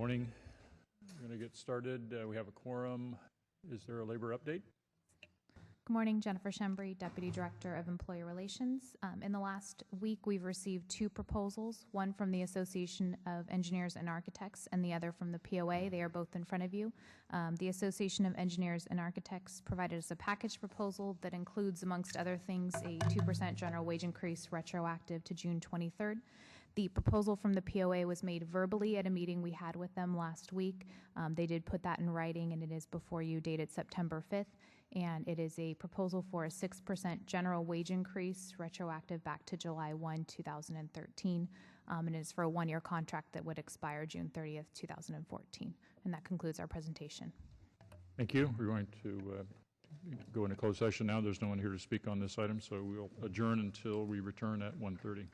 Morning. We're going to get started. We have a quorum. Is there a labor update? Good morning, Jennifer Shembri, Deputy Director of Employer Relations. In the last week, we've received two proposals, one from the Association of Engineers and Architects and the other from the POA. They are both in front of you. The Association of Engineers and Architects provided us a package proposal that includes, amongst other things, a 2% general wage increase retroactive to June 23rd. The proposal from the POA was made verbally at a meeting we had with them last week. They did put that in writing, and it is before you, dated September 5th. And it is a proposal for a 6% general wage increase retroactive back to July 1, 2013. And it is for a one-year contract that would expire June 30th, 2014. And that concludes our presentation. Thank you. We're going to go into closed session now. There's no one here to speak on this item, so we'll adjourn until we return at 1:30.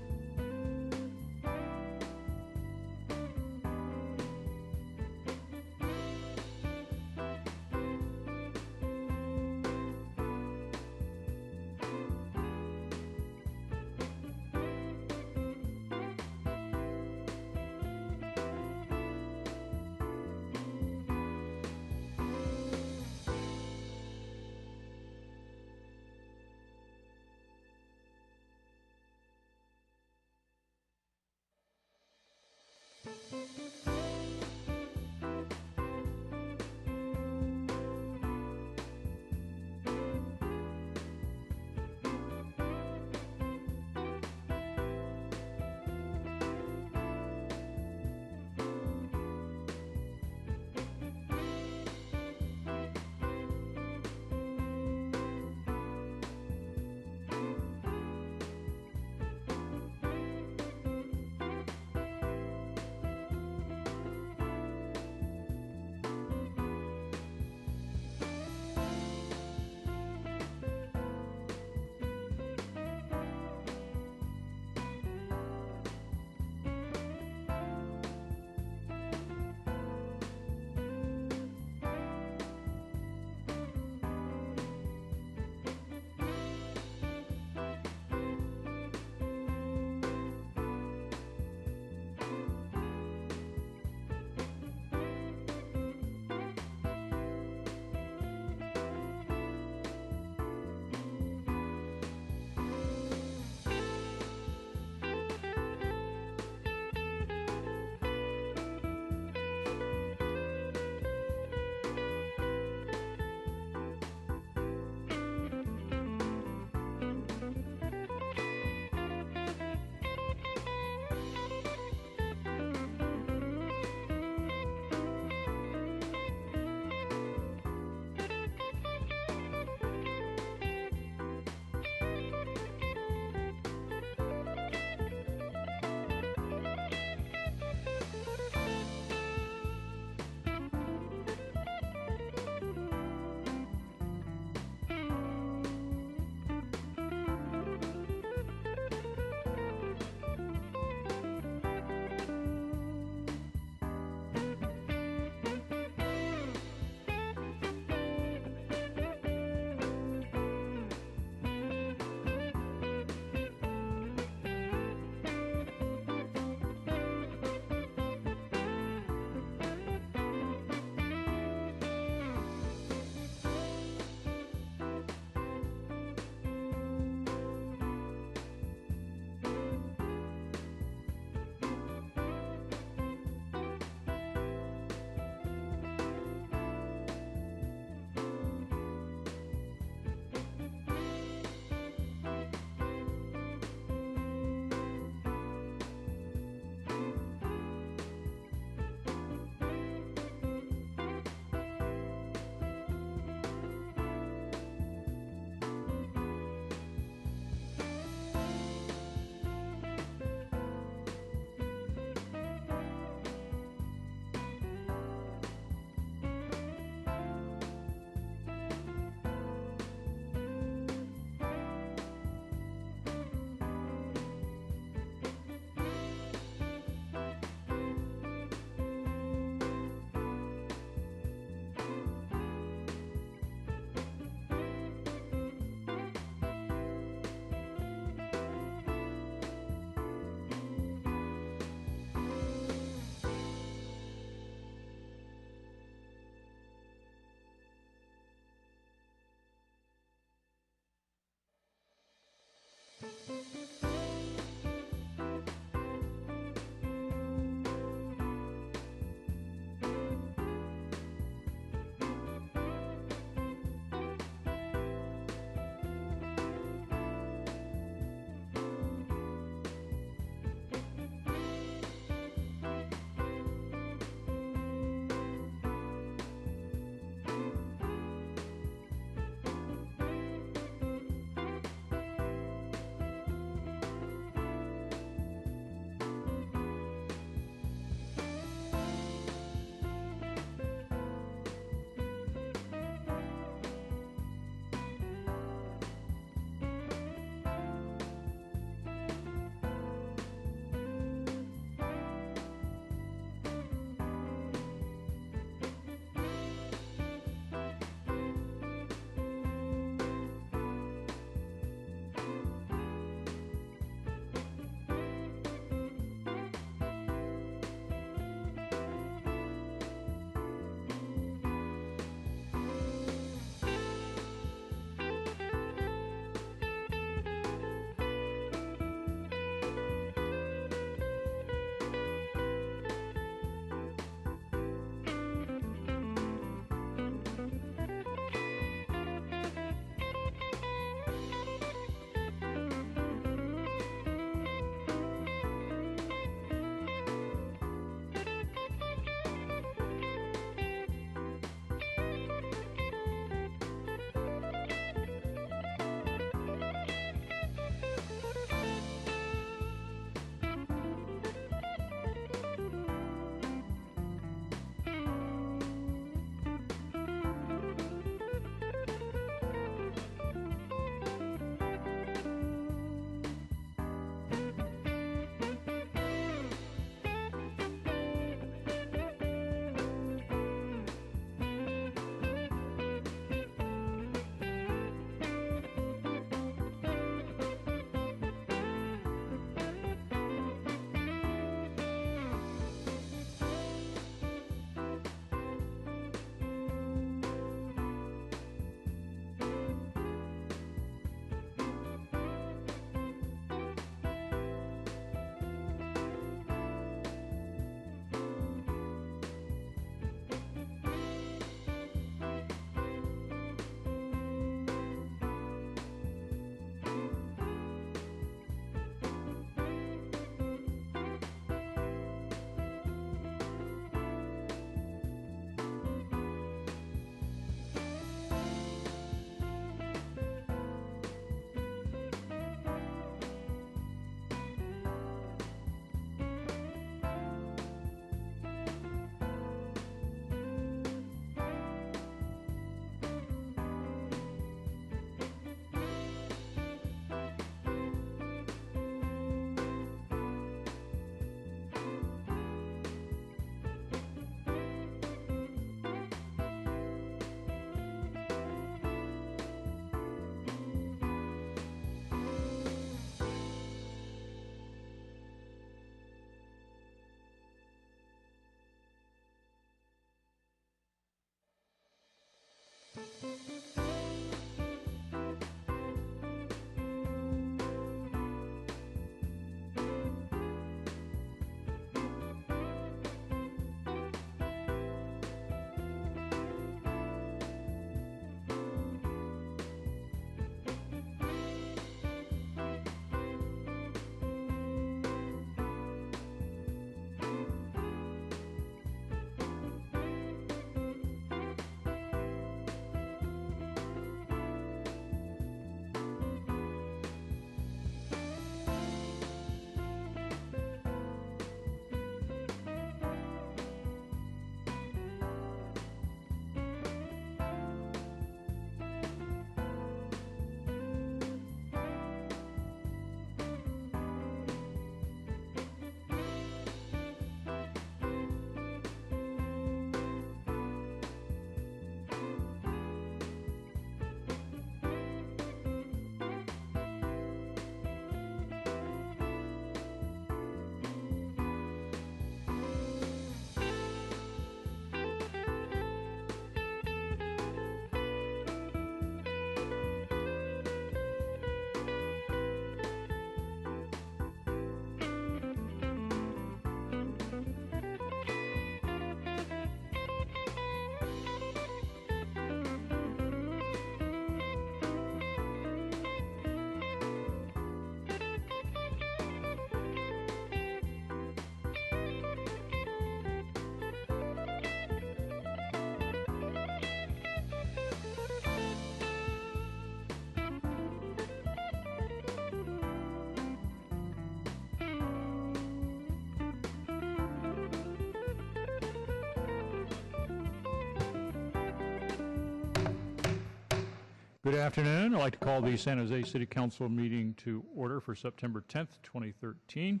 Good afternoon. I'd like to call the San Jose City Council meeting to order for September 10th, 2013.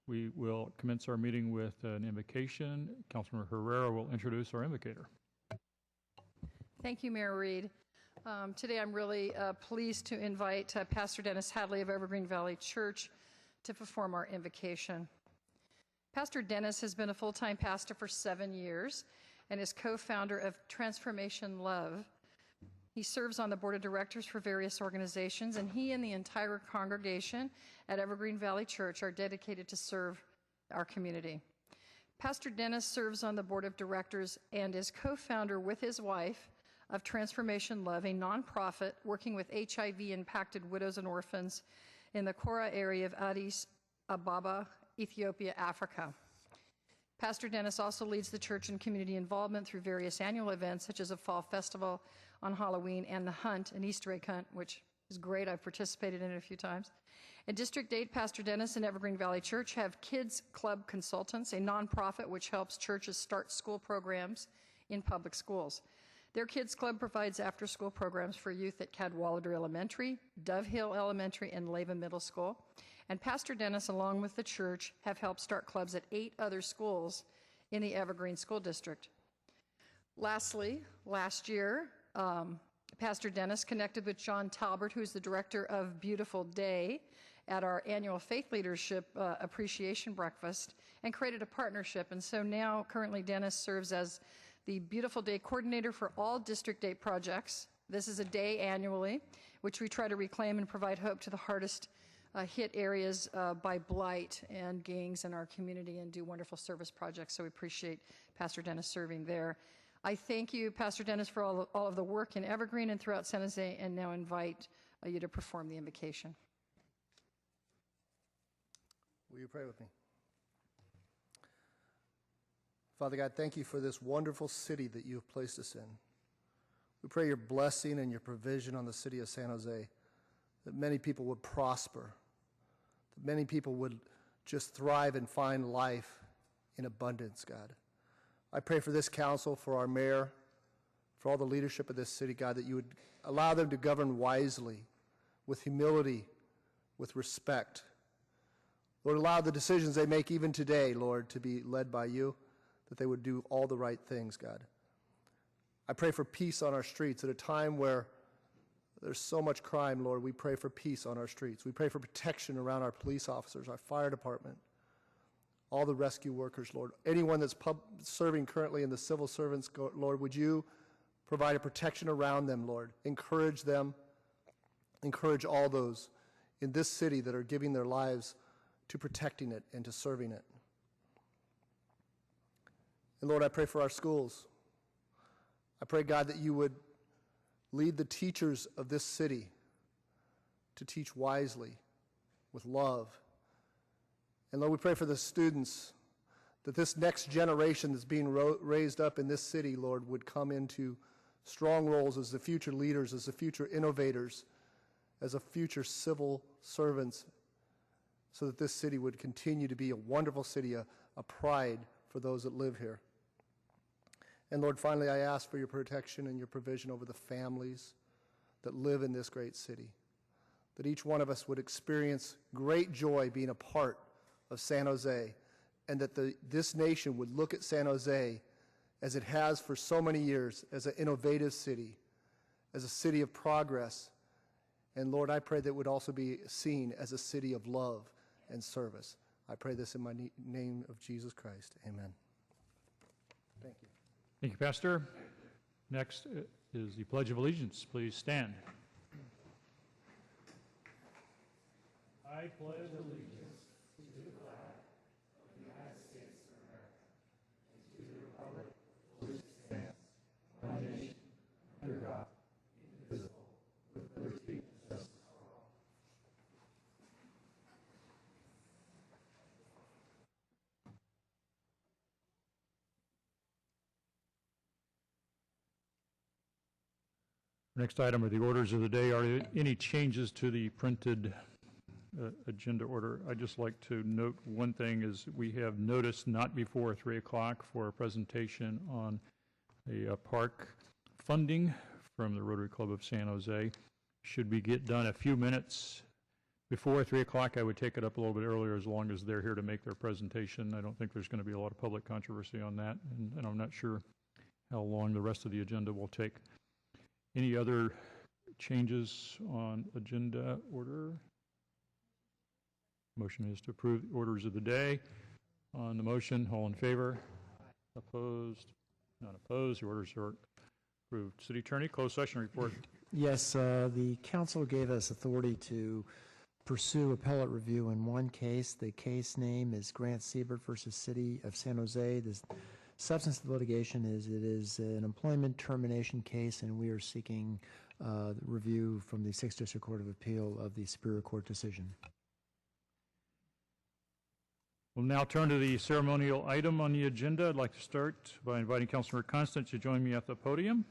We will commence our meeting with an invocation. Councilmember Herrera will introduce our invocator. Thank you, Mayor Reed. Today I'm really pleased to invite Pastor Dennis Hadley of Evergreen Valley Church to perform our invocation. Pastor Dennis has been a full-time pastor for 7 years and is co-founder of Transformation Love. He serves on the board of directors for various organizations, and he and the entire congregation at Evergreen Valley Church are dedicated to serve our community. Pastor Dennis serves on the board of directors and is co-founder with his wife of Transformation Love, a nonprofit working with HIV-impacted widows and orphans in the KALRA area of Addis Ababa, Ethiopia, Africa. Pastor Dennis also leads the church in community involvement through various annual events, such as a fall festival on Halloween and the hunt, an Easter egg hunt, which is great. I've participated in it a few times. At District 8, Pastor Dennis and Evergreen Valley Church have Kids Club Consultants, a nonprofit which helps churches start school programs in public schools. Their Kids Club provides after-school programs for youth at Cadwallader Elementary, Dove Hill Elementary, and Leyva Middle School. And Pastor Dennis, along with the church, have helped start clubs at 8 other schools in the Evergreen School District. Lastly, last year, Pastor Dennis connected with John Talbert, who's the director of Beautiful Day, at our annual Faith Leadership Appreciation Breakfast, and created a partnership. And so now, currently, Dennis serves as the Beautiful Day coordinator for all District 8 projects. This is a day annually, which we try to reclaim and provide hope to the hardest hit areas by blight and gangs in our community, and do wonderful service projects. So we appreciate Pastor Dennis serving there. I thank you, Pastor Dennis, for all of the work in Evergreen and throughout San Jose, and now invite you to perform the invocation. Will you pray with me? Father God, thank you for this wonderful city that you have placed us in. We pray your blessing and your provision on the city of San Jose, that many people would prosper, that many people would just thrive and find life in abundance, God. I pray for this council, for our mayor, for all the leadership of this city, God, that you would allow them to govern wisely, with humility, with respect. Lord, allow the decisions they make even today, Lord, to be led by you, that they would do all the right things, God. I pray for peace on our streets at a time where there's so much crime, Lord. We pray for peace on our streets. We pray for protection around our police officers, our fire department, all the rescue workers, Lord. Anyone that's serving currently in the civil servants, Lord, would you Provide a protection around them, Lord. Encourage them. Encourage all those in this city that are giving their lives to protecting it and to serving it. And Lord, I pray for our schools. I pray, God, that you would lead the teachers of this city to teach wisely, with love. And Lord, we pray for the students, that this next generation that's being raised up in this city, Lord, would come into strong roles as the future leaders, as the future innovators, as a future civil servants, so that this city would continue to be a wonderful city, a pride for those that live here. And Lord, finally, I ask for your protection and your provision over the families that live in this great city, that each one of us would experience great joy being a part of San Jose, and that this nation would look at San Jose as it has for so many years, as an innovative city, as a city of progress. And Lord, I pray that it would also be seen as a city of love and service. I pray this in my name of Jesus Christ. Amen. Thank you. Thank you, Pastor. Next is the Pledge of Allegiance. Please stand. I pledge allegiance to the flag of the United States of America and to the republic for which it stands, one nation, under God, indivisible, with liberty and justice for all. Next item are the orders of the day. Are there any changes to the printed agenda order? I'd just like to note one thing is we have notice not before 3 o'clock for a presentation on a park funding from the Rotary Club of San Jose. Should we get done a few minutes before 3 o'clock, I would take it up a little bit earlier as long as they're here to make their presentation. I don't think there's going to be a lot of public controversy on that, and I'm not sure how long the rest of the agenda will take. Any other changes on agenda order? Motion is to approve the orders of the day. On the motion, all in favor? Opposed? Not opposed. The orders are approved. City Attorney, closed session report. Yes, the council gave us authority to pursue appellate review in one case. The case name is Grant Siebert versus City of San Jose. The substance of the litigation is it is an employment termination case, and we are seeking review from the 6th District Court of Appeal of the Superior Court decision. We'll now turn to the ceremonial item on the agenda. I'd like to start by inviting Councilmember Constant to join me at the podium.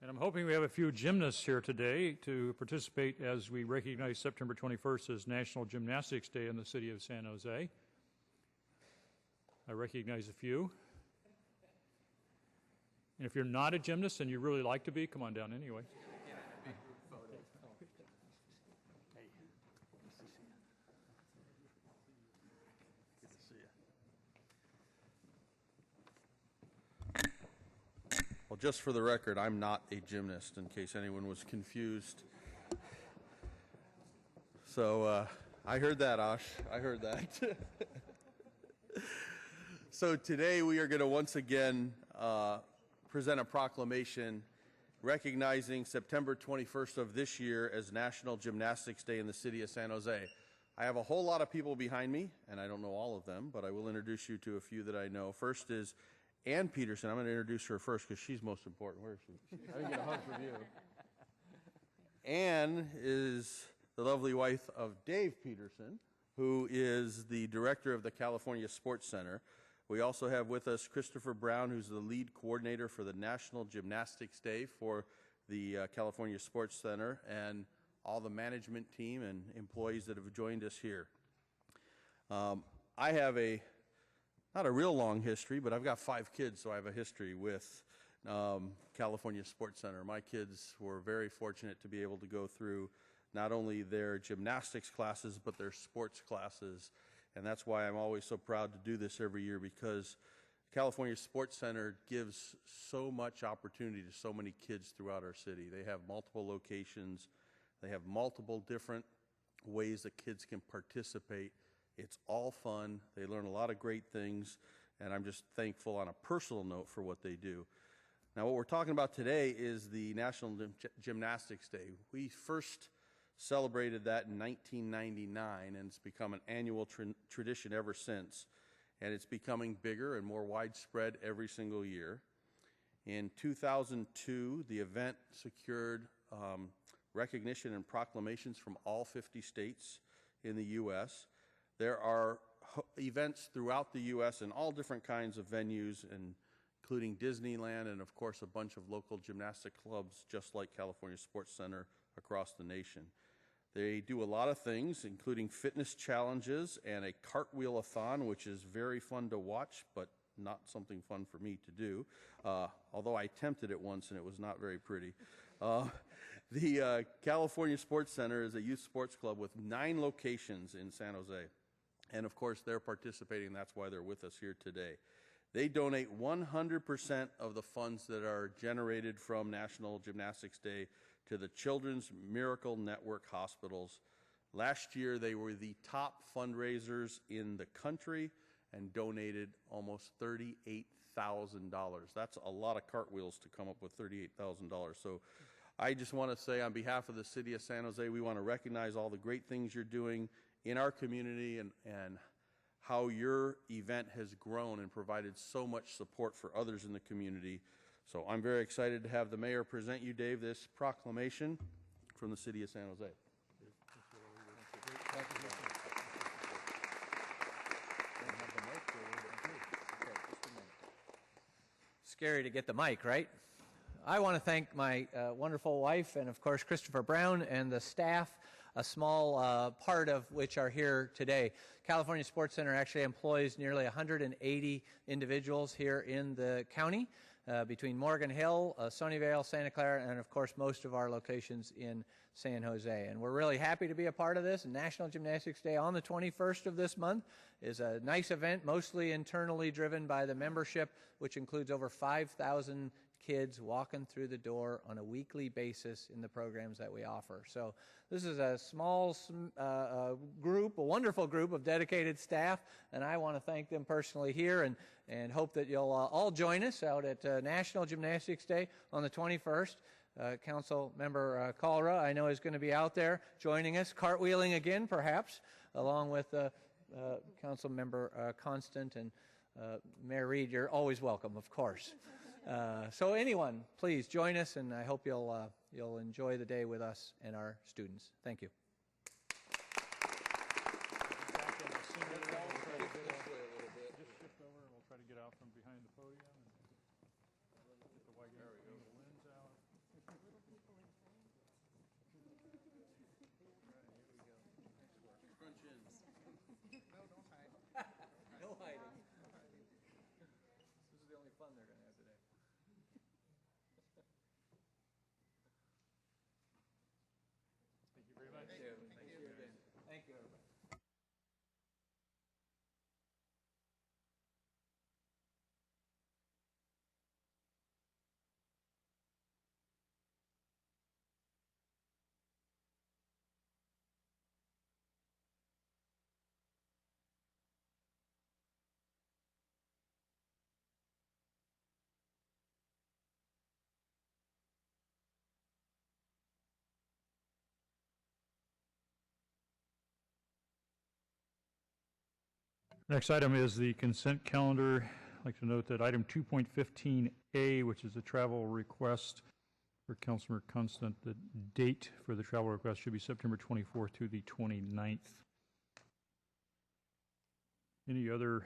And I'm hoping we have a few gymnasts here today to participate as we recognize September 21st as National Gymnastics Day in the city of San Jose. I recognize a few. And if you're not a gymnast and you really like to be, come on down anyway. Well, just for the record, I'm not a gymnast, in case anyone was confused. So I heard that, Ash. I heard that. So today we are going to once again present a proclamation recognizing September 21st of this year as National Gymnastics Day in the city of San Jose. I have a whole lot of people behind me, and I don't know all of them, but I will introduce you to a few that I know. First is Ann Peterson. I'm going to introduce her first because she's most important. Where is she? I didn't get a hug from you. Ann is the lovely wife of Dave Peterson, who is the director of the California Sports Center. We also have with us Christopher Brown, who's the lead coordinator for the National Gymnastics Day for the California Sports Center, and all the management team and employees that have joined us here. I have not a real long history, but I've got 5 kids, so I have a history with California Sports Center. My kids were very fortunate to be able to go through not only their gymnastics classes, but their sports classes. And that's why I'm always so proud to do this every year, because California Sports Center gives so much opportunity to so many kids throughout our city. They have multiple locations. They have multiple different ways that kids can participate. It's all fun. They learn a lot of great things, and I'm just thankful on a personal note for what they do. Now, what we're talking about today is the National Gymnastics Day. We first celebrated that in 1999, and it's become an annual tradition ever since. And it's becoming bigger and more widespread every single year. In 2002, the event secured recognition and proclamations from all 50 states in the U.S. There are events throughout the U.S. in all different kinds of venues, including Disneyland and, of course, a bunch of local gymnastic clubs, just like California Sports Center across the nation. They do a lot of things, including fitness challenges and a cartwheel-a-thon, which is very fun to watch, but not something fun for me to do, although I attempted it once and it was not very pretty. The California Sports Center is a youth sports club with 9 locations in San Jose. And, of course, they're participating. That's why they're with us here today. They donate 100% of the funds that are generated from National Gymnastics Day to the Children's Miracle Network hospitals. Last year, they were the top fundraisers in the country and donated almost $38,000. That's a lot of cartwheels to come up with $38,000. So I just want to say on behalf of the city of San Jose, we want to recognize all the great things you're doing in our community and how your event has grown and provided so much support for others in the community. So I'm very excited to have the mayor present you, Dave, this proclamation from the city of San Jose. Scary to get the mic, right? I want to thank my wonderful wife and, of course, Christopher Brown and the staff, a small part of which are here today. California Sports Center actually employs nearly 180 individuals here in the county, between Morgan Hill, Sunnyvale, Santa Clara, and of course most of our locations in San Jose. And we're really happy to be a part of this. National Gymnastics Day on the 21st of this month is a nice event, mostly internally driven by the membership, which includes over 5,000 kids walking through the door on a weekly basis in the programs that we offer. So this is a small group, a wonderful group of dedicated staff, and I want to thank them personally here and hope that you'll all join us out at National Gymnastics Day on the 21st. Council member KALRA, I know, is going to be out there joining us, cartwheeling again perhaps, along with Council member Constant and Mayor Reed. You're always welcome, of course. So anyone, please join us, and I hope you'll enjoy the day with us and our students. Thank you. Just shift over and we'll try to get out from behind the podium and get the white lens out. No hiding. This is the only fun they're going to have today. Thank you very much. Thank you. Thank you again. Thank you, everybody. Next item is the consent calendar. I'd like to note that item 2.15A, which is a travel request for Councilor Constant, the date for the travel request should be September 24th to the 29th. Any other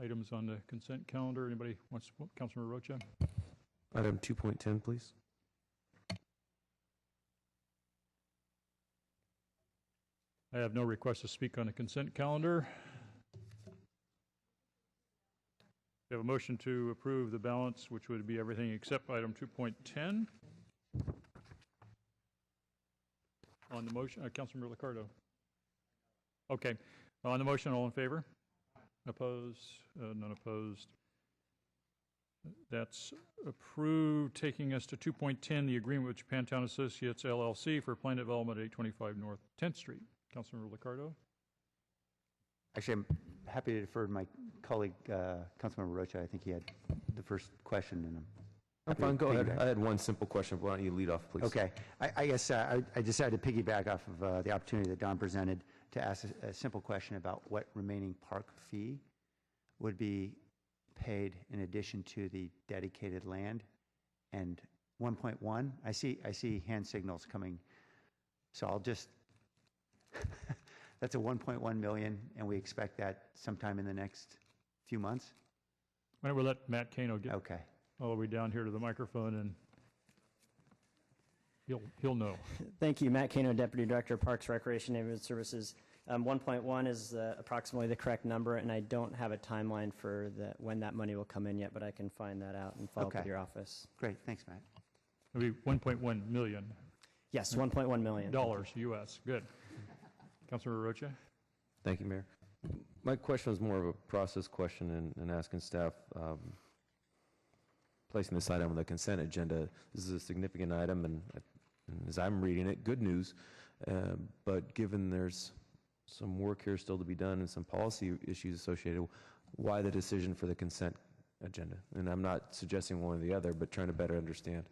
items on the consent calendar? Anybody wants, Councilor Rocha? Item 2.10, please. I have no request to speak on the consent calendar. We have a motion to approve the balance, which would be everything except item 2.10. On the motion, Councilmember LICCARDO. Okay. On the motion, all in favor? Opposed? None opposed. That's approved, taking us to 2.10, the agreement with Japantown Associates LLC for plan development at 825 North 10th Street. Councilmember Liccardo? Actually, I'm happy to defer to my colleague, Councilmember Rocha. I think he had the first question, and I'm fine, go ahead. I had one simple question. Why don't you lead off, please? Okay. I guess I decided to piggyback off of the opportunity that Don presented to ask a simple question about what remaining park fee would be paid in addition to the dedicated land. And 1.1, I see hand signals coming, so I'll just, that's a 1.1 million, and we expect that sometime in the next few months? Why don't we let Matt Kano get Okay. all the way down here to the microphone, and he'll know. Thank you. Matt Kano, Deputy Director of Parks, Recreation, and Neighborhood Services. 1.1 is approximately the correct number, and I don't have a timeline for when that money will come in yet, but I can find that out and follow up with your office. Great. Thanks, Matt. It'll be 1.1 million Yes, 1.1 million. dollars U.S. Good. Councilmember Rocha? Thank you, Mayor. My question is more of a process question and asking staff, placing this item on the consent agenda. This is a significant item, and as I'm reading it, good news. But given there's some work here still to be done and some policy issues associated, why the decision for the consent agenda? And I'm not suggesting one or the other, but trying to better understand.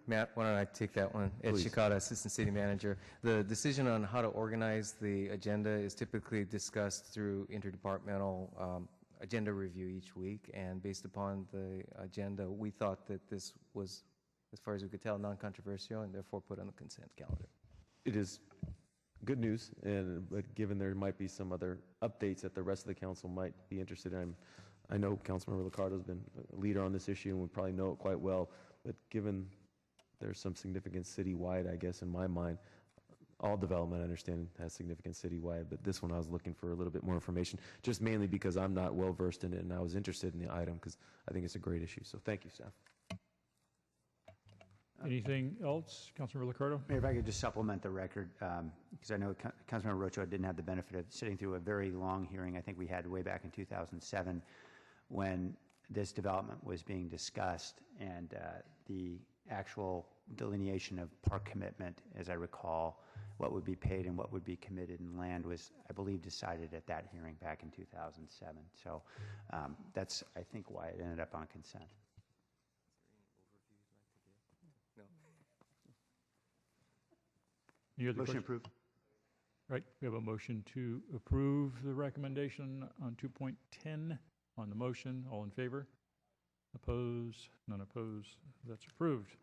Matt, why don't I take that one? Ed Please. Shikata, Assistant City Manager. The decision on how to organize the agenda is typically discussed through interdepartmental agenda review each week, and based upon the agenda, we thought that this was, as far as we could tell, non-controversial, and therefore put on the consent calendar. It is good news, but given there might be some other updates that the rest of the council might be interested in, I know Councilmember Liccardo has been a leader on this issue and would probably know it quite well, but given there's some significance citywide, I guess, in my mind, all development, I understand, has significance citywide, but this one I was looking for a little bit more information, just mainly because I'm not well-versed in it, and I was interested in the item because I think it's a great issue. So thank you, staff. Anything else? Councilmember Liccardo? Mayor, if I could just supplement the record, because I know Councilmember Rocha didn't have the benefit of sitting through a very long hearing I think we had way back in 2007 when this development was being discussed, and the actual delineation of park commitment, as I recall, what would be paid and what would be committed in land was, I believe, decided at that hearing back in 2007. So that's, I think, why it ended up on consent. Any other Motion questions? approved. Right, we have a motion to approve the recommendation on 2.10 on the motion. All in favor? Opposed? None opposed. That's approved.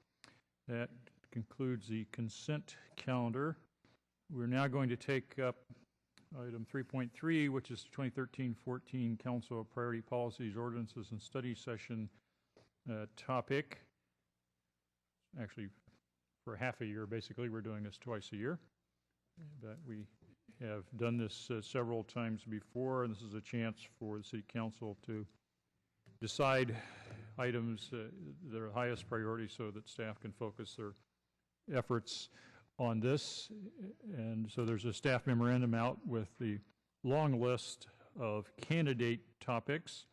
That concludes the consent calendar. We're now going to take up item 3.3, which is 2013-14 Council of Priority Policies, Ordinances, and Study Session topic. Actually, for half a year, basically. We're doing this twice a year. But we have done this several times before, and this is a chance for the City Council to decide items that are highest priority so that staff can focus their efforts on this. And so there's a staff memorandum out with the long list of candidate topics.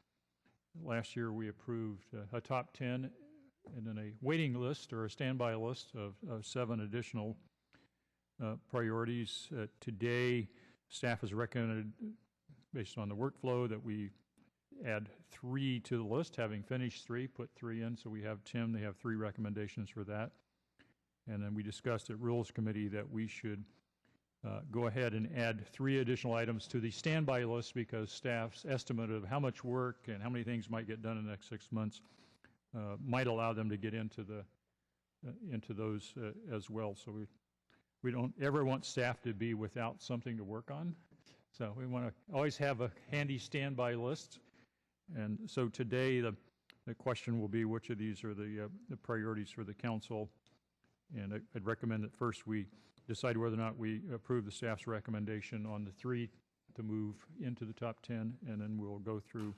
Last year we approved a top 10 and then a waiting list or a standby list of 7 additional priorities. Today, staff has recommended, based on the workflow, that we add 3 to the list, having finished 3, put 3 in, so we have Tim, they have 3 recommendations for that. And then we discussed at Rules Committee that we should go ahead and add 3 additional items to the standby list because staff's estimate of how much work and how many things might get done in the next 6 months might allow them to get into those as well. So we don't ever want staff to be without something to work on. So we want to always have a handy standby list. And so today the question will be which of these are the priorities for the council. And I'd recommend that first we decide whether or not we approve the staff's recommendation on the 3 to move into the top 10, and then we'll go through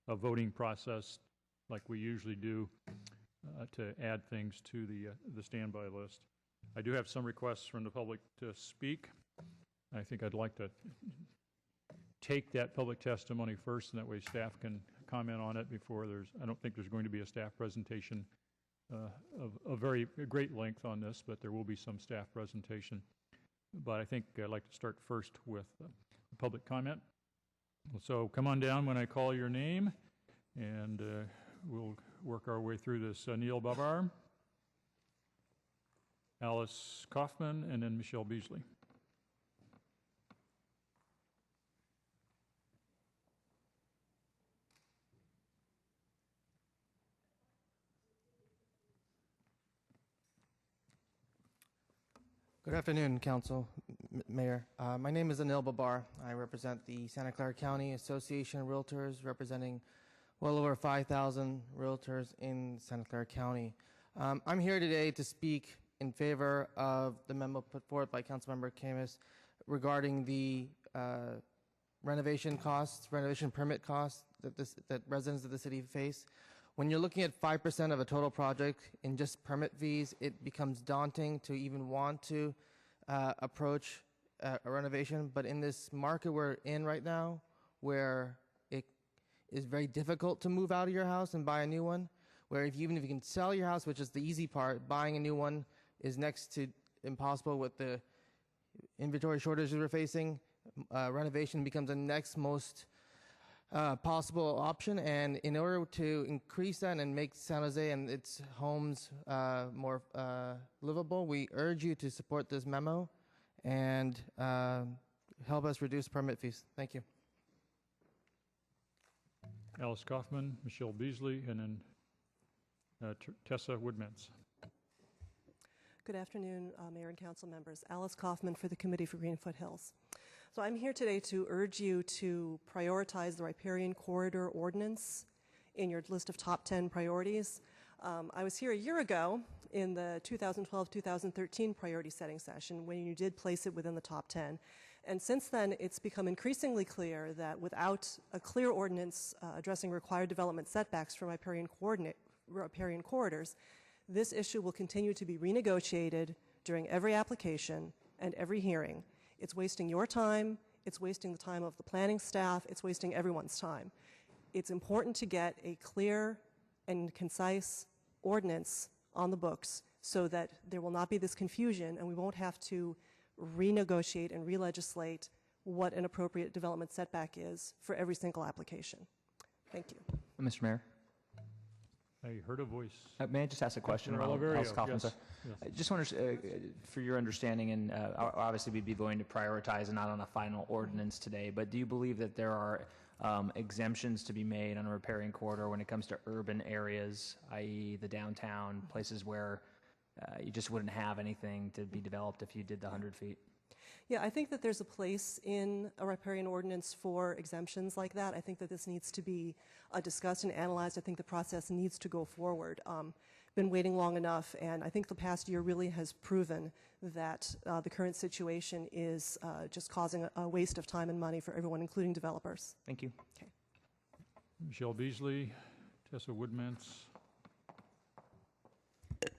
a voting process like we usually do to add things to the standby list. I do have some requests from the public to speak. I think I'd like to take that public testimony first, and that way staff can comment on it before I don't think there's going to be a staff presentation of a very great length on this, but there will be some staff presentation. But I think I'd like to start first with public comment. So come on down when I call your name, and we'll work our way through this. Neil Babar, Alice Kaufman, and then Michelle Beasley. Good afternoon, Council, Mayor. My name is Anil Babar. I represent the Santa Clara County Association of Realtors, representing well over 5,000 realtors in Santa Clara County. I'm here today to speak in favor of the memo put forth by Councilmember KHAMIS regarding the renovation costs, renovation permit costs that residents of the city face. When you're looking at 5% of a total project in just permit fees, it becomes daunting to even want to approach a renovation. But in this market we're in right now, where it is very difficult to move out of your house and buy a new one, where even if you can sell your house, which is the easy part, buying a new one is next to impossible with the inventory shortages we're facing, renovation becomes the next most possible option. And in order to increase that and make San Jose and its homes more livable, we urge you to support this memo and help us reduce permit fees. Thank you. Alice Kaufman, Michelle Beasley, and then Tessa Woodmans. Good afternoon, Mayor and Council members. Alice Kaufman for the Committee for Green Foothills. So I'm here today to urge you to prioritize the Riparian Corridor Ordinance in your list of top 10 priorities. I was here a year ago in the 2012-2013 priority setting session when you did place it within the top 10. And since then, it's become increasingly clear that without a clear ordinance addressing required development setbacks for riparian corridors, this issue will continue to be renegotiated during every application and every hearing. It's wasting your time, it's wasting the time of the planning staff, it's wasting everyone's time. It's important to get a clear and concise ordinance on the books so that there will not be this confusion and we won't have to renegotiate and re-legislate what an appropriate development setback is for every single application. Thank you. Mr. Mayor. I heard a voice. May I just ask a question? Oliverio, Alice Kaufman, yes, sir. yes. I just want to, for your understanding, and obviously we'd be going to prioritize and not on a final ordinance today, but do you believe that there are exemptions to be made on a riparian corridor when it comes to urban areas, i.e. the downtown, places where you just wouldn't have anything to be developed if you did the 100 feet? Yeah, I think that there's a place in a riparian ordinance for exemptions like that. I think that this needs to be discussed and analyzed. I think the process needs to go forward. Been waiting long enough, and I think the past year really has proven that the current situation is just causing a waste of time and money for everyone, including developers. Thank you. Okay. Michelle Beasley, Tessa Woodmans.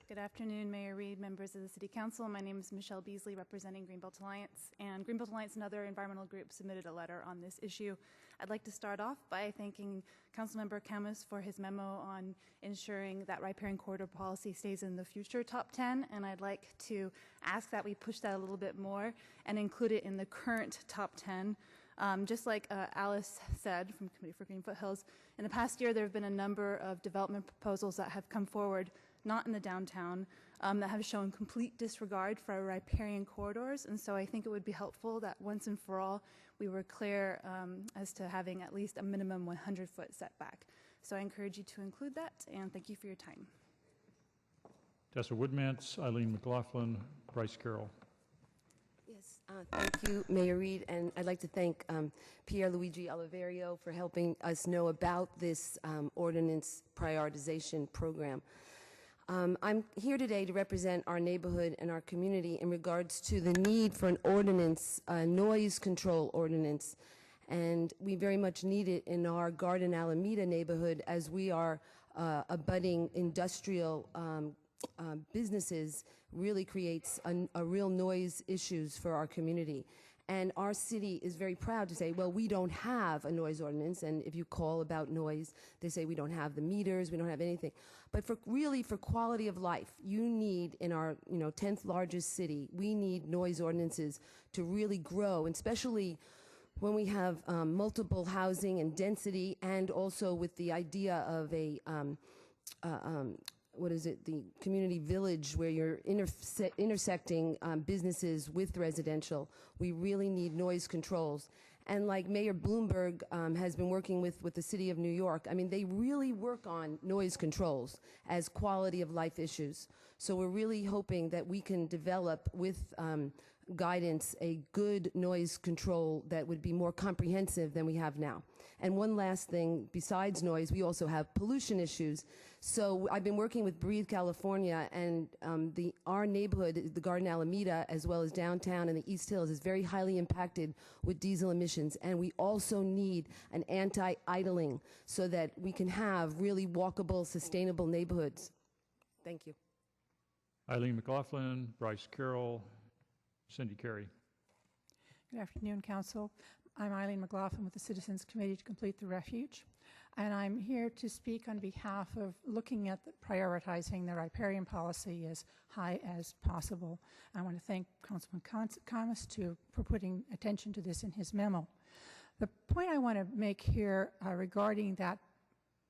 Good afternoon, Mayor Reed, members of the City Council. My name is Michelle Beasley, representing Greenbelt Alliance. And Greenbelt Alliance and other environmental groups submitted a letter on this issue. I'd like to start off by thanking Councilmember KHAMIS for his memo on ensuring that riparian corridor policy stays in the future top 10. And I'd like to ask that we push that a little bit more and include it in the current top 10. Just like Alice said from Committee for Green Foothills, in the past year there have been a number of development proposals that have come forward, not in the downtown, that have shown complete disregard for our riparian corridors. And so I think it would be helpful that once and for all we were clear as to having at least a minimum 100-foot setback. So I encourage you to include that, and thank you for your time. Tessa Woodmans, Eileen McLaughlin, Bryce Carroll. Yes, thank you, Mayor Reed, and I'd like to thank Pierluigi Oliverio for helping us know about this ordinance prioritization program. I'm here today to represent our neighborhood and our community in regards to the need for an ordinance, a noise control ordinance, and we very much need it in our Garden Alameda neighborhood as we are abutting industrial businesses really creates a real noise issues for our community. And our city is very proud to say, well, we don't have a noise ordinance. And if you call about noise, they say we don't have the meters, we don't have anything. But for quality of life, you need, in our 10th largest city, we need noise ordinances to really grow, and especially when we have multiple housing and density, and also with the idea of a the community village where you're intersecting businesses with residential. We really need noise controls. And like Mayor Bloomberg has been working with the city of New York, I mean, they really work on noise controls as quality of life issues. So we're really hoping that we can develop with guidance a good noise control that would be more comprehensive than we have now. And one last thing, besides noise, we also have pollution issues. So I've been working with Breathe California, and our neighborhood, the Garden Alameda, as well as downtown and the East Hills, is very highly impacted with diesel emissions. And we also need an anti-idling so that we can have really walkable, sustainable neighborhoods. Thank you. Eileen McLaughlin, Bryce Carroll, Cindy Carey. Good afternoon, Council. I'm Eileen McLaughlin with the Citizens Committee to Complete the Refuge, and I'm here to speak on behalf of looking at prioritizing the riparian policy as high as possible. I want to thank Councilman CAMPOS for putting attention to this in his memo. The point I want to make here regarding that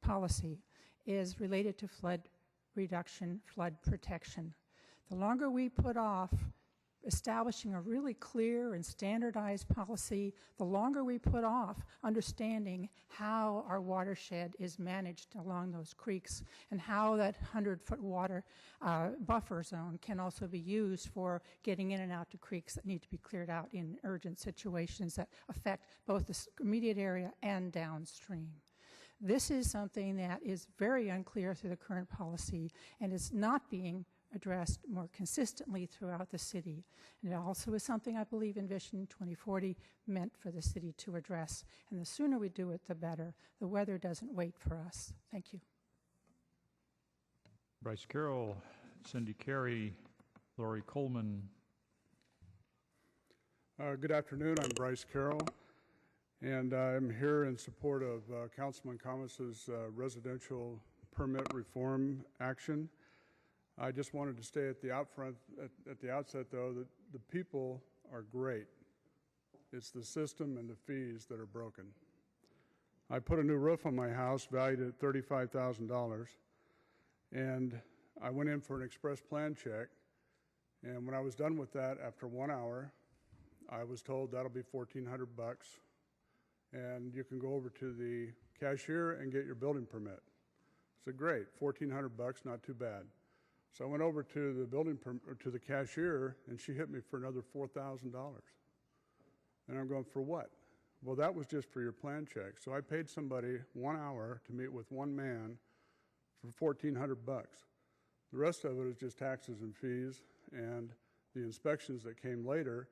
policy is related to flood reduction, flood protection. The longer we put off establishing a really clear and standardized policy, the longer we put off understanding how our watershed is managed along those creeks and how that 100-foot water buffer zone can also be used for getting in and out to creeks that need to be cleared out in urgent situations that affect both the immediate area and downstream. This is something that is very unclear through the current policy and is not being addressed more consistently throughout the city. And it also is something I believe Envision 2040 meant for the city to address. And the sooner we do it, the better. The weather doesn't wait for us. Thank you. Bryce Carroll, Cindy Carey, Lori Coleman. Good afternoon. I'm Bryce Carroll, and I'm here in support of Councilman CAMPOS's residential permit reform action. I just wanted to stay at the outset, though, that the people are great. It's the system and the fees that are broken. I put a new roof on my house valued at $35,000, and I went in for an express plan check, and when I was done with that, after 1 hour, I was told that'll be $1,400, and you can go over to the cashier and get your building permit. I said, great, $1,400, not too bad. So I went over to the cashier, and she hit me for another $4,000. And I'm going, for what? Well, that was just for your plan check. So I paid somebody 1 hour to meet with one man for $1,400. The rest of it is just taxes and fees, and the inspections that came later.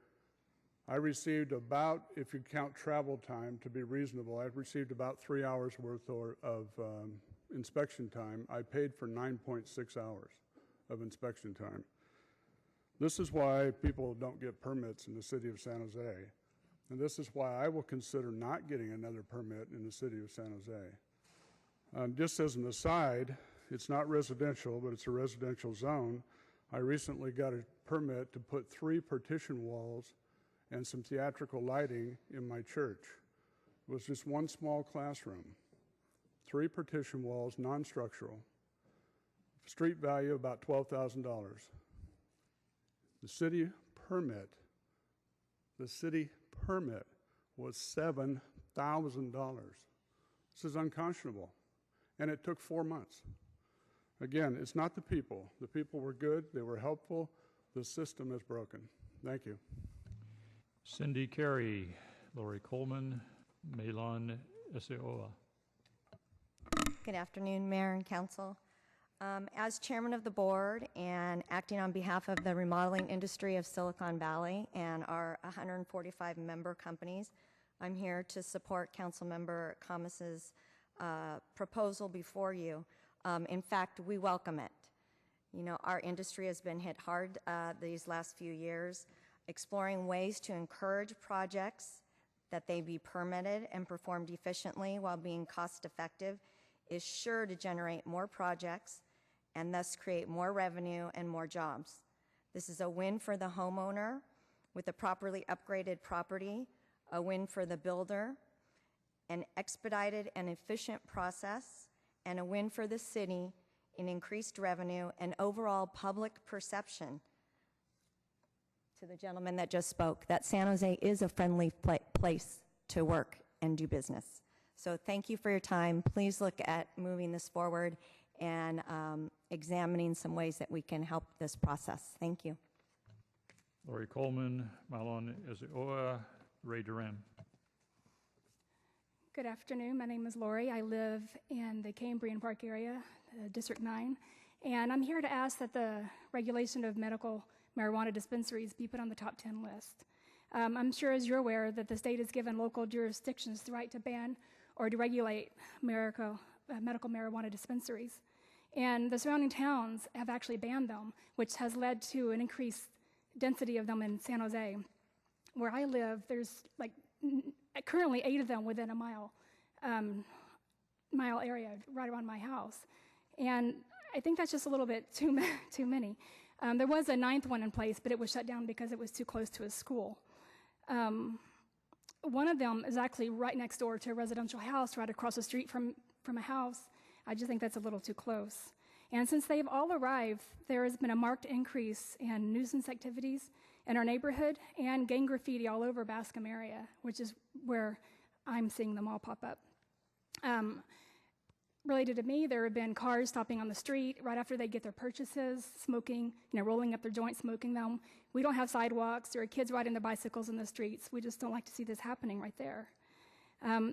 I received about, if you count travel time to be reasonable, I received about 3 hours worth of inspection time. I paid for 9.6 hours of inspection time. This is why people don't get permits in the city of San Jose. And this is why I will consider not getting another permit in the city of San Jose. Just as an aside, it's not residential, but it's a residential zone. I recently got a permit to put 3 partition walls and some theatrical lighting in my church. It was just one small classroom, 3 partition walls, non-structural. Street value about $12,000. The city permit was $7,000. This is unconscionable, and it took 4 months. Again, it's not the people. The people were good, they were helpful. The system is broken. Thank you. Cindy Carey, Lori Coleman, Melon Eseoa. Good afternoon, Mayor and Council. As chairman of the board and acting on behalf of the remodeling industry of Silicon Valley and our 145 member companies, I'm here to support Councilmember CAMPOS's proposal before you. In fact, we welcome it. You know, our industry has been hit hard these last few years. Exploring ways to encourage projects that they be permitted and performed efficiently while being cost-effective is sure to generate more projects and thus create more revenue and more jobs. This is a win for the homeowner with a properly upgraded property, a win for the builder, an expedited and efficient process, and a win for the city in increased revenue and overall public perception. To the gentleman that just spoke, that San Jose is a friendly place to work and do business. So thank you for your time. Please look at moving this forward and examining some ways that we can help this process. Thank you. Lori Coleman, Malon Ezioa, Ray Duran. Good afternoon. My name is Lori. I live in the Cambrian Park area, District 9, and I'm here to ask that the regulation of medical marijuana dispensaries be put on the top 10 list. I'm sure, as you're aware, that the state has given local jurisdictions the right to ban or to regulate medical marijuana dispensaries. And the surrounding towns have actually banned them, which has led to an increased density of them in San Jose. Where I live, there's currently 8 of them within a mile area right around my house. And I think that's just a little bit too many. There was a 9th one in place, but it was shut down because it was too close to a school. One of them is actually right next door to a residential house right across the street from a house. I just think that's a little too close. And since they've all arrived, there has been a marked increase in nuisance activities in our neighborhood and gang graffiti all over Bascom area, which is where I'm seeing them all pop up. Related to me, there have been cars stopping on the street right after they get their purchases, smoking, rolling up their joints, smoking them. We don't have sidewalks. There are kids riding their bicycles in the streets. We just don't like to see this happening right there.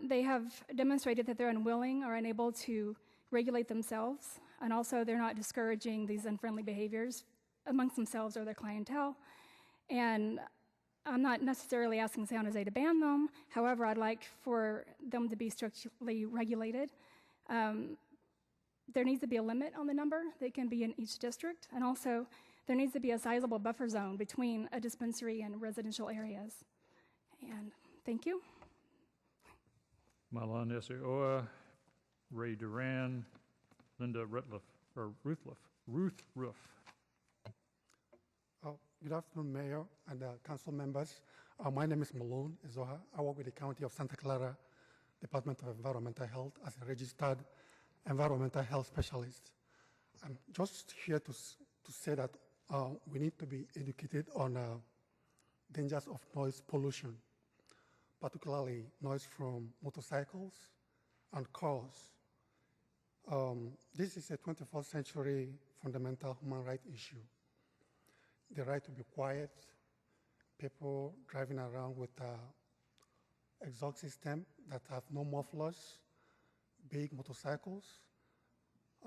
They have demonstrated that they're unwilling or unable to regulate themselves, and also they're not discouraging these unfriendly behaviors amongst themselves or their clientele. And I'm not necessarily asking San Jose to ban them. However, I'd like for them to be strictly regulated. There needs to be a limit on the number that can be in each district, and also there needs to be a sizable buffer zone between a dispensary and residential areas. And thank you. Malon Ezioa, Ray Duran, Linda Ruth Ruff. Good afternoon, Mayor and council members. My name is Malone Ezioa. I work with the County of Santa Clara Department of Environmental Health as a registered environmental health specialist. I'm just here to say that we need to be educated on dangers of noise pollution, particularly noise from motorcycles and cars. This is a 21st century fundamental human rights issue. The right to be quiet, people driving around with exhaust system that have no mufflers, big motorcycles.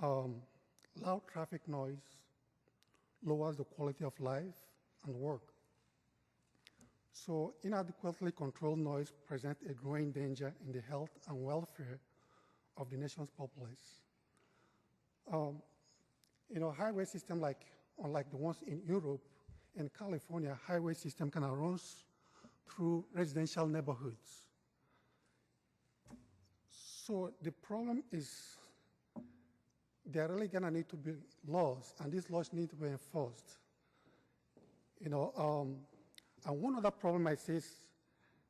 Loud traffic noise lowers the quality of life and work. So inadequately controlled noise presents a growing danger in the health and welfare of the nation's populace. Highway system unlike the ones in Europe and California, highway system kind of runs through residential neighborhoods. So the problem is there are really going to need to be laws, and these laws need to be enforced. And one other problem I say is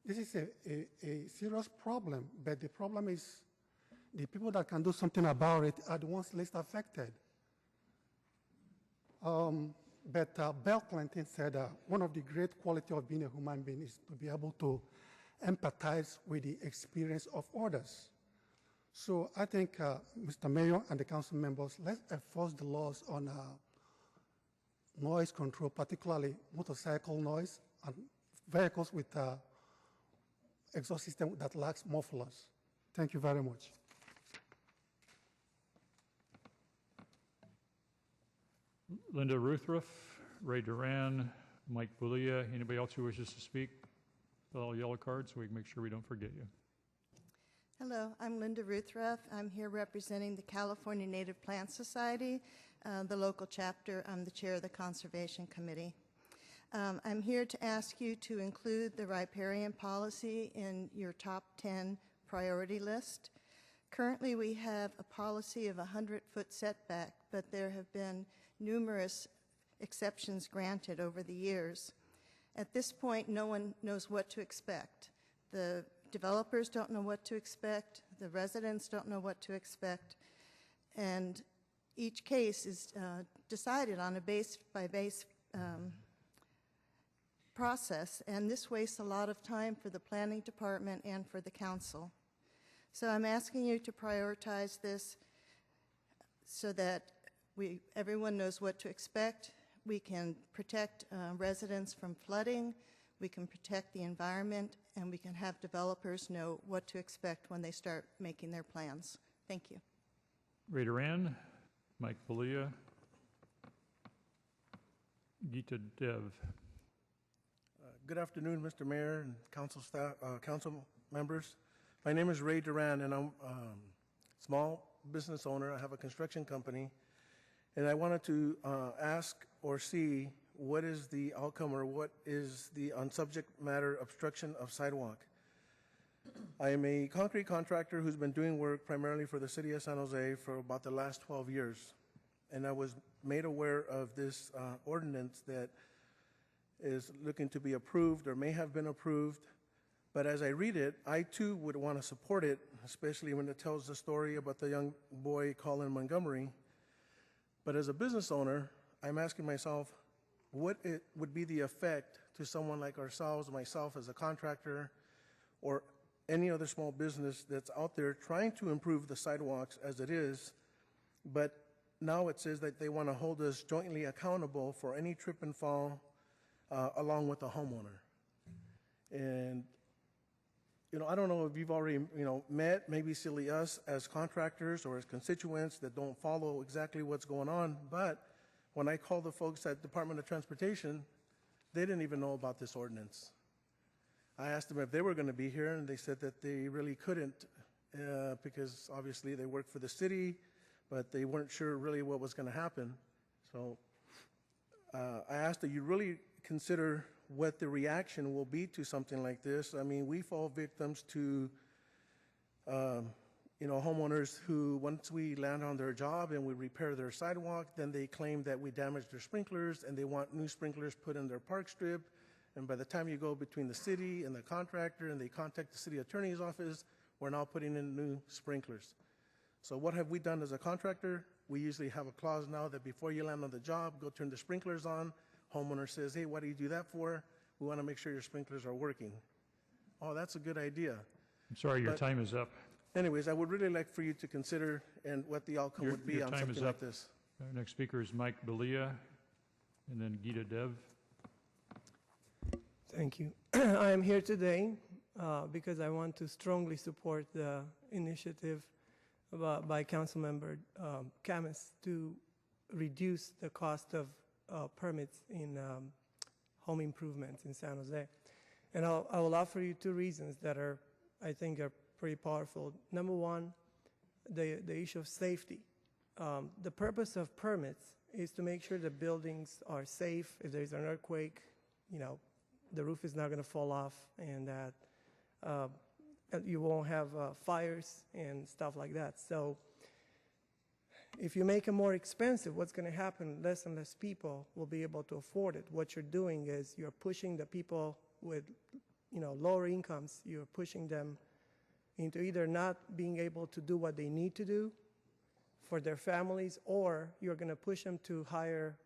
this is a serious problem, but the problem is the people that can do something about it are the ones least affected. But Bill Clinton said one of the great qualities of being a human being is to be able to empathize with the experience of others. So I think, Mr. Mayor and the council members, let's enforce the laws on noise control, particularly motorcycle noise and vehicles with exhaust system that lacks mufflers. Thank you very much. Linda Ruthruff, Ray Duran, Mike Bulia. Anybody else who wishes to speak? Fill out yellow cards so we can make sure we don't forget you. Hello, I'm Linda Ruthruff. I'm here representing the California Native Plant Society, the local chapter. I'm the chair of the Conservation Committee. I'm here to ask you to include the riparian policy in your top 10 priority list. Currently, we have a policy of a 100-foot setback, but there have been numerous exceptions granted over the years. At this point, no one knows what to expect. The developers don't know what to expect. The residents don't know what to expect. And each case is decided on a base-by-base process, and this wastes a lot of time for the planning department and for the council. So I'm asking you to prioritize this so that everyone knows what to expect. We can protect residents from flooding, we can protect the environment, and we can have developers know what to expect when they start making their plans. Thank you. Ray Duran, Mike Belia, Gita Dev. Good afternoon, Mr. Mayor and council staff, council members. My name is Ray Duran, and I'm a small business owner. I have a construction company, and I wanted to ask or see what is the outcome or what is the on subject matter obstruction of sidewalk. I am a concrete contractor who's been doing work primarily for the city of San Jose for about the last 12 years, and I was made aware of this ordinance that is looking to be approved or may have been approved. But as I read it, I too would want to support it, especially when it tells the story about the young boy Colin Montgomery. But as a business owner, I'm asking myself, what it would be the effect to someone like ourselves, myself as a contractor, or any other small business that's out there trying to improve the sidewalks as it is, but now it says that they want to hold us jointly accountable for any trip and fall along with the homeowner. And I don't know if you've already, met maybe silly us as contractors or as constituents that don't follow exactly what's going on, but when I called the folks at Department of Transportation, they didn't even know about this ordinance. I asked them if they were going to be here, and they said that they really couldn't because obviously they work for the city, but they weren't sure really what was going to happen. So I asked that you really consider what the reaction will be to something like this. I mean, we fall victims to, homeowners who, once we land on their job and we repair their sidewalk, then they claim that we damaged their sprinklers and they want new sprinklers put in their park strip. And by the time you go between the city and the contractor and they contact the city attorney's office, we're now putting in new sprinklers. So what have we done as a contractor? We usually have a clause now that before you land on the job, go turn the sprinklers on. Homeowner says, hey, what do you do that for? We want to make sure your sprinklers are working. Oh, that's a good idea. I'm sorry, your time is up. Anyways, I would really like for you to consider and what the outcome would be your on time something is like up. this. Our next speaker is Mike Belia, and then Gita Dev. Thank you. I am here today because I want to strongly support the initiative by Councilmember CAMPOS to reduce the cost of permits in home improvements in San Jose. And I will offer you two reasons that I think are pretty powerful. Number one, the issue of safety. The purpose of permits is to make sure the buildings are safe. If there's an earthquake, the roof is not going to fall off, and that you won't have fires and stuff like that. So if you make it more expensive, what's going to happen? Less and less people will be able to afford it. What you're doing is you're pushing the people with lower incomes, you're pushing them into either not being able to do what they need to do for their families, or you're going to push them to hire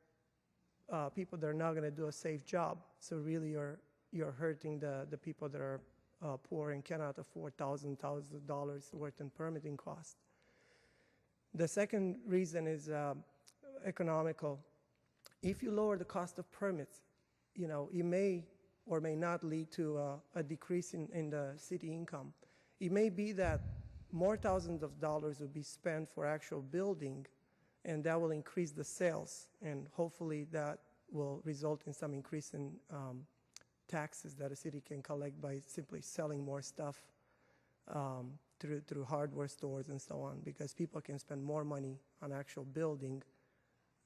people that are not going to do a safe job. So really you're hurting the people that are poor and cannot afford thousands of dollars worth in permitting costs. The second reason is economical. If you lower the cost of permits, it may or may not lead to a decrease in the city income. It may be that more thousands of dollars will be spent for actual building, and that will increase the sales, and hopefully that will result in some increase in taxes that a city can collect by simply selling more stuff through hardware stores and so on, because people can spend more money on actual building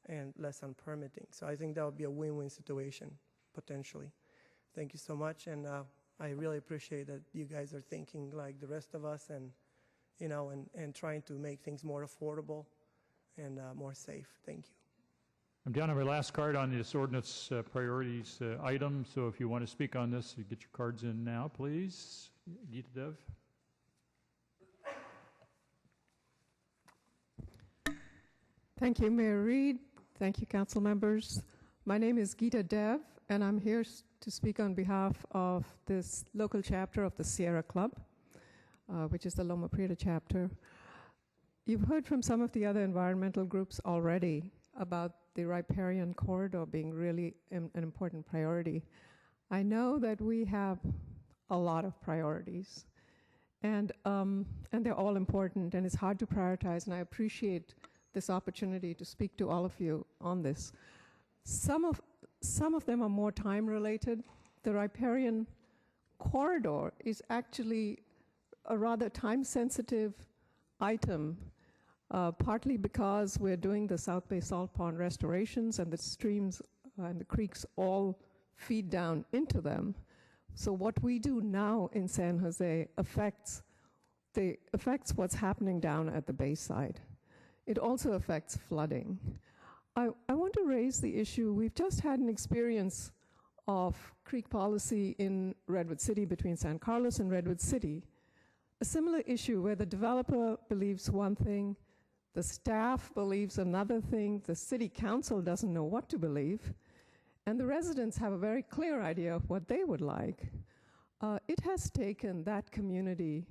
and less on permitting. So I think that would be a win-win situation. potentially. Thank you so much, and I really appreciate that you guys are thinking like the rest of us, and and trying to make things more affordable and more safe. Thank you. I'm down on my last card on this ordinance priorities item, so if you want to speak on this, you get your cards in now, please. Gita Dev. Thank you, Mayor Reed. Thank you, council members. My name is Gita Dev, and I'm here to speak on behalf of this local chapter of the Sierra Club, which is the Loma Prieta chapter. You've heard from some of the other environmental groups already about the riparian corridor being really an important priority. I know that we have a lot of priorities, and they're all important, and it's hard to prioritize, and I appreciate this opportunity to speak to all of you on this. Some of them are more time related. The riparian corridor is actually a rather time sensitive item, partly because we're doing the South Bay Salt Pond restorations, and the streams and the creeks all feed down into them. So what we do now in San Jose affects what's happening down at the bayside. It also affects flooding. I want to raise the issue. We've just had an experience of creek policy in Redwood City, between San Carlos and Redwood City. A similar issue where the developer believes one thing, the staff believes another thing, the city council doesn't know what to believe, and the residents have a very clear idea of what they would like. It has taken that community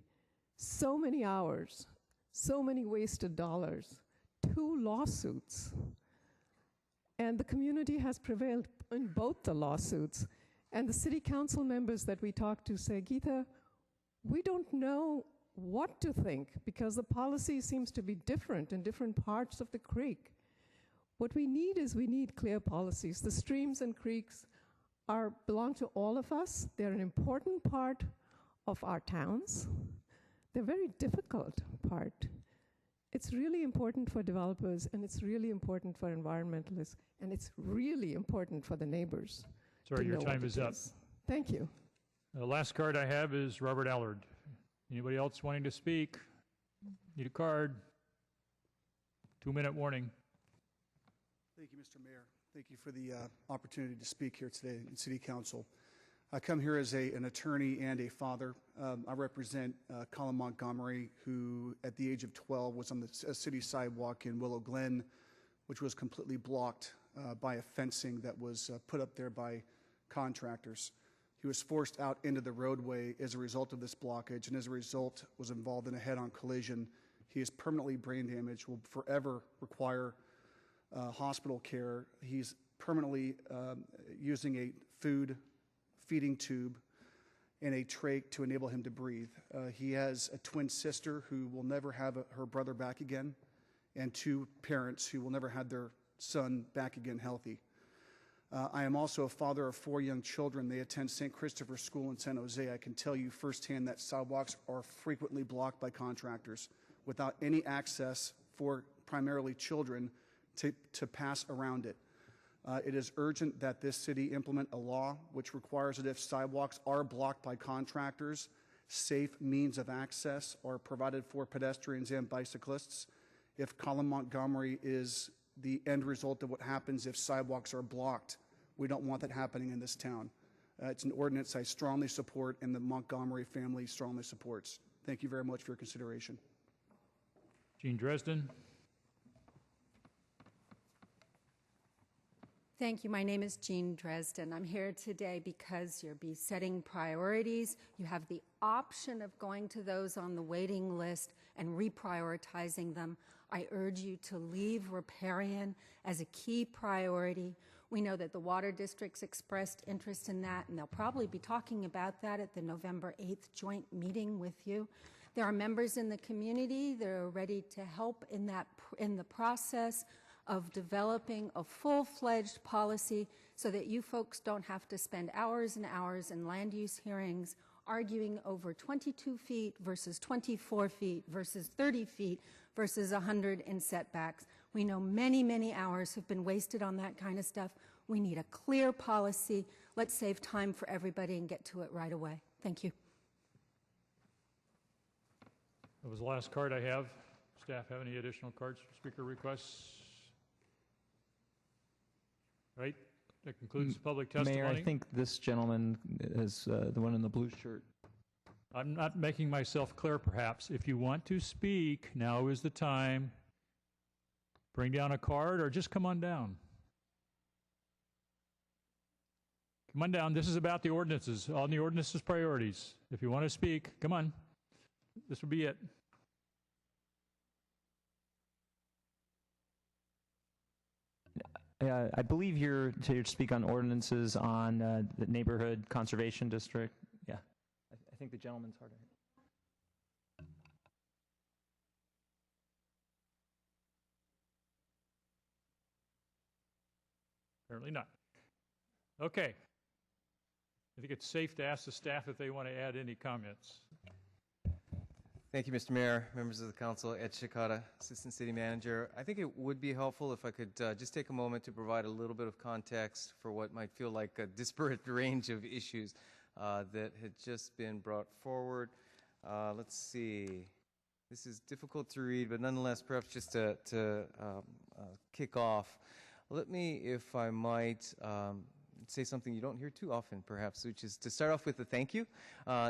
so many hours, so many wasted dollars, 2 lawsuits. And the community has prevailed in both the lawsuits. And the city council members that we talked to say, Geeta, we don't know what to think because the policy seems to be different in different parts of the creek. What we need is clear policies. The streams and creeks belong to all of us. They're an important part of our towns. They're a very difficult part. It's really important for developers, and it's really important for environmentalists, and it's really important for the neighbors. Sorry, your time is up. Thank you. The last card I have is Robert Allard. Anybody else wanting to speak? Need a card? 2-minute warning. Thank you, Mr. Mayor. Thank you for the opportunity to speak here today in City Council. I come here as an attorney and a father. I represent Colin Montgomery, who at the age of 12 was on the city sidewalk in Willow Glen, which was completely blocked by a fencing that was put up there by contractors. He was forced out into the roadway as a result of this blockage, and as a result was involved in a head-on collision. He is permanently brain damaged, will forever require hospital care. He's permanently using a feeding tube and a trach to enable him to breathe. He has a twin sister who will never have her brother back again, and 2 parents who will never have their son back again healthy. I am also a father of 4 young children. They attend St. Christopher School in San Jose. I can tell you firsthand that sidewalks are frequently blocked by contractors without any access for primarily children to pass around it. It is urgent that this city implement a law which requires that if sidewalks are blocked by contractors, safe means of access are provided for pedestrians and bicyclists. If Colin Montgomery is the end result of what happens if sidewalks are blocked, we don't want that happening in this town. It's an ordinance I strongly support and the Montgomery family strongly supports. Thank you very much for your consideration. Gene Dresden. Thank you. My name is Jean Dresden. I'm here today because you'll be setting priorities. You have the option of going to those on the waiting list and reprioritizing them. I urge you to leave riparian as a key priority. We know that the water districts expressed interest in that, and they'll probably be talking about that at the November 8th joint meeting with you. There are members in the community that are ready to help in the process of developing a full-fledged policy so that you folks don't have to spend hours and hours in land use hearings arguing over 22 feet versus 24 feet versus 30 feet versus 100 in setbacks. We We know many, many hours have been wasted on that kind of stuff. We need a clear policy. Let's save time for everybody and get to it right away. Thank you. That was the last card I have. Staff have any additional cards for speaker requests? Right, that concludes the public testimony. Mayor, I think this gentleman is the one in the blue shirt. I'm not making myself clear, perhaps. If you want to speak, now is the time. Bring down a card or just come on down. Come on down. This is about the ordinances, on the ordinances priorities. If you want to speak, come on. This will be it. I believe you're to speak on ordinances on the neighborhood conservation district. Yeah, I think the gentleman's hard to hear. Apparently not. Okay. I think it's safe to ask the staff if they want to add any comments. Thank you, Mr. Mayor, members of the council. Ed Shikata, Assistant City Manager. I think it would be helpful if I could just take a moment to provide a little bit of context for what might feel like a disparate range of issues that had just been brought forward. Let's see. This is difficult to read, but nonetheless, perhaps just to kick off, let me, if I might, say something you don't hear too often, perhaps, which is to start off with a thank you.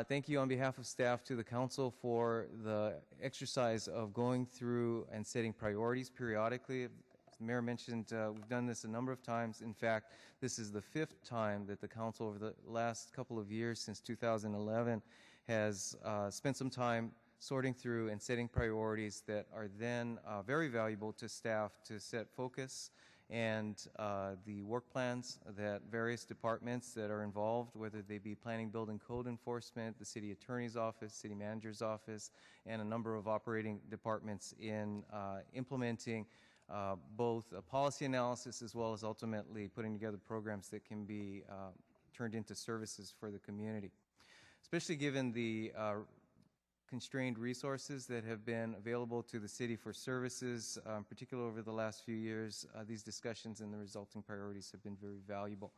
Thank you on behalf of staff to the council for the exercise of going through and setting priorities periodically. As the mayor mentioned, we've done this a number of times. In fact, this is the 5th time that the council over the last couple of years, since 2011, has spent some time sorting through and setting priorities that are then very valuable to staff to set focus and the work plans that various departments that are involved, whether they be planning, building, code enforcement, the city attorney's office, city manager's office, and a number of operating departments in implementing both a policy analysis as well as ultimately putting together programs that can be turned into services for the community. Especially given the constrained resources that have been available to the city for services, particularly over the last few years, these discussions and the resulting priorities have been very valuable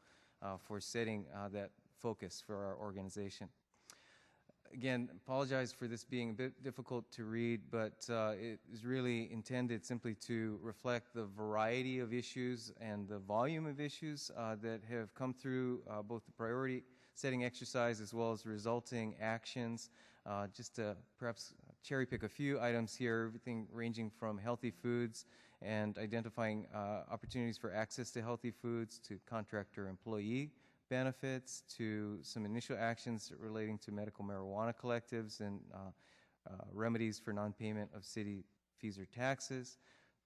for setting that focus for our organization. Again, apologize for this being a bit difficult to read, but it is really intended simply to reflect the variety of issues and the volume of issues that have come through both the priority setting exercise as well as resulting actions. Just to perhaps cherry pick a few items here, everything ranging from healthy foods and identifying opportunities for access to healthy foods, to contractor employee benefits, to some initial actions relating to medical marijuana collectives and remedies for non-payment of city fees or taxes,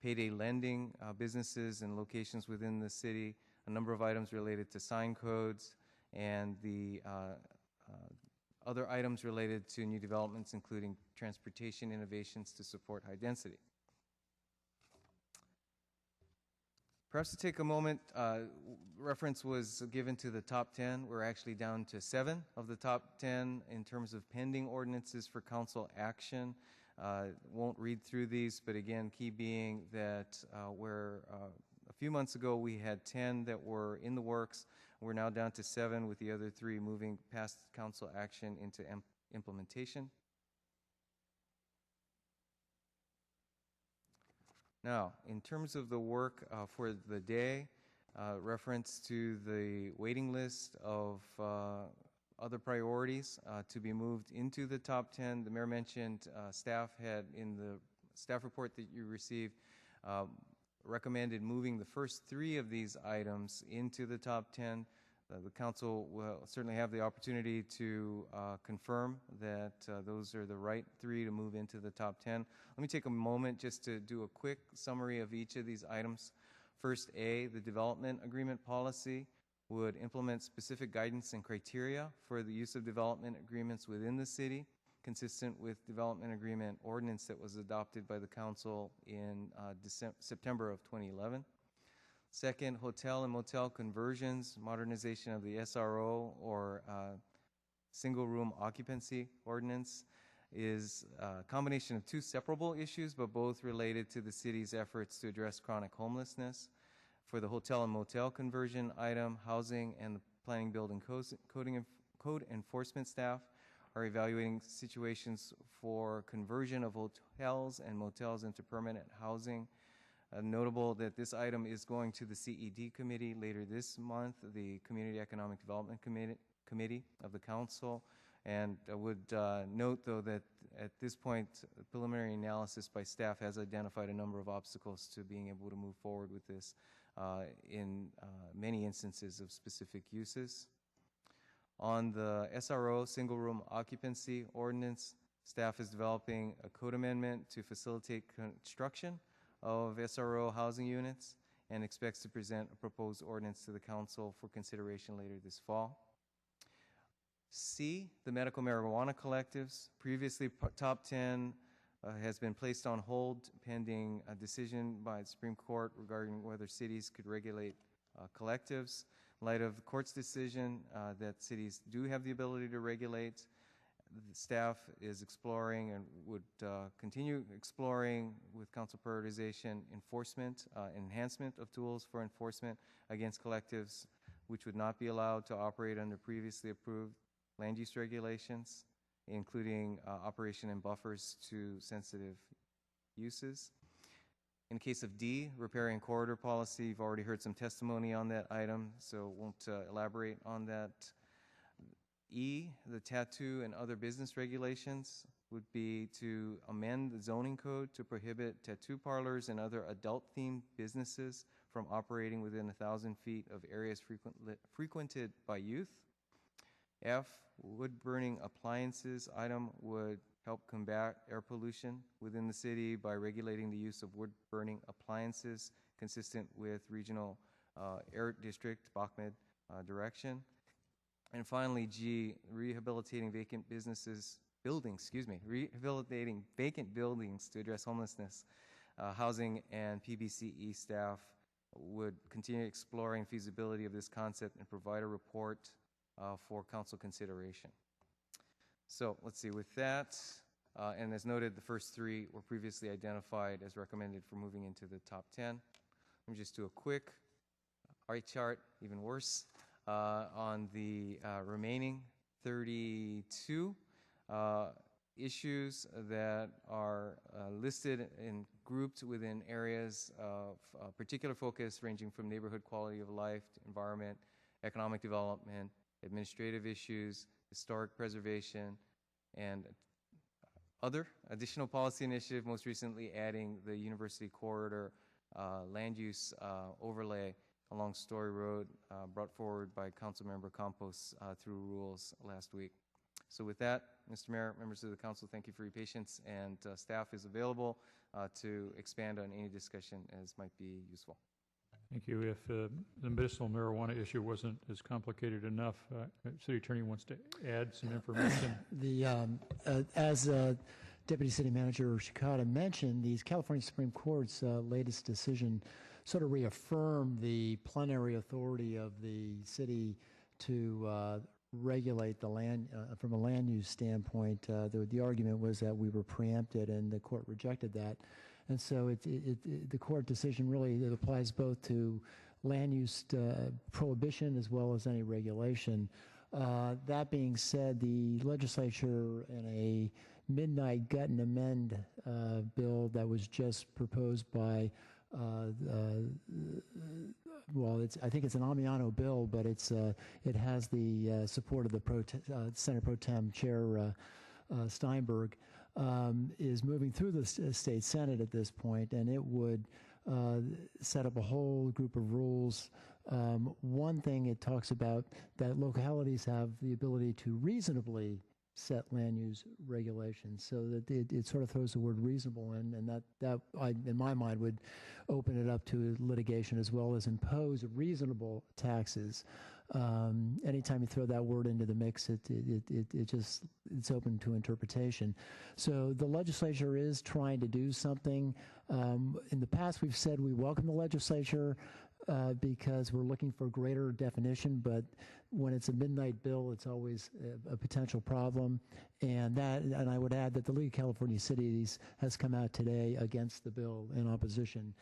payday lending, businesses and locations within the city, a number of items related to sign codes, and the other items related to new developments, including transportation innovations to support high density. Perhaps to take a moment, reference was given to the top 10. We're actually down to 7 of the top 10 in terms of pending ordinances for council action. Won't read through these, but again, key being that where a few months ago we had 10 that were in the works, we're now down to 7 with the other 3 moving past council action into implementation. Now, in terms of the work for the day, reference to the waiting list of other priorities to be moved into the top 10. The mayor mentioned staff had, in the staff report that you received, recommended moving the first 3 of these items into the top 10. The council will certainly have the opportunity to confirm that those are the right 3 to move into the top 10. Let me take a moment just to do a quick summary of each of these items. First, A, the development agreement policy would implement specific guidance and criteria for the use of development agreements within the city, consistent with development agreement ordinance that was adopted by the council in September of 2011. Second, hotel and motel conversions, modernization of the SRO or single room occupancy ordinance. is a combination of two separable issues, but both related to the city's efforts to address chronic homelessness. For the hotel and motel conversion item, housing and the planning, building, code enforcement staff are evaluating situations for conversion of hotels and motels into permanent housing. Notable that this item is going to the CED committee later this month, the Community Economic Development Committee of the Council. And I would note, though, that at this point, preliminary analysis by staff has identified a number of obstacles to being able to move forward with this in many instances of specific uses. On the SRO, single room occupancy ordinance, staff is developing a code amendment to facilitate construction of SRO housing units and expects to present a proposed ordinance to the council for consideration later this fall. C, the medical marijuana collectives, previously top 10 has been placed on hold pending a decision by the Supreme Court regarding whether cities could regulate collectives. In light of the court's decision that cities do have the ability to regulate, the staff is exploring and would continue exploring with council prioritization enforcement, enhancement of tools for enforcement against collectives which would not be allowed to operate under previously approved land use regulations, including operation and buffers to sensitive uses. In case of D, riparian corridor policy, you've already heard some testimony on that item, so won't elaborate on that. E, the tattoo and other business regulations would be to amend the zoning code to prohibit tattoo parlors and other adult-themed businesses from operating within 1,000 feet of areas frequented by youth. F, wood-burning appliances item would help combat air pollution within the city by regulating the use of wood-burning appliances consistent with regional air district, BACMED direction. And finally, G, rehabilitating vacant buildings to address homelessness. Housing and PBCE staff would continue exploring feasibility of this concept and provide a report for council consideration. So let's see, with that, and as noted, the first three were previously identified as recommended for moving into the top 10. Let me just do a quick eye chart, even worse, on the remaining 32 issues that are listed and grouped within areas of particular focus ranging from neighborhood quality of life to environment, economic development, administrative issues, historic preservation, and other additional policy initiative, most recently adding the University Corridor land use overlay along Story Road, brought forward by Councilmember Campos through rules last week. So with that, Mr. Mayor, members of the council, thank you for your patience, and staff is available to expand on any discussion as might be useful. Thank you. If the medicinal marijuana issue wasn't as complicated enough, City Attorney wants to add some information. As Deputy City Manager Shikata mentioned, the California Supreme Court's latest decision sort of reaffirmed the plenary authority of the city to regulate the land from a land use standpoint. The argument was that we were preempted, and the court rejected that. And so the court decision really applies both to land use prohibition as well as any regulation. That being said, the legislature in a midnight gut and amend bill that was just proposed by I think it's an Amiano bill, but it has the support of the Senate Pro Tem Chair Steinberg, is moving through the state Senate at this point, and it would set up a whole group of rules. One thing it talks about that localities have the ability to reasonably set land use regulations, so that it sort of throws the word reasonable in, and that in my mind would open it up to litigation as well as impose reasonable taxes. Anytime you throw that word into the mix, it's open to interpretation. So the legislature is trying to do something. In the past, we've said we welcome the legislature because we're looking for greater definition, but when it's a midnight bill, it's always a potential problem. And I would add that the League of California Cities has come out today against the bill in opposition.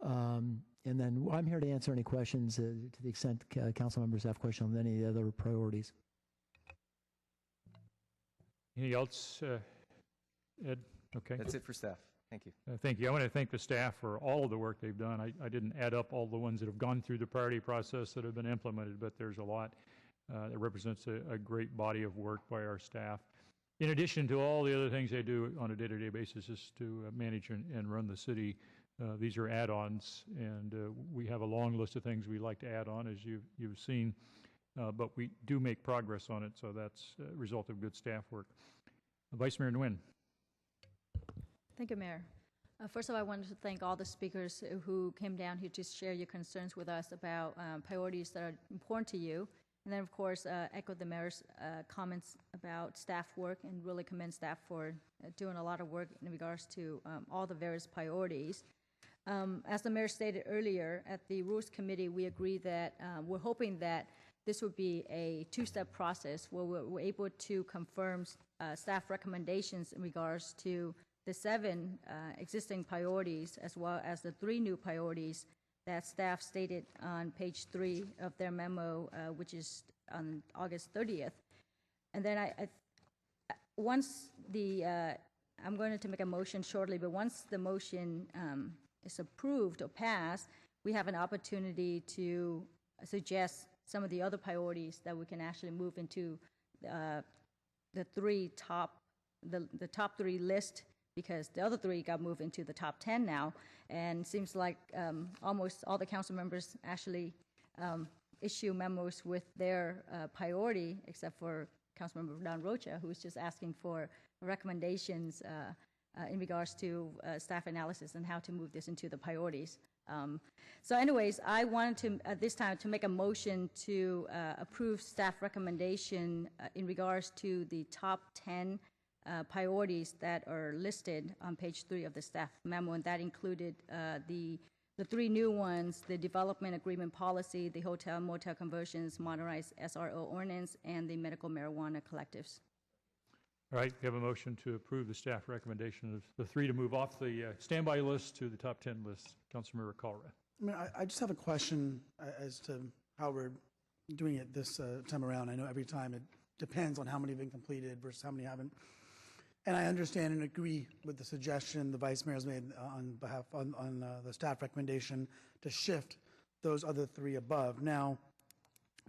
And then I'm here to answer any questions to the extent council members have questions on any other priorities. Anything else, Ed? Okay. That's it for staff. Thank you. Thank you. I want to thank the staff for all of the work they've done. I didn't add up all the ones that have gone through the priority process that have been implemented, but there's a lot that represents a great body of work by our staff. In addition to all the other things they do on a day-to-day basis is to manage and run the city. These are add-ons, and we have a long list of things we like to add on, as you've seen, but we do make progress on it, so that's a result of good staff work. Vice Mayor Nguyen. Thank you, Mayor. First of all, I wanted to thank all the speakers who came down here to share your concerns with us about priorities that are important to you. And then, of course, echo the Mayor's comments about staff work and really commend staff for doing a lot of work in regards to all the various priorities. As the Mayor stated earlier, at the Rules Committee, we agree that we're hoping that this would be a two-step process where we're able to confirm staff recommendations in regards to the 7 existing priorities as well as the 3 new priorities that staff stated on page 3 of their memo, which is on August 30th. And then once I'm going to make a motion shortly, but once the motion is approved or passed, we have an opportunity to suggest some of the other priorities that we can actually move into the top 3 list, because the other 3 got moved into the top 10 now, and seems like almost all the council members actually issue memos with their priority, except for Councilmember Don Rocha, who's just asking for recommendations in regards to staff analysis and how to move this into the priorities. So anyways, I wanted to, at this time, to make a motion to approve staff recommendation in regards to the top 10 priorities that are listed on page 3 of the staff memo, and that included the 3 new ones: the development agreement policy, the hotel and motel conversions, modernized SRO ordinance, and the medical marijuana collectives. All right, we have a motion to approve the staff recommendation of the 3 to move off the standby list to the top 10 list. Councilmember KALRA. I mean, I just have a question as to how we're doing it this time around. I know every time it depends on how many have been completed versus how many haven't. And I understand and agree with the suggestion the Vice Mayor's made on behalf on the staff recommendation to shift those other 3 above. Now,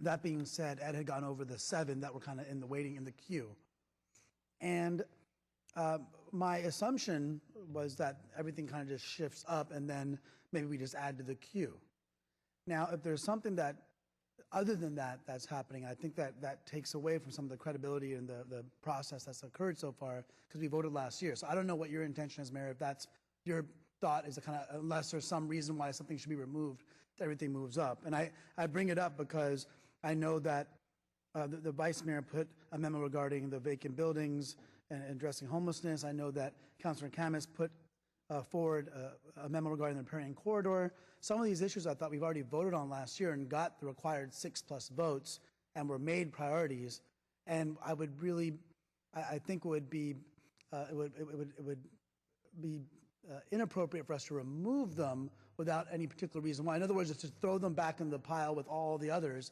that being said, Ed had gone over the 7 that were kind of in the waiting in the queue. And my assumption was that everything kind of just shifts up and then maybe we just add to the queue. Now, if there's something that, other than that, that's happening, I think that takes away from some of the credibility and the process that's occurred so far, because we voted last year. So I don't know what your intention is, Mayor, if that's your thought is a kind of, unless there's some reason why something should be removed, everything moves up. And I bring it up because I know that the Vice Mayor put a memo regarding the vacant buildings and addressing homelessness. I know that Councilor KHAMIS put forward a memo regarding the riparian corridor. Some of these issues I thought we've already voted on last year and got the required 6+ votes and were made priorities. And I would really, I think it would be inappropriate for us to remove them without any particular reason why. In other words, just to throw them back in the pile with all the others.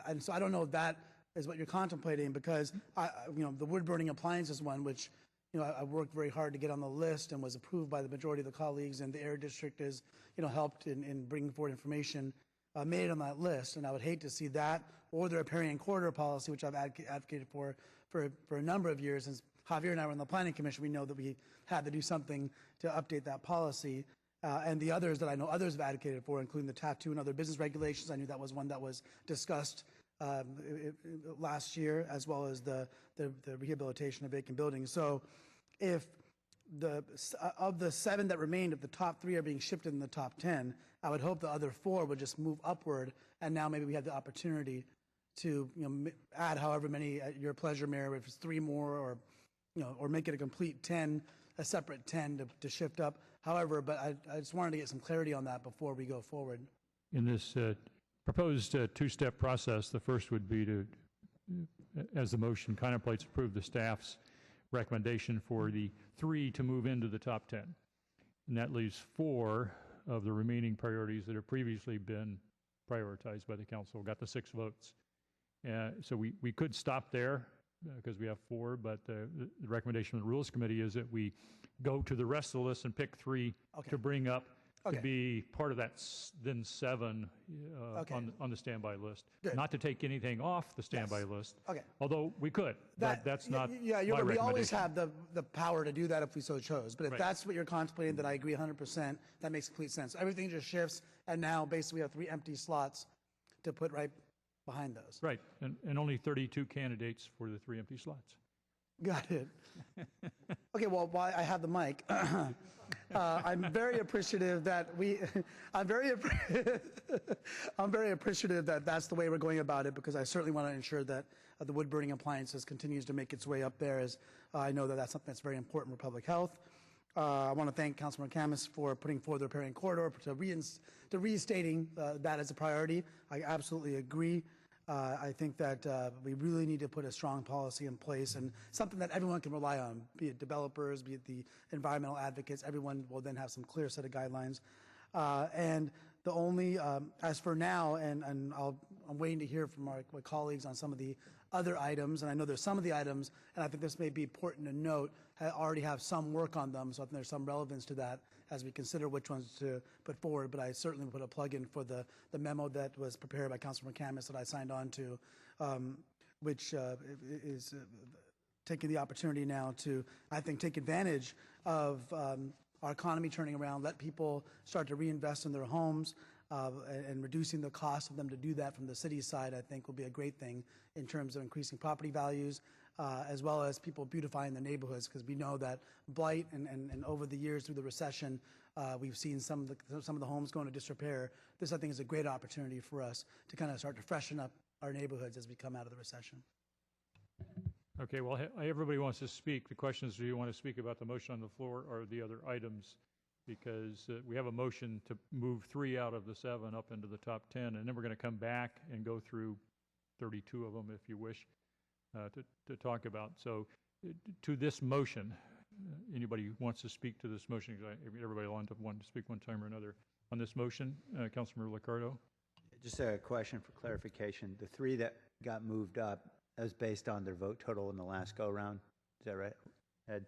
And so I don't know if that is what you're contemplating, because the wood burning appliances one, which I worked very hard to get on the list and was approved by the majority of the colleagues, and the Air District has helped in bringing forward information, made it on that list. And I would hate to see that or the riparian corridor policy, which I've advocated for a number of years. Since Javier and I were on the Planning Commission, we know that we had to do something to update that policy. And the others that I know others have advocated for, including the tattoo and other business regulations. I knew that was one that was discussed last year, as well as the rehabilitation of vacant buildings. So if of the 7 that remained, if the top 3 are being shifted in the top 10, I would hope the other 4 would just move upward, and now maybe we have the opportunity to add however many at your pleasure, Mayor, if it's 3 more, or make it a complete 10, a separate 10 to shift up. However, but I just wanted to get some clarity on that before we go forward. In this proposed two-step process, the first would be to, as the motion contemplates, approve the staff's recommendation for the 3 to move into the top 10. And that leaves 4 of the remaining priorities that have previously been prioritized by the council, got the 6 votes. So we could stop there because we have 4, but the recommendation of the Rules Committee is that we go to the rest of the list and pick 3 to bring up to be part of that then 7 on the standby list. Good. Not to take anything off the standby list. Okay. Although we could. That's not Yeah, my we always recommendation. have the power to do that if we so chose. But if Right. that's what you're contemplating, that I agree 100%, that makes complete sense. Everything just shifts, and now basically we have 3 empty slots to put right behind those. Right, and only 32 candidates for the 3 empty slots. Got it. Okay, well, while I have the mic, I'm very appreciative that I'm very appreciative that that's the way we're going about it, because I certainly want to ensure that the wood burning appliances continues to make its way up there, as I know that that's something that's very important for public health. I want to thank Councilman CAMPOS for putting forward the repairing corridor, to restating that as a priority. I absolutely agree. I think that we really need to put a strong policy in place, and something that everyone can rely on, be it developers, be it the environmental advocates. Everyone will then have some clear set of guidelines. And the only, as for now, and I'm waiting to hear from my colleagues on some of the other items, and I know there's some of the items, and I think this may be important to note, already have some work on them, so I think there's some relevance to that as we consider which ones to put forward. But I certainly put a plug in for the memo that was prepared by Councilman CAMPOS that I signed on to, which is taking the opportunity now to, I think, take advantage of our economy turning around, let people start to reinvest in their homes, and reducing the cost of them to do that from the city side, I think will be a great thing in terms of increasing property values, as well as people beautifying the neighborhoods, because we know that blight and over the years through the recession, we've seen some of the homes go into disrepair. This, I think, is a great opportunity for us to kind of start to freshen up our neighborhoods as we come out of the recession. Okay, well, everybody wants to speak. The question is, do you want to speak about the motion on the floor or the other items? Because we have a motion to move 3 out of the 7 up into the top 10, and then we're going to come back and go through 32 of them, if you wish, to talk about. So to this motion, anybody who wants to speak to this motion, everybody will end up wanting to speak one time or another. On this motion, Councilmember LICCARDO. Just a question for clarification. The 3 that got moved up, that was based on their vote total in the last go-around. Is that right, Ed?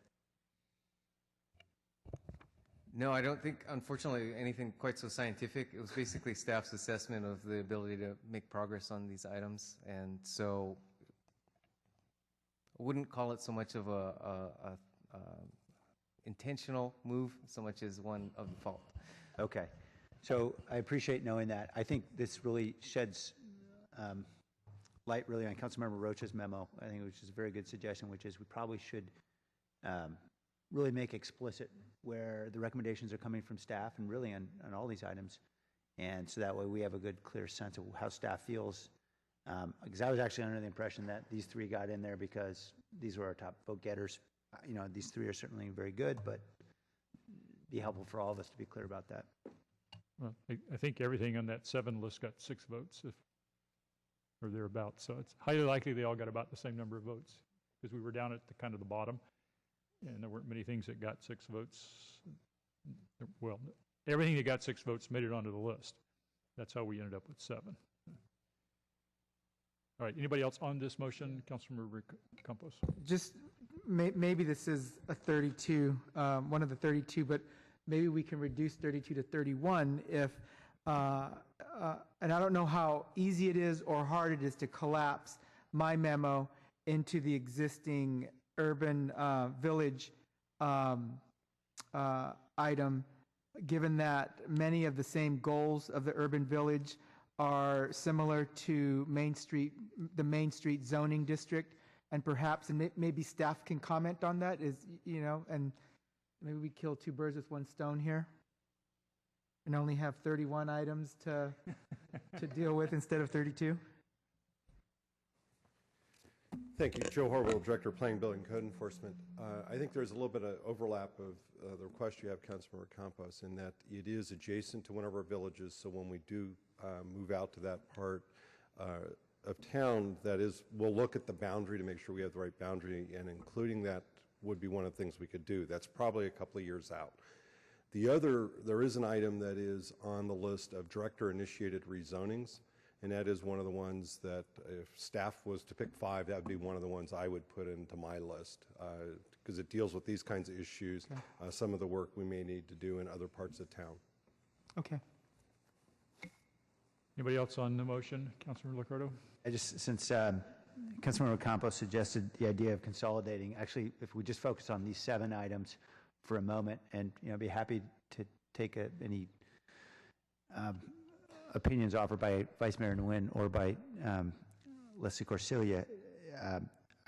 No, I don't think, unfortunately, anything quite so scientific. It was basically staff's assessment of the ability to make progress on these items, and so I wouldn't call it so much of a intentional move, so much as one of fault. Okay. So I appreciate knowing that. I think this really sheds light really on Councilmember Rocha's memo, I think, which is a very good suggestion, which is we probably should really make explicit where the recommendations are coming from staff, and really on all these items. And so that way we have a good, clear sense of how staff feels. Because I was actually under the impression that these 3 got in there because these were our top vote getters. You know, these 3 are certainly very good, but it'd be helpful for all of us to be clear about that. Well, I think everything on that 7 list got 6 votes, or thereabouts. So it's highly likely they all got about the same number of votes, because we were down at the kind of the bottom, and there weren't many things that got 6 votes. Well, everything that got 6 votes made it onto the list. That's how we ended up with 7. All right, anybody else on this motion? Councilmember Campos. Just maybe this is a 32, one of the 32, but maybe we can reduce 32 to 31 if, and I don't know how easy it is or hard it is to collapse my memo into the existing urban village item, given that many of the same goals of the urban village are similar to the Main Street zoning district, and perhaps, and maybe staff can comment on that, and maybe we kill 2 birds with 1 stone here and only have 31 items to deal with instead of 32. Thank you. Joe Harwell, Director of Planning, Building, Code Enforcement. I think there's a little bit of overlap of the request you have, Councilmember Campos, in that it is adjacent to one of our villages, so when we do move out to that part of town, that is, we'll look at the boundary to make sure we have the right boundary, and including that would be one of the things we could do. That's probably a couple of years out. The other, there is an item that is on the list of director-initiated rezonings, and that is one of the ones that if staff was to pick 5, that would be one of the ones I would put into my list because it deals with these kinds of issues, some of the work we may need to do in other parts of town. Okay. Anybody else on the motion? Councilmember LICCARDO? I just, since Councilmember Campos suggested the idea of consolidating, actually, if we just focus on these 7 items for a moment, and be happy to take any opinions offered by Vice Mayor Nguyen or by Leslie Corsilia.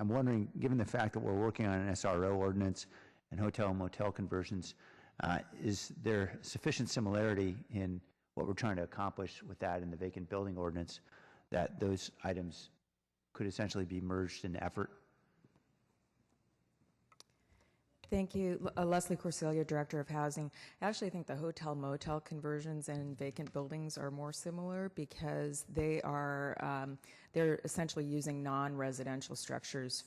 I'm wondering, given the fact that we're working on an SRO ordinance and hotel and motel conversions, is there sufficient similarity in what we're trying to accomplish with that in the vacant building ordinance that those items could essentially be merged in effort? Thank you. Leslie Corsilia, Director of Housing. I actually think the hotel motel conversions and vacant buildings are more similar because they are they're essentially using non-residential structures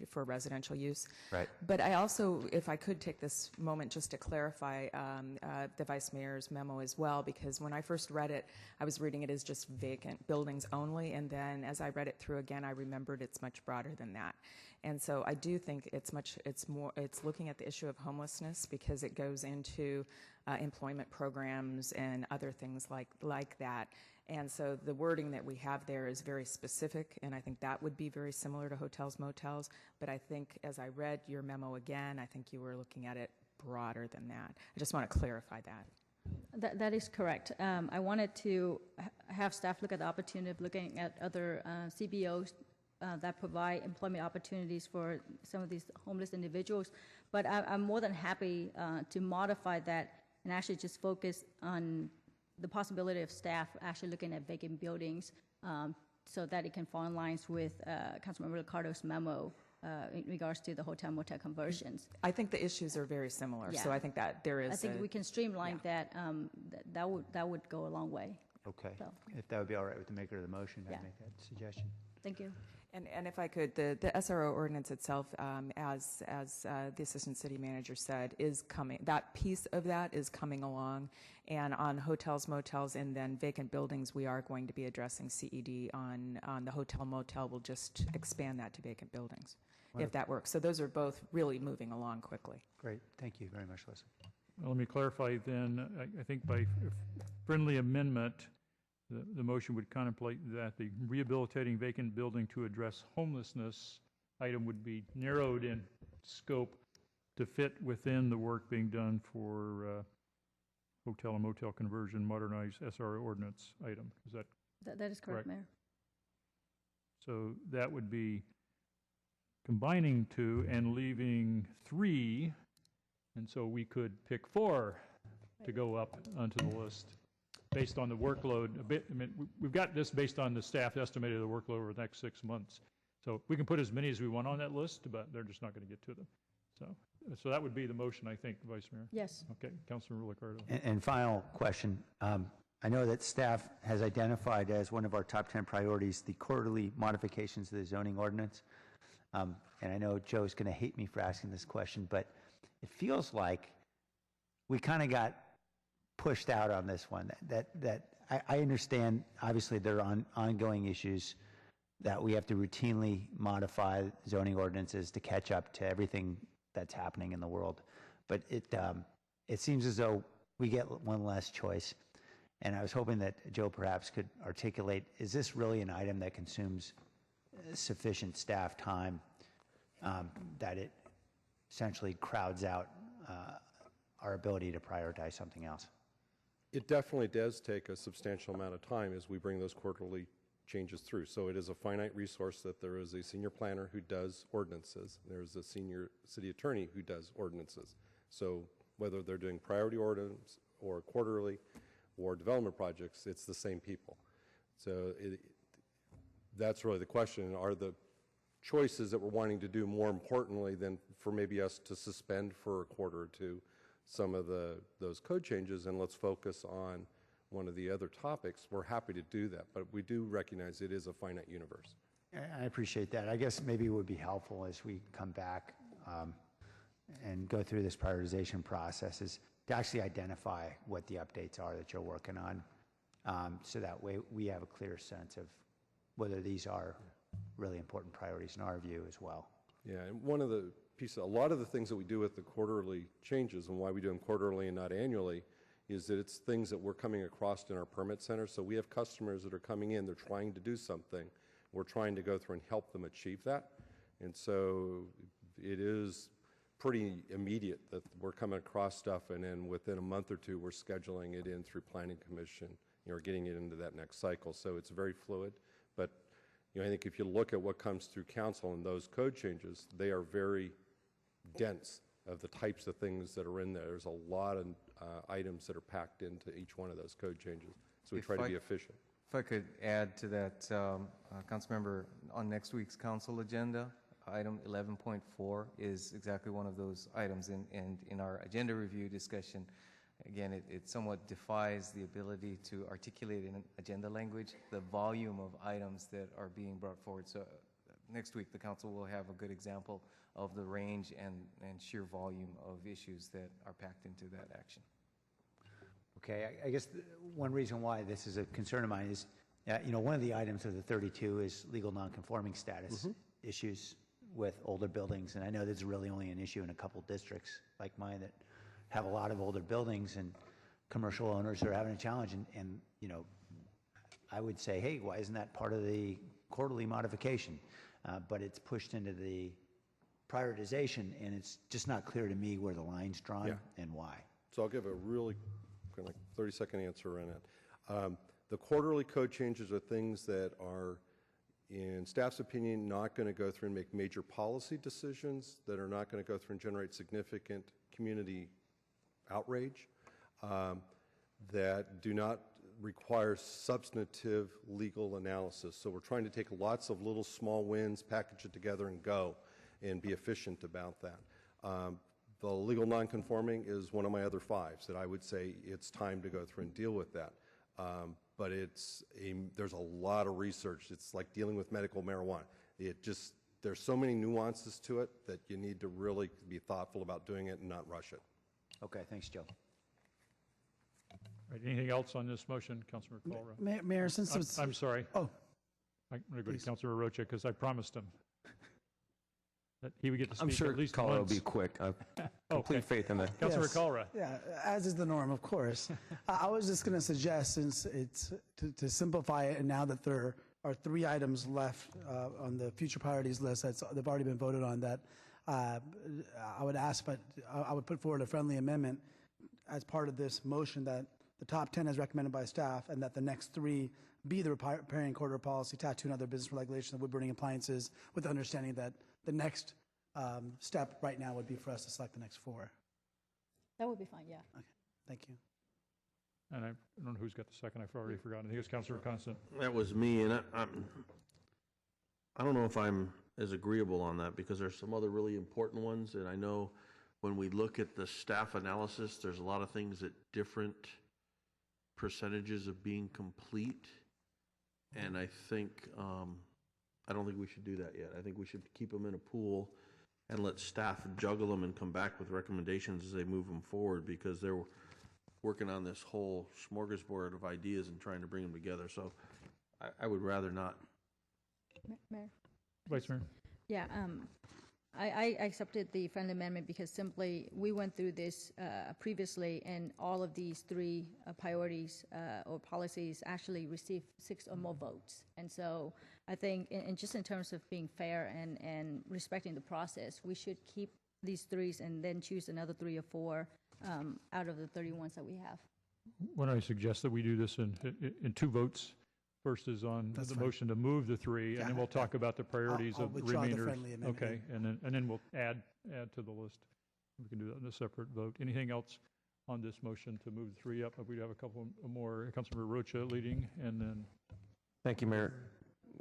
for residential use. Right. But I also, if I could take this moment just to clarify the Vice Mayor's memo as well, because when I first read it, I was reading it as just vacant buildings only, and then as I read it through again, I remembered it's much broader than that. And so I do think it's looking at the issue of homelessness because it goes into employment programs and other things like that. And so the wording that we have there is very specific, and I think that would be very similar to hotels, motels. But I think as I read your memo again, I think you were looking at it broader than that. I just want to clarify that. That is correct. I wanted to have staff look at the opportunity of looking at other CBOs that provide employment opportunities for some of these homeless individuals. But I'm more than happy to modify that and actually just focus on the possibility of staff actually looking at vacant buildings so that it can fall in lines with Councilmember Ricardo's memo in regards to the hotel motel conversions. I think the issues are very similar, Yeah. so I think that there is. I think we can streamline that. That would go a long way. Okay. So. If that would be all right with the maker of the motion, Yeah. I'd make that suggestion. Thank you. And if I could, the SRO ordinance itself, as the Assistant City Manager said, is coming. That piece of that is coming along. And on hotels, motels, and then vacant buildings, we are going to be addressing CED on the hotel, motel. We'll just expand that to vacant buildings, if that works. So those are both really moving along quickly. Great. Thank you very much, Leslie. Well, let me clarify then. I think by friendly amendment, the motion would contemplate that the rehabilitating vacant building to address homelessness item would be narrowed in scope to fit within the work being done for hotel and motel conversion modernized SRO ordinance item. Is That is correct, Mayor. So that would be combining 2 and leaving 3, and so we could pick 4 to go up onto the list based on the workload. We've got this based on the staff estimated the workload over the next 6 months. So we can put as many as we want on that list, but they're just not going to get to them. So that would be the motion, I think, Vice Mayor. Yes. Okay, Councilmember Ricardo. And final question. I know that staff has identified as one of our top 10 priorities the quarterly modifications to the zoning ordinance. And I know Joe's going to hate me for asking this question, but it feels like we kind of got pushed out on this one. That I understand, obviously, there are ongoing issues that we have to routinely modify zoning ordinances to catch up to everything that's happening in the world. But it seems as though we get one less choice. And I was hoping that Joe perhaps could articulate, is this really an item that consumes sufficient staff time that it essentially crowds out our ability to prioritize something else? It definitely does take a substantial amount of time as we bring those quarterly changes through. So it is a finite resource that there is a senior planner who does ordinances. There's a senior city attorney who does ordinances. So whether they're doing priority ordinance or quarterly or development projects, it's the same people. So that's really the question. Are the choices that we're wanting to do more importantly than for maybe us to suspend for a quarter or two some of those code changes and let's focus on one of the other topics, we're happy to do that. But we do recognize it is a finite universe. I appreciate that. I guess maybe it would be helpful as we come back and go through this prioritization process is to actually identify what the updates are that you're working on, so that way we have a clear sense of whether these are really important priorities in our view as well. Yeah, and one of the pieces, a lot of the things that we do with the quarterly changes and why we do them quarterly and not annually is that it's things that we're coming across in our permit center. So we have customers that are coming in, they're trying to do something. We're trying to go through and help them achieve that. And so it is pretty immediate that we're coming across stuff and then within a month or two we're scheduling it in through Planning Commission, you know, getting it into that next cycle. So it's very fluid. But you know, I think if you look at what comes through council and those code changes, they are very dense of the types of things that are in there. There's a lot of items that are packed into each one of those code changes. So we try to be efficient. If I could add to that, Councilmember, on next week's council agenda, item 11.4 is exactly one of those items. And in our agenda review discussion, again, it somewhat defies the ability to articulate in agenda language the volume of items that are being brought forward. So next week, the council will have a good example of the range and sheer volume of issues that are packed into that action. Okay, I guess one reason why this is a concern of mine is, you know, one of the items of the 32 is legal nonconforming status issues with older buildings. And I know this is really only an issue in a couple districts like mine that have a lot of older buildings and commercial owners are having a challenge. And you know, I would say, hey, why isn't that part of the quarterly modification? But it's pushed into the prioritization, and it's just not clear to me where the line's drawn and why. So I'll give a really kind of like 30-second answer on it. The quarterly code changes are things that are, in staff's opinion, not going to go through and make major policy decisions, that are not going to go through and generate significant community outrage, that do not require substantive legal analysis. So we're trying to take lots of little small wins, package it together and go and be efficient about that. The legal nonconforming is one of my other fives that I would say it's time to go through and deal with that. But there's a lot of research. It's like dealing with medical marijuana. There's so many nuances to it that you need to really be thoughtful about doing it and not rush it. Okay, thanks, Joe. All right, anything else on this motion, Councilor KALRA? Mayor, since it's... I'm sorry. Oh. I'm going to go to Councilor Rocha because I promised him that he would get to speak I'm sure at least KALRA will once. be quick. I have complete faith in that. Councilor KALRA. Yeah, as is the norm, of course. I was just going to suggest, since it's to simplify it, and now that there are 3 items left on the future priorities list they've already been voted on, that I would ask, but I would put forward a friendly amendment as part of this motion that the top 10 as recommended by staff, and that the next 3 be the riparian corridor policy, tattoo, and other business regulation of wood burning appliances, with the understanding that the next step right now would be for us to select the next 4. That would be fine, yeah. Okay, thank you. And I don't know who's got the second. I've already forgotten. I think it's Councilor KANSEN. That was me, and I don't know if I'm as agreeable on that, because there's some other really important ones, and I know when we look at the staff analysis, there's a lot of things at different percentages of being complete, and I think I don't think we should do that yet. I think we should keep them in a pool and let staff juggle them and come back with recommendations as they move them forward, because they're working on this whole smorgasbord of ideas and trying to bring them together. So I would rather not. Mayor? Vice Mayor? Yeah, I accepted the friendly amendment because simply we went through this previously, and all of these 3 priorities or policies actually received 6 or more votes. And so I think, and just in terms of being fair and respecting the process, we should keep these 3s and then choose another 3 or 4 out of the 31s that we have. Why don't I suggest that we do this in 2 votes? First is on the motion to move the 3, and then we'll talk about the priorities I'll of the withdraw the remainder. friendly amendment. Okay, and then we'll add to the list. We can do that in a separate vote. Anything else on this motion to move the 3 up? We have a couple more. Councilmember Rocha leading, and then. Thank you, Mayor.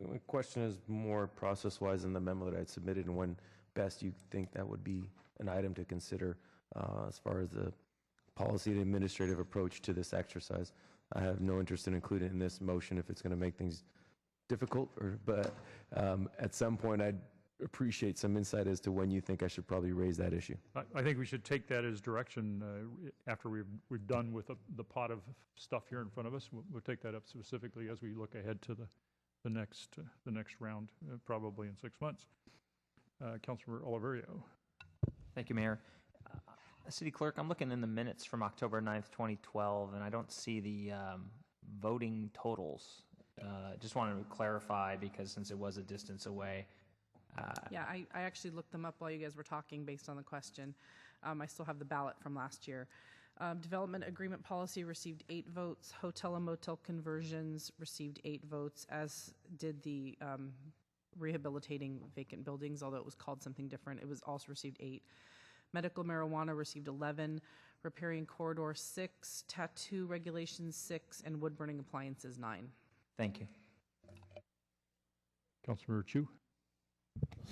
My question is more process-wise in the memo that I had submitted, and when best you think that would be an item to consider as far as the policy and administrative approach to this exercise. I have no interest in including it in this motion if it's going to make things difficult, but at some point I'd appreciate some insight as to when you think I should probably raise that issue. I think we should take that as direction after we're done with the pot of stuff here in front of us. We'll take that up specifically as we look ahead to the next round, probably in 6 months. Councilor Oliverio. Thank you, Mayor. City Clerk, I'm looking in the minutes from October 9th, 2012, and I don't see the voting totals. Just wanted to clarify because since it was a distance away. Yeah, I actually looked them up while you guys were talking based on the question. I still have the ballot from last year. Development Agreement Policy received 8 votes. Hotel and motel conversions received 8 votes, as did the rehabilitating vacant buildings, although it was called something different. It was also received 8. Medical marijuana received 11. Riparian corridor 6. Tattoo regulations 6. And wood burning appliances 9. Thank you. Councilor Chu.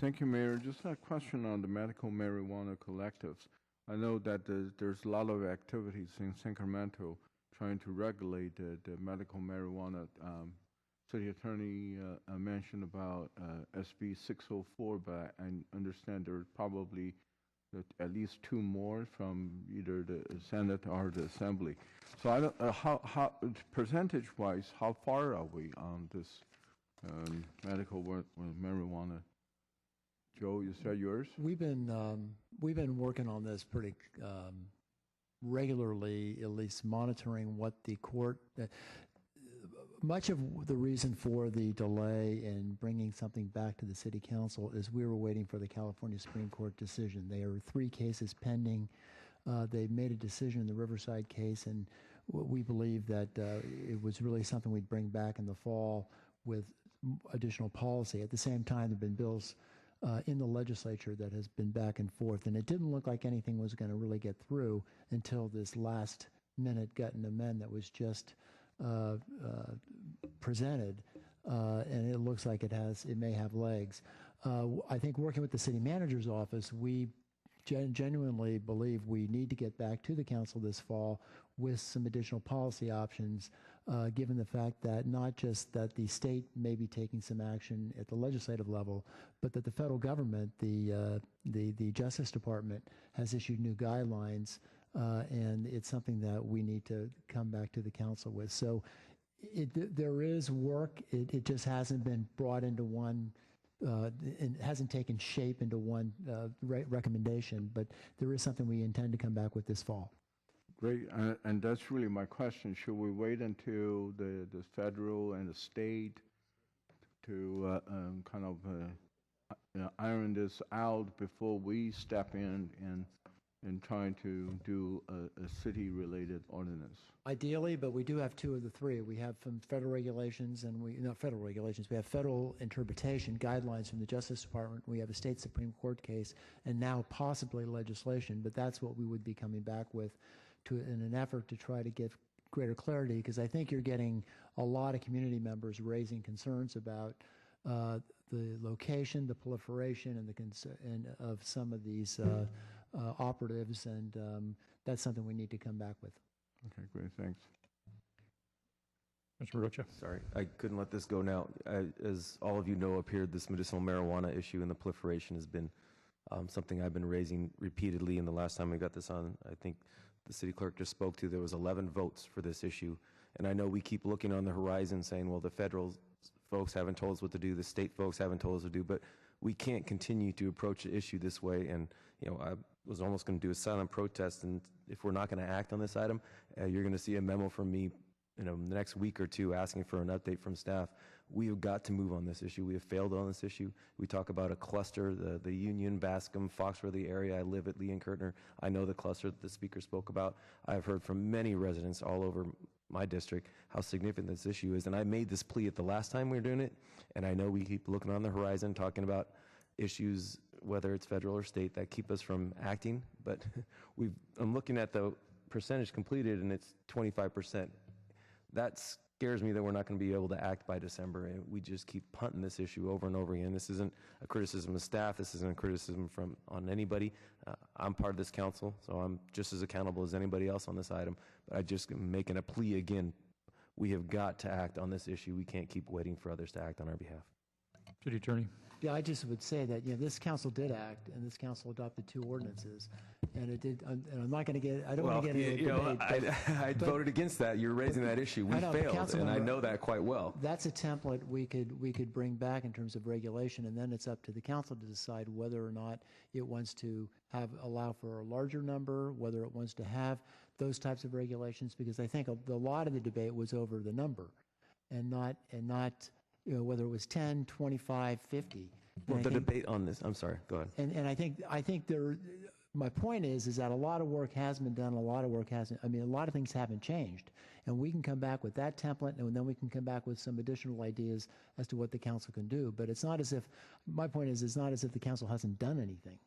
Thank you, Mayor. Just a question on the medical marijuana collectives. I know that there's a lot of activities in Sacramento trying to regulate the medical marijuana. City Attorney mentioned about SB 604, but I understand there's probably at least 2 more from either the Senate or the Assembly. So I don't, how percentage-wise, how far are we on this medical marijuana? Joe, is that yours? We've been working on this pretty regularly, at least monitoring what the court. Much of the reason for the delay in bringing something back to the City Council is we were waiting for the California Supreme Court decision. There are 3 cases pending. They made a decision in the Riverside case, and we believe that it was really something we'd bring back in the fall with additional policy. At the same time, there have been bills in the legislature that has been back and forth, and it didn't look like anything was going to really get through until this last minute gut and amend that was just presented, and it looks like it may have legs. I think working with the city manager's office, we genuinely believe we need to get back to the council this fall with some additional policy options, given the fact that not just that the state may be taking some action at the legislative level, but that the federal government, the Justice Department, has issued new guidelines, and it's something that we need to come back to the council with. So there is work. It just hasn't been brought into one. It hasn't taken shape into one recommendation, but there is something we intend to come back with this fall. Great, and that's really my question. Should we wait until the federal and the state to kind of iron this out before we step in and trying to do a city-related ordinance? Ideally, but we do have 2 of the 3. We have some federal regulations, and not federal regulations. We have federal interpretation guidelines from the Justice Department. We have a state Supreme Court case, and now possibly legislation. But that's what we would be coming back with, in an effort to try to get greater clarity. Because I think you're getting a lot of community members raising concerns about the location, the proliferation, and of some of these operatives, and that's something we need to come back with. Okay, great, thanks. Mr. Rocha. Sorry, I couldn't let this go now. As all of you know up here, this medicinal marijuana issue and the proliferation has been something I've been raising repeatedly, and the last time we got this on, I think the city clerk just spoke to, there was 11 votes for this issue. And I know we keep looking on the horizon saying, well, the federal folks haven't told us what to do, the state folks haven't told us what to do, but we can't continue to approach the issue this way. And, you know, I was almost going to do a silent protest, and if we're not going to act on this item, you're going to see a memo from me, you know, in the next week or 2 asking for an update from staff. We have got to move on this issue. We have failed on this issue. We talk about a cluster, the Union, Bascom, Foxworthy area. I live at Lee and Kirtner. I know the cluster that the speaker spoke about. I've heard from many residents all over my district how significant this issue is, and I made this plea at the last time we were doing it, and I know we keep looking on the horizon, talking about issues, whether it's federal or state, that keep us from acting, but I'm looking at the percentage completed, and it's 25%. That's scares me that we're not going to be able to act by December, and we just keep punting this issue over and over again. This isn't a criticism of staff. This isn't a criticism on anybody. I'm part of this council, so I'm just as accountable as anybody else on this item. But I just am making a plea again. We have got to act on this issue. We can't keep waiting for others to act on our behalf. City Attorney. Yeah, I just would say that, this council did act, and this council adopted 2 ordinances, and it did, and I'm not going to get, I don't want to get into a debate. I voted against that. You're raising that issue. We failed, and I know that quite well. That's a template we could bring back in terms of regulation, and then it's up to the council to decide whether or not it wants to allow for a larger number, whether it wants to have those types of regulations, because I think a lot of the debate was over the number, and not whether it was 10, 25, 50. Well, the debate on this, I'm sorry, go ahead. And I think my point is that a lot of work has been done, a lot of things haven't changed. And we can come back with that template, and then we can come back with some additional ideas as to what the council can do. But it's not as if, my point is, it's not as if the council hasn't done anything.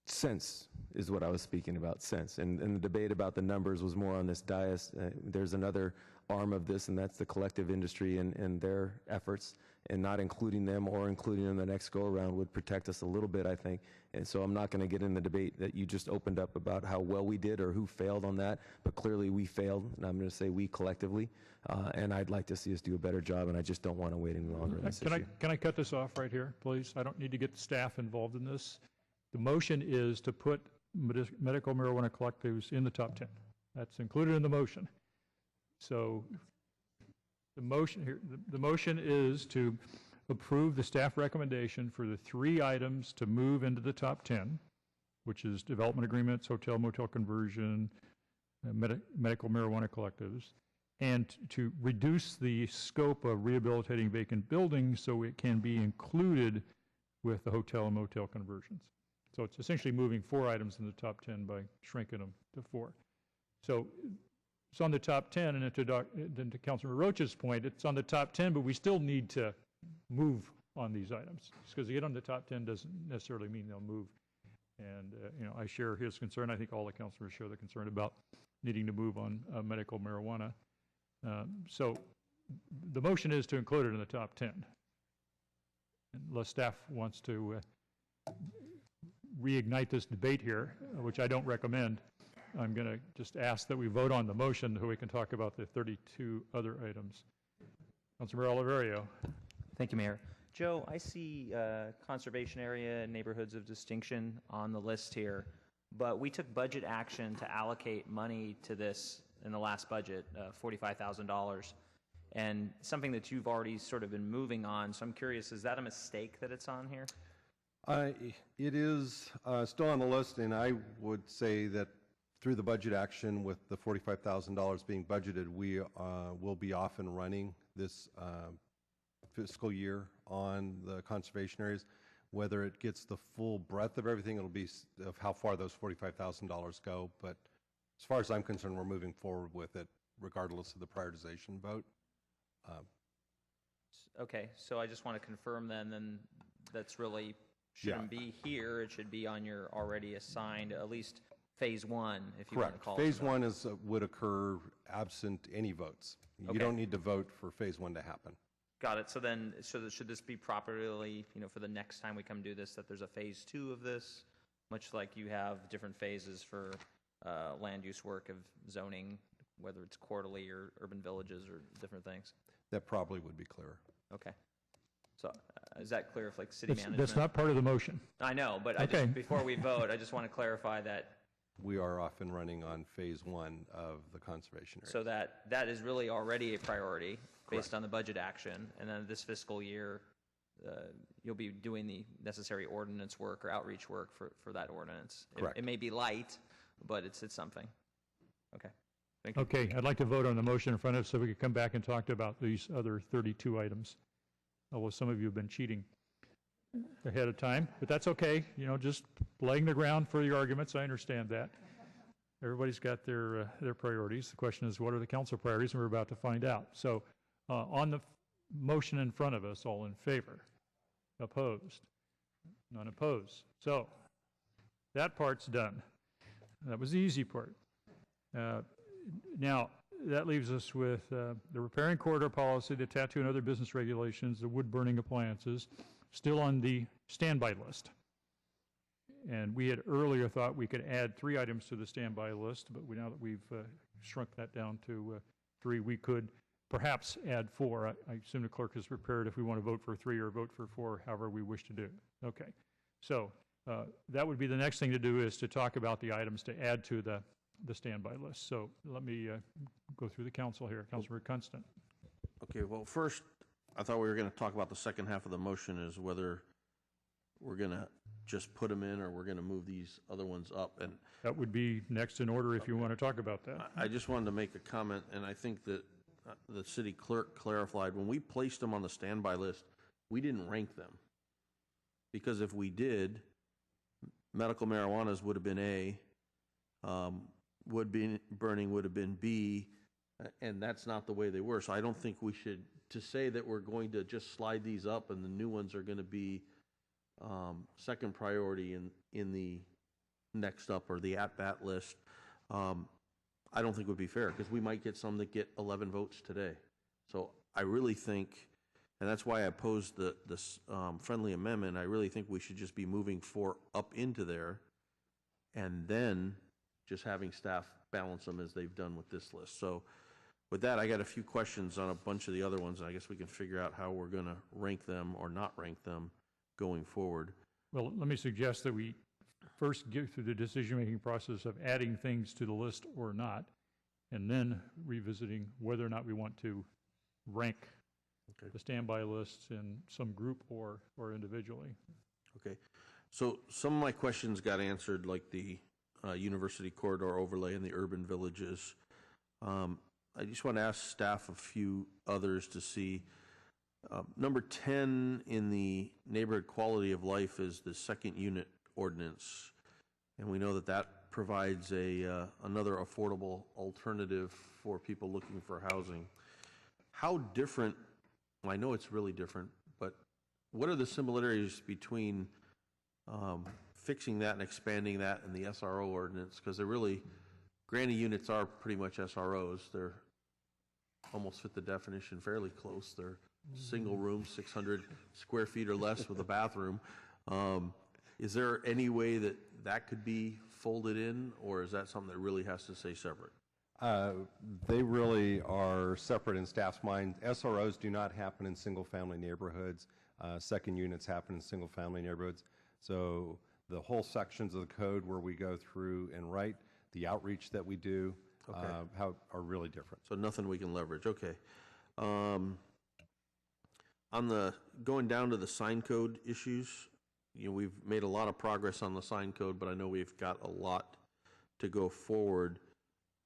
Sense is what I was speaking about, sense. And the debate about the numbers was more on this dais. There's another arm of this, and that's the collective industry and their efforts, and not including them or including them the next go-around would protect us a little bit, I think. And so I'm not going to get in the debate that you just opened up about how well we did or who failed on that, but clearly we failed, and I'm going to say we collectively, and I'd like to see us do a better job, and I just don't want to wait any longer on this issue. Can I cut this off right here, please? I don't need to get the staff involved in this. The motion is to put medical marijuana collectives in the top 10. That's included in the motion. So the motion is to approve the staff recommendation for the 3 items to move into the top 10, which is development agreements, hotel motel conversion, medical marijuana collectives, and to reduce the scope of rehabilitating vacant buildings so it can be included with the hotel and motel conversions. So it's essentially moving 4 items in the top 10 by shrinking them to 4. So it's on the top 10, and then to Councilor Rocha's point, it's on the top 10, but we still need to move on these items. Just because they get on the top 10 doesn't necessarily mean they'll move. And, I share his concern. I think all the councilors share the concern about needing to move on medical marijuana. So the motion is to include it in the top 10. Unless staff wants to reignite this debate here, which I don't recommend, I'm going to just ask that we vote on the motion so we can talk about the 32 other items. Councilor Oliverio. Thank you, Mayor. Joe, I see conservation area and neighborhoods of distinction on the list here, but we took budget action to allocate money to this in the last budget, $45,000, and something that you've already sort of been moving on. So I'm curious, is that a mistake that it's on here? It is still on the list, and I would say that through the budget action with the $45,000 being budgeted, we will be off and running this fiscal year on the conservation areas. Whether it gets the full breadth of everything, it'll be of how far those $45,000 go. But as far as I'm concerned, we're moving forward with it regardless of the prioritization vote. Okay, so I just want to confirm then that's really shouldn't be here. It should be on your already assigned, at least phase 1, if you want to call it. Phase 1 would occur absent any votes. You don't need to vote for phase 1 to happen. Got it. So then, should this be properly, for the next time we come do this, that there's a phase 2 of this, much like you have different phases for land use work of zoning, whether it's quarterly or urban villages or different things? That probably would be clearer. Okay. So is that clear if city management? That's not part of the motion. I know, but before we vote, I just want to clarify that. We are off and running on phase 1 of the conservation area. So that is really already a priority based on the budget action. And then this fiscal year, you'll be doing the necessary ordinance work or outreach work for that ordinance. Correct. It may be light, but it's something. Okay. Thank you. Okay, I'd like to vote on the motion in front of us so we could come back and talk about these other 32 items. Although some of you have been cheating ahead of time, but that's okay. Just laying the ground for your arguments. I understand that. Everybody's got their priorities. The question is, what are the council priorities? And we're about to find out. So on the motion in front of us, all in favor? Opposed? None opposed. So that part's done. That was the easy part. Now, that leaves us with the repairing corridor policy, the tattoo and other business regulations, the wood burning appliances, still on the standby list. And we had earlier thought we could add 3 items to the standby list, but now that we've shrunk that down to 3, we could perhaps add 4. I assume the clerk is prepared if we want to vote for 3 or vote for 4, however we wish to do. Okay. So that would be the next thing to do, is to talk about the items to add to the standby list. So let me go through the council here. Councilmember Constant. Okay, well, first, I thought we were going to talk about the second half of the motion, is whether we're going to just put them in or we're going to move these other ones up. And that would be next in order if you want to talk about that. I just wanted to make a comment, and I think that the city clerk clarified, when we placed them on the standby list, we didn't rank them. Because if we did, medical marijuanas would have been A, wood burning would have been B, and that's not the way they were. So I don't think we should, to say that we're going to just slide these up and the new ones are going to be second priority in the next up or the at-bat list, I don't think would be fair, because we might get some that get 11 votes today. So I really think, and that's why I opposed this friendly amendment, I really think we should just be moving 4 up into there and then just having staff balance them as they've done with this list. So with that, I got a few questions on a bunch of the other ones, and I guess we can figure out how we're going to rank them or not rank them going forward. Well, let me suggest that we first get through the decision-making process of adding things to the list or not, and then revisiting whether or not we want to rank the standby lists in some group or individually. Okay. So some of my questions got answered, like the University Corridor overlay and the urban villages. I just want to ask staff a few others to see. Number 10 in the neighborhood quality of life is the second unit ordinance. And we know that that provides another affordable alternative for people looking for housing. How different, well, I know it's really different, but what are the similarities between fixing that and expanding that in the SRO ordinance? Because they're really, granny units are pretty much SROs. They're almost fit the definition fairly close. They're single room, 600 square feet or less with a bathroom. Is there any way that that could be folded in, or is that something that really has to stay separate? They really are separate in staff's mind. SROs do not happen in single-family neighborhoods. Second units happen in single-family neighborhoods. So the whole sections of the code where we go through and write, the outreach that we do, are really different. So nothing we can leverage. Okay. On the going down to the sign code issues, we've made a lot of progress on the sign code, but I know we've got a lot to go forward.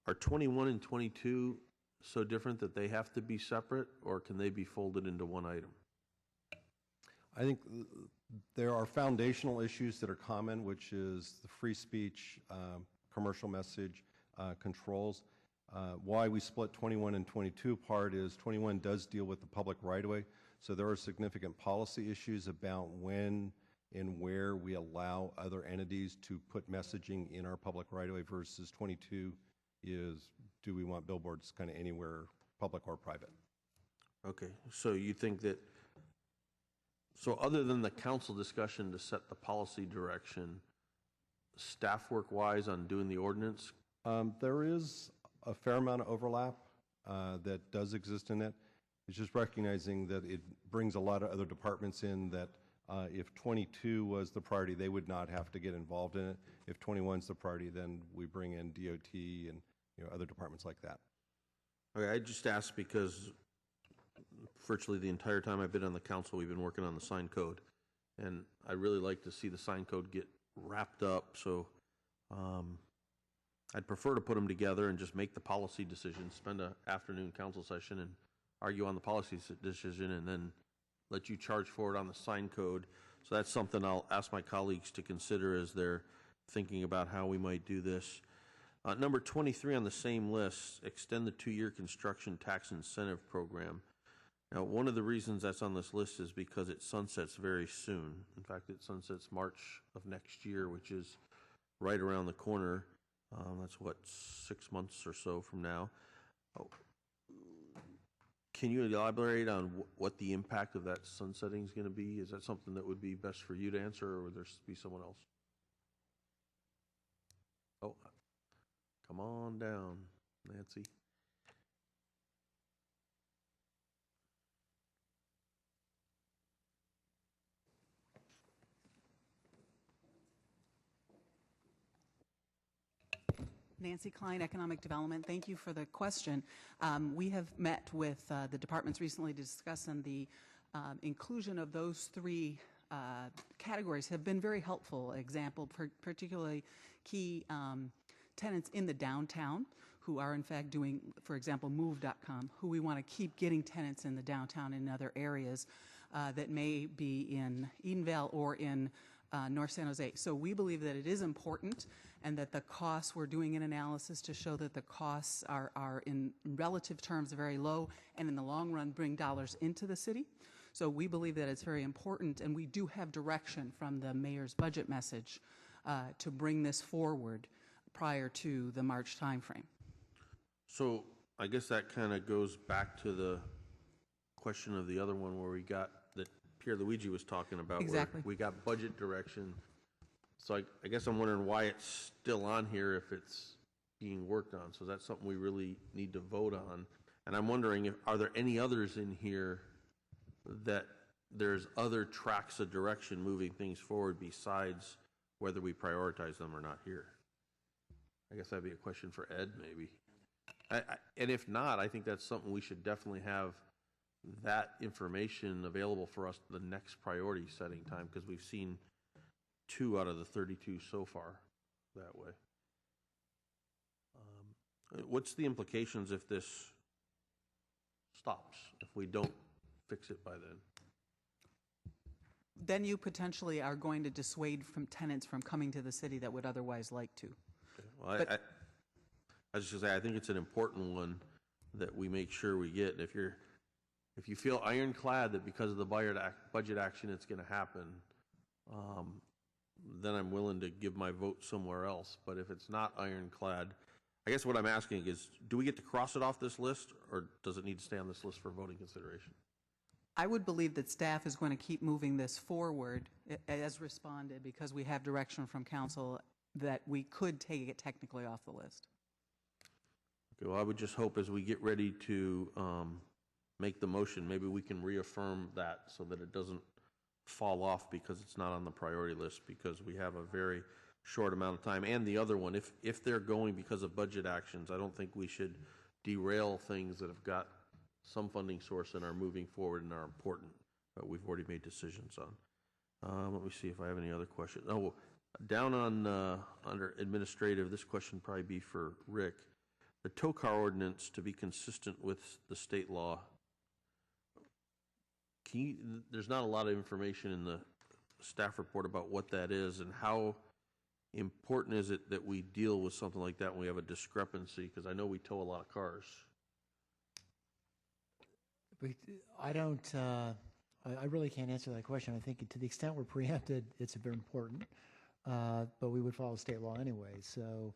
Are 21 and 22 so different that they have to be separate, or can they be folded into one item? I think there are foundational issues that are common, which is the free speech, commercial message controls. Why we split 21 and 22 apart is 21 does deal with the public right-of-way, so there are significant policy issues about when and where we allow other entities to put messaging in our public right-of-way versus 22 is, do we want billboards kind of anywhere, public or private? Okay, so you think that, so other than the council discussion to set the policy direction, staff work-wise on doing the ordinance? There is a fair amount of overlap that does exist in it. It's just recognizing that it brings a lot of other departments in that if 22 was the priority, they would not have to get involved in it. If 21 is the priority, then we bring in DOT and other departments like that. Okay, I just asked because virtually the entire time I've been on the council, we've been working on the sign code, and I really like to see the sign code get wrapped up. So I'd prefer to put them together and just make the policy decision, spend an afternoon council session and argue on the policy decision, and then let you charge forward on the sign code. So that's something I'll ask my colleagues to consider as they're thinking about how we might do this. Number 23 on the same list, extend the 2-year construction tax incentive program. Now, one of the reasons that's on this list is because it sunsets very soon. In fact, it sunsets March of next year, which is right around the corner. That's what, 6 months or so from now. Oh, can you elaborate on what the impact of that sunsetting is going to be? Is that something that would be best for you to answer, or would there be someone else? Oh, come on down, Nancy. Nancy Klein, Economic Development. Thank you for the question. We have met with the departments recently to discuss, and the inclusion of those three categories have been very helpful. Example, particularly key tenants in the downtown who are in fact doing, for example, move.com, who we want to keep getting tenants in the downtown and other areas that may be in Edenvale or in North San Jose. So we believe that it is important, and that the costs, we're doing an analysis to show that the costs are in relative terms very low, and in the long run bring dollars into the city. So we believe that it's very important, and we do have direction from the mayor's budget message to bring this forward prior to the March timeframe. So I guess that kind of goes back to the question of the other one where we got that Pierluigi was talking about. Exactly. Where we got budget direction. So I guess I'm wondering why it's still on here if it's being worked on. So that's something we really need to vote on. And I'm wondering, are there any others in here that there's other tracks of direction moving things forward besides whether we prioritize them or not here? I guess that'd be a question for Ed, maybe. And if not, I think that's something we should definitely have that information available for us the next priority setting time, because we've seen 2 out of the 32 so far that way. What's the implications if this stops, if we don't fix it by then? Then you potentially are going to dissuade from tenants from coming to the city that would otherwise like to. Okay. Well, I was just gonna say, I think it's an important one that we make sure we get. And if you feel ironclad that because of the budget action it's going to happen, then I'm willing to give my vote somewhere else. But if it's not ironclad, I guess what I'm asking is, do we get to cross it off this list, or does it need to stay on this list for voting consideration? I would believe that staff is going to keep moving this forward as responded, because we have direction from council that we could take it technically off the list. Okay, well, I would just hope as we get ready to make the motion, maybe we can reaffirm that so that it doesn't fall off because it's not on the priority list, because we have a very short amount of time. And the other one, if they're going because of budget actions, I don't think we should derail things that have got some funding source and are moving forward and are important, but we've already made decisions on. Let me see if I have any other questions. Oh, down on under administrative, this question would probably be for Rick. The tow car ordinance, to be consistent with the state law, there's not a lot of information in the staff report about what that is, and how important is it that we deal with something like that when we have a discrepancy? Because I know we tow a lot of cars. I don't. I really can't answer that question. I think to the extent we're preempted, it's very important, but we would follow state law anyway. So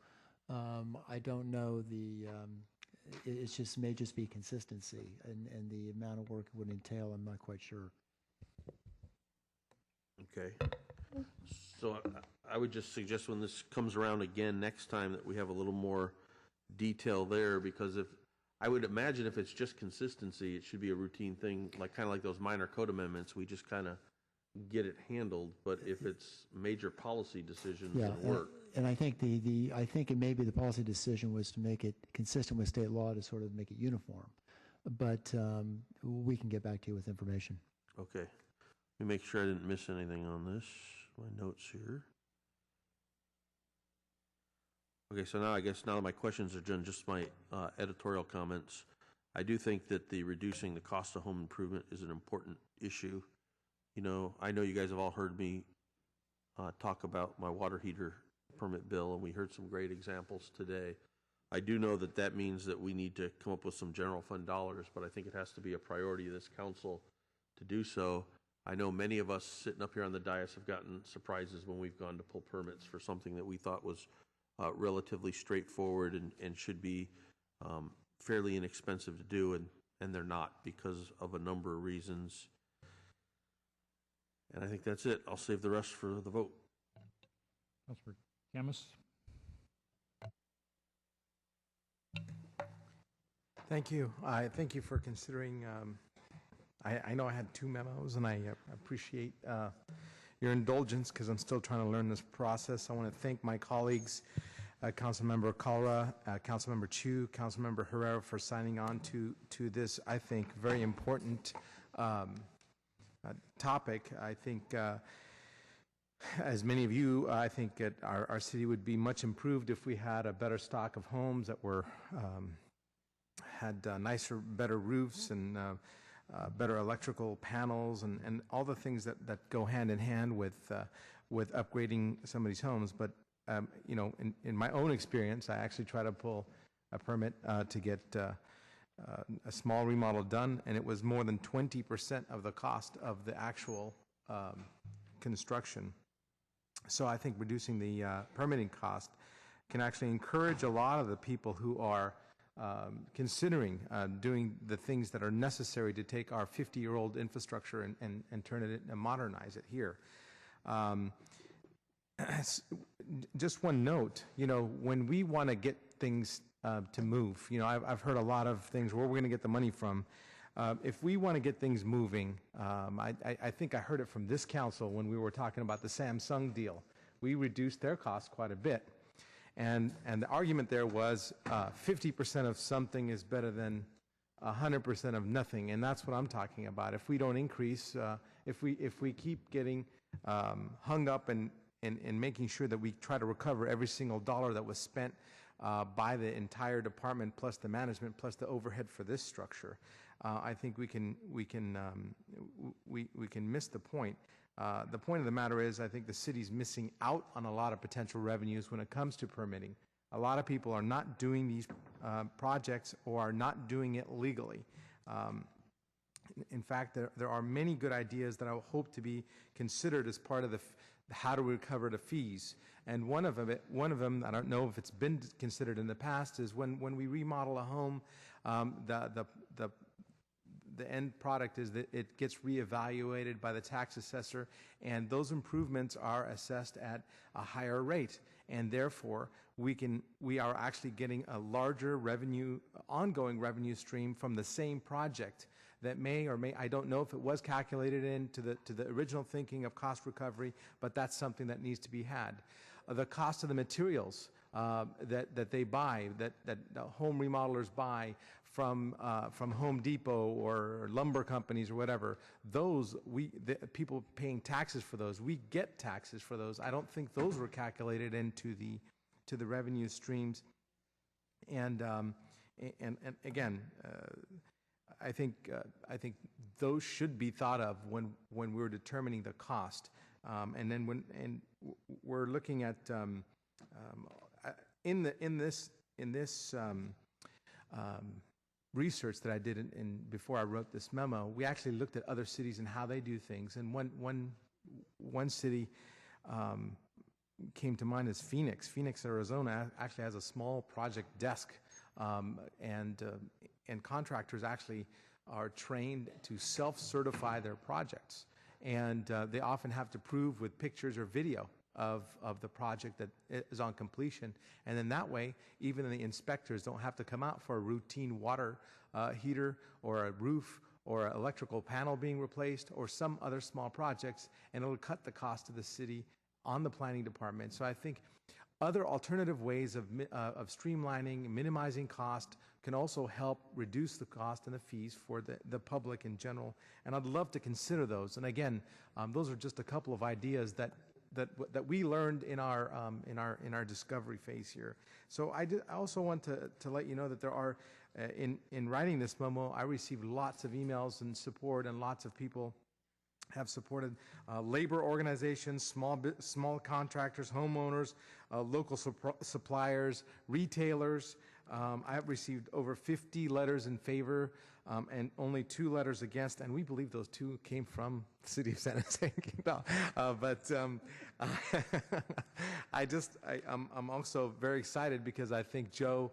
I don't know the. It's just may just be consistency, and the amount of work it would entail, I'm not quite sure. Okay. So I would just suggest when this comes around again next time that we have a little more detail there, because I would imagine if it's just consistency, it should be a routine thing, kind of like those minor code amendments. We just kind of get it handled. But if it's major policy decisions and work. And I think I think it may be the policy decision was to make it consistent with state law, to sort of make it uniform. But we can get back to you with information. Okay. Let me make sure I didn't miss anything on this. My notes here. Okay, so now I guess now that my questions are done, just my editorial comments. I do think that the reducing the cost of home improvement is an important issue. You know, I know you guys have all heard me talk about my water heater permit bill, and we heard some great examples today. I do know that that means that we need to come up with some general fund dollars, but I think it has to be a priority of this council to do so. I know many of us sitting up here on the dais have gotten surprises when we've gone to pull permits for something that we thought was relatively straightforward and should be fairly inexpensive to do, and they're not because of a number of reasons. And I think that's it. I'll save the rest for the vote. Councilor KHAMIS. Thank you. I thank you for considering. I know I had 2 memos, and I appreciate your indulgence because I'm still trying to learn this process. I want to thank my colleagues, Councilmember KALRA, Councilmember Chu, Councilmember Herrera, for signing on to this, I think, very important topic. I think, as many of you, I think that our city would be much improved if we had a better stock of homes that were had nicer, better roofs and better electrical panels and all the things that go hand in hand with upgrading somebody's homes. But you know, in my own experience, I actually try to pull a permit to get a small remodel done, and it was more than 20% of the cost of the actual construction. So I think reducing the permitting cost can actually encourage a lot of the people who are considering doing the things that are necessary to take our 50-year-old infrastructure and turn it and modernize it here. Just one note, you know, when we want to get things to move, you know, I've heard a lot of things where we're going to get the money from. If we want to get things moving, I think I heard it from this council when we were talking about the Samsung deal. We reduced their costs quite a bit. And the argument there was 50% of something is better than 100% of nothing, and that's what I'm talking about. If we don't increase, if we keep getting hung up in making sure that we try to recover every single dollar that was spent by the entire department, plus the management, plus the overhead for this structure, I think we can miss the point. The point of the matter is, I think the city's missing out on a lot of potential revenues when it comes to permitting. A lot of people are not doing these projects or are not doing it legally. In fact, there are many good ideas that I hope to be considered as part of the how to recover the fees. And one of them, I don't know if it's been considered in the past, is when we remodel a home, the end product is that it gets reevaluated by the tax assessor, and those improvements are assessed at a higher rate, and therefore we are actually getting a larger revenue, ongoing revenue stream from the same project that may or may, I don't know if it was calculated into the original thinking of cost recovery, but that's something that needs to be had. The cost of the materials that they buy, that home remodelers buy from Home Depot or lumber companies or whatever, those the people paying taxes for those, we get taxes for those. I don't think those were calculated into the revenue streams. And again, I think those should be thought of when we're determining the cost. And then we're looking at in this research that I did before I wrote this memo, we actually looked at other cities and how they do things. And one city came to mind as Phoenix. Phoenix, Arizona, actually has a small project desk, and contractors actually are trained to self-certify their projects. And they often have to prove with pictures or video of the project that is on completion. And then that way, even the inspectors don't have to come out for a routine water heater or a roof or an electrical panel being replaced or some other small projects, and it'll cut the cost of the city on the planning department. So I think other alternative ways of streamlining, minimizing cost can also help reduce the cost and the fees for the public in general. And I'd love to consider those. And again, those are just a couple of ideas that we learned in our discovery phase here. So I also want to let you know that there are, in writing this memo, I received lots of emails and support, and lots of people have supported labor organizations, small contractors, homeowners, local suppliers, retailers, I have received over 50 letters in favor and only 2 letters against, and we believe those 2 came from the city of San Jose. No, I'm also very excited because I think Joe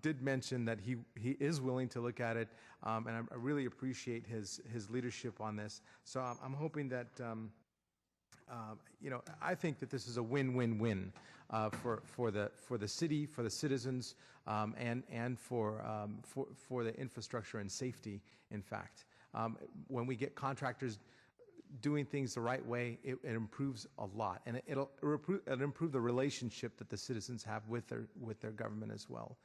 did mention that he is willing to look at it, and I really appreciate his leadership on this. So I'm hoping that I think that this is a win-win-win for the city, for the citizens, and for the infrastructure and safety. In fact, when we get contractors doing things the right way, it improves a lot, and it'll improve the relationship that the citizens have with their government as well.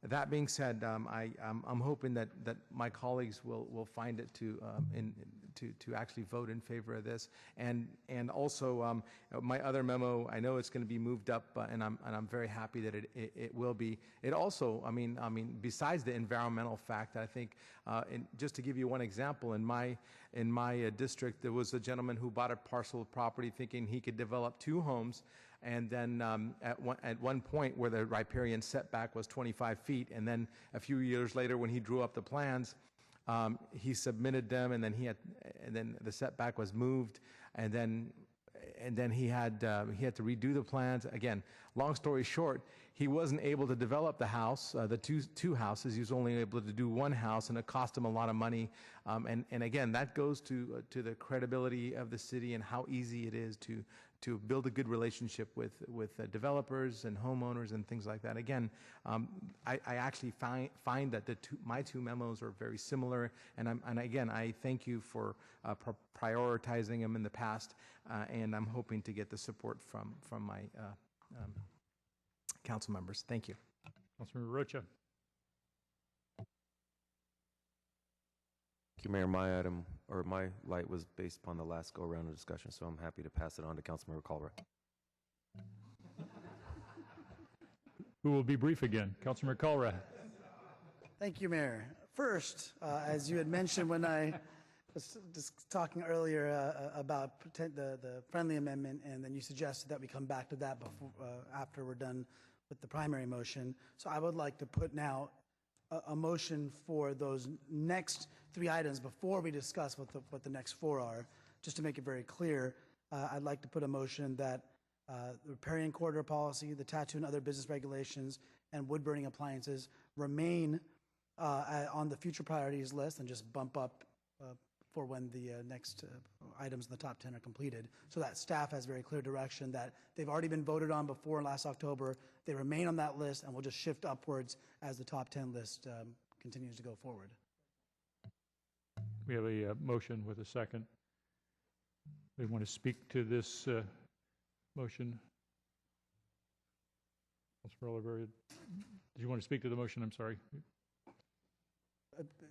That being said, I'm hoping that my colleagues will find it to actually vote in favor of this, and also my other memo. I know it's going to be moved up, and I'm very happy that it will be. It also, I mean, besides the environmental fact, I think, just to give you one example, in my district, there was a gentleman who bought a parcel of property thinking he could develop 2 homes. And then at one point where the riparian setback was 25 feet, and then a few years later when he drew up the plans, he submitted them, and then the setback was moved, and then he had to redo the plans again. Long story short, he wasn't able to develop the house, the two houses. He was only able to do 1 house, and it cost him a lot of money. And again, that goes to the credibility of the city and how easy it is to build a good relationship with developers and homeowners and things like that. Again, I actually find that my 2 memos are very similar, and again, I thank you for prioritizing them in the past, and I'm hoping to get the support from my council members. Thank you. Councilmember Rocha. Thank you, Mayor. My light was based upon the last go-around of discussion, so I'm happy to pass it on to Councilmember KALRA. Who will be brief again? Councilmember KALRA. Thank you, Mayor. First, as you had mentioned when I was just talking earlier about the friendly amendment, and then you suggested that we come back to that after we're done with the primary motion. So I would like to put now a motion for those next 3 items before we discuss what the next 4 are. Just to make it very clear, I'd like to put a motion that the riparian corridor policy, the tattoo and other business regulations, and wood burning appliances remain on the future priorities list, and just bump up for when the next items in the top 10 are completed, so that staff has very clear direction that they've already been voted on before last October. They remain on that list, and we'll just shift upwards as the top 10 list continues to go forward. We have a motion with a second. They want to speak to this motion? Councilor Oliverio, do you want to speak to the motion? I'm sorry.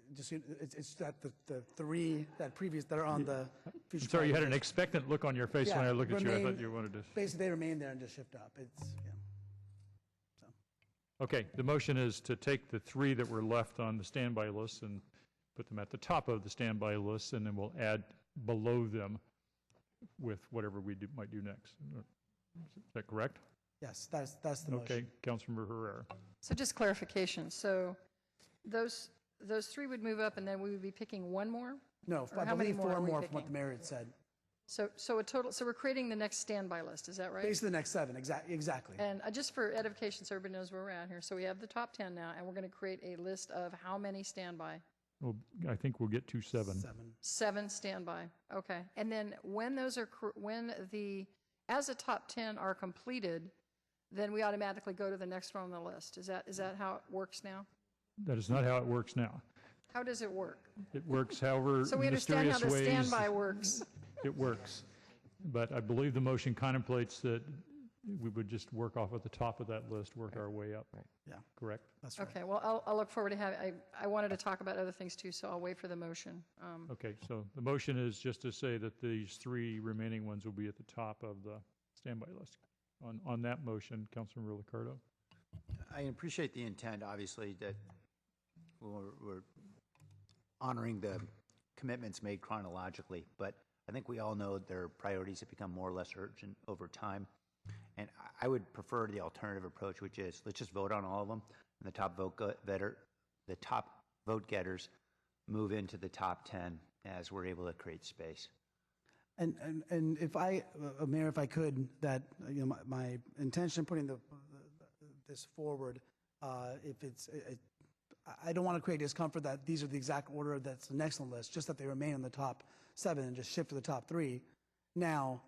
It's that the 3 that are on the future. I'm sorry, you had an expectant look on your face when I looked at you. I thought you wanted to. Basically, they remain there and just shift up. Okay, the motion is to take the 3 that were left on the standby list and put them at the top of the standby list, and then we'll add below them with whatever we might do next. Is that correct? Yes, that's the motion. Okay, Councilmember Herrera. So just clarification. So those 3 would move up, and then we would be picking 1 more? No, I believe 4 more from what the mayor had said. So a total. So we're creating the next standby list. Is that right? Basically, the next 7. Exactly. And just for edification, so everybody knows where we're at here. So we have the top 10 now, and we're going to create a list of how many standby? Well, I think we'll get to 7. 7 standby. Okay. And then when those are as the top 10 are completed, then we automatically go to the next one on the list. Is that how it works now? That is not how it works now. How does it work? It works however so we understand how the standby works. It works. But I believe the motion contemplates that we would just work off at the top of that list, work our way up. Right. Yeah. Correct? That's right. Okay. Well, I'll look forward to having, I wanted to talk about other things too, so I'll wait for the motion. Okay. So the motion is just to say that these 3 remaining ones will be at the top of the standby list. On that motion, Councilmember LICCARDO. I appreciate the intent, obviously, that we're honoring the commitments made chronologically, but I think we all know their priorities have become more or less urgent over time. And I would prefer the alternative approach, which is let's just vote on all of them, and the top vote getters move into the top 10 as we're able to create space. And if I, Mayor, if I could, that my intention putting this forward, if it's, I don't want to create discomfort that these are the exact order that's next on the list, just that they remain in the top 7 and just shift to the top 3. Now,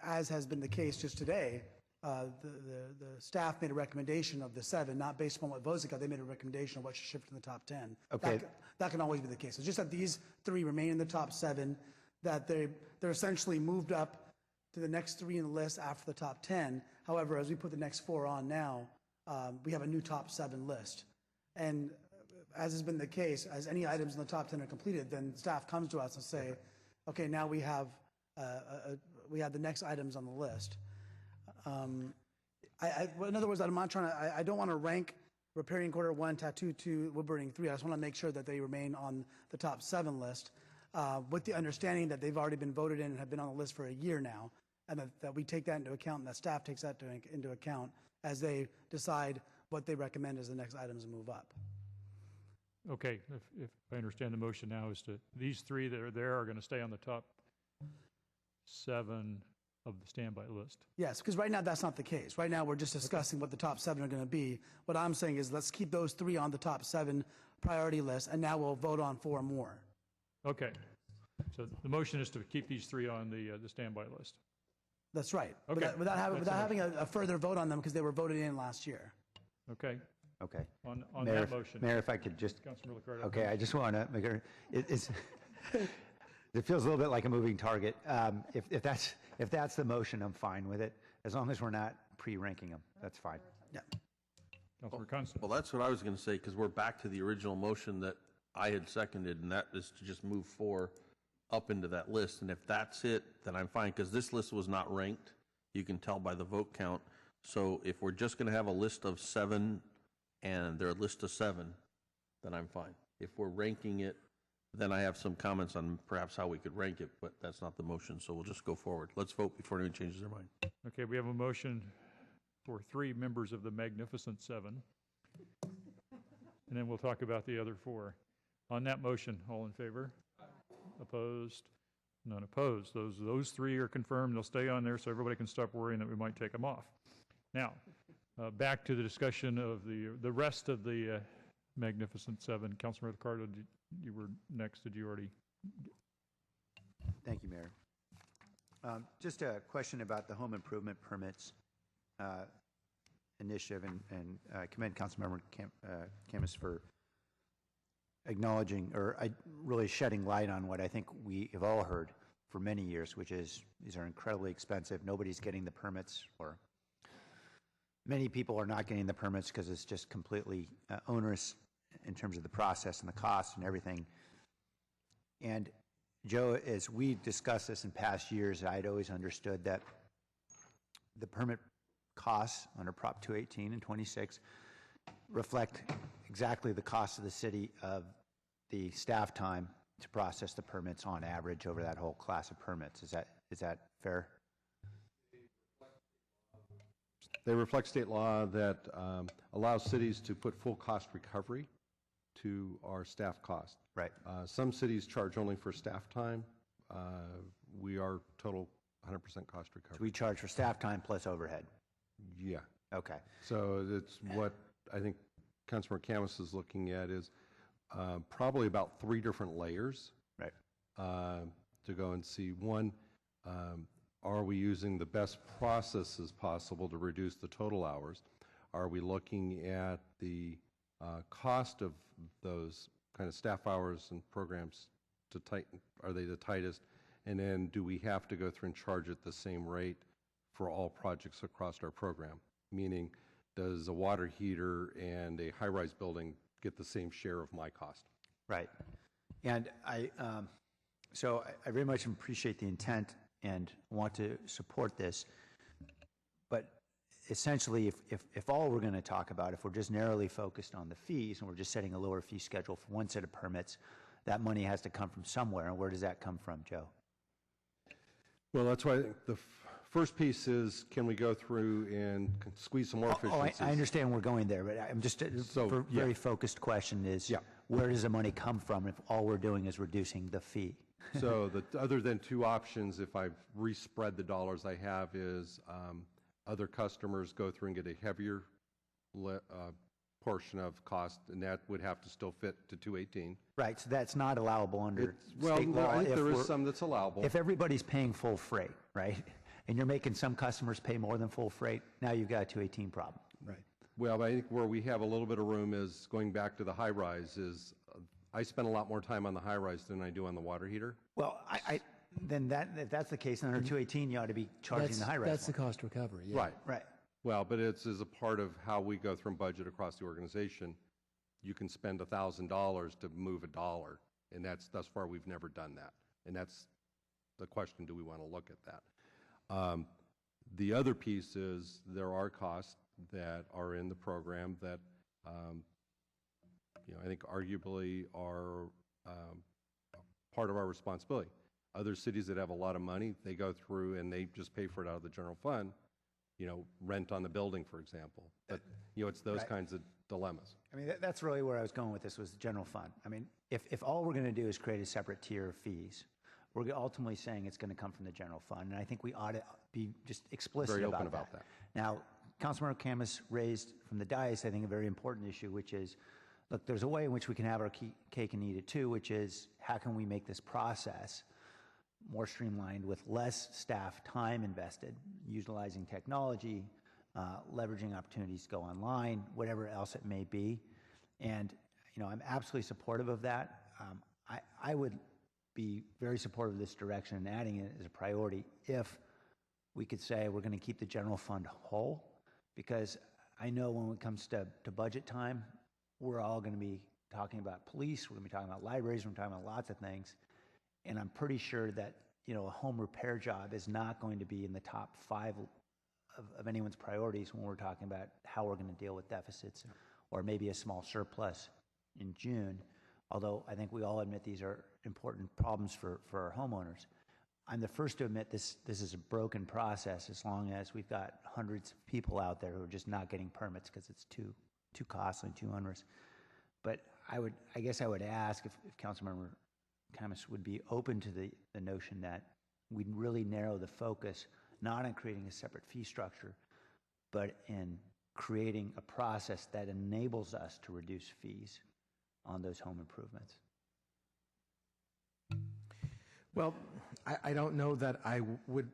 as has been the case just today, the staff made a recommendation of the 7, not based upon what votes it got. They made a recommendation of what should shift to the top 10. Okay. That can always be the case. It's just that these 3 remain in the top 7, that they're essentially moved up to the next 3 in the list after the top 10. However, as we put the next 4 on now, we have a new top 7 list. And as has been the case, as any items in the top 10 are completed, then staff comes to us and say, okay, now we have the next items on the list. In other words, I'm not trying to, I don't want to rank repairing quarter 1, tattoo 2, wood burning 3. I just want to make sure that they remain on the top 7 list, with the understanding that they've already been voted in and have been on the list for a year now, and that we take that into account, and that staff takes that into account as they decide what they recommend as the next items to move up. Okay, if I understand the motion now is to, these 3 that are there are going to stay on the top 7 of the standby list. Yes, because right now that's not the case. Right now we're just discussing what the top 7 are going to be. What I'm saying is let's keep those 3 on the top 7 priority list, and now we'll vote on 4 more. Okay, so the motion is to keep these 3 on the standby list. That's right. Okay. Without having a further vote on them because they were voted in last year. Okay. Okay. On Mayor, that motion. Mayor, if I could just, Councilor LICCARDO. okay, I just want to make it feels a little bit like a moving target. If that's the motion, I'm fine with it, as long as we're not pre-ranking them. That's fine. Yeah. Councilor Kansen. Well, that's what I was going to say, because we're back to the original motion that I had seconded, and that is to just move 4 up into that list. And if that's it, then I'm fine, because this list was not ranked. You can tell by the vote count. So if we're just going to have a list of 7 and they're a list of 7, then I'm fine. If we're ranking it, then I have some comments on perhaps how we could rank it, but that's not the motion, so we'll just go forward. Let's vote before anyone changes their mind. Okay, we have a motion for 3 members of the Magnificent 7. And then we'll talk about the other 4. On that motion, all in favor? Opposed? None opposed. Those 3 are confirmed. They'll stay on there so everybody can stop worrying that we might take them off. Now, back to the discussion of the rest of the Magnificent 7. Councilor LICCARDO, you were next. Did you already? Thank you, Mayor. Just a question about the home improvement permits initiative, and I commend Councilmember CAMPOS for acknowledging or really shedding light on what I think we have all heard for many years, which is these are incredibly expensive. Nobody's getting the permits, or many people are not getting the permits because it's just completely onerous in terms of the process and the cost and everything. And Joe, as we discussed this in past years, I'd always understood that the permit costs under Prop 218 and 26 reflect exactly the cost of the city of the staff time to process the permits on average over that whole class of permits. Is that fair? They reflect state law that allows cities to put full cost recovery to our staff cost. Right. Some cities charge only for staff time. We are total 100% cost recovery. So we charge for staff time plus overhead. Yeah. Okay. So it's what I think Councilmember CAMPOS is looking at is probably about 3 different layers. Right. To go and see, one, are we using the best processes possible to reduce the total hours? Are we looking at the cost of those kind of staff hours and programs to tighten? Are they the tightest? And then do we have to go through and charge at the same rate for all projects across our program? Meaning, does a water heater and a high-rise building get the same share of my cost? Right. And so I very much appreciate the intent and want to support this. But essentially, if all we're going to talk about, if we're just narrowly focused on the fees and we're just setting a lower fee schedule for one set of permits, that money has to come from somewhere. And where does that come from, Joe? Well, that's why the first piece is, can we go through and squeeze some more efficiencies? I understand we're going there, but I'm just, very focused question is, where does the money come from if all we're doing is reducing the fee? So other than two options, if I respread the dollars I have, is other customers go through and get a heavier portion of cost, and that would have to still fit to 218. Right, so that's not allowable under Well, state law. I think if there is we're- some that's allowable. If everybody's paying full freight, right, and you're making some customers pay more than full freight, now you've got a 218 problem. Right. Well, I think where we have a little bit of room is going back to the high rise is I spend a lot more time on the high rise than I do on the water heater. Well, then if that's the case, then under 218, you ought to be charging the high rise. That's the cost recovery, yeah. Right. Right. Well, but it's as a part of how we go through budget across the organization. You can spend $1,000 to move $1, and thus far we've never done that. And that's the question: do we want to look at that? The other piece is there are costs that are in the program that I think arguably are part of our responsibility. Other cities that have a lot of money, they go through and they just pay for it out of the general fund. Rent on the building, for example. But it's those kinds of dilemmas. I mean, that's really where I was going with this, was the general fund. I mean, if all we're going to do is create a separate tier of fees, we're ultimately saying it's going to come from the general fund, and I think we ought to be just explicit Very about open about that. Now, Councilmember CAMPOS raised from the dais, I think, a very important issue, which is, look, there's a way in which we can have our cake and eat it too, which is how can we make this process more streamlined with less staff time invested, utilizing technology, leveraging opportunities to go online, whatever else it may be. And, I'm absolutely supportive of that. I would be very supportive of this direction and adding it as a priority if we could say we're going to keep the general fund whole, because I know when it comes to budget time, we're all going to be talking about police, we're going to be talking about libraries, we're talking about lots of things. And I'm pretty sure that, a home repair job is not going to be in the top 5 of anyone's priorities when we're talking about how we're going to deal with deficits, or maybe a small surplus in June. Although I think we all admit these are important problems for our homeowners. I'm the first to admit this is a broken process as long as we've got hundreds of people out there who are just not getting permits because it's too costly, too onerous. But I guess I would ask if Councilmember CAMPOS would be open to the notion that we'd really narrow the focus, not on creating a separate fee structure, but in creating a process that enables us to reduce fees on those home improvements. Well, I don't know that I would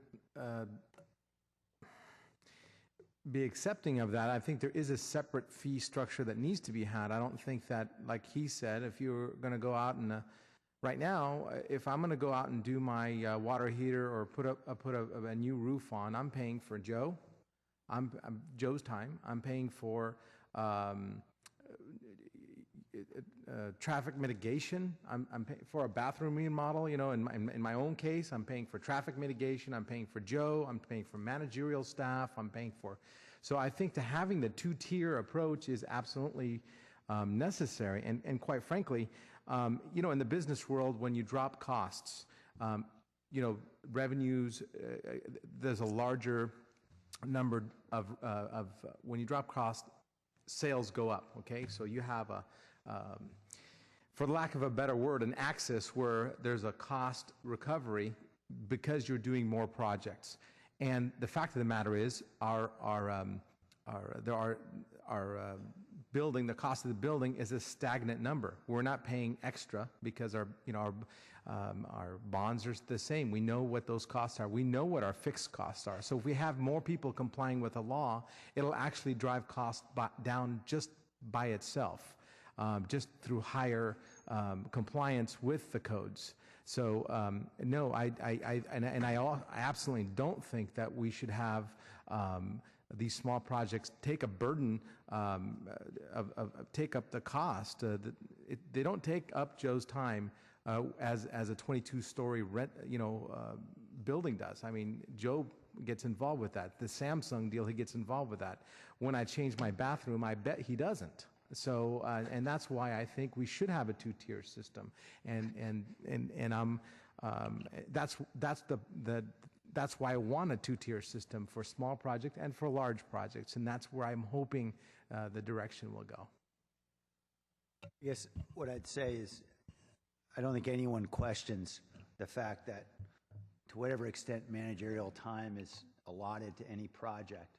be accepting of that. I think there is a separate fee structure that needs to be had. I don't think that, like he said, if you're going to go out and right now, if I'm going to go out and do my water heater or put a new roof on, I'm paying for Joe. I'm Joe's time. I'm paying for traffic mitigation. I'm paying for a bathroom remodel. In my own case, I'm paying for traffic mitigation. I'm paying for Joe. I'm paying for managerial staff. I'm paying for. So I think having the two-tier approach is absolutely necessary. And quite frankly, in the business world, when you drop costs, revenues, there's a larger number of when you drop costs, sales go up, okay? So you have for lack of a better word, an axis where there's a cost recovery because you're doing more projects. And the fact of the matter is, our building, the cost of the building is a stagnant number. We're not paying extra because our bonds are the same. We know what those costs are. We know what our fixed costs are. So if we have more people complying with the law, it'll actually drive costs down just by itself, just through higher compliance with the codes. So no, I absolutely don't think that we should have these small projects take a burden take up the cost. They don't take up Joe's time as a 22-story building does. I mean, Joe gets involved with that. The Samsung deal, he gets involved with that. When I change my bathroom, I bet he doesn't. So, and that's why I think we should have a two-tier system. And that's the that's why I want a two-tier system for small projects and for large projects, and that's where I'm hoping the direction will go. I guess what I'd say is I don't think anyone questions the fact that to whatever extent managerial time is allotted to any project,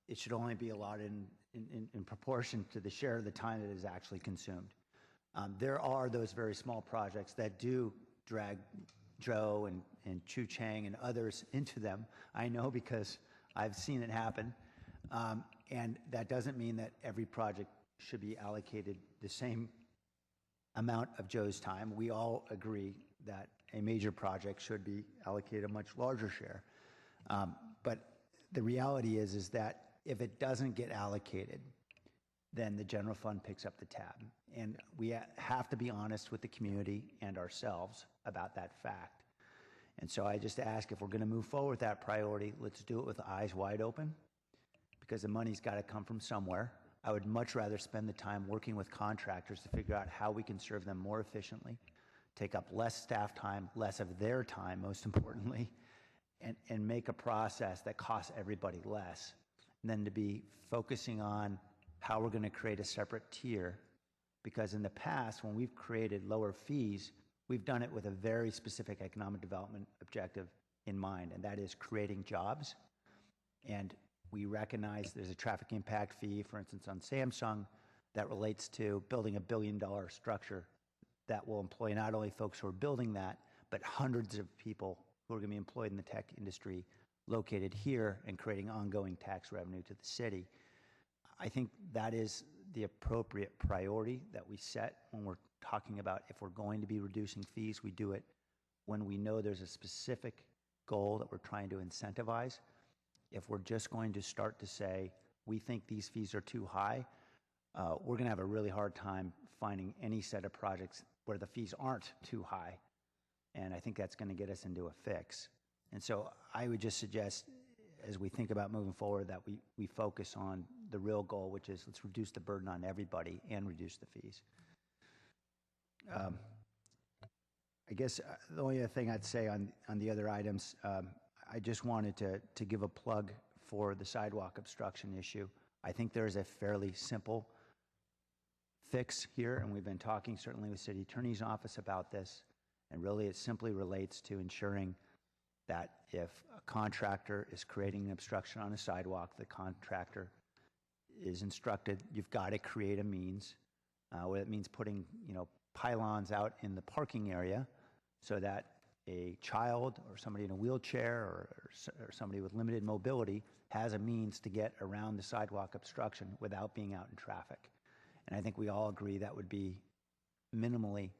it should only be allotted in proportion to the share of the time that is actually consumed. There are those very small projects that do drag Joe and Chu Chang and others into them. I know because I've seen it happen. And that doesn't mean that every project should be allocated the same amount of Joe's time. We all agree that a major project should be allocated a much larger share. But the reality is that if it doesn't get allocated, then the general fund picks up the tab. And we have to be honest with the community and ourselves about that fact. And so I just ask, if we're going to move forward with that priority, let's do it with eyes wide open, because the money's got to come from somewhere. I would much rather spend the time working with contractors to figure out how we can serve them more efficiently, take up less staff time, less of their time, most importantly, and make a process that costs everybody less, than to be focusing on how we're going to create a separate tier. Because in the past, when we've created lower fees, we've done it with a very specific economic development objective in mind, and that is creating jobs. And we recognize there's a traffic impact fee, for instance, on Samsung, that relates to building $1 billion structure that will employ not only folks who are building that, but hundreds of people who are going to be employed in the tech industry located here and creating ongoing tax revenue to the city. I think that is the appropriate priority that we set when we're talking about if we're going to be reducing fees. We do it when we know there's a specific goal that we're trying to incentivize. If we're just going to start to say, we think these fees are too high, we're going to have a really hard time finding any set of projects where the fees aren't too high. And I think that's going to get us into a fix. And so I would just suggest, as we think about moving forward, that we focus on the real goal, which is let's reduce the burden on everybody and reduce the fees. I guess the only other thing I'd say on the other items, I just wanted to give a plug for the sidewalk obstruction issue. I think there is a fairly simple fix here, and we've been talking certainly with City Attorney's Office about this, and really it simply relates to ensuring that if a contractor is creating an obstruction on a sidewalk, the contractor is instructed, you've got to create a means, whether it means putting pylons out in the parking area so that a child or somebody in a wheelchair or somebody with limited mobility has a means to get around the sidewalk obstruction without being out in traffic. And I think we all agree that would be minimally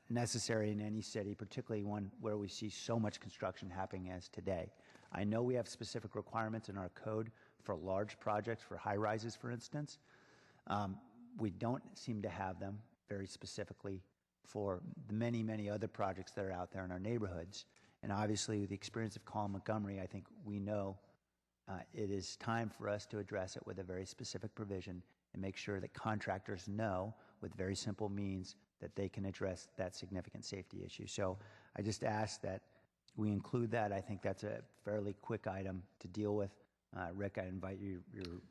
necessary in any city, particularly one where we see so much construction happening as today. I know we have specific requirements in our code for large projects, for high rises, for instance. We don't seem to have them very specifically for the many, many other projects that are out there in our neighborhoods. And obviously, with the experience of Colin Montgomery, I think we know it is time for us to address it with a very specific provision and make sure that contractors know with very simple means that they can address that significant safety issue. So I just ask that we include that. I think that's a fairly quick item to deal with. Rick, I invite your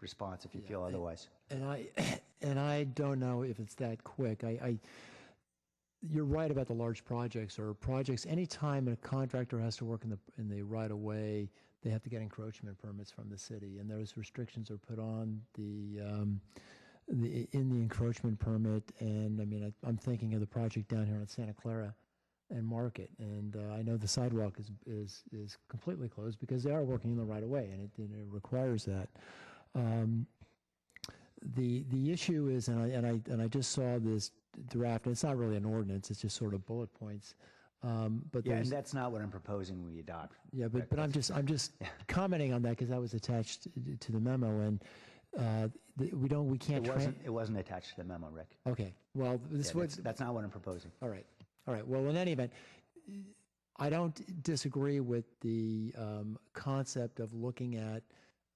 response if you feel otherwise. And I don't know if it's that quick. You're right about the large projects or projects. Anytime a contractor has to work in the right of way, they have to get encroachment permits from the city, and those restrictions are put on in the encroachment permit. And I mean, I'm thinking of the project down here on Santa Clara and Market, and I know the sidewalk is completely closed because they are working in the right of way, and it requires that. The issue is, and I just saw this draft, and it's not really an ordinance; it's just sort of bullet points. But yeah, and that's not what I'm proposing we adopt. Yeah, but I'm just commenting on that because that was attached to the memo, and we can't. It wasn't attached to the memo, Rick. Okay. Well, that's not what I'm proposing. All right. Well, in any event, I don't disagree with the concept of looking at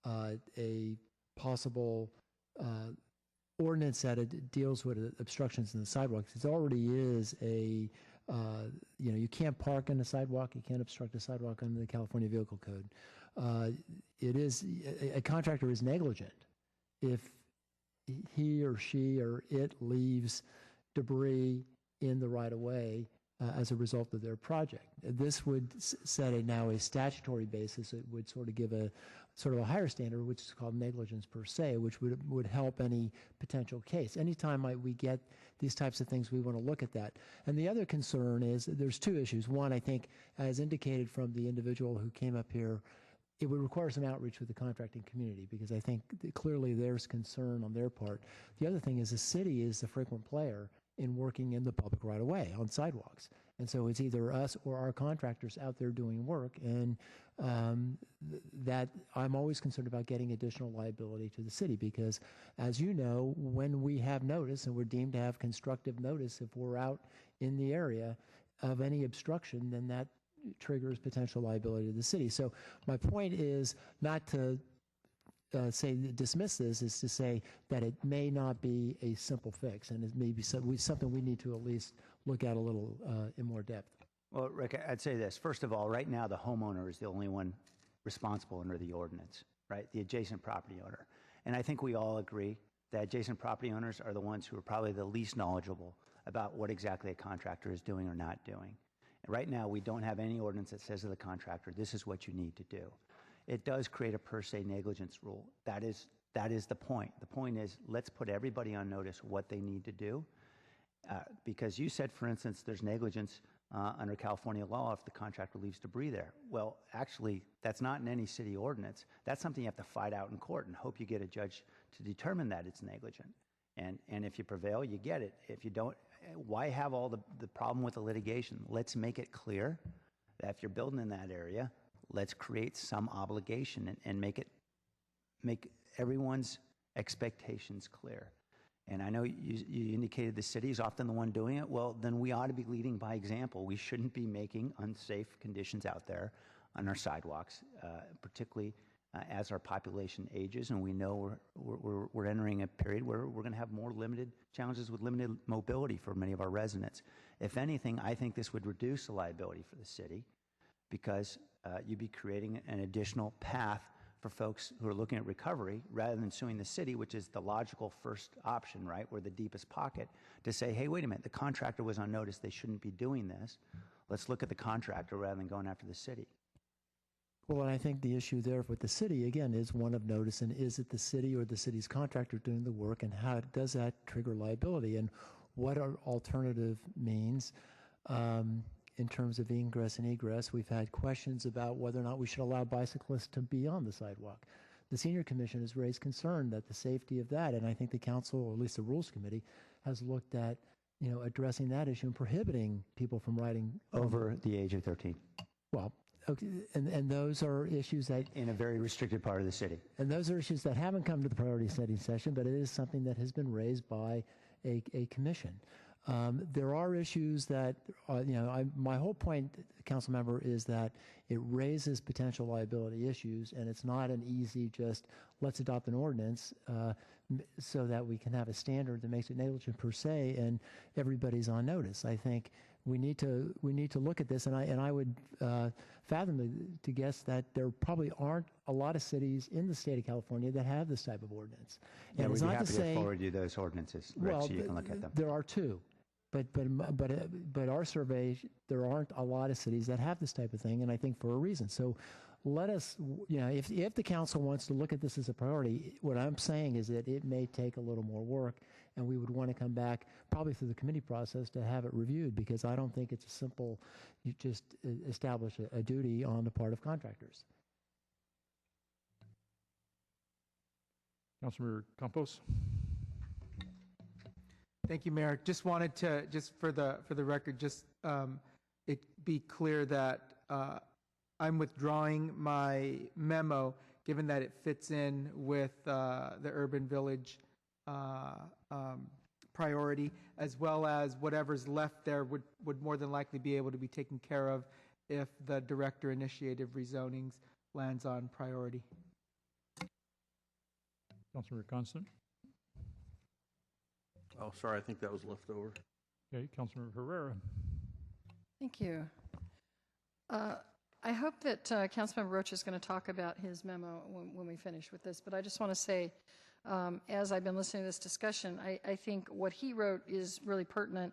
a possible ordinance that deals with obstructions in the sidewalks. It already is a You can't park on the sidewalk, you can't obstruct a sidewalk under the California Vehicle Code. A contractor is negligent if he or she or it leaves debris in the right of way as a result of their project. This would set a statutory basis. It would sort of give a higher standard, which is called negligence per se, which would help any potential case. Anytime we get these types of things, we want to look at that. And the other concern is there's two issues. One, I think, as indicated from the individual who came up here, it would require some outreach with the contracting community, because I think that clearly there's concern on their part. The other thing is the city is the frequent player in working in the public right of way on sidewalks. And so it's either us or our contractors out there doing work. And that I'm always concerned about getting additional liability to the city, because as you know, when we have notice, and we're deemed to have constructive notice if we're out in the area of any obstruction, then that triggers potential liability to the city. So my point is not to dismiss this, is to say that it may not be a simple fix, and it may be something we need to at least look at a little in more depth. Well, Rick, I'd say this. First of all, right now, the homeowner is the only one responsible under the ordinance, right? The adjacent property owner. And I think we all agree that adjacent property owners are the ones who are probably the least knowledgeable about what exactly a contractor is doing or not doing. And right now, we don't have any ordinance that says to the contractor, this is what you need to do. It does create a per se negligence rule. That is the point. The point is, let's put everybody on notice what they need to do. Because you said, for instance, there's negligence under California law if the contractor leaves debris there. Well, actually, that's not in any city ordinance. That's something you have to fight out in court and hope you get a judge to determine that it's negligent. And if you prevail, you get it. If you don't, why have all the problem with the litigation? Let's make it clear that if you're building in that area, let's create some obligation and make everyone's expectations clear. And I know you indicated the city is often the one doing it. Well, then we ought to be leading by example. We shouldn't be making unsafe conditions out there on our sidewalks, particularly as our population ages, and we know we're entering a period where we're going to have more limited challenges with limited mobility for many of our residents. If anything, I think this would reduce the liability for the city, because you'd be creating an additional path for folks who are looking at recovery, rather than suing the city, which is the logical first option, right? We're the deepest pocket, to say, hey, wait a minute, the contractor was on notice, they shouldn't be doing this. Let's look at the contractor rather than going after the city. Well, and I think the issue there with the city, again, is one of notice, and is it the city or the city's contractor doing the work, and how does that trigger liability, and what are alternative means in terms of ingress and egress? We've had questions about whether or not we should allow bicyclists to be on the sidewalk. The Senior Commission has raised concern that the safety of that, and I think the Council, or at least the Rules Committee, has looked at addressing that issue and prohibiting people from riding over the age of 13. Well, okay, and those are issues that... In a very restricted part of the city. And those are issues that haven't come to the priority setting session, but it is something that has been raised by a commission. There are issues that, my whole point, council member, is that it raises potential liability issues, and it's not an easy just, let's adopt an ordinance so that we can have a standard that makes it negligent per se, and everybody's on notice. I think we need to look at this, and I would fathom to guess that there probably aren't a lot of cities in the state of California that have this type of ordinance. And yeah, we'd be happy to forward you those ordinances, Rick, so you can look at them. There are two. But our survey, there aren't a lot of cities that have this type of thing, and I think for a reason. So let us, if the council wants to look at this as a priority, what I'm saying is that it may take a little more work, and we would want to come back probably through the committee process to have it reviewed, because I don't think it's a simple, you just establish a duty on the part of contractors. Councilmember Campos. Thank you, Mayor. Just wanted to, just for the record, just it be clear that I'm withdrawing my memo, given that it fits in with the urban village priority, as well as whatever's left there would more than likely be able to be taken care of if the director initiative rezonings lands on priority. Councilmember Constant. Oh, sorry, I think that was left over. Okay, Councilmember Herrera. Thank you. I hope that Councilmember Rocha is going to talk about his memo when we finish with this, but I just want to say, as I've been listening to this discussion, I think what he wrote is really pertinent.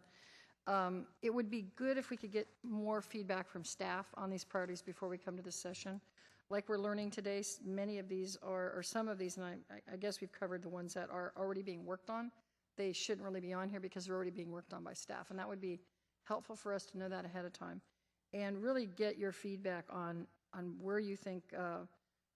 It would be good if we could get more feedback from staff on these priorities before we come to this session. Like we're learning today, many of these are, or some of these, and I guess we've covered the ones that are already being worked on. They shouldn't really be on here because they're already being worked on by staff, and that would be helpful for us to know that ahead of time. And really get your feedback on where you think,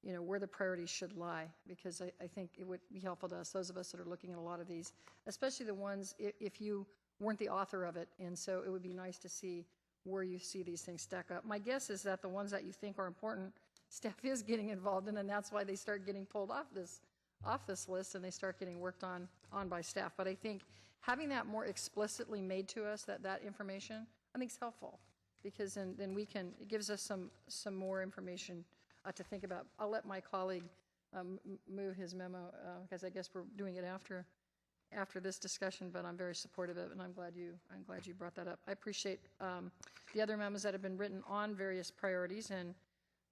where the priorities should lie, because I think it would be helpful to us, those of us that are looking at a lot of these, especially the ones if you weren't the author of it, and so it would be nice to see where you see these things stack up. My guess is that the ones that you think are important, staff is getting involved in, and that's why they start getting pulled off this list, and they start getting worked on by staff. But I think having that more explicitly made to us, that information, I think is helpful. Because then we can, it gives us some more information to think about. I'll let my colleague move his memo because I guess we're doing it after this discussion. But I'm very supportive of it, and I'm glad you brought that up. I appreciate the other memos that have been written on various priorities, and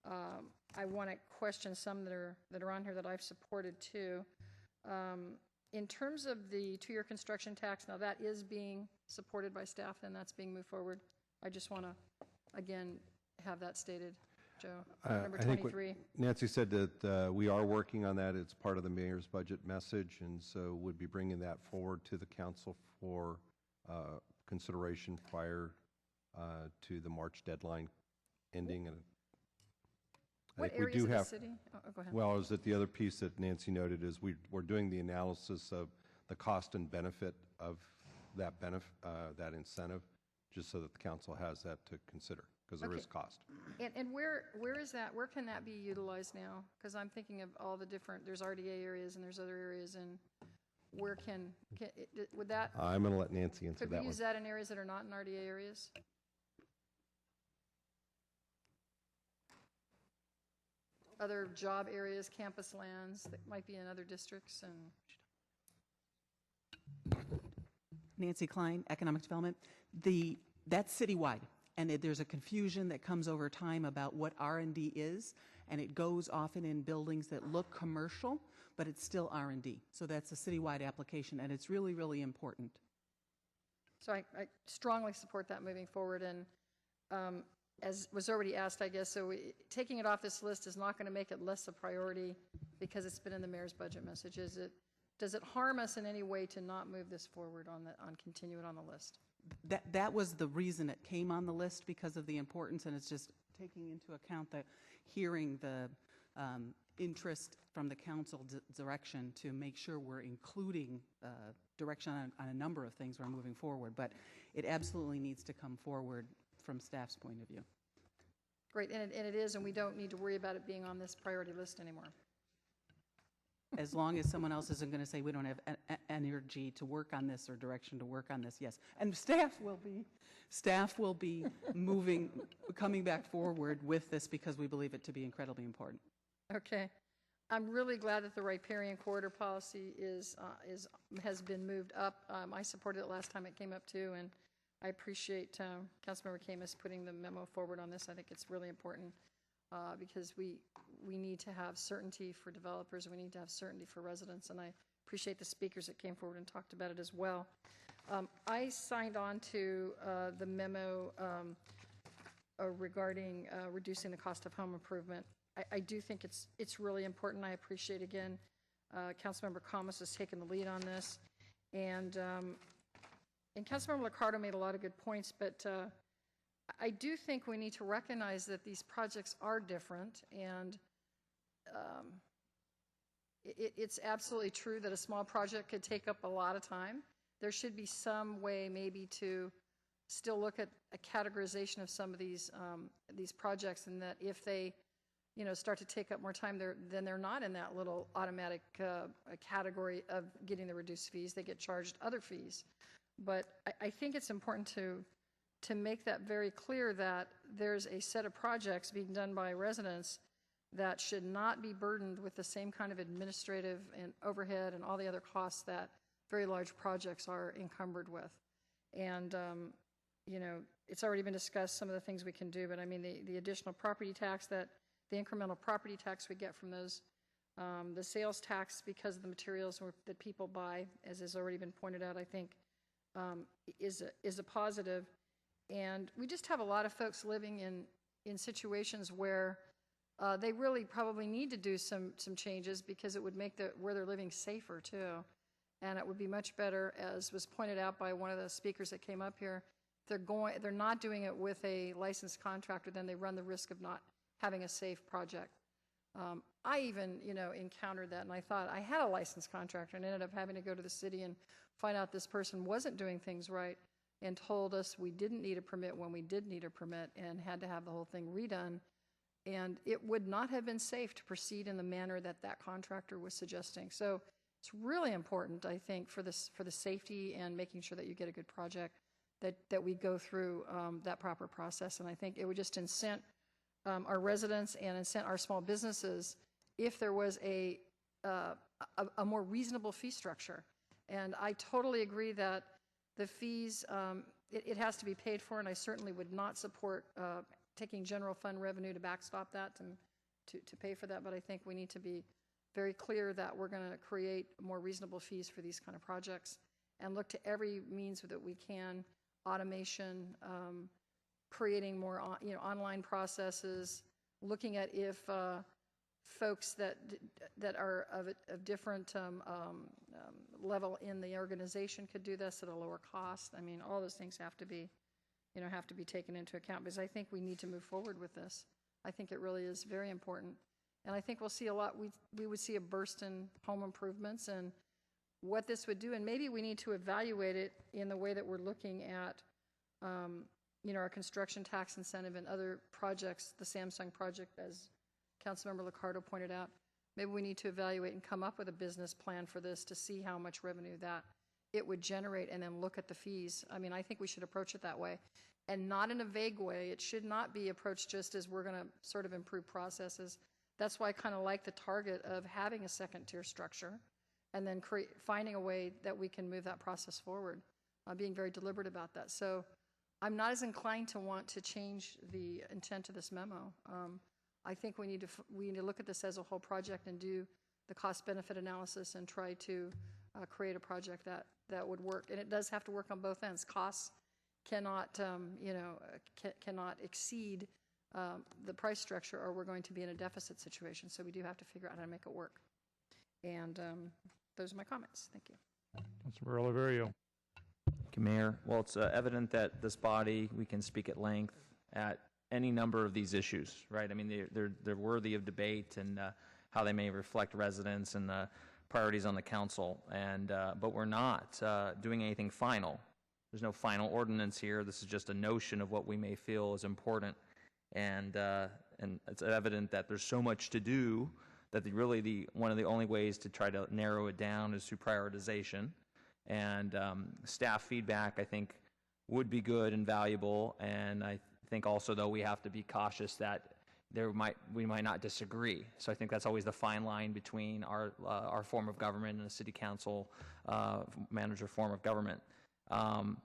I want to question some that are on here that I've supported too. In terms of the 2-year construction tax, now that is being supported by staff, and that's being moved forward. I just want to, again, have that stated, Joe. Number 23. Nancy said that we are working on that. It's part of the mayor's budget message, and so would be bringing that forward to the council for consideration prior to the March deadline ending. And what areas of the city? Oh, go ahead. Well, is that the other piece that Nancy noted is we're doing the analysis of the cost and benefit of that that incentive, just so that the council has that to consider, because there is cost. And where is that? Where can that be utilized now? Because I'm thinking of all the different, there's RDA areas and there's other areas, and where would that? I'm going to let Nancy answer that one. Could we use that in areas that are not in RDA areas? Other job areas, campus lands that might be in other districts, and Nancy Klein, Economic Development. That's citywide, and there's a confusion that comes over time about what R&D is, and it goes often in buildings that look commercial, but it's still R&D. So that's a citywide application, and it's really, really important. So I strongly support that moving forward, and as was already asked, I guess, so taking it off this list is not going to make it less a priority because it's been in the mayor's budget message. Does it harm us in any way to not move this forward on continue it on the list? That was the reason it came on the list, because of the importance, and it's just taking into account hearing the interest from the council direction to make sure we're including direction on a number of things we're moving forward. But it absolutely needs to come forward from staff's point of view. Great, and it is, and we don't need to worry about it being on this priority list anymore. As long as someone else isn't going to say we don't have energy to work on this or direction to work on this, yes. And staff will be coming back forward with this because we believe it to be incredibly important. Okay. I'm really glad that the riparian corridor policy has been moved up. I supported it last time it came up too, and I appreciate Councilmember KHAMIS putting the memo forward on this. I think it's really important because we need to have certainty for developers, and we need to have certainty for residents, and I appreciate the speakers that came forward and talked about it as well. I signed on to the memo regarding reducing the cost of home improvement. I do think it's really important. I appreciate, again, Councilmember KHAMIS has taken the lead on this, and Councilmember LICCARDO made a lot of good points, but I do think we need to recognize that these projects are different, and it's absolutely true that a small project could take up a lot of time. There should be some way maybe to still look at a categorization of some of these projects, and that if they start to take up more time, then they're not in that little automatic category of getting the reduced fees. They get charged other fees. But I think it's important to make that very clear that there's a set of projects being done by residents that should not be burdened with the same kind of administrative and overhead and all the other costs that very large projects are encumbered with. And you know, it's already been discussed, some of the things we can do, but I mean, the additional property tax the incremental property tax we get from those, the sales tax because of the materials that people buy, as has already been pointed out, I think, is a positive. And we just have a lot of folks living in situations where they really probably need to do some changes because it would make where they're living safer too. And it would be much better, as was pointed out by one of the speakers that came up here, they're not doing it with a licensed contractor, then they run the risk of not having a safe project. I even, you know, encountered that, and I thought I had a licensed contractor and ended up having to go to the city and find out this person wasn't doing things right and told us we didn't need a permit when we did need a permit and had to have the whole thing redone. And it would not have been safe to proceed in the manner that that contractor was suggesting. So it's really important, I think, for the safety and making sure that you get a good project, that we go through that proper process. And I think it would just incent our residents and incent our small businesses if there was a more reasonable fee structure. And I totally agree that the fees, it has to be paid for, and I certainly would not support taking general fund revenue to backstop that to pay for that. But I think we need to be very clear that we're going to create more reasonable fees for these kind of projects and look to every means that we can, automation, creating more online processes, looking at if folks that are of a different level in the organization could do this at a lower cost. I mean, all those things have to be taken into account, because I think we need to move forward with this. I think it really is very important. And I think we'll see a lot, we would see a burst in home improvements and what this would do. And maybe we need to evaluate it in the way that we're looking at, our construction tax incentive and other projects, the Samsung project, as Councilmember Liccardo pointed out. Maybe we need to evaluate and come up with a business plan for this to see how much revenue that it would generate and then look at the fees. I mean, I think we should approach it that way and not in a vague way. It should not be approached just as we're going to sort of improve processes. That's why I kind of like the target of having a second-tier structure and then finding a way that we can move that process forward, being very deliberate about that. So I'm not as inclined to want to change the intent of this memo. I think we need to look at this as a whole project and do the cost-benefit analysis and try to create a project that would work. And it does have to work on both ends. Costs cannot, cannot exceed the price structure, or we're going to be in a deficit situation. So we do have to figure out how to make it work. And those are my comments. Thank you. Councilmember Oliverio. Thank you, Mayor. Well, it's evident that this body, we can speak at length at any number of these issues, right? I mean, they're worthy of debate and how they may reflect residents and the priorities on the council. And but we're not doing anything final. There's no final ordinance here. This is just a notion of what we may feel is important. And it's evident that there's so much to do that one of the only ways to try to narrow it down is through prioritization. And staff feedback, I think, would be good and valuable. And I think also, though, we have to be cautious that we might not disagree. So I think that's always the fine line between our form of government and the city council manager form of government. And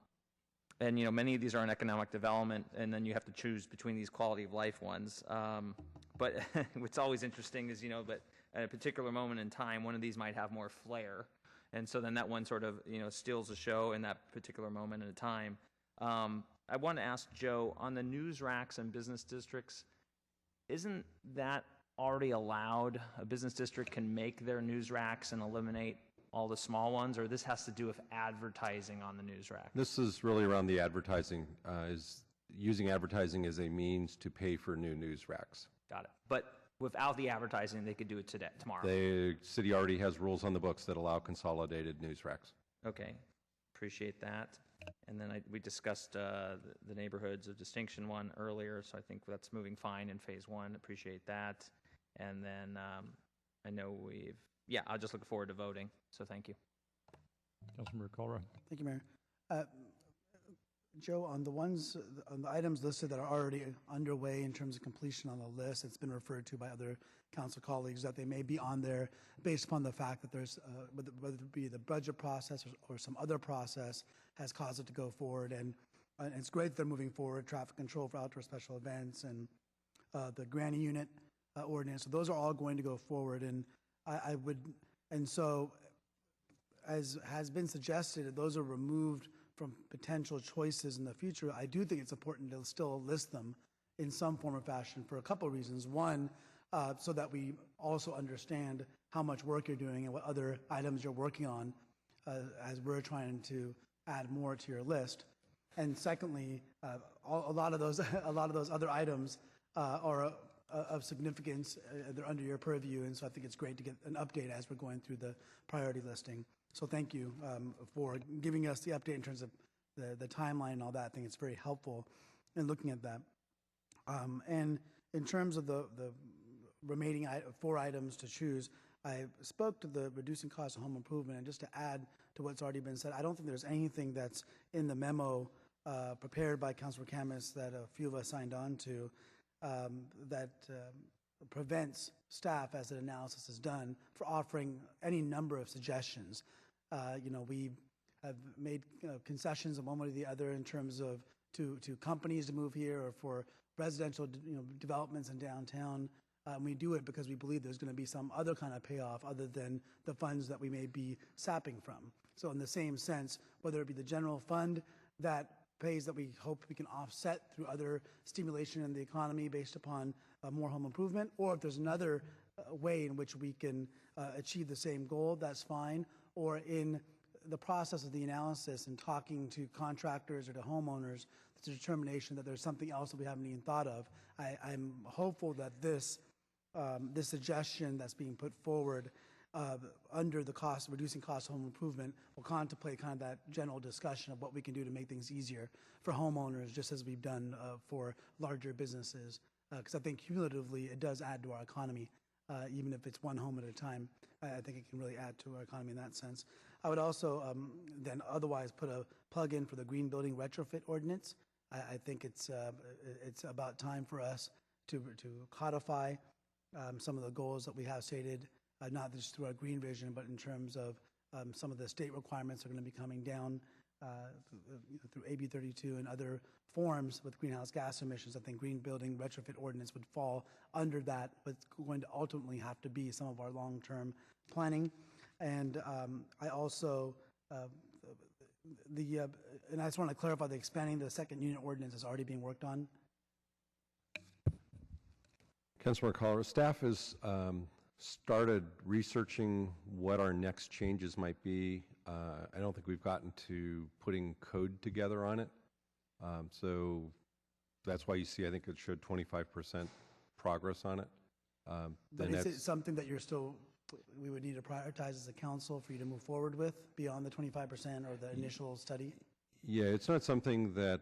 many of these are in economic development, and then you have to choose between these quality of life ones. But what's always interesting is, but at a particular moment in time, one of these might have more flair. And so then that one sort of, steals the show in that particular moment in time. I want to ask Joe, on the news racks and business districts, isn't that already allowed? A business district can make their news racks and eliminate all the small ones, or this has to do with advertising on the news rack? This is really around the advertising, is using advertising as a means to pay for new news racks. Got it. But without the advertising, they could do it tomorrow. The city already has rules on the books that allow consolidated news racks. Okay, appreciate that. And then we discussed the neighborhoods of distinction one earlier, so I think that's moving fine in phase one. Appreciate that. And then I know I'll just look forward to voting, so thank you. Councilmember KALRA. Thank you, Mayor. Joe, on the items listed that are already underway in terms of completion on the list, it's been referred to by other council colleagues that they may be on there based upon the fact that there's, whether it be the budget process or some other process has caused it to go forward. And and it's great that they're moving forward, traffic control for outdoor special events and the granny unit ordinance. So those are all going to go forward, and I would, and so as has been suggested, those are removed from potential choices in the future. I do think it's important to still list them in some form or fashion for a couple of reasons. One, so that we also understand how much work you're doing and what other items you're working on as we're trying to add more to your list. And secondly, a lot of those other items are of significance. They're under your purview, and so I think it's great to get an update as we're going through the priority listing. So thank you for giving us the update in terms of the timeline and all that. I think it's very helpful in looking at that. And in terms of the remaining 4 items to choose, I spoke to the reducing cost of home improvement, and just to add to what's already been said, I don't think there's anything that's in the memo prepared by Councilor KHAMIS that a few of us signed on to that prevents staff, as an analysis is done, for offering any number of suggestions. We have made concessions in one way or the other in terms of to companies to move here, or for residential developments in downtown. We do it because we believe there's going to be some other kind of payoff other than the funds that we may be sapping from. So in the same sense, whether it be the general fund that pays that we hope we can offset through other stimulation in the economy based upon more home improvement, or if there's another way in which we can achieve the same goal, that's fine. Or in the process of the analysis and talking to contractors or to homeowners, it's a determination that there's something else that we haven't even thought of. I'm hopeful that this suggestion that's being put forward under the reducing cost of home improvement will contemplate kind of that general discussion of what we can do to make things easier for homeowners, just as we've done for larger businesses. Because I think cumulatively it does add to our economy, even if it's one home at a time. I think it can really add to our economy in that sense. I would also then otherwise put a plug in for the green building retrofit ordinance. I think it's about time for us to codify some of the goals that we have stated, not just through our green vision, but in terms of some of the state requirements are going to be coming down through AB 32 and other forms with greenhouse gas emissions. I think green building retrofit ordinance would fall under that, but it's going to ultimately have to be some of our long-term planning. And I also, and I just want to clarify, the expanding the second unit ordinance is already being worked on. Councilmember KALRA, staff has started researching what our next changes might be. I don't think we've gotten to putting code together on it. So that's why you see, I think it showed 25% progress on it. But is it something that we would need to prioritize as a council for you to move forward with beyond the 25% or the initial study? Yeah, it's not something that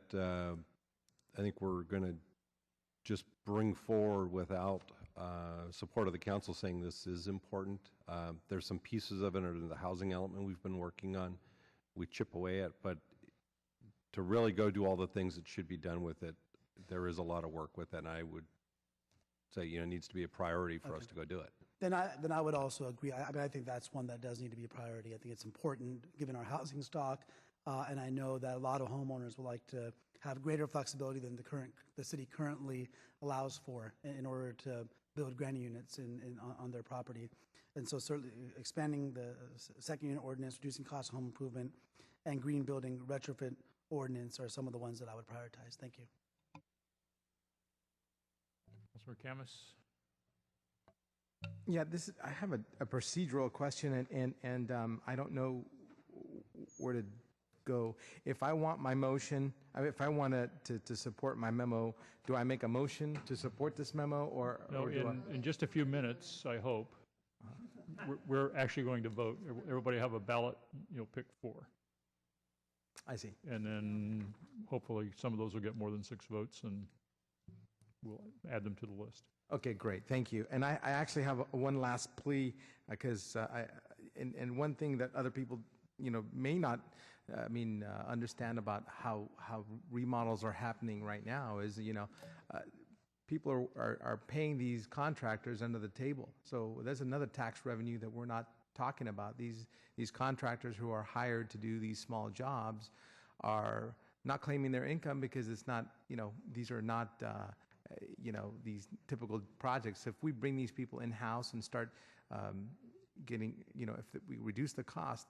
I think we're going to just bring forward without support of the council saying this is important. There's some pieces of it under the housing element we've been working on. We chip away at, but to really go do all the things that should be done with it, there is a lot of work with it, and I would say, it needs to be a priority for us to go do it. Then I would also agree. I think that's one that does need to be a priority. I think it's important given our housing stock, and I know that a lot of homeowners would like to have greater flexibility than the city currently allows for in order to build granny units on their property. And so certainly expanding the second unit ordinance, reducing cost of home improvement, and green building retrofit ordinance are some of the ones that I would prioritize. Thank you. Councilor KHAMIS. Yeah, I have a procedural question, and I don't know where to go. If I want my motion, if I want to support my memo, do I make a motion to support this memo, or No, in just a few minutes, I hope, we're actually going to vote. Everybody have a ballot, pick 4. I see. And then hopefully some of those will get more than 6 votes, and we'll add them to the list. Okay, great. Thank you. And I actually have one last plea, because and one thing that other people may not understand about how remodels are happening right now is people are paying these contractors under the table. So there's another tax revenue that we're not talking about. These contractors who are hired to do these small jobs are not claiming their income because it's not, these are not, these typical projects. If we bring these people in-house and start getting, if we reduce the cost,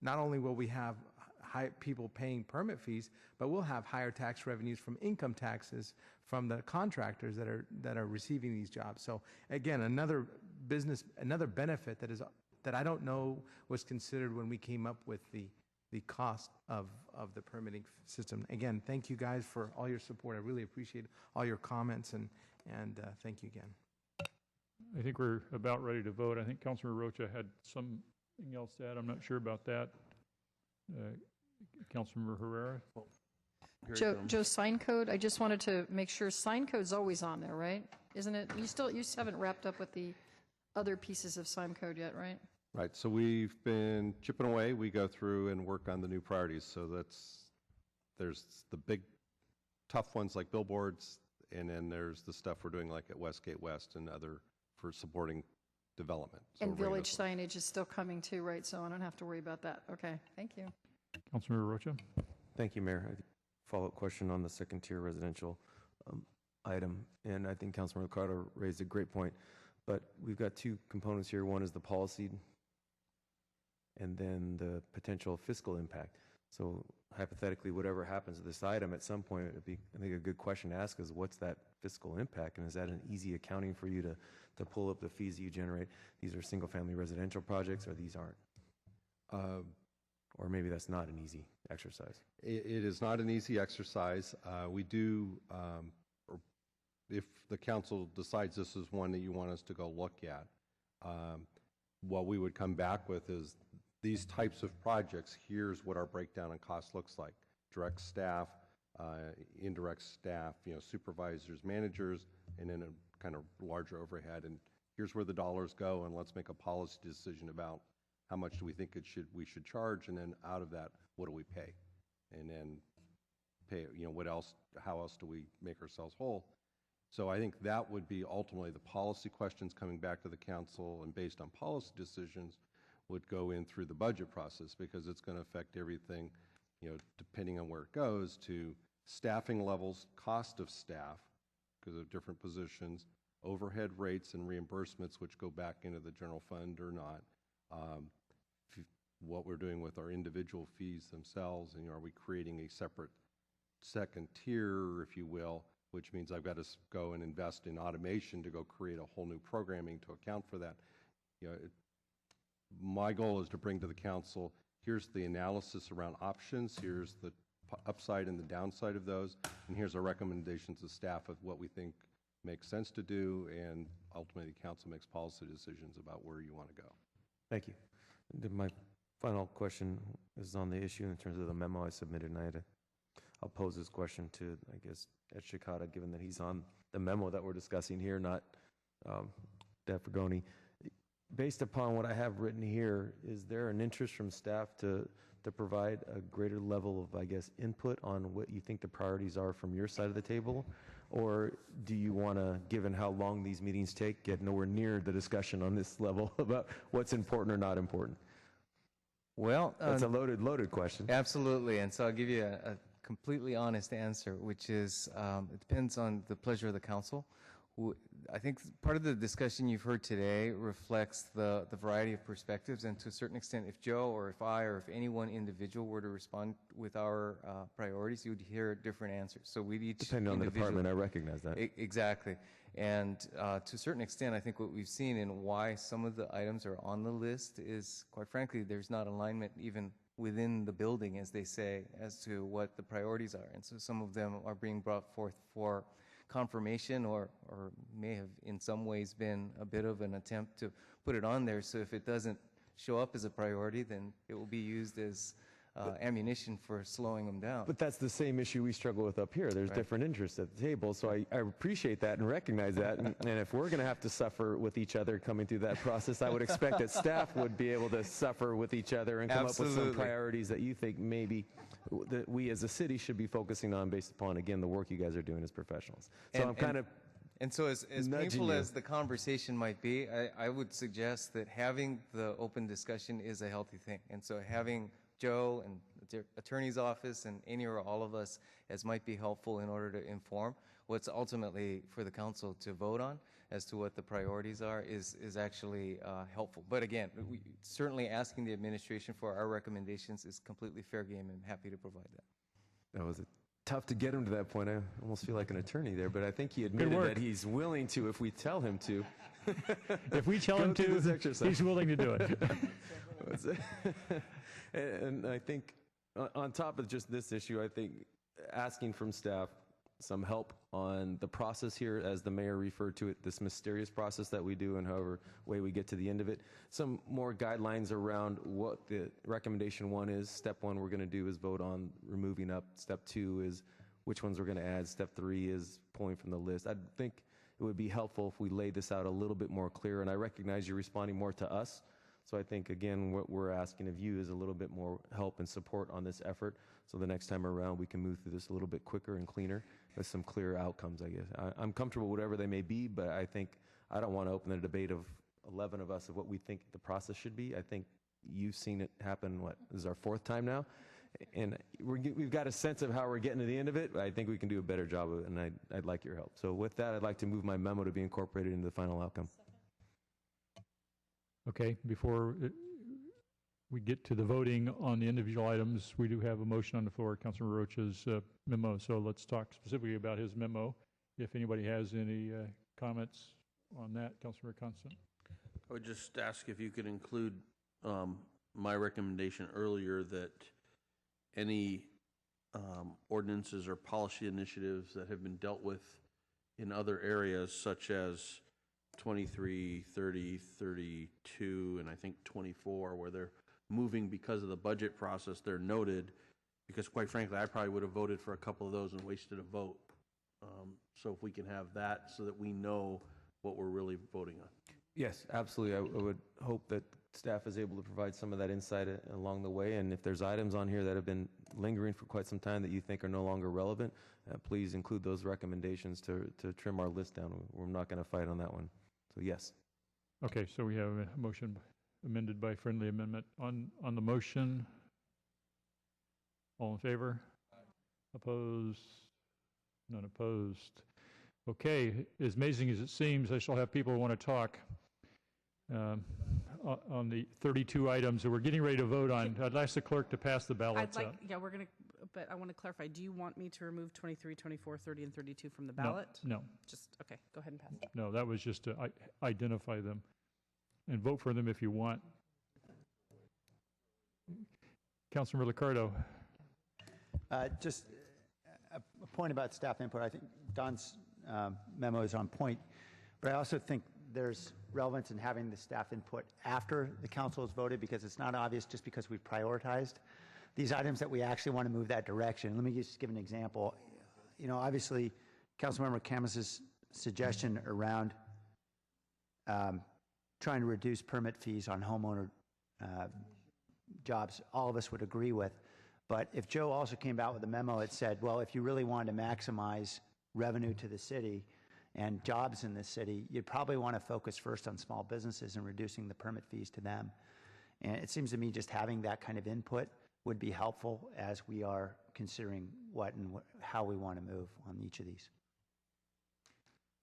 not only will we have people paying permit fees, but we'll have higher tax revenues from income taxes from the contractors that are receiving these jobs. So again, another benefit that I don't know was considered when we came up with the cost of the permitting system. Again, thank you guys for all your support. I really appreciate all your comments, and thank you again. I think we're about ready to vote. I think Councilor Rocha had something else to add. I'm not sure about that. Councilmember Herrera? Joe, sign code, I just wanted to make sure sign code's always on there, right? Isn't it? You still haven't wrapped up with the other pieces of sign code yet, right? Right, so we've been chipping away. We go through and work on the new priorities. So there's the big, tough ones like billboards, and then there's the stuff we're doing like at Westgate West and other for supporting development. So And village signage is still coming too, right? So I don't have to worry about that. Okay, thank you. Councilmember Rocha? Thank you, Mayor. Follow-up question on the second-tier residential item, and I think Councilman LICCARDO raised a great point, but we've got two components here. One is the policy, and then the potential fiscal impact. So hypothetically, whatever happens to this item, at some point, it'd be, I think, a good question to ask is, what's that fiscal impact, and is that an easy accounting for you to pull up the fees that you generate? These are single-family residential projects, or these aren't? Or maybe that's not an easy exercise. It is not an easy exercise. We do, if the council decides this is one that you want us to go look at, what we would come back with is these types of projects, here's what our breakdown in cost looks like. Direct staff, indirect staff, supervisors, managers, and then a kind of larger overhead. And here's where the dollars go, and let's make a policy decision about how much do we think we should charge, and then out of that, what do we pay? And then pay, what else, how else do we make ourselves whole? So I think that would be ultimately the policy questions coming back to the council, and based on policy decisions would go in through the budget process, because it's going to affect everything, depending on where it goes, to staffing levels, cost of staff, because of different positions, overhead rates and reimbursements, which go back into the general fund or not, what we're doing with our individual fees themselves, and are we creating a separate second tier, if you will, which means I've got to go and invest in automation to go create a whole new programming to account for that. My goal is to bring to the council, here's the analysis around options, here's the upside and the downside of those, and here's our recommendations to staff of what we think makes sense to do, and ultimately the council makes policy decisions about where you want to go. Thank you. My final question is on the issue in terms of the memo I submitted, and I'll pose this question to, I guess, Ed Shikata, given that he's on the memo that we're discussing here, not Defragoni. Based upon what I have written here, is there an interest from staff to provide a greater level of, I guess, input on what you think the priorities are from your side of the table? Or do you want to, given how long these meetings take, get nowhere near the discussion on this level about what's important or not important? Well, that's a loaded question. Absolutely, and so I'll give you a completely honest answer, which is it depends on the pleasure of the council. I think part of the discussion you've heard today reflects the variety of perspectives, and to a certain extent, if Joe or if I or if any one individual were to respond with our priorities, you would hear different answers. So we'd each depending on the department, I recognize that. Exactly. And to a certain extent, I think what we've seen and why some of the items are on the list is, quite frankly, there's not alignment even within the building, as they say, as to what the priorities are. And so some of them are being brought forth for confirmation or may have in some ways been a bit of an attempt to put it on there. So if it doesn't show up as a priority, then it will be used as ammunition for slowing them down. But that's the same issue we struggle with up here. There's different interests at the table. So I appreciate that and recognize that. And if we're going to have to suffer with each other coming through that process, I would expect that staff would be able to suffer with each other and come up with some priorities that you think maybe that we as a city should be focusing on based upon, again, the work you guys are doing as professionals. So I'm kind of And so as painful as the conversation might be, I would suggest that having the open discussion is a healthy thing. And so having Joe and attorney's office and any or all of us as might be helpful in order to inform what's ultimately for the council to vote on as to what the priorities are is actually helpful. But again, certainly asking the administration for our recommendations is completely fair game, and I'm happy to provide that. That was tough to get him to that point. I almost feel like an attorney there, but I think he admitted that he's willing to if we tell him to. If we tell him to, he's willing to do it. And I think on top of just this issue, I think asking from staff some help on the process here, as the mayor referred to it, this mysterious process that we do and however way we get to the end of it, some more guidelines around what the recommendation 1 is. Step 1 we're going to do is vote on removing up. Step 2 is which ones we're going to add. Step 3 is pulling from the list. I think it would be helpful if we laid this out a little bit more clear, and I recognize you're responding more to us. So I think, again, what we're asking of you is a little bit more help and support on this effort. So the next time around, we can move through this a little bit quicker and cleaner with some clear outcomes, I guess. I'm comfortable whatever they may be, but I think I don't want to open a debate of 11 of us of what we think the process should be. I think you've seen it happen, this is our 4th time now? And we've got a sense of how we're getting to the end of it. I think we can do a better job of it, and I'd like your help. So with that, I'd like to move my memo to be incorporated into the final outcome. Okay, before we get to the voting on the individual items, we do have a motion on the floor, Councilor Rocha's memo. So let's talk specifically about his memo. If anybody has any comments on that, Councilor KANSEN. I would just ask if you could include my recommendation earlier that any ordinances or policy initiatives that have been dealt with in other areas, such as 23, 30, 32, and I think 24, where they're moving because of the budget process, they're noted, because quite frankly, I probably would have voted for a couple of those and wasted a vote. So if we can have that so that we know what we're really voting on. Yes, absolutely. I would hope that staff is able to provide some of that insight along the way. And if there's items on here that have been lingering for quite some time that you think are no longer relevant, please include those recommendations to trim our list down. We're not going to fight on that one. So yes. Okay, so we have a motion amended by friendly amendment. On the motion, all in favor? Opposed? None opposed. Okay, as amazing as it seems, I shall have people who want to talk on the 32 items that we're getting ready to vote on. I'd ask the clerk to pass the ballots out. Yeah, we're going to, but I want to clarify. Do you want me to remove 23, 24, 30, and 32 from the ballot? No. Just, okay, go ahead and pass it. No, that was just to identify them and vote for them if you want. Councilmember LICCARDO. Just a point about staff input. I think Don's memo is on point, but I also think there's relevance in having the staff input after the council has voted, because it's not obvious just because we've prioritized these items that we actually want to move that direction. Let me just give an example. You know, obviously, Councilmember CAMIS's suggestion around trying to reduce permit fees on homeowner jobs, all of us would agree with. But if Joe also came out with a memo that said, well, if you really wanted to maximize revenue to the city and jobs in the city, you'd probably want to focus first on small businesses and reducing the permit fees to them. And it seems to me just having that kind of input would be helpful as we are considering what and how we want to move on each of these.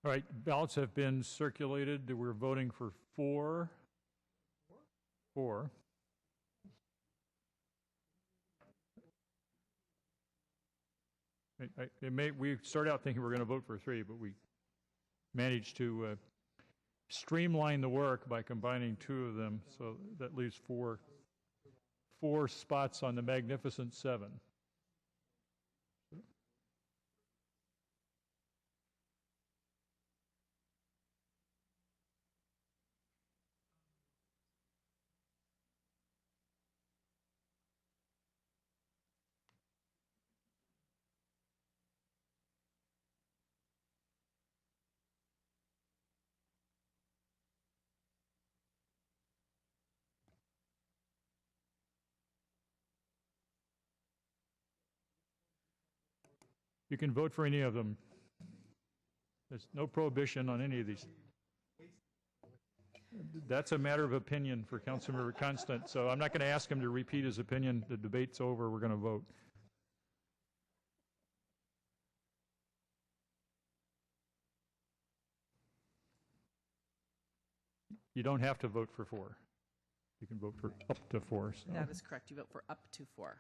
All right, ballots have been circulated. We're voting for four. We started out thinking we were going to vote for 3, but we managed to streamline the work by combining 2 of them, so that leaves four spots on the magnificent 7. You can vote for any of them. There's no prohibition on any of these. That's a matter of opinion for Councilmember Constant, so I'm not going to ask him to repeat his opinion. The debate's over. We're going to vote. You don't have to vote for 4. You can vote for up to 4. So. That is correct. You vote for up to 4.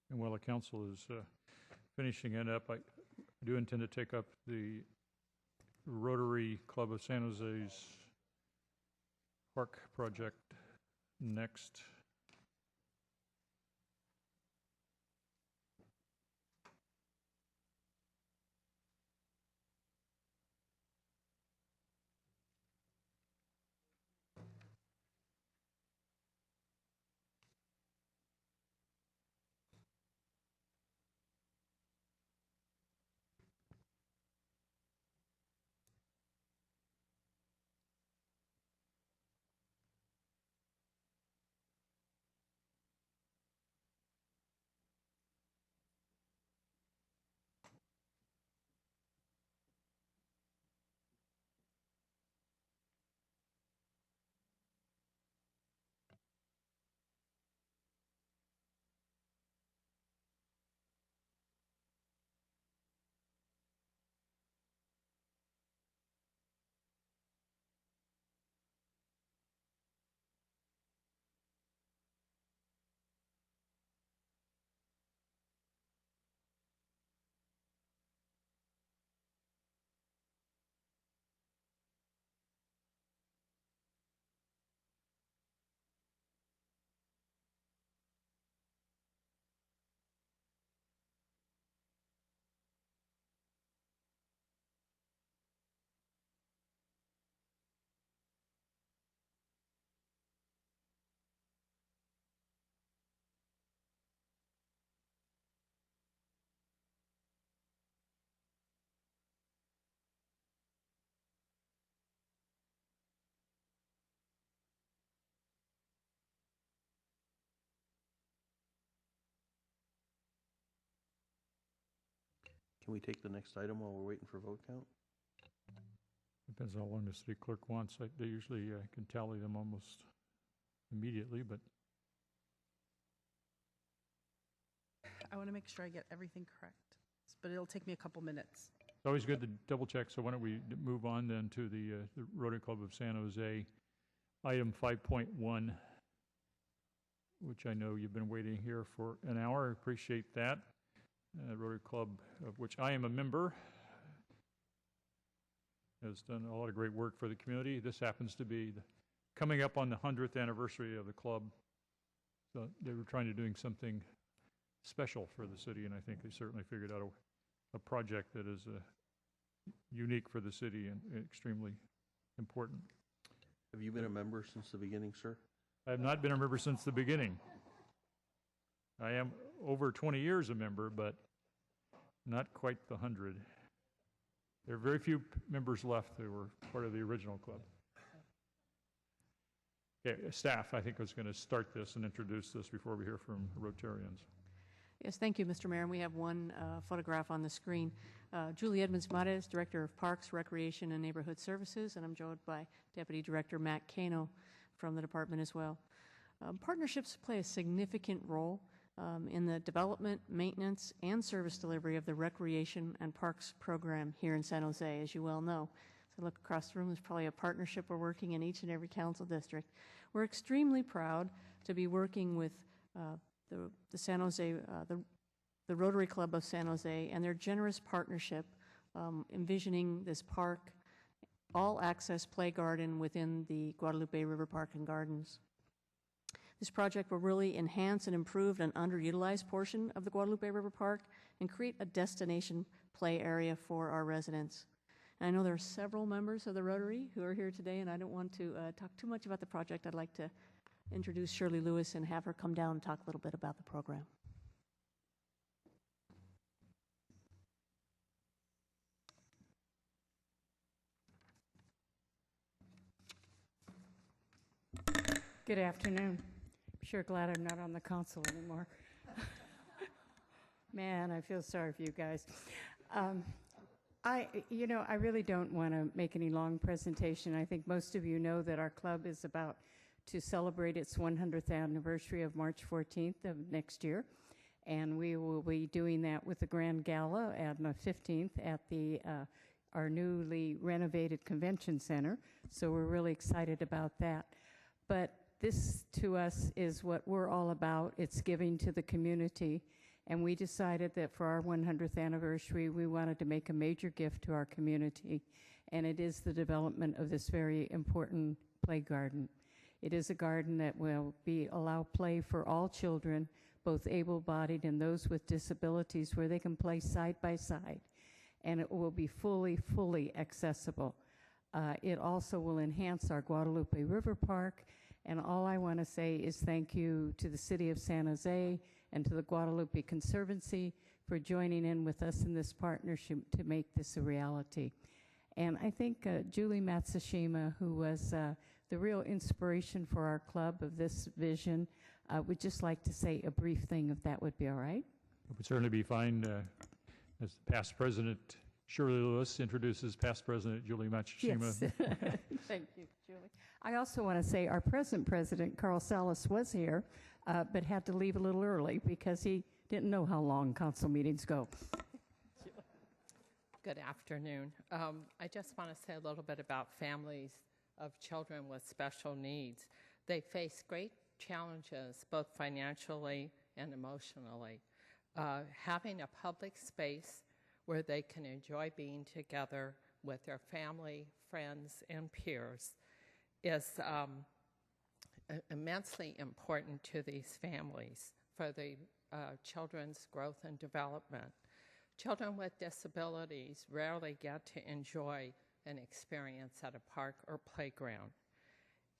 And while the council is finishing it up, I do intend to take up the Rotary Club of San Jose's park project next. Can we take the next item while we're waiting for vote count? Depends how long the city clerk wants. They usually can tally them almost immediately, but I want to make sure I get everything correct, but it'll take me a couple minutes. it's always good to double check. So why don't we move on then to the Rotary Club of San Jose, item 5.1, which I know you've been waiting here for an hour. I appreciate that. Rotary Club, of which I am a member, has done a lot of great work for the community. This happens to be coming up on the 100th anniversary of the club. So they were trying to doing something special for the city, and I think they certainly figured out a project that is unique for the city and extremely important. Have you been a member since the beginning, sir? I have not been a member since the beginning. I am over 20 years a member, but not quite the 100. There are very few members left who were part of the original club. Okay, staff, I think, was going to start this and introduce this before we hear from Rotarians. Yes, thank you, Mr. Mayor. And we have one photograph on the screen. Julie Edmonds-Mares, Director of Parks, Recreation, and Neighborhood Services, and I'm joined by Deputy Director Matt Cano from the department as well. Partnerships play a significant role in the development, maintenance, and service delivery of the Recreation and Parks program here in San Jose, as you well know. So look across the room, there's probably a partnership we're working in each and every council district. We're extremely proud to be working with the San Jose, the Rotary Club of San Jose, and their generous partnership, envisioning this park, all-access play garden within the Guadalupe River Park and Gardens. This project will really enhance and improve an underutilized portion of the Guadalupe River Park and create a destination play area for our residents. And I know there are several members of the Rotary who are here today, and I don't want to talk too much about the project. I'd like to introduce Shirley Lewis and have her come down and talk a little bit about the program. Good afternoon. I'm sure glad I'm not on the council anymore. Man, I feel sorry for you guys. I really don't want to make any long presentation. I think most of you know that our club is about to celebrate its 100th anniversary of March 14th of next year. And we will be doing that with the Grand Gala on the 15th at our newly renovated convention center. So we're really excited about that. But this, to us, is what we're all about. It's giving to the community. And we decided that for our 100th anniversary, we wanted to make a major gift to our community. And it is the development of this very important play garden. It is a garden that will allow play for all children, both able-bodied and those with disabilities, where they can play side by side. And it will be fully accessible. It also will enhance our Guadalupe River Park. And all I want to say is thank you to the City of San Jose and to the Guadalupe Conservancy for joining in with us in this partnership to make this a reality. And I think Julie Matsushima, who was the real inspiration for our club of this vision, would just like to say a brief thing, if that would be all right. It would certainly be fine. As past president Shirley Lewis introduces past president Julie Matsushima. Yes. Thank you, Julie. I also want to say our present president, Carl Salas, was here, but had to leave a little early because he didn't know how long council meetings go. Good afternoon. I just want to say a little bit about families of children with special needs. They face great challenges, both financially and emotionally. Having a public space where they can enjoy being together with their family, friends, and peers is immensely important to these families for the children's growth and development. Children with disabilities rarely get to enjoy an experience at a park or playground.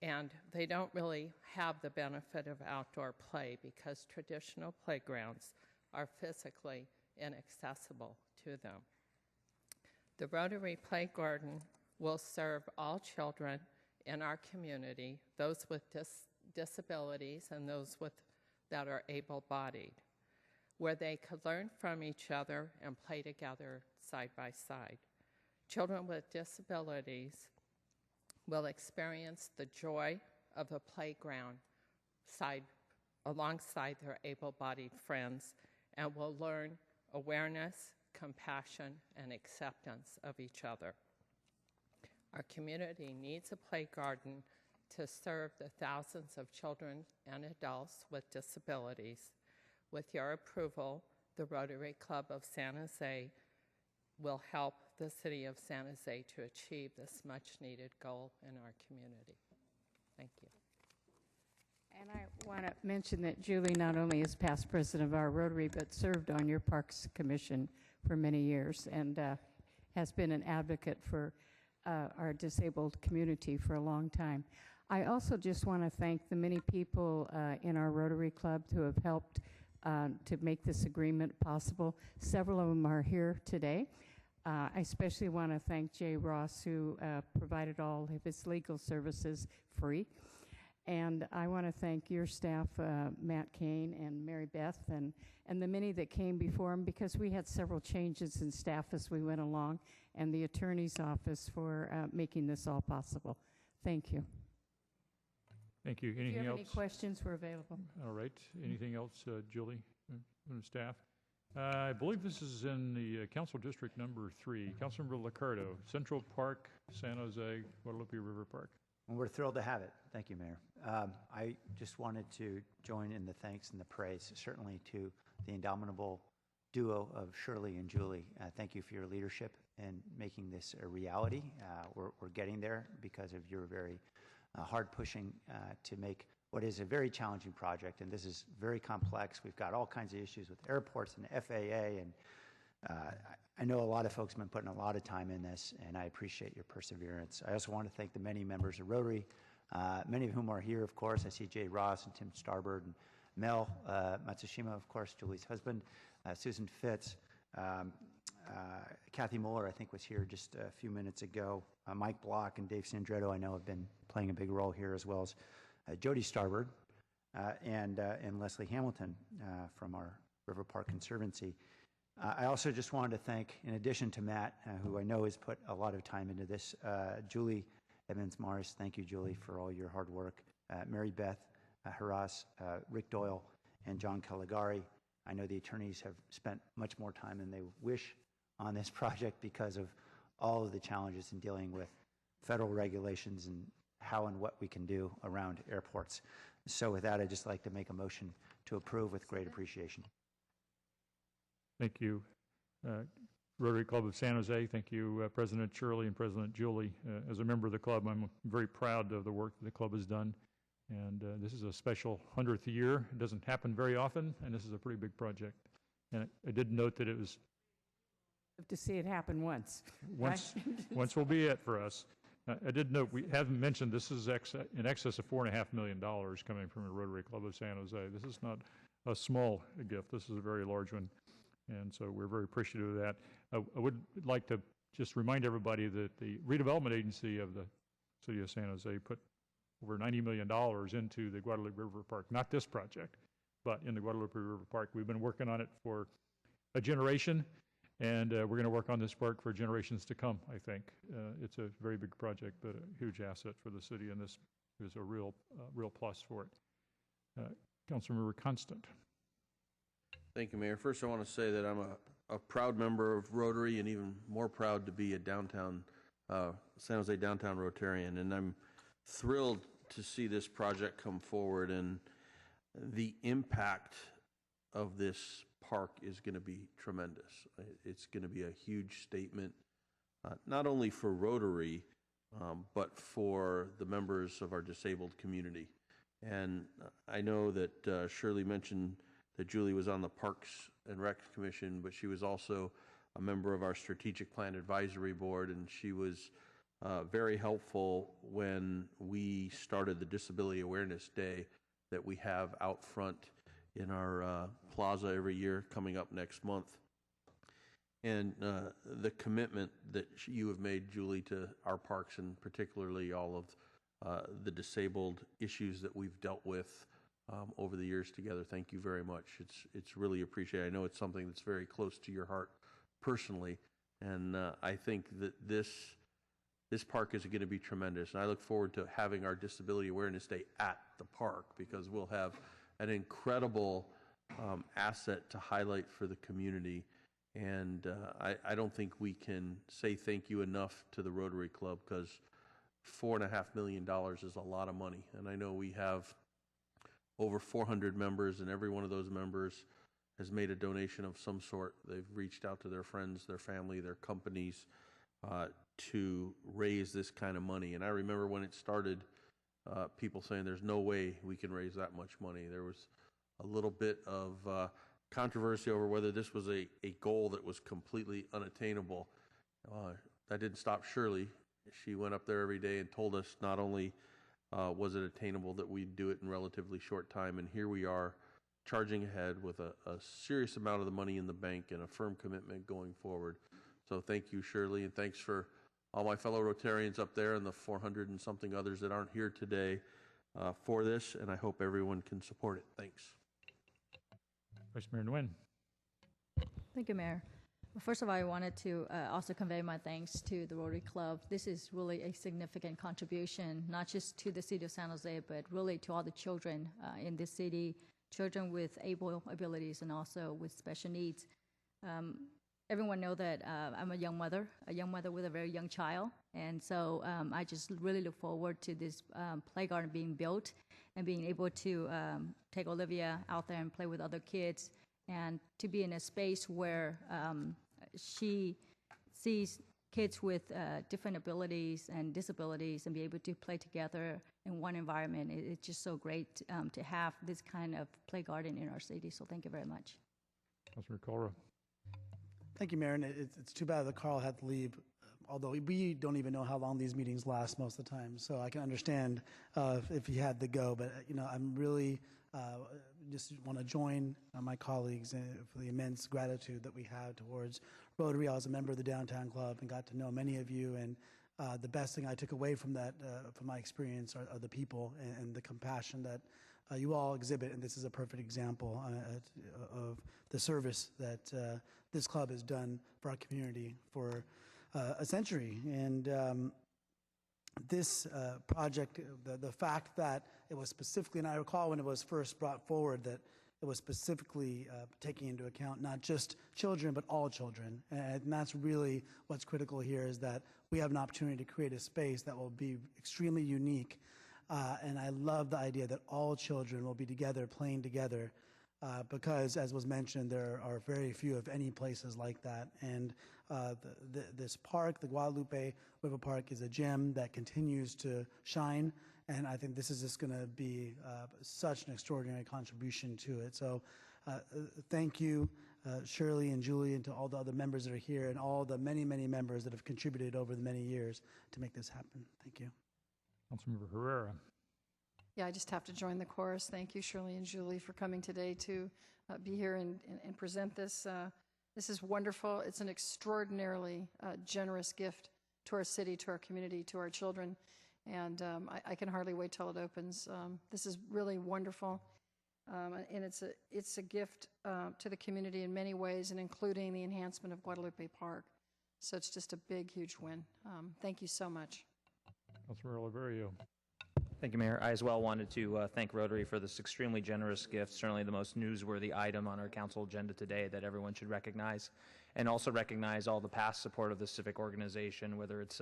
And they don't really have the benefit of outdoor play because traditional playgrounds are physically inaccessible to them. The Rotary Play Garden will serve all children in our community, those with disabilities and those that are able-bodied, where they could learn from each other and play together side by side. Children with disabilities will experience the joy of the playground alongside their able-bodied friends and will learn awareness, compassion, and acceptance of each other. Our community needs a play garden to serve the thousands of children and adults with disabilities. With your approval, the Rotary Club of San Jose will help the City of San Jose to achieve this much-needed goal in our community. Thank you. And I want to mention that Julie not only is past president of our Rotary, but served on your Parks Commission for many years and has been an advocate for our disabled community for a long time. I also just want to thank the many people in our Rotary Club who have helped to make this agreement possible. Several of them are here today. I especially want to thank Jay Ross, who provided all of his legal services free. And I want to thank your staff, Matt Kane and Mary Beth, and the many that came before him, because we had several changes in staff as we went along, and the attorney's office for making this all possible. Thank you. Thank you. If you Anything have else? any questions, we're available. All right. Anything else, Julie, from the staff? I believe this is in the Council District number 3. Councilmember LICCARDO, Central Park, San Jose, Guadalupe River Park. And we're thrilled to have it. Thank you, Mayor. I just wanted to join in the thanks and the praise, certainly to the indomitable duo of Shirley and Julie. Thank you for your leadership in making this a reality. We're getting there because of your very hard pushing to make what is a very challenging project, and this is very complex. We've got all kinds of issues with airports and FAA, and I know a lot of folks have been putting a lot of time in this, and I appreciate your perseverance. I also want to thank the many members of Rotary, many of whom are here, of course. I see Jay Ross and Tim Starbird and Mel Matsushima, of course, Julie's husband, Susan Fitz, Kathy Mueller, I think, was here just a few minutes ago. Mike Block and Dave Sandretto, I know, have been playing a big role here, as well as Jody Starbird and Leslie Hamilton from our River Park Conservancy. I also just wanted to thank, in addition to Matt, who I know has put a lot of time into this, Julie Evans-Morris. Thank you, Julie, for all your hard work. Mary Beth Harras, Rick Doyle, and John Caligari. I know the attorneys have spent much more time than they wish on this project because of all of the challenges in dealing with federal regulations and how and what we can do around airports. So with that, I'd just like to make a motion to approve with great appreciation. Thank you. Rotary Club of San Jose, thank you, President Shirley and President Julie. As a member of the club, I'm very proud of the work that the club has done. And this is a special 100th year. It doesn't happen very often, and this is a pretty big project. And I did note that it was... To see it happen once. Once will be it for us. I did note, we haven't mentioned, this is in excess of $4.5 million coming from the Rotary Club of San Jose. This is not a small gift. This is a very large one. And so we're very appreciative of that. I would like to just remind everybody that the redevelopment agency of the city of San Jose put over $90 million into the Guadalupe River Park. Not this project, but in the Guadalupe River Park. We've been working on it for a generation, and we're going to work on this park for generations to come, I think. It's a very big project, but a huge asset for the city, and this is a real plus for it. Councilmember Constant. Thank you, Mayor. First, I want to say that I'm a proud member of Rotary and even more proud to be a downtown, San Jose downtown Rotarian, and I'm thrilled to see this project come forward, and the impact of this park is going to be tremendous. It's going to be a huge statement, not only for Rotary, but for the members of our disabled community. And I know that Shirley mentioned that Julie was on the Parks and Rec Commission, but she was also a member of our Strategic Plan Advisory Board, and she was very helpful when we started the Disability Awareness Day that we have out front in our plaza every year coming up next month. And the commitment that you have made, Julie, to our parks, and particularly all of the disabled issues that we've dealt with over the years together. Thank you very much. It's really appreciated. I know it's something that's very close to your heart personally, and I think that this park is going to be tremendous. And I look forward to having our Disability Awareness Day at the park, because we'll have an incredible asset to highlight for the community. And I don't think we can say thank you enough to the Rotary Club, because $4.5 million is a lot of money. And I know we have over 400 members, and every one of those members has made a donation of some sort. They've reached out to their friends, their family, their companies to raise this kind of money. And I remember when it started, people saying there's no way we can raise that much money. There was a little bit of controversy over whether this was a goal that was completely unattainable. That didn't stop Shirley. She went up there every day and told us not only was it attainable, that we'd do it in relatively short time. And here we are, charging ahead with a serious amount of the money in the bank and a firm commitment going forward. So thank you, Shirley, and thanks for all my fellow Rotarians up there and the 400 and something others that aren't here today for this, and I hope everyone can support it. Thanks. Vice Mayor Nguyen. Thank you, Mayor. First of all, I wanted to also convey my thanks to the Rotary Club. This is really a significant contribution, not just to the city of San Jose, but really to all the children in this city, children with able abilities and also with special needs. Everyone know that I'm a young mother with a very young child. And so I just really look forward to this play garden being built and being able to take Olivia out there and play with other kids and to be in a space where she sees kids with different abilities and disabilities and be able to play together in one environment. It's just so great to have this kind of play garden in our city. So thank you very much. Councilor KALRA. Thank you, Mayor. And it's too bad that Carl had to leave, although we don't even know how long these meetings last most of the time. So I can understand if he had to go. But, I'm really just want to join my colleagues for the immense gratitude that we have towards Rotary. I was a member of the Downtown Club and got to know many of you. And the best thing I took away from that, from my experience, are the people and the compassion that you all exhibit. And this is a perfect example of the service that this club has done for our community for a century. And this project, the fact that it was specifically, and I recall when it was first brought forward, that it was specifically taking into account not just children, but all children. And that's really what's critical here, is that we have an opportunity to create a space that will be extremely unique. And I love the idea that all children will be together, playing together, because, as was mentioned, there are very few, if any, places like that. And this park, the Guadalupe River Park, is a gem that continues to shine. And I think this is just going to be such an extraordinary contribution to it. So thank you, Shirley and Julie, and to all the other members that are here, and all the many, many members that have contributed over the many years to make this happen. Thank you. Councilmember Herrera. Yeah, I just have to join the chorus. Thank you, Shirley and Julie, for coming today to be here and present this. This is wonderful. It's an extraordinarily generous gift to our city, to our community, to our children. And I can hardly wait till it opens. This is really wonderful. And it's a gift to the community in many ways, and including the enhancement of Guadalupe Park. So it's just a big, huge win. Thank you so much. Councilor Oliverio. Thank you, Mayor. I as well wanted to thank Rotary for this extremely generous gift, certainly the most newsworthy item on our council agenda today that everyone should recognize, and also recognize all the past support of the civic organization, whether it's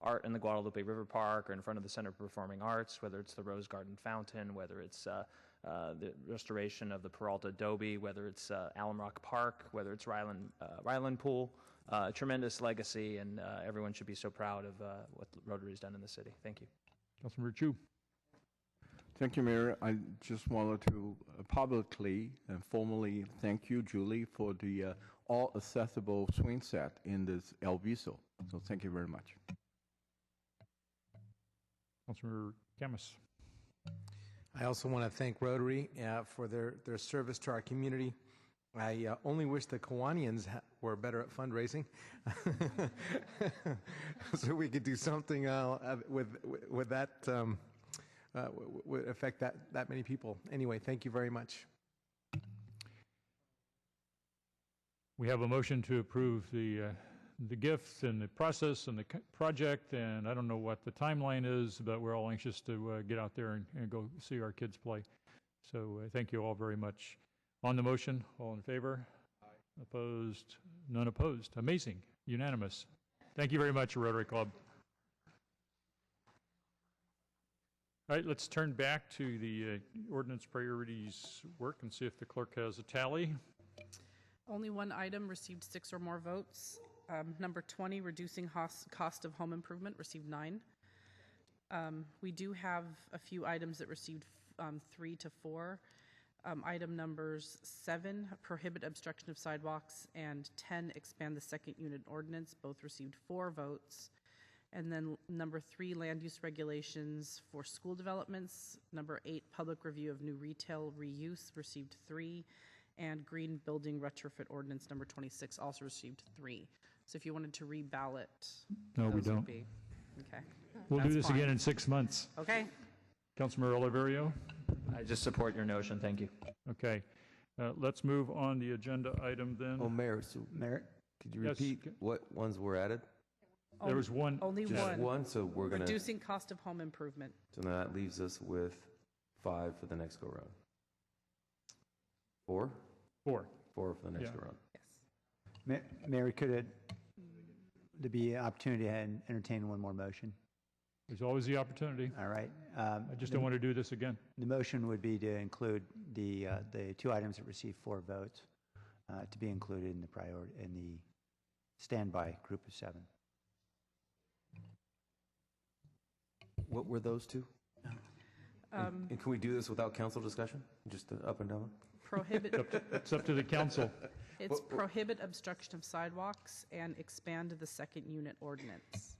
art in the Guadalupe River Park or in front of the Center for Performing Arts, whether it's the Rose Garden Fountain, whether it's the restoration of the Peralta Adobe, whether it's Alum Rock Park, whether it's Ryland Pool. A tremendous legacy, and everyone should be so proud of what Rotary's done in the city. Thank you. Councilmember Chu. Thank you, Mayor. I just wanted to publicly and formally thank you, Julie, for the all-accessible swing set in this El Viso. So thank you very much. Councilmember CAMPOS. I also want to thank Rotary for their service to our community. I only wish the Kiwanians were better at fundraising, so we could do something with that, would affect that many people. Anyway, thank you very much. We have a motion to approve the gifts and the process and the project, and I don't know what the timeline is, but we're all anxious to get out there and go see our kids play. So thank you all very much. On the motion, all in favor? Aye. Opposed? None opposed. Amazing. Unanimous. Thank you very much, Rotary Club. All right, let's turn back to the ordinance priorities work and see if the clerk has a tally. Only one item received 6 or more votes. Number 20, reducing cost of home improvement, received 9. We do have a few items that received 3 to 4. Item numbers 7, prohibit obstruction of sidewalks, and 10, expand the second unit ordinance. Both received 4 votes. And then number 3, land use regulations for school developments. Number 8, public review of new retail reuse, received 3. And green building retrofit ordinance number 26 also received 3. So if you wanted to reballot, no, we don't. Okay. We'll do this fine. again in 6 months. Okay. Councilmember Oliverio. I just support your notion. Thank you. Okay. Let's move on the agenda item then. Oh, Mayor, Could you Yes. repeat what ones were added? There was one. Only Just one. one, There was one. Only just one. one, so we're going to, Reducing cost of home improvement. so that leaves us with 5 for the next go round. 4? 4? 4. 4 for the next Yeah. go round. Yes. Mayor, could there be an opportunity to entertain one more motion? There's always the opportunity. All right. I just don't want to do this again. The motion would be to include the 2 items that received 4 votes to be included in the standby group of 7. What were those 2? And can we do this without council discussion? Just up and down? Prohibit. It's up to the council. It's prohibit obstruction of sidewalks and expand the second unit ordinance.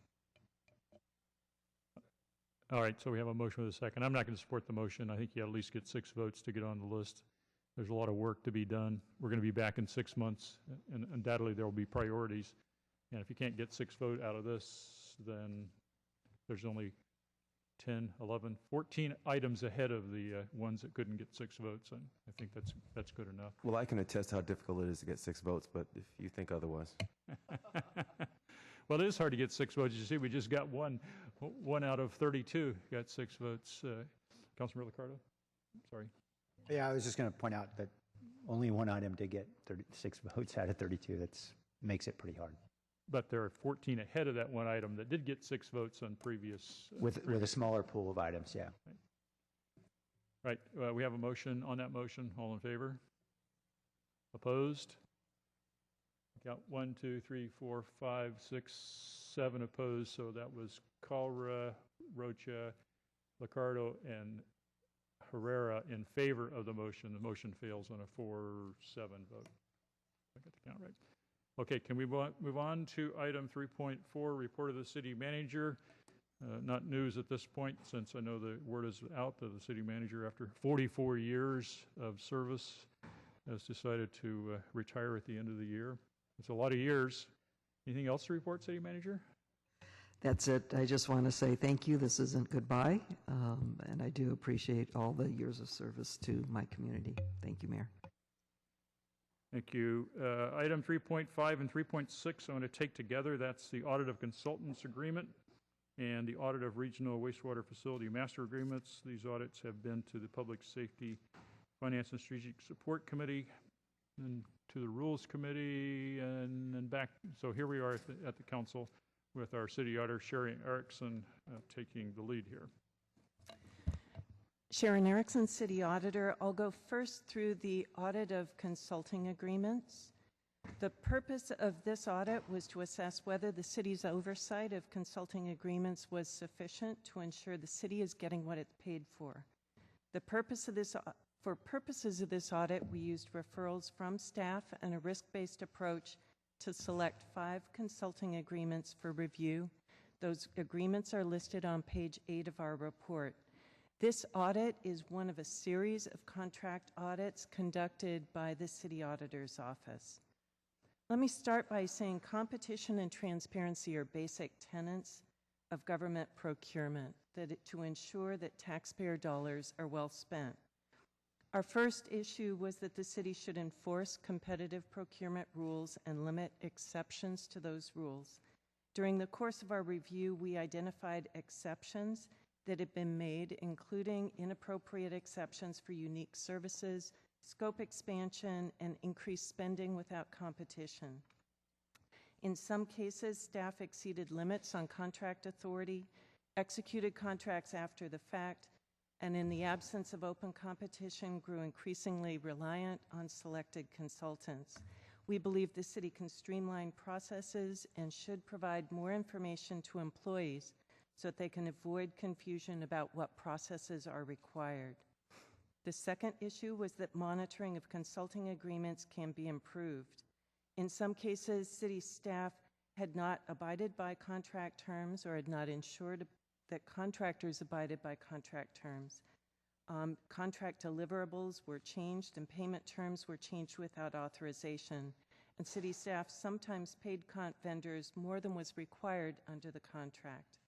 All right, so we have a motion with a second. I'm not going to support the motion. I think you at least get 6 votes to get on the list. There's a lot of work to be done. We're going to be back in 6 months, and undoubtedly there will be priorities. And if you can't get 6 votes out of this, then there's only 10, 11, 14 items ahead of the ones that couldn't get 6 votes, and I think that's good enough. Well, I can attest how difficult it is to get 6 votes, but if you think otherwise. Well, it is hard to get 6 votes. You see, we just got one out of 32 got 6 votes. Councilmember LICCARDO? Sorry. Yeah, I was just going to point out that only one item did get 36 votes out of 32. That makes it pretty hard. But there are 14 ahead of that one item that did get 6 votes on previous. With a smaller pool of items, yeah. Right. We have a motion on that motion. All in favor? Opposed? Got 1, 2, 3, 4, 5, 6, 7 opposed. So that was KALRA, ROCHA, LICCARDO, and HERRERA in favor of the motion. The motion fails on a 4-7 vote. I got the count right. Okay, can we move on to item 3.4, report of the city manager? Not news at this point, since I know the word is out that the city manager, after 44 years of service, has decided to retire at the end of the year. It's a lot of years. Anything else to report, city manager? That's it. I just want to say thank you. This isn't goodbye, and I do appreciate all the years of service to my community. Thank you, Mayor. Thank you. Item 3.5 and 3.6 I want to take together. That's the audit of consultants agreement and the audit of regional wastewater facility master agreements. These audits have been to the Public Safety, Finance and Strategic Support Committee and to the Rules Committee and back. So here we are at the council with our city auditor, Sherry Erickson, taking the lead here. Sharon Erickson, City Auditor. I'll go first through the audit of consulting agreements. The purpose of this audit was to assess whether the city's oversight of consulting agreements was sufficient to ensure the city is getting what it's paid for. For purposes of this audit, we used referrals from staff and a risk-based approach to select 5 consulting agreements for review. Those agreements are listed on page 8 of our report. This audit is one of a series of contract audits conducted by the City Auditor's Office. Let me start by saying competition and transparency are basic tenets of government procurement to ensure that taxpayer dollars are well spent. Our first issue was that the city should enforce competitive procurement rules and limit exceptions to those rules. During the course of our review, we identified exceptions that had been made, including inappropriate exceptions for unique services, scope expansion, and increased spending without competition. In some cases, staff exceeded limits on contract authority, executed contracts after the fact, and in the absence of open competition, grew increasingly reliant on selected consultants. We believe the city can streamline processes and should provide more information to employees so that they can avoid confusion about what processes are required. The second issue was that monitoring of consulting agreements can be improved. In some cases, city staff had not abided by contract terms or had not ensured that contractors abided by contract terms. Contract deliverables were changed and payment terms were changed without authorization, and city staff sometimes paid vendors more than was required under the contract.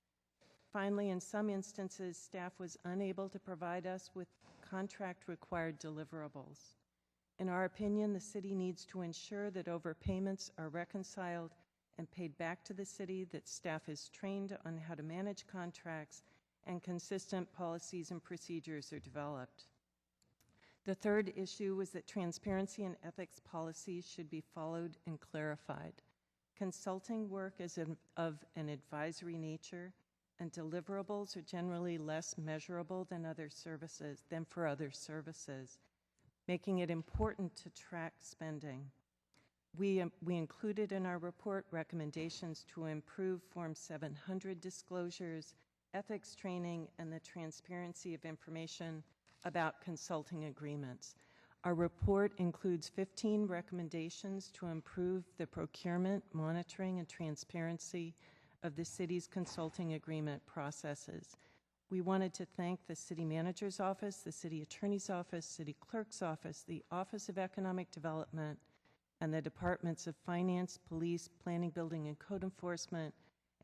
Finally, in some instances, staff was unable to provide us with contract-required deliverables. In our opinion, the city needs to ensure that overpayments are reconciled and paid back to the city, that staff is trained on how to manage contracts, and consistent policies and procedures are developed. The third issue was that transparency and ethics policies should be followed and clarified. Consulting work is of an advisory nature, and deliverables are generally less measurable than for other services, making it important to track spending. We included in our report recommendations to improve Form 700 disclosures, ethics training, and the transparency of information about consulting agreements. Our report includes 15 recommendations to improve the procurement, monitoring, and transparency of the city's consulting agreement processes. We wanted to thank the City Manager's Office, the City Attorney's Office, City Clerk's Office, the Office of Economic Development, and the Departments of Finance, Police, Planning, Building, and Code Enforcement,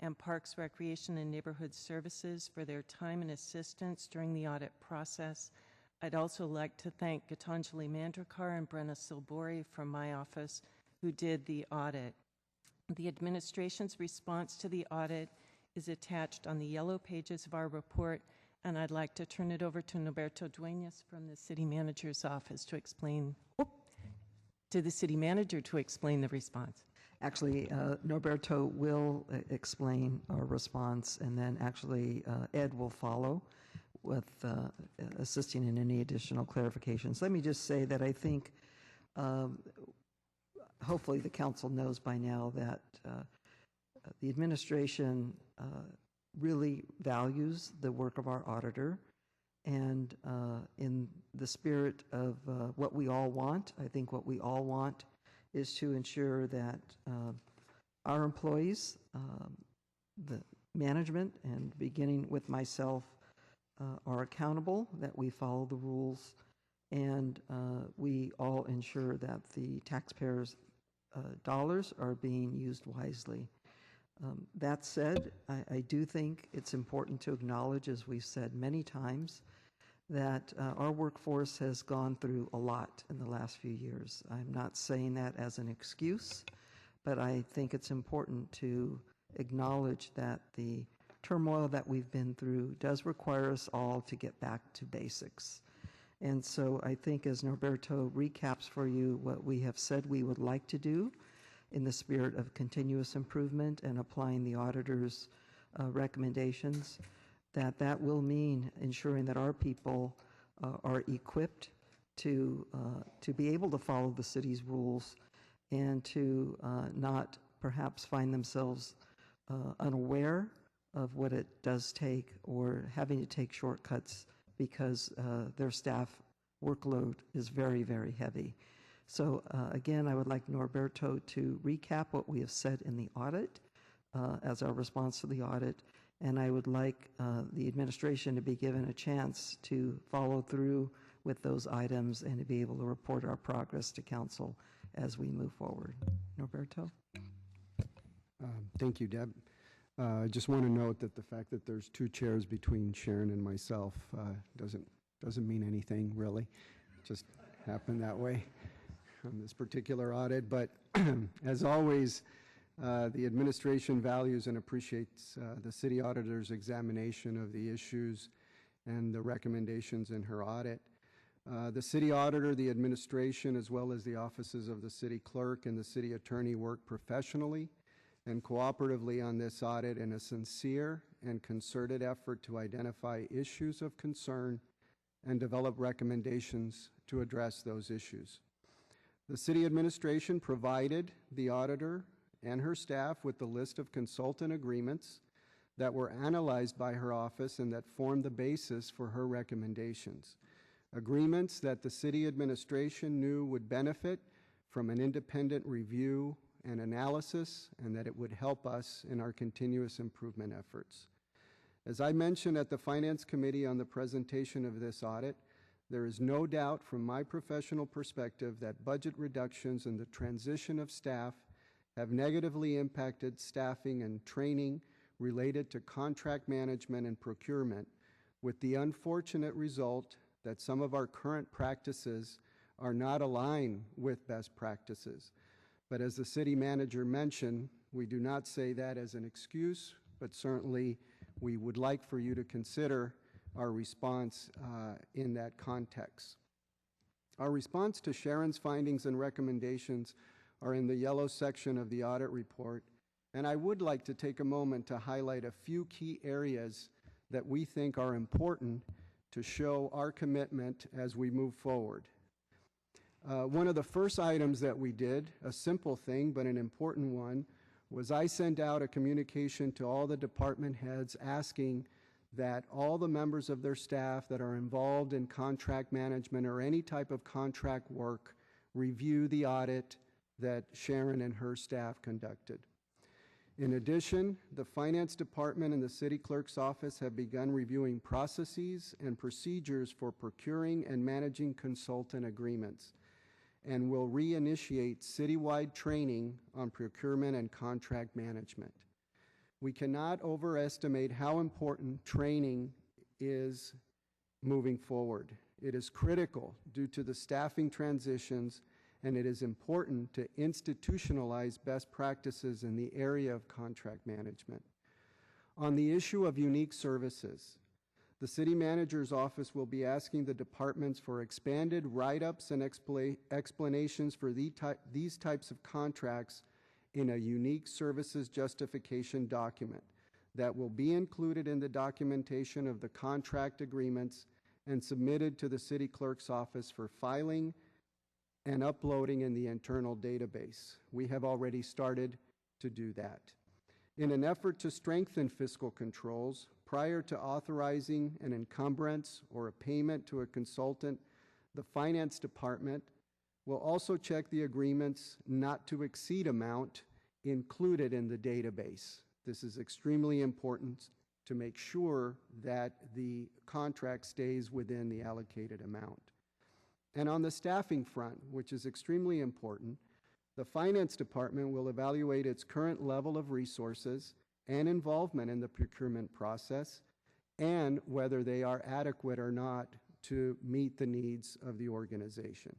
and Parks, Recreation, and Neighborhood Services for their time and assistance during the audit process. I'd also like to thank Gitanjali Mandrakar and Brenna Silbori from my office who did the audit. The administration's response to the audit is attached on the yellow pages of our report, and I'd like to turn it over to Norberto Duenas from the City Manager's Office to explain, to the City Manager to explain the response. Actually, Norberto will explain our response, and then actually Ed will follow with assisting in any additional clarifications. Let me just say that I think hopefully the council knows by now that the administration really values the work of our auditor, and in the spirit of what we all want, I think what we all want is to ensure that our employees, the management, and beginning with myself, are accountable, that we follow the rules, and we all ensure that the taxpayers' dollars are being used wisely. That said, I do think it's important to acknowledge, as we've said many times, that our workforce has gone through a lot in the last few years. I'm not saying that as an excuse, but I think it's important to acknowledge that the turmoil that we've been through does require us all to get back to basics. And so I think as Norberto recaps for you what we have said we would like to do in the spirit of continuous improvement and applying the auditor's recommendations, that will mean ensuring that our people are equipped to be able to follow the city's rules and to not perhaps find themselves unaware of what it does take or having to take shortcuts because their staff workload is very, very heavy. So again, I would like Norberto to recap what we have said in the audit as our response to the audit, and I would like the administration to be given a chance to follow through with those items and to be able to report our progress to council as we move forward. Norberto? Thank you, Deb. I just want to note that the fact that there's two chairs between Sharon and myself doesn't mean anything, really. It just happened that way on this particular audit. But as always, the administration values and appreciates the city auditor's examination of the issues and the recommendations in her audit. The city auditor, the administration, as well as the offices of the city clerk and the city attorney work professionally and cooperatively on this audit in a sincere and concerted effort to identify issues of concern and develop recommendations to address those issues. The city administration provided the auditor and her staff with the list of consultant agreements that were analyzed by her office and that formed the basis for her recommendations. Agreements that the city administration knew would benefit from an independent review and analysis, and that it would help us in our continuous improvement efforts. As I mentioned at the Finance Committee on the presentation of this audit, there is no doubt from my professional perspective that budget reductions and the transition of staff have negatively impacted staffing and training related to contract management and procurement, with the unfortunate result that some of our current practices are not aligned with best practices. But as the city manager mentioned, we do not say that as an excuse, but certainly we would like for you to consider our response in that context. Our response to Sharon's findings and recommendations are in the yellow section of the audit report, and I would like to take a moment to highlight a few key areas that we think are important to show our commitment as we move forward. One of the first items that we did, a simple thing but an important one, was I sent out a communication to all the department heads asking that all the members of their staff that are involved in contract management or any type of contract work review the audit that Sharon and her staff conducted. In addition, the finance department and the city clerk's office have begun reviewing processes and procedures for procuring and managing consultant agreements, and will reinitiate citywide training on procurement and contract management. We cannot overestimate how important training is moving forward. It is critical due to the staffing transitions, and it is important to institutionalize best practices in the area of contract management. On the issue of unique services, the city manager's office will be asking the departments for expanded write-ups and explanations for these types of contracts in a unique services justification document that will be included in the documentation of the contract agreements and submitted to the city clerk's office for filing and uploading in the internal database. We have already started to do that. In an effort to strengthen fiscal controls, prior to authorizing an encumbrance or a payment to a consultant, the finance department will also check the agreement's not to exceed amount included in the database. This is extremely important to make sure that the contract stays within the allocated amount. And on the staffing front, which is extremely important, the finance department will evaluate its current level of resources and involvement in the procurement process and whether they are adequate or not to meet the needs of the organization.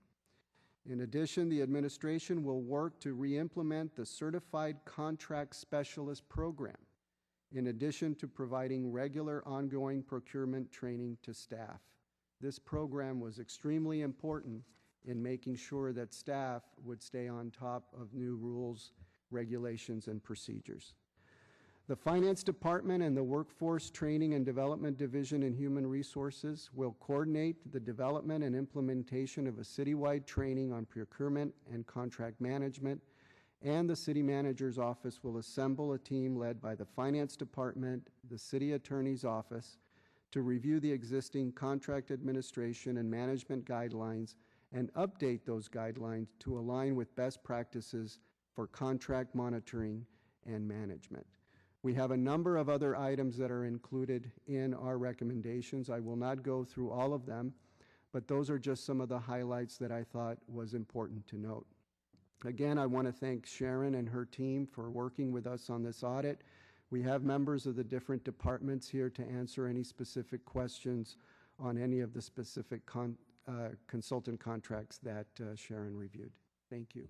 In addition, the administration will work to re-implement the Certified Contract Specialist program, in addition to providing regular ongoing procurement training to staff. This program was extremely important in making sure that staff would stay on top of new rules, regulations, and procedures. The Finance Department and the Workforce Training and Development Division in Human Resources will coordinate the development and implementation of a citywide training on procurement and contract management, and the City Manager's Office will assemble a team led by the Finance Department, the City Attorney's Office, to review the existing contract administration and management guidelines and update those guidelines to align with best practices for contract monitoring and management. We have a number of other items that are included in our recommendations. I will not go through all of them, but those are just some of the highlights that I thought was important to note. Again, I want to thank Sharon and her team for working with us on this audit. We have members of the different departments here to answer any specific questions on any of the specific consultant contracts that Sharon reviewed. Thank you.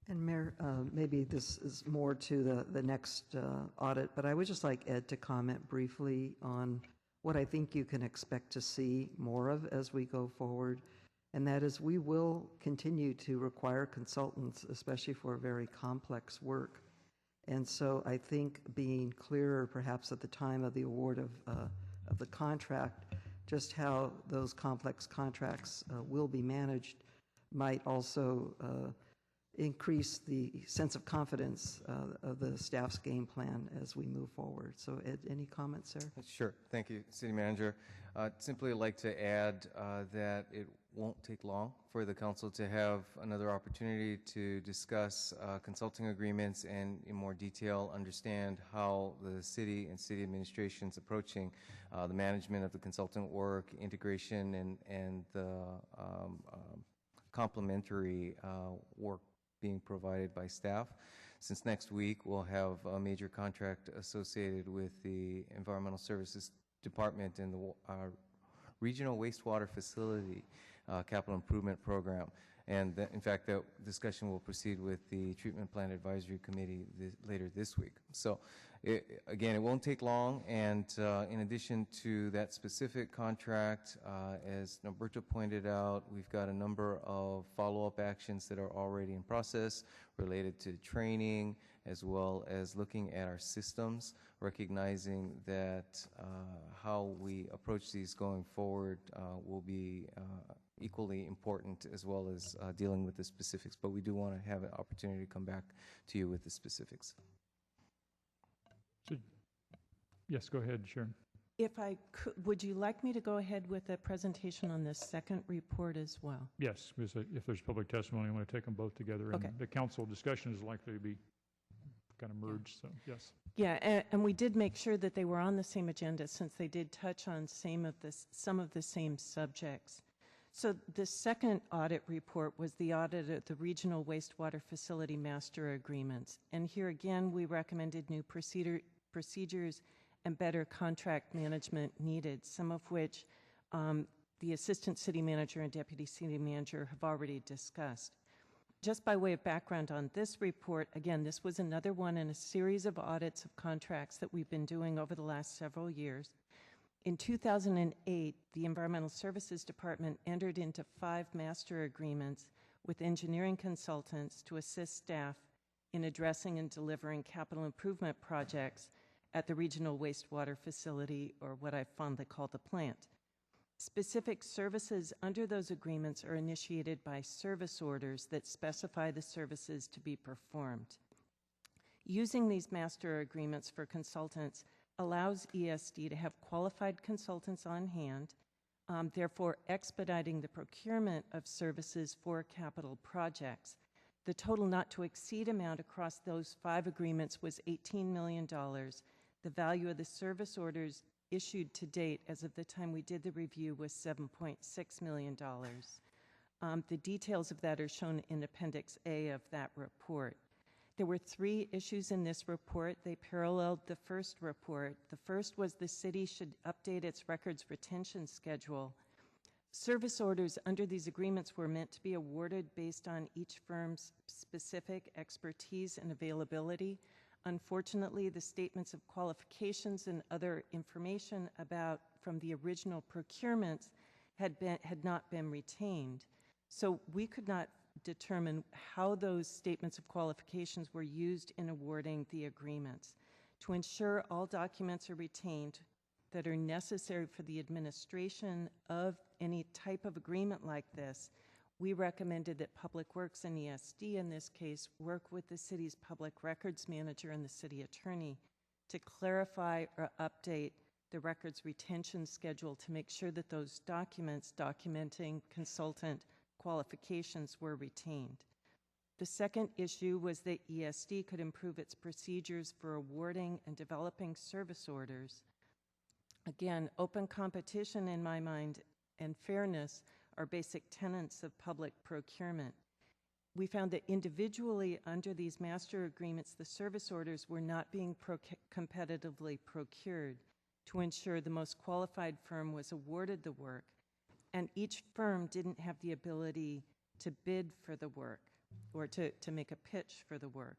And Mayor, maybe this is more to the next audit, but I would just like Ed to comment briefly on what I think you can expect to see more of as we go forward. And that is, we will continue to require consultants, especially for very complex work. And so I think being clearer perhaps at the time of the award of the contract, just how those complex contracts will be managed might also increase the sense of confidence of the staff's game plan as we move forward. So Ed, any comments there? Sure. Thank you, City Manager. Simply like to add that it won't take long for the council to have another opportunity to discuss consulting agreements and in more detail understand how the city and city administration is approaching the management of the consultant work, integration, and the complementary work being provided by staff. Since next week, we'll have a major contract associated with the Environmental Services Department and the regional wastewater facility. capital improvement program. And in fact, that discussion will proceed with the Treatment Plant Advisory Committee later this week. So again, it won't take long. And in addition to that specific contract, as Norberto pointed out, we've got a number of follow-up actions that are already in process related to training, as well as looking at our systems, recognizing that how we approach these going forward will be equally important, as well as dealing with the specifics. But we do want to have an opportunity to come back to you with the specifics. Yes, go ahead, Sharon. If I could, would you like me to go ahead with a presentation on the second report as well? Yes, because if there's public testimony, I want to take them both together. Okay. And the council discussion is likely to be kind of merged, so yes. Yeah, and we did make sure that they were on the same agenda, since they did touch on some of the same subjects. So the second audit report was the audit of the regional wastewater facility master agreements. And here again, we recommended new procedures and better contract management needed, some of which the assistant city manager and deputy city manager have already discussed. Just by way of background on this report, again, this was another one in a series of audits of contracts that we've been doing over the last several years. In 2008, the Environmental Services Department entered into 5 master agreements with engineering consultants to assist staff in addressing and delivering capital improvement projects at the regional wastewater facility, or what I fondly call the plant. Specific services under those agreements are initiated by service orders that specify the services to be performed. Using these master agreements for consultants allows ESD to have qualified consultants on hand, therefore expediting the procurement of services for capital projects. The total not to exceed amount across those 5 agreements was $18 million. The value of the service orders issued to date as of the time we did the review was $7.6 million. The details of that are shown in Appendix A of that report. There were 3 issues in this report. They paralleled the first report. The first was the city should update its records retention schedule. Service orders under these agreements were meant to be awarded based on each firm's specific expertise and availability. Unfortunately, the statements of qualifications and other information from the original procurements had not been retained. So we could not determine how those statements of qualifications were used in awarding the agreements. To ensure all documents are retained that are necessary for the administration of any type of agreement like this, we recommended that Public Works and ESD in this case work with the city's public records manager and the city attorney to clarify or update the records retention schedule to make sure that those documents documenting consultant qualifications were retained. The second issue was that ESD could improve its procedures for awarding and developing service orders. Again, open competition in my mind and fairness are basic tenets of public procurement. We found that individually under these master agreements, the service orders were not being competitively procured to ensure the most qualified firm was awarded the work, and each firm didn't have the ability to bid for the work or to make a pitch for the work.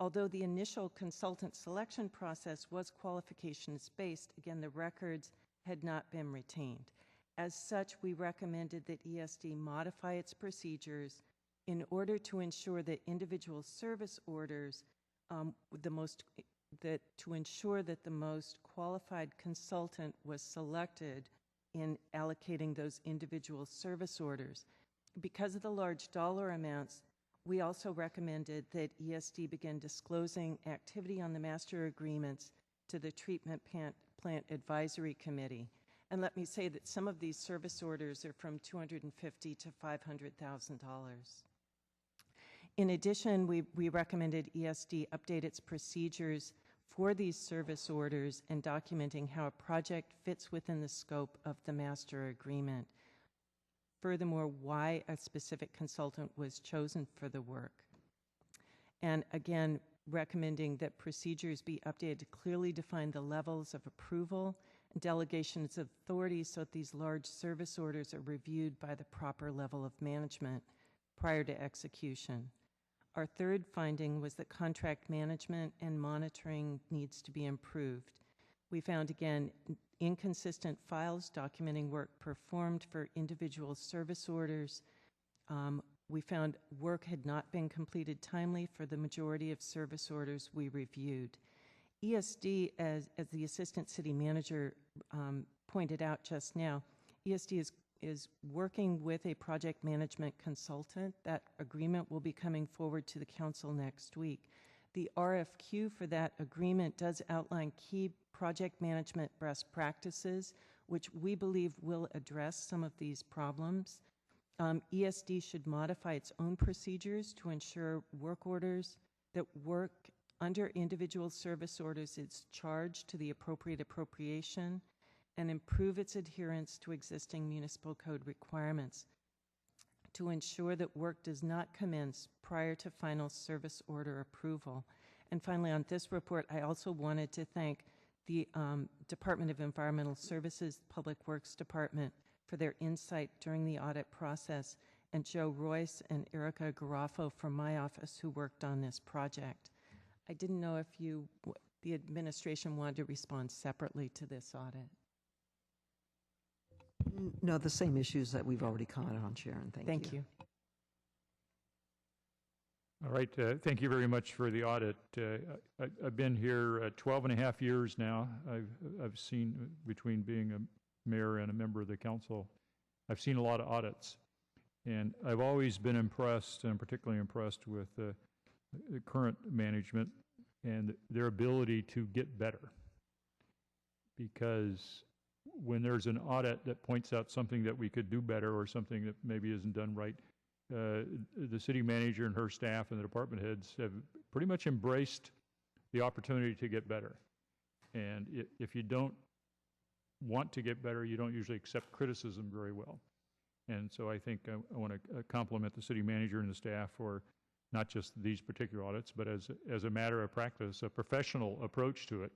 Although the initial consultant selection process was qualifications-based, again, the records had not been retained. As such, we recommended that ESD modify its procedures in order to ensure that individual service orders, to ensure that the most qualified consultant was selected in allocating those individual service orders. Because of the large dollar amounts, we also recommended that ESD begin disclosing activity on the master agreements to the Treatment Plant Advisory Committee. And let me say that some of these service orders are from $250,000 to $500,000. In addition, we recommended ESD update its procedures for these service orders and documenting how a project fits within the scope of the master agreement. Furthermore, why a specific consultant was chosen for the work. And again, recommending that procedures be updated to clearly define the levels of approval and delegations of authority so that these large service orders are reviewed by the proper level of management prior to execution. Our third finding was that contract management and monitoring needs to be improved. We found, again, inconsistent files documenting work performed for individual service orders. We found work had not been completed timely for the majority of service orders we reviewed. ESD, as the Assistant City Manager pointed out just now, ESD is working with a project management consultant. That agreement will be coming forward to the council next week. The RFQ for that agreement does outline key project management best practices, which we believe will address some of these problems. ESD should modify its own procedures to ensure work orders that work under individual service orders is charged to the appropriate appropriation and improve its adherence to existing municipal code requirements to ensure that work does not commence prior to final service order approval. And finally, on this report, I also wanted to thank the Department of Environmental Services, Public Works Department for their insight during the audit process, and Joe Royce and Erica Garafo from my office who worked on this project. I didn't know if the administration wanted to respond separately to this audit. No, the same issues that we've already commented on, Sharon. Thank you. All right, thank you very much for the audit. I've been here 12 and a half years now. I've seen, between being a mayor and a member of the council, I've seen a lot of audits. And I've always been impressed, and particularly impressed with the current management and their ability to get better. Because when there's an audit that points out something that we could do better or something that maybe isn't done right, the city manager and her staff and the department heads have pretty much embraced the opportunity to get better. And if you don't want to get better, you don't usually accept criticism very well. And so I think I want to compliment the city manager and the staff for not just these particular audits, but as a matter of practice, a professional approach to it.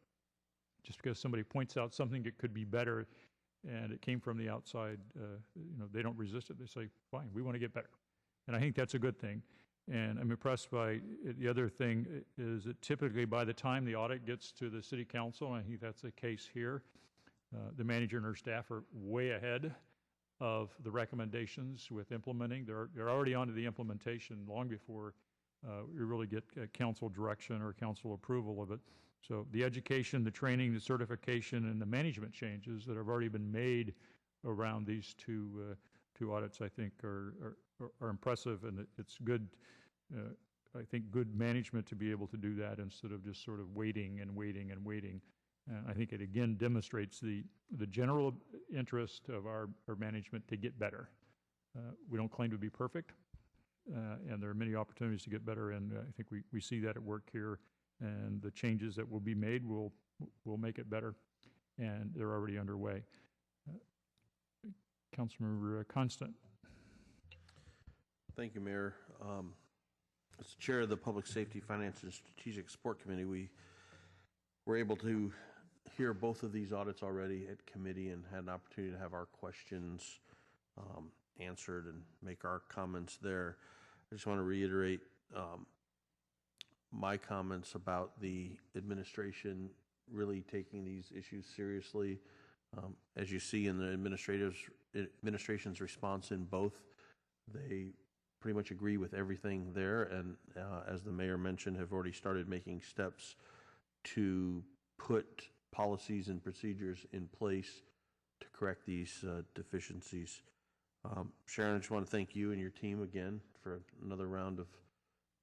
Just because somebody points out something that could be better and it came from the outside, they don't resist it. They say, fine, we want to get better. And I think that's a good thing. And I'm impressed by the other thing is that typically by the time the audit gets to the city council, and I think that's the case here, the manager and her staff are way ahead of the recommendations with implementing. They're already onto the implementation long before we really get council direction or council approval of it. So the education, the training, the certification, and the management changes that have already been made around these two audits, I think, are impressive, and it's good. I think good management to be able to do that instead of just sort of waiting and waiting and waiting. I think it again demonstrates the general interest of our management to get better. We don't claim to be perfect, and there are many opportunities to get better, and I think we see that at work here. And the changes that will be made will make it better, and they're already underway. Councilmember Constant. Thank you, Mayor. As chair of the Public Safety, Finance, and Strategic Support Committee, we were able to hear both of these audits already at committee and had an opportunity to have our questions answered and make our comments there. I just want to reiterate my comments about the administration really taking these issues seriously. As you see in the administration's response in both, they pretty much agree with everything there, and as the mayor mentioned, have already started making steps to put policies and procedures in place to correct these deficiencies. Sharon, I just want to thank you and your team again for another round of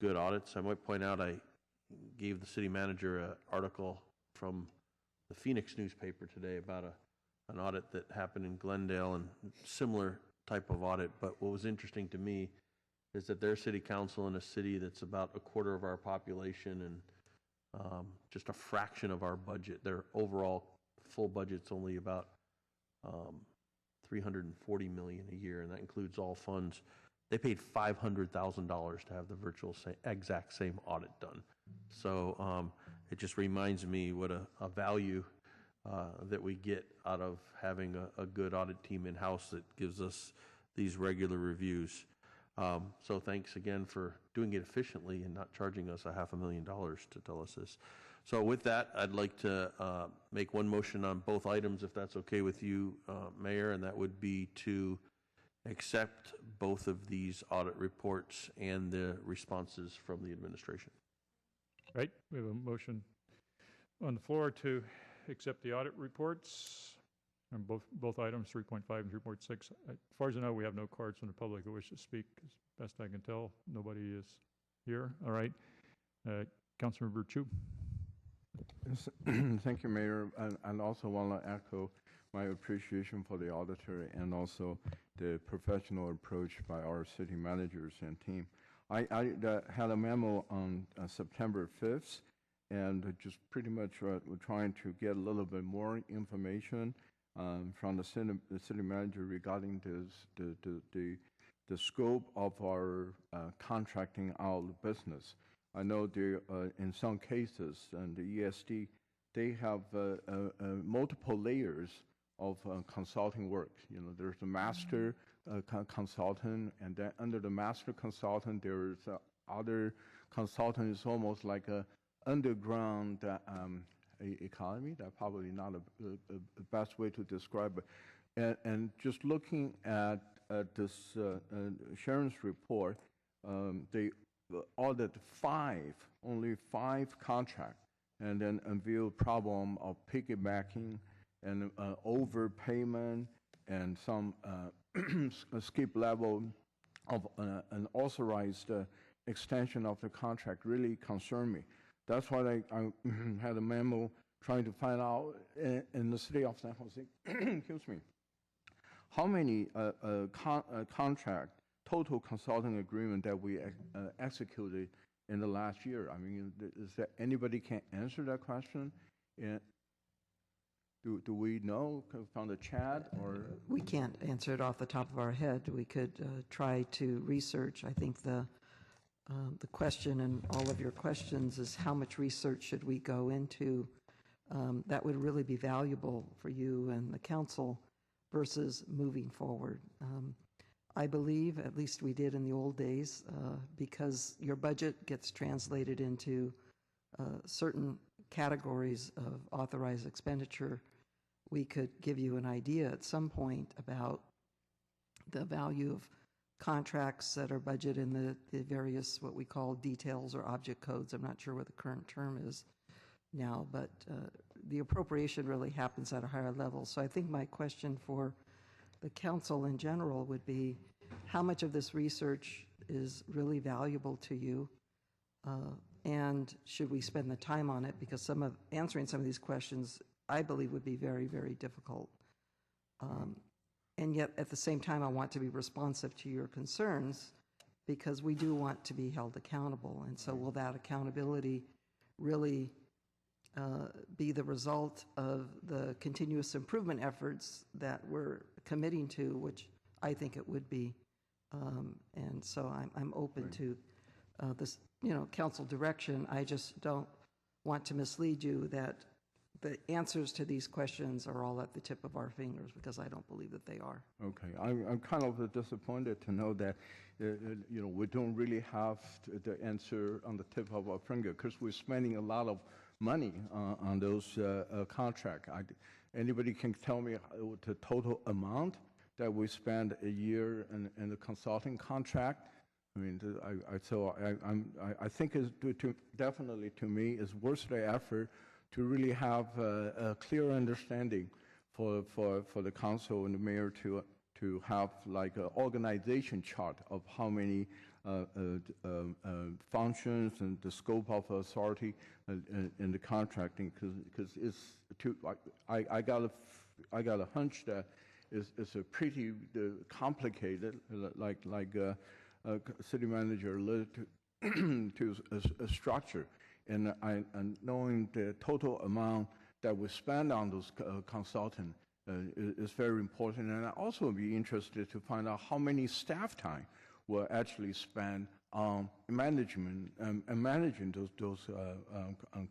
good audits. I might point out I gave the city manager an article from the Phoenix newspaper today about an audit that happened in Glendale, and similar type of audit. But what was interesting to me is that their city council in a city that's about a quarter of our population and just a fraction of our budget, their overall full budget's only about $340 million a year, and that includes all funds. They paid $500,000 to have the virtual exact same audit done. So it just reminds me what a value that we get out of having a good audit team in-house that gives us these regular reviews. So thanks again for doing it efficiently and not charging us $500,000 to tell us this. So with that, I'd like to make one motion on both items, if that's okay with you, Mayor, and that would be to accept both of these audit reports and the responses from the administration. Right, we have a motion on the floor to accept the audit reports on both items, 3.5 and 3.6. As far as I know, we have no cards from the public who wish to speak. As best I can tell, nobody is here. All right. Councilmember Chu. Yes, thank you, Mayor. And also want to echo my appreciation for the auditor and also the professional approach by our city managers and team. I had a memo on September 5th, and just pretty much we're trying to get a little bit more information from the city manager regarding the scope of our contracting out business. I know there, in some cases, and the ESD, they have multiple layers of consulting work. You know, there's a master consultant, and then under the master consultant, there's other consultant. It's almost like a underground economy. That's probably not the best way to describe it. And just looking at this Sharon's report, they audit only five contracts, and then unveiled problem of piggybacking and overpayment and some skip level of an authorized extension of the contract really concerned me. That's why I had a memo trying to find out in the city of San Jose, excuse me, how many contract total consulting agreement that we executed in the last year. I mean, is there anybody can answer that question? Do we know from the chat or? We can't answer it off the top of our head. We could try to research. I think the question in all of your questions is how much research should we go into that would really be valuable for you and the council versus moving forward. I believe, at least we did in the old days, because your budget gets translated into certain categories of authorized expenditure, we could give you an idea at some point about the value of contracts that are budgeted in the various, what we call details or object codes. I'm not sure what the current term is now, but the appropriation really happens at a higher level. So I think my question for the council in general would be, how much of this research is really valuable to you, and should we spend the time on it? Because answering some of these questions, I believe, would be very, very difficult. And yet, at the same time, I want to be responsive to your concerns, because we do want to be held accountable. And so will that accountability really be the result of the continuous improvement efforts that we're committing to, which I think it would be. And so I'm open to this, council direction. I just don't want to mislead you that the answers to these questions are all at the tip of our fingers, because I don't believe that they are. Okay, I'm kind of disappointed to know that, we don't really have the answer on the tip of our finger, because we're spending a lot of money on those contracts. Anybody can tell me the total amount that we spend a year in the consulting contract? I mean, I think it's definitely, to me, is worth the effort to really have a clear understanding for the council and the mayor to have like an organization chart of how many functions and the scope of authority in the contracting, because it's too. I got a hunch that it's a pretty complicated, like city manager alluded to a structure, and knowing the total amount that we spend on those consultants is very important. And I also would be interested to find out how many staff time will actually spend on management and managing those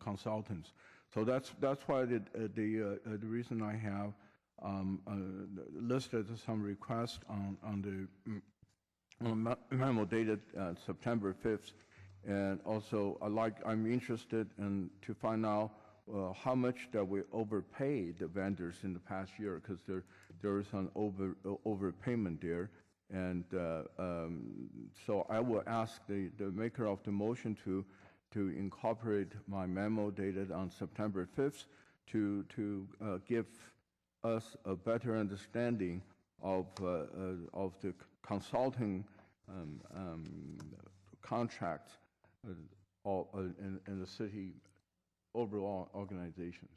consultants. So that's why the reason I have listed some requests on the memo dated September 5th, and also I'm interested in to find out how much that we overpaid the vendors in the past year, because there is an overpayment there, and so I will ask the maker of the motion to incorporate my memo dated on September 5th to give us a better understanding of the consulting contract in the city overall organization.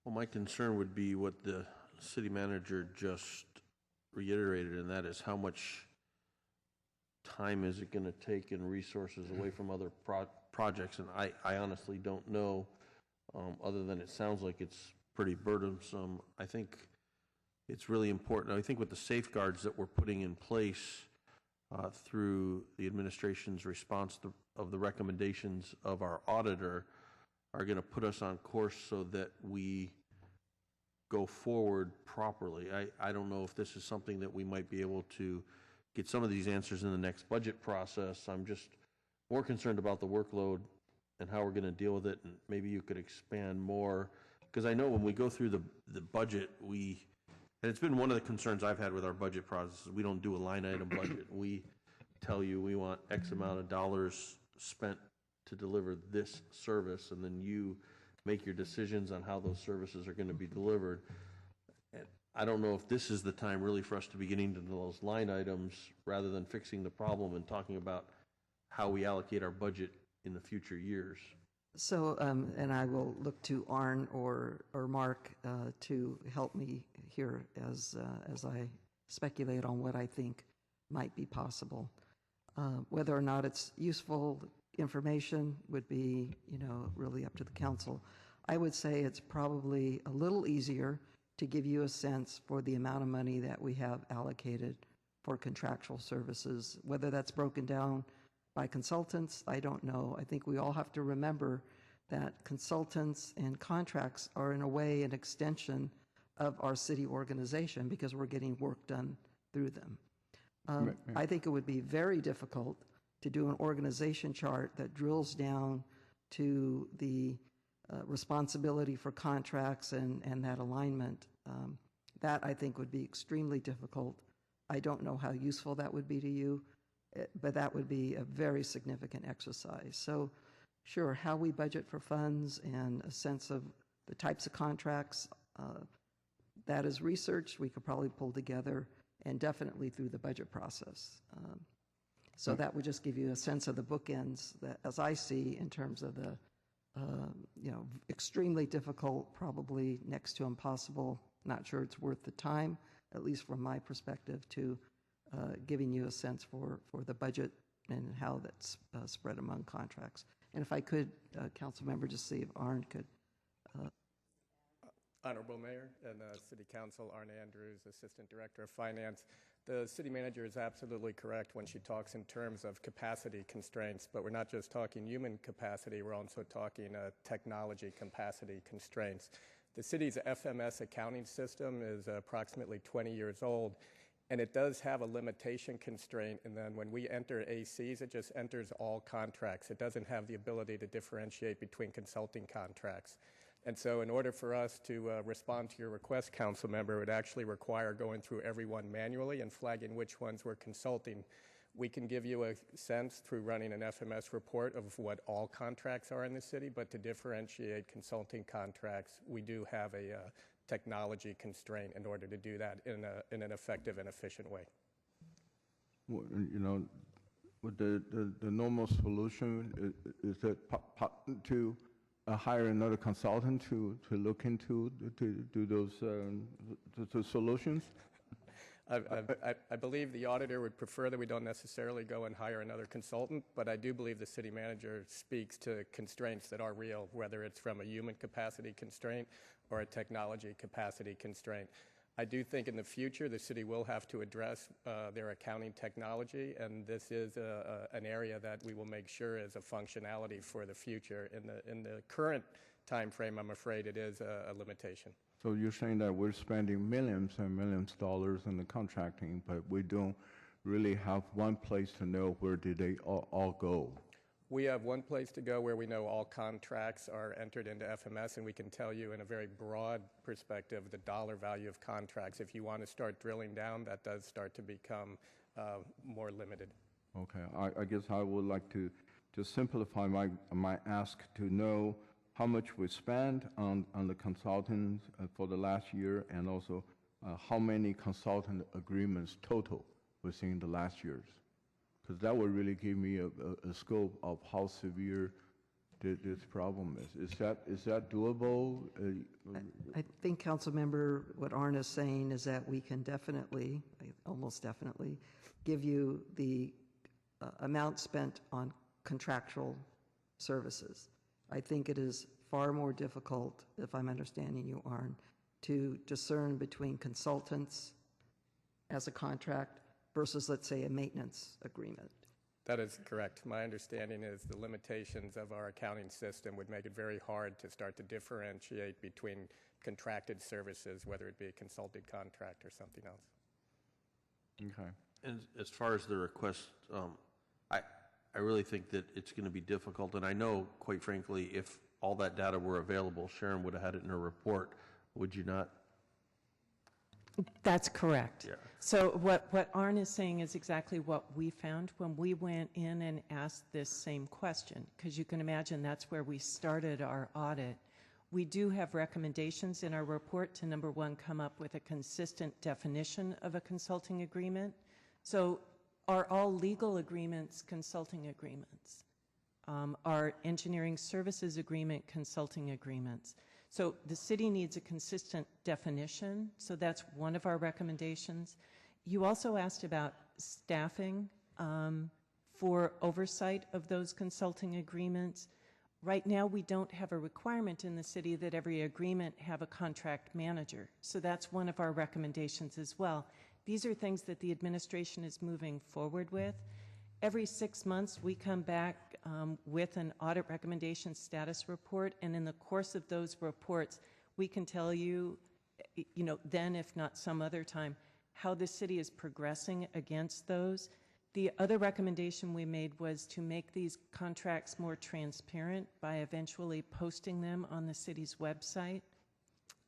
Well, my concern would be what the city manager just reiterated, and that is how much time is it going to take and resources away from other projects, and I honestly don't know, other than it sounds like it's pretty burdensome. I think it's really important. I think with the safeguards that we're putting in place through the administration's response of the recommendations of our auditor are going to put us on course so that we go forward properly. I don't know if this is something that we might be able to get some of these answers in the next budget process. I'm just more concerned about the workload and how we're going to deal with it, and maybe you could expand more, because I know when we go through the budget, and it's been one of the concerns I've had with our budget process, is we don't do a line item budget. We tell you we want X amount of dollars spent to deliver this service, and then you make your decisions on how those services are going to be delivered. And I don't know if this is the time really for us to be getting into those line items rather than fixing the problem and talking about how we allocate our budget in the future years. So, and I will look to Arn or Mark to help me here as I speculate on what I think might be possible. Whether or not it's useful information would be, really up to the council. I would say it's probably a little easier to give you a sense for the amount of money that we have allocated for contractual services. Whether that's broken down by consultants, I don't know. I think we all have to remember that consultants and contracts are in a way an extension of our city organization because we're getting work done through them. I think it would be very difficult to do an organization chart that drills down to the responsibility for contracts and that alignment. That I think would be extremely difficult. I don't know how useful that would be to you, but that would be a very significant exercise. So sure, how we budget for funds and a sense of the types of contracts, that is research we could probably pull together, and definitely through the budget process. So that would just give you a sense of the bookends that, as I see, in terms of the, extremely difficult, probably next to impossible, not sure it's worth the time, at least from my perspective, to giving you a sense for the budget and how that's spread among contracts. And if I could, council member, just see if Arn could. Honorable Mayor and City Council, Arne Andrews, Assistant Director of Finance. The city manager is absolutely correct when she talks in terms of capacity constraints, but we're not just talking human capacity, we're also talking technology capacity constraints. The city's FMS accounting system is approximately 20 years old, and it does have a limitation constraint, and then when we enter ACs, it just enters all contracts. It doesn't have the ability to differentiate between consulting contracts. And so in order for us to respond to your request, council member, it would actually require going through everyone manually and flagging which ones we're consulting. We can give you a sense through running an FMS report of what all contracts are in the city, but to differentiate consulting contracts, we do have a technology constraint in order to do that in an effective and efficient way. Well, with the normal solution is that to hire another consultant to look into to do those solutions? I believe the auditor would prefer that we don't necessarily go and hire another consultant, but I do believe the city manager speaks to constraints that are real, whether it's from a human capacity constraint or a technology capacity constraint. I do think in the future the city will have to address their accounting technology, and this is an area that we will make sure is a functionality for the future. In the current time frame, I'm afraid it is a limitation. So you're saying that we're spending millions and millions of dollars in the contracting, but we don't really have one place to know where did they all go? We have one place to go where we know all contracts are entered into FMS, and we can tell you in a very broad perspective the dollar value of contracts. If you want to start drilling down, that does start to become more limited. Okay, I guess I would like to just simplify my ask to know how much we spent on the consultants for the last year, and also how many consultant agreements total within the last years. Because that would really give me a scope of how severe this problem is. Is that doable? I think, Councilmember, what Arne is saying is that we can definitely, almost definitely, give you the amount spent on contractual services. I think it is far more difficult, if I'm understanding you, Arne, to discern between consultants as a contract versus, let's say, a maintenance agreement. That is correct. My understanding is the limitations of our accounting system would make it very hard to start to differentiate between contracted services, whether it be a consulted contract or something else. Okay. And as far as the request, I really think that it's going to be difficult, and I know, quite frankly, if all that data were available, Sharon would have had it in her report, would you not? That's correct. Yeah. So what Arne is saying is exactly what we found when we went in and asked this same question, because you can imagine that's where we started our audit. We do have recommendations in our report to, number one, come up with a consistent definition of a consulting agreement. So are all legal agreements consulting agreements? Are engineering services agreement consulting agreements? So the city needs a consistent definition, so that's one of our recommendations. You also asked about staffing for oversight of those consulting agreements. Right now, we don't have a requirement in the city that every agreement have a contract manager, so that's one of our recommendations as well. These are things that the administration is moving forward with. Every 6 months, we come back with an audit recommendation status report, and in the course of those reports, we can tell you, then if not some other time, how the city is progressing against those. The other recommendation we made was to make these contracts more transparent by eventually posting them on the city's website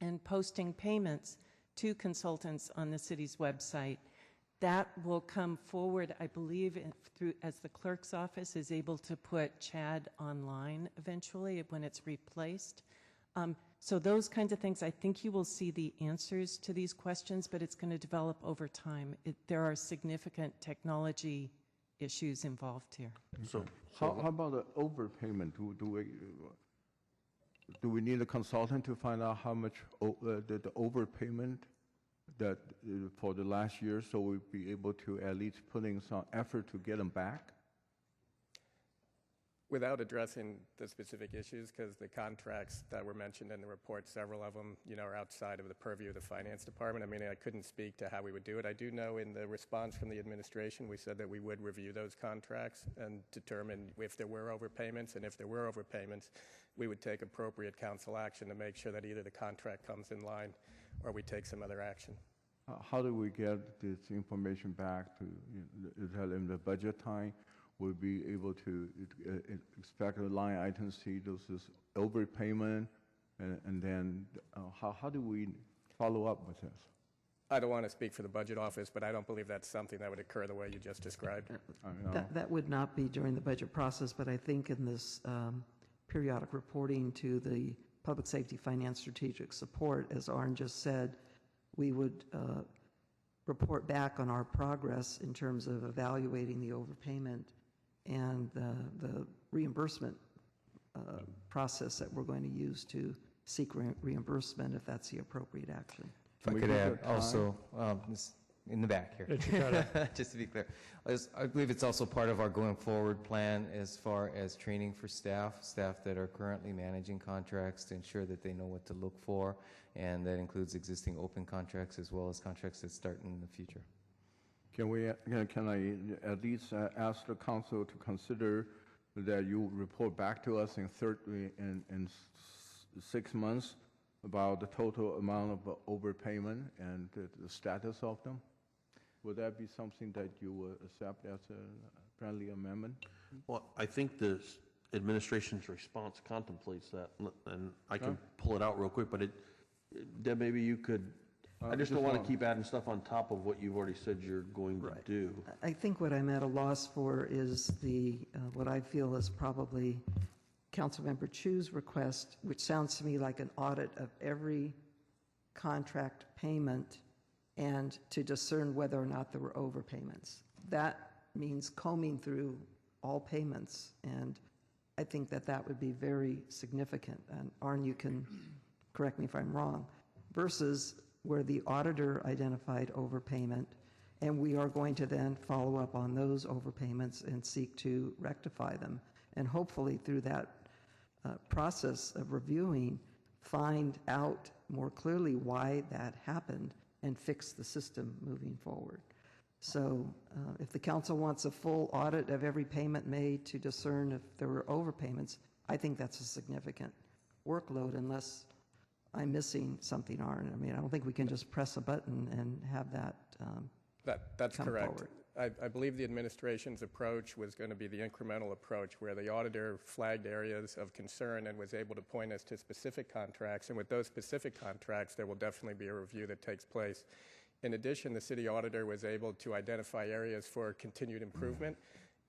and posting payments to consultants on the city's website. That will come forward, I believe, as the clerk's office is able to put CHAD online eventually when it's replaced. So those kinds of things, I think you will see the answers to these questions, but it's going to develop over time. There are significant technology issues involved here. So how about the overpayment? Do we need a consultant to find out how much the overpayment that for the last year, so we'll be able to at least put in some effort to get them back? Without addressing the specific issues, because the contracts that were mentioned in the report, several of them, are outside of the purview of the finance department. I mean, I couldn't speak to how we would do it. I do know in the response from the administration, we said that we would review those contracts and determine if there were overpayments, and if there were overpayments, we would take appropriate council action to make sure that either the contract comes in line or we take some other action. How do we get this information back to, is that in the budget time? We'll be able to expect a line item, see those overpayment, and then how do we follow up with this? I don't want to speak for the budget office, but I don't believe that's something that would occur the way you just described. That would not be during the budget process, but I think in this periodic reporting to the Public Safety Finance Strategic Support, as Arne just said, we would report back on our progress in terms of evaluating the overpayment and the reimbursement process that we're going to use to seek reimbursement if that's the appropriate action. If I could add also, in the back here, just to be clear, I believe it's also part of our going forward plan as far as training for staff that are currently managing contracts to ensure that they know what to look for, and that includes existing open contracts as well as contracts that start in the future. Can I at least ask the council to consider that you report back to us in 6 months about the total amount of overpayment and the status of them? Would that be something that you would accept as a friendly amendment? Well, I think the administration's response contemplates that, and I can pull it out real quick, but Deb, maybe you could, I just don't want to keep adding stuff on top of what you've already said you're going to do. I think what I'm at a loss for is what I feel is probably Councilmember Chu's request, which sounds to me like an audit of every contract payment and to discern whether or not there were overpayments. That means combing through all payments, and I think that would be very significant. And Arn, you can correct me if I'm wrong, versus where the auditor identified overpayment, and we are going to then follow up on those overpayments and seek to rectify them. And hopefully through that process of reviewing, find out more clearly why that happened and fix the system moving forward. So if the council wants a full audit of every payment made to discern if there were overpayments, I think that's a significant workload unless I'm missing something, Arn. I mean, I don't think we can just press a button and have that That's come correct. forward. I believe the administration's approach was going to be the incremental approach, where the auditor flagged areas of concern and was able to point us to specific contracts. And with those specific contracts, there will definitely be a review that takes place. In addition, the city auditor was able to identify areas for continued improvement,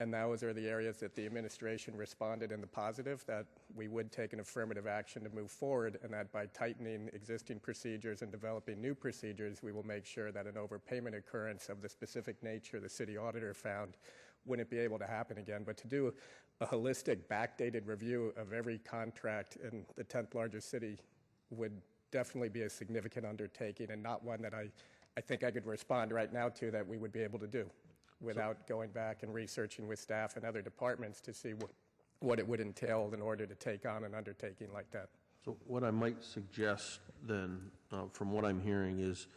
and those are the areas that the administration responded in the positive, that we would take an affirmative action to move forward, and that by tightening existing procedures and developing new procedures, we will make sure that an overpayment occurrence of the specific nature the city auditor found wouldn't be able to happen again. But to do a holistic, backdated review of every contract in the 10th largest city would definitely be a significant undertaking, and not one that I think I could respond right now to that we would be able to do without going back and researching with staff and other departments to see what it would entail in order to take on an undertaking like that. So what I might suggest then, from what I'm hearing, is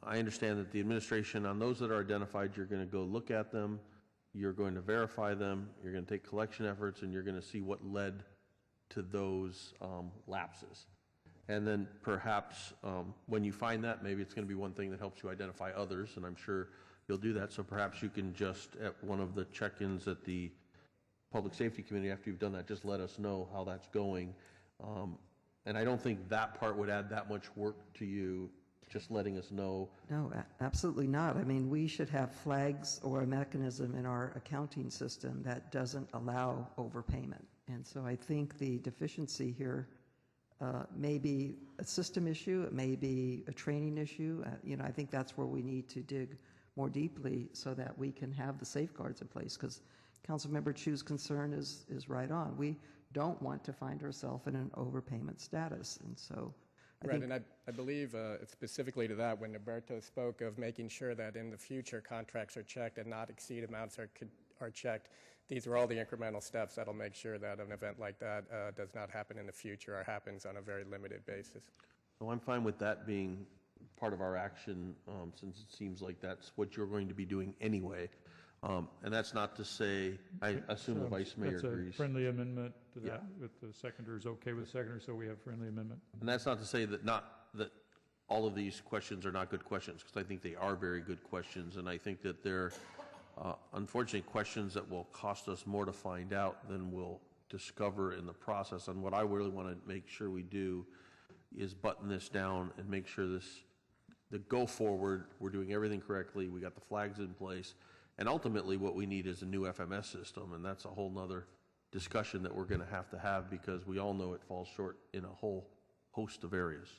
I understand that the administration, on those that are identified, you're going to go look at them, you're going to verify them, you're going to take collection efforts, and you're going to see what led to those lapses. And then perhaps when you find that, maybe it's going to be one thing that helps you identify others, and I'm sure you'll do that. So perhaps you can just, at one of the check-ins at the Public Safety Committee, after you've done that, just let us know how that's going. And I don't think that part would add that much work to you, just letting us know. No, absolutely not. I mean, we should have flags or a mechanism in our accounting system that doesn't allow overpayment. And so I think the deficiency here may be a system issue, it may be a training issue. I think that's where we need to dig more deeply so that we can have the safeguards in place, because Councilmember Chu's concern is right on. We don't want to find ourselves in an overpayment status, and so And I believe specifically to that, when Roberto spoke of making sure that in the future contracts are checked and not exceed amounts are checked, these are all the incremental steps that'll make sure that an event like that does not happen in the future or happens on a very limited basis. So I'm fine with that being part of our action, since it seems like that's what you're going to be doing anyway. And that's not to say, I assume the Vice Mayor agrees. That's a friendly amendment to that, with the seconders okay with the seconder, so we have friendly amendment. And that's not to say that that all of these questions are not good questions, because I think they are very good questions, and I think that they're unfortunately questions that will cost us more to find out than we'll discover in the process. And what I really want to make sure we do is button this down and make sure the go forward, we're doing everything correctly, we got the flags in place, and ultimately what we need is a new FMS system, and that's a whole nother discussion that we're going to have because we all know it falls short in a whole host of areas.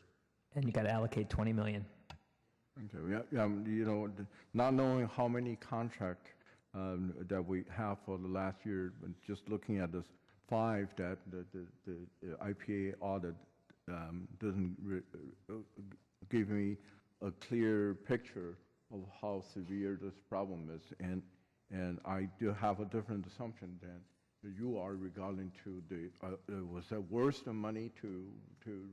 And you got to allocate $20 million. Okay, not knowing how many contracts that we have for the last year, but just looking at the 5 that the IPA audit doesn't give me a clear picture of how severe this problem is, and I do have a different assumption than you are regarding to was it worth the money to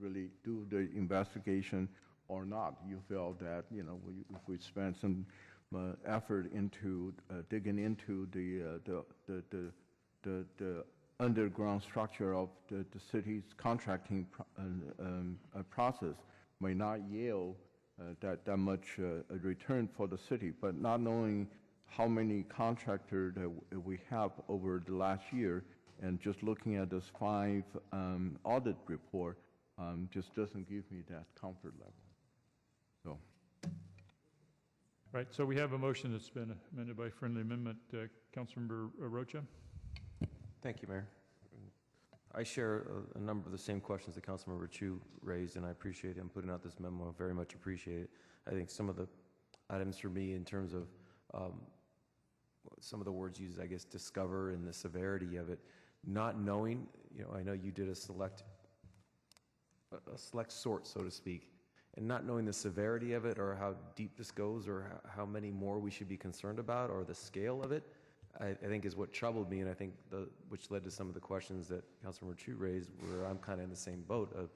really do the investigation or not? You felt that if we spend some effort into digging into the underground structure of the city's contracting process may not yield that much return for the city, but not knowing how many contractors that we have over the last year, and just looking at this 5 audit report just doesn't give me that comfort level. So. Right, so we have a motion that's been amended by friendly amendment. Councilmember Rocha. Thank you, Mayor. I share a number of the same questions that Councilmember Chu raised, and I appreciate him putting out this memo. I very much appreciate it. I think some of the items for me in terms of some of the words used, I guess, discover and the severity of it, not knowing, I know you did a select sort, so to speak, and not knowing the severity of it or how deep this goes or how many more we should be concerned about or the scale of it, I think is what troubled me, and I think which led to some of the questions that Councilmember Chu raised, where I'm kind of in the same boat of,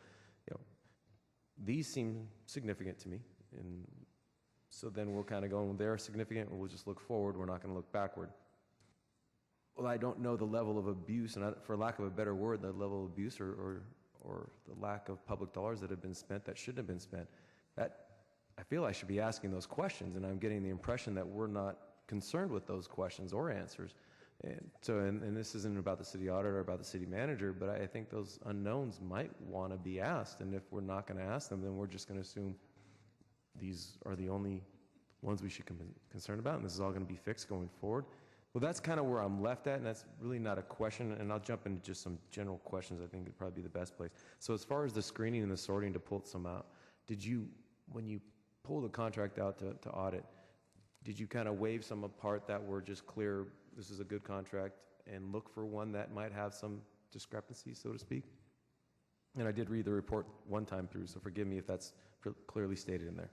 these seem significant to me, and so then we're kind of going, they're significant, and we'll just look forward, we're not going to look backward. Well, I don't know the level of abuse, and for lack of a better word, the level of abuse or the lack of public dollars that have been spent that shouldn't have been spent. That I feel I should be asking those questions, and I'm getting the impression that we're not concerned with those questions or answers. And so, and this isn't about the city auditor or about the city manager, but I think those unknowns might want to be asked, and if we're not going to ask them, then we're just going to assume these are the only ones we should be concerned about, and this is all going to be fixed going forward. Well, that's kind of where I'm left at, and that's really not a question, and I'll jump into just some general questions. I think it'd probably be the best place. So as far as the screening and the sorting to pull some out, when you pull the contract out to audit, did you kind of waive some apart that were just clear, this is a good contract, and look for one that might have some discrepancy, so to speak? And I did read the report one time through, so forgive me if that's clearly stated in there.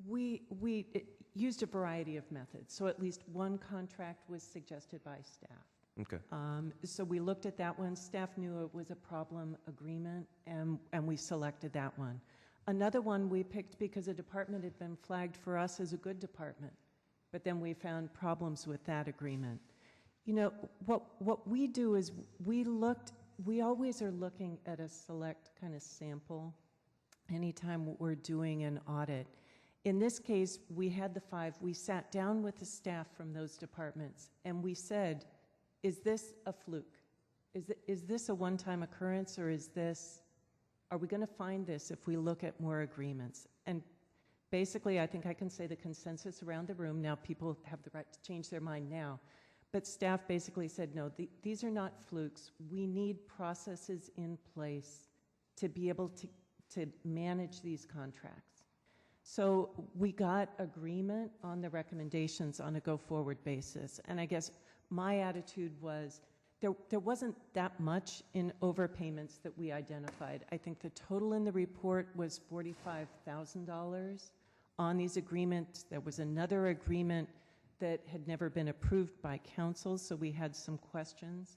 We used a variety of methods, so at least one contract was suggested by staff. Okay. So we looked at that one. Staff knew it was a problem agreement, and we selected that one. Another one we picked because a department had been flagged for us as a good department, but then we found problems with that agreement. What we do is we always are looking at a select kind of sample anytime we're doing an audit. In this case, we had the 5. We sat down with the staff from those departments, and we said, is this a fluke? Is this a one-time occurrence, or are we going to find this if we look at more agreements? And basically, I think I can say the consensus around the room, now people have the right to change their mind now, but staff basically said, no, these are not flukes. We need processes in place to be able to manage these contracts. So we got agreement on the recommendations on a go-forward basis. And I guess my attitude was there wasn't that much in overpayments that we identified. I think the total in the report was $45,000 on these agreements. There was another agreement that had never been approved by council, so we had some questions.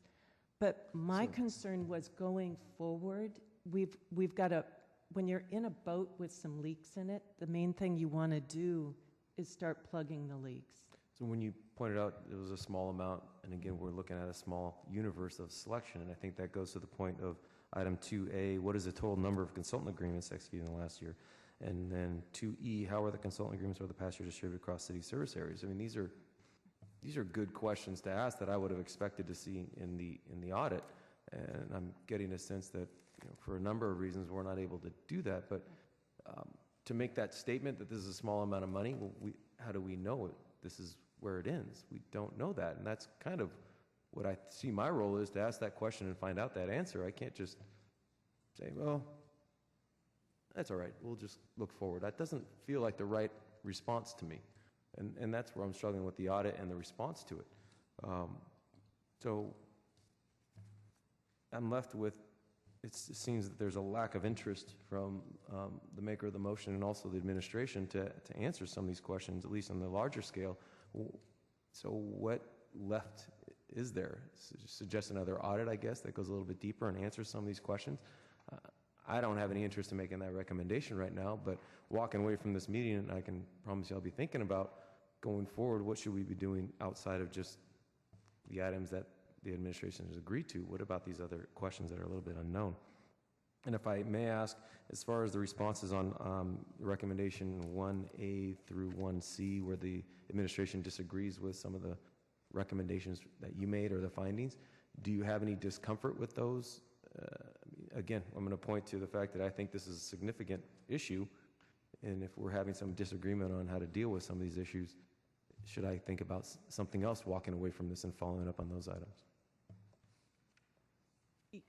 But my concern was going forward, we've got when you're in a boat with some leaks in it, the main thing you want to do is start plugging the leaks. So when you pointed out it was a small amount, and again, we're looking at a small universe of selection, and I think that goes to the point of item 2A, what is the total number of consultant agreements executed in the last year? And then 2E, how are the consultant agreements over the past year distributed across city service areas? I mean, these are good questions to ask that I would have expected to see in the audit, and I'm getting a sense that for a number of reasons we're not able to do that. But to make that statement that this is a small amount of money, well, how do we know this is where it ends? We don't know that, and that's kind of what I see my role is, to ask that question and find out that answer. I can't just say, well, that's all right, we'll just look forward. That doesn't feel like the right response to me, and that's where I'm struggling with the audit and the response to it. So I'm left with, it seems that there's a lack of interest from the maker of the motion and also the administration to answer some of these questions, at least on the larger scale. So what left is there? Suggest another audit, I guess, that goes a little bit deeper and answers some of these questions. I don't have any interest in making that recommendation right now, but walking away from this meeting, I can promise you I'll be thinking about going forward, what should we be doing outside of just the items that the administration has agreed to. What about these other questions that are a little bit unknown? And if I may ask, as far as the responses on recommendation 1A through 1C, where the administration disagrees with some of the recommendations that you made or the findings, do you have any discomfort with those? Again, I'm going to point to the fact that I think this is a significant issue, and if we're having some disagreement on how to deal with some of these issues, should I think about something else walking away from this and following up on those items?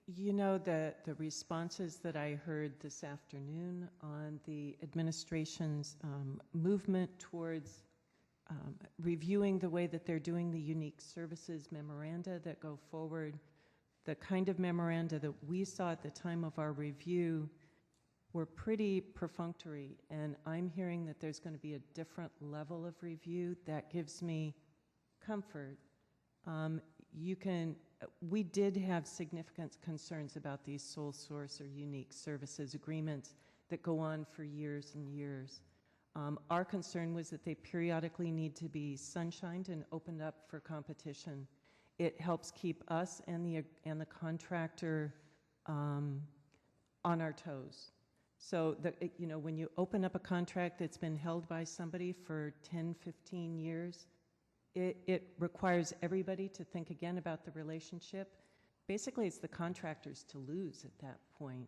You know, the responses that I heard this afternoon on the administration's movement towards reviewing the way that they're doing the unique services memoranda that go forward, the kind of memoranda that we saw at the time of our review were pretty perfunctory, and I'm hearing that there's going to be a different level of review. That gives me comfort. We did have significant concerns about these sole source or unique services agreements that go on for years and years. Our concern was that they periodically need to be sunshined and opened up for competition. It helps keep us and the contractor on our toes. So when you open up a contract that's been held by somebody for 10, 15 years, it requires everybody to think again about the relationship. Basically, it's the contractors to lose at that point,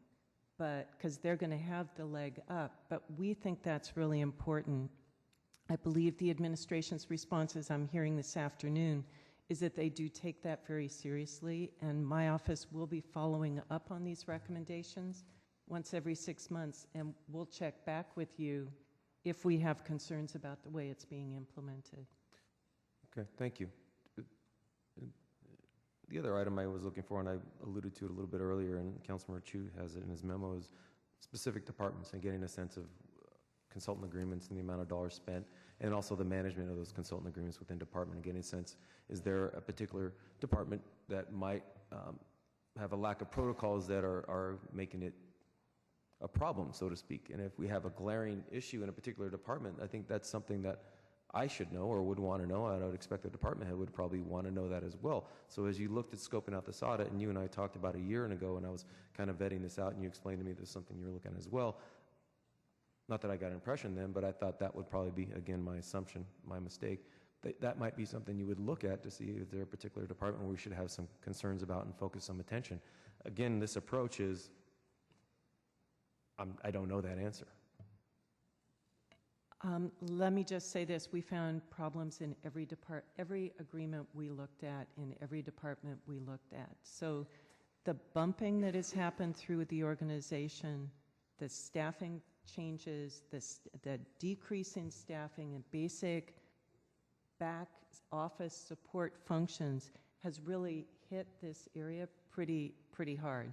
but because they're going to have the leg up. But we think that's really important. I believe the administration's responses I'm hearing this afternoon is that they do take that very seriously, and my office will be following up on these recommendations once every 6 months, and we'll check back with you if we have concerns about the way it's being implemented. Okay, thank you. The other item I was looking for, and I alluded to it a little bit earlier, and Councilmember Chu has it in his memo, is specific departments and getting a sense of consultant agreements and the amount of dollars spent, and also the management of those consultant agreements within department, and getting a sense, is there a particular department that might have a lack of protocols that are making it a problem, so to speak? And if we have a glaring issue in a particular department, I think that's something that I should know or would want to know. I would expect the department head would probably want to know that as well. So as you looked at scoping out this audit, and you and I talked about a year ago, and I was kind of vetting this out, and you explained to me there's something you're looking at as well. Not that I got an impression then, but I thought that would probably be, again, my assumption, my mistake. That might be something you would look at to see if there's a particular department where we should have some concerns about and focus some attention. Again, this approach is, I don't know that answer. Let me just say this. We found problems in every agreement we looked at, in every department we looked at. So the bumping that has happened through the organization, the staffing changes, the decrease in staffing and basic back office support functions has really hit this area pretty hard.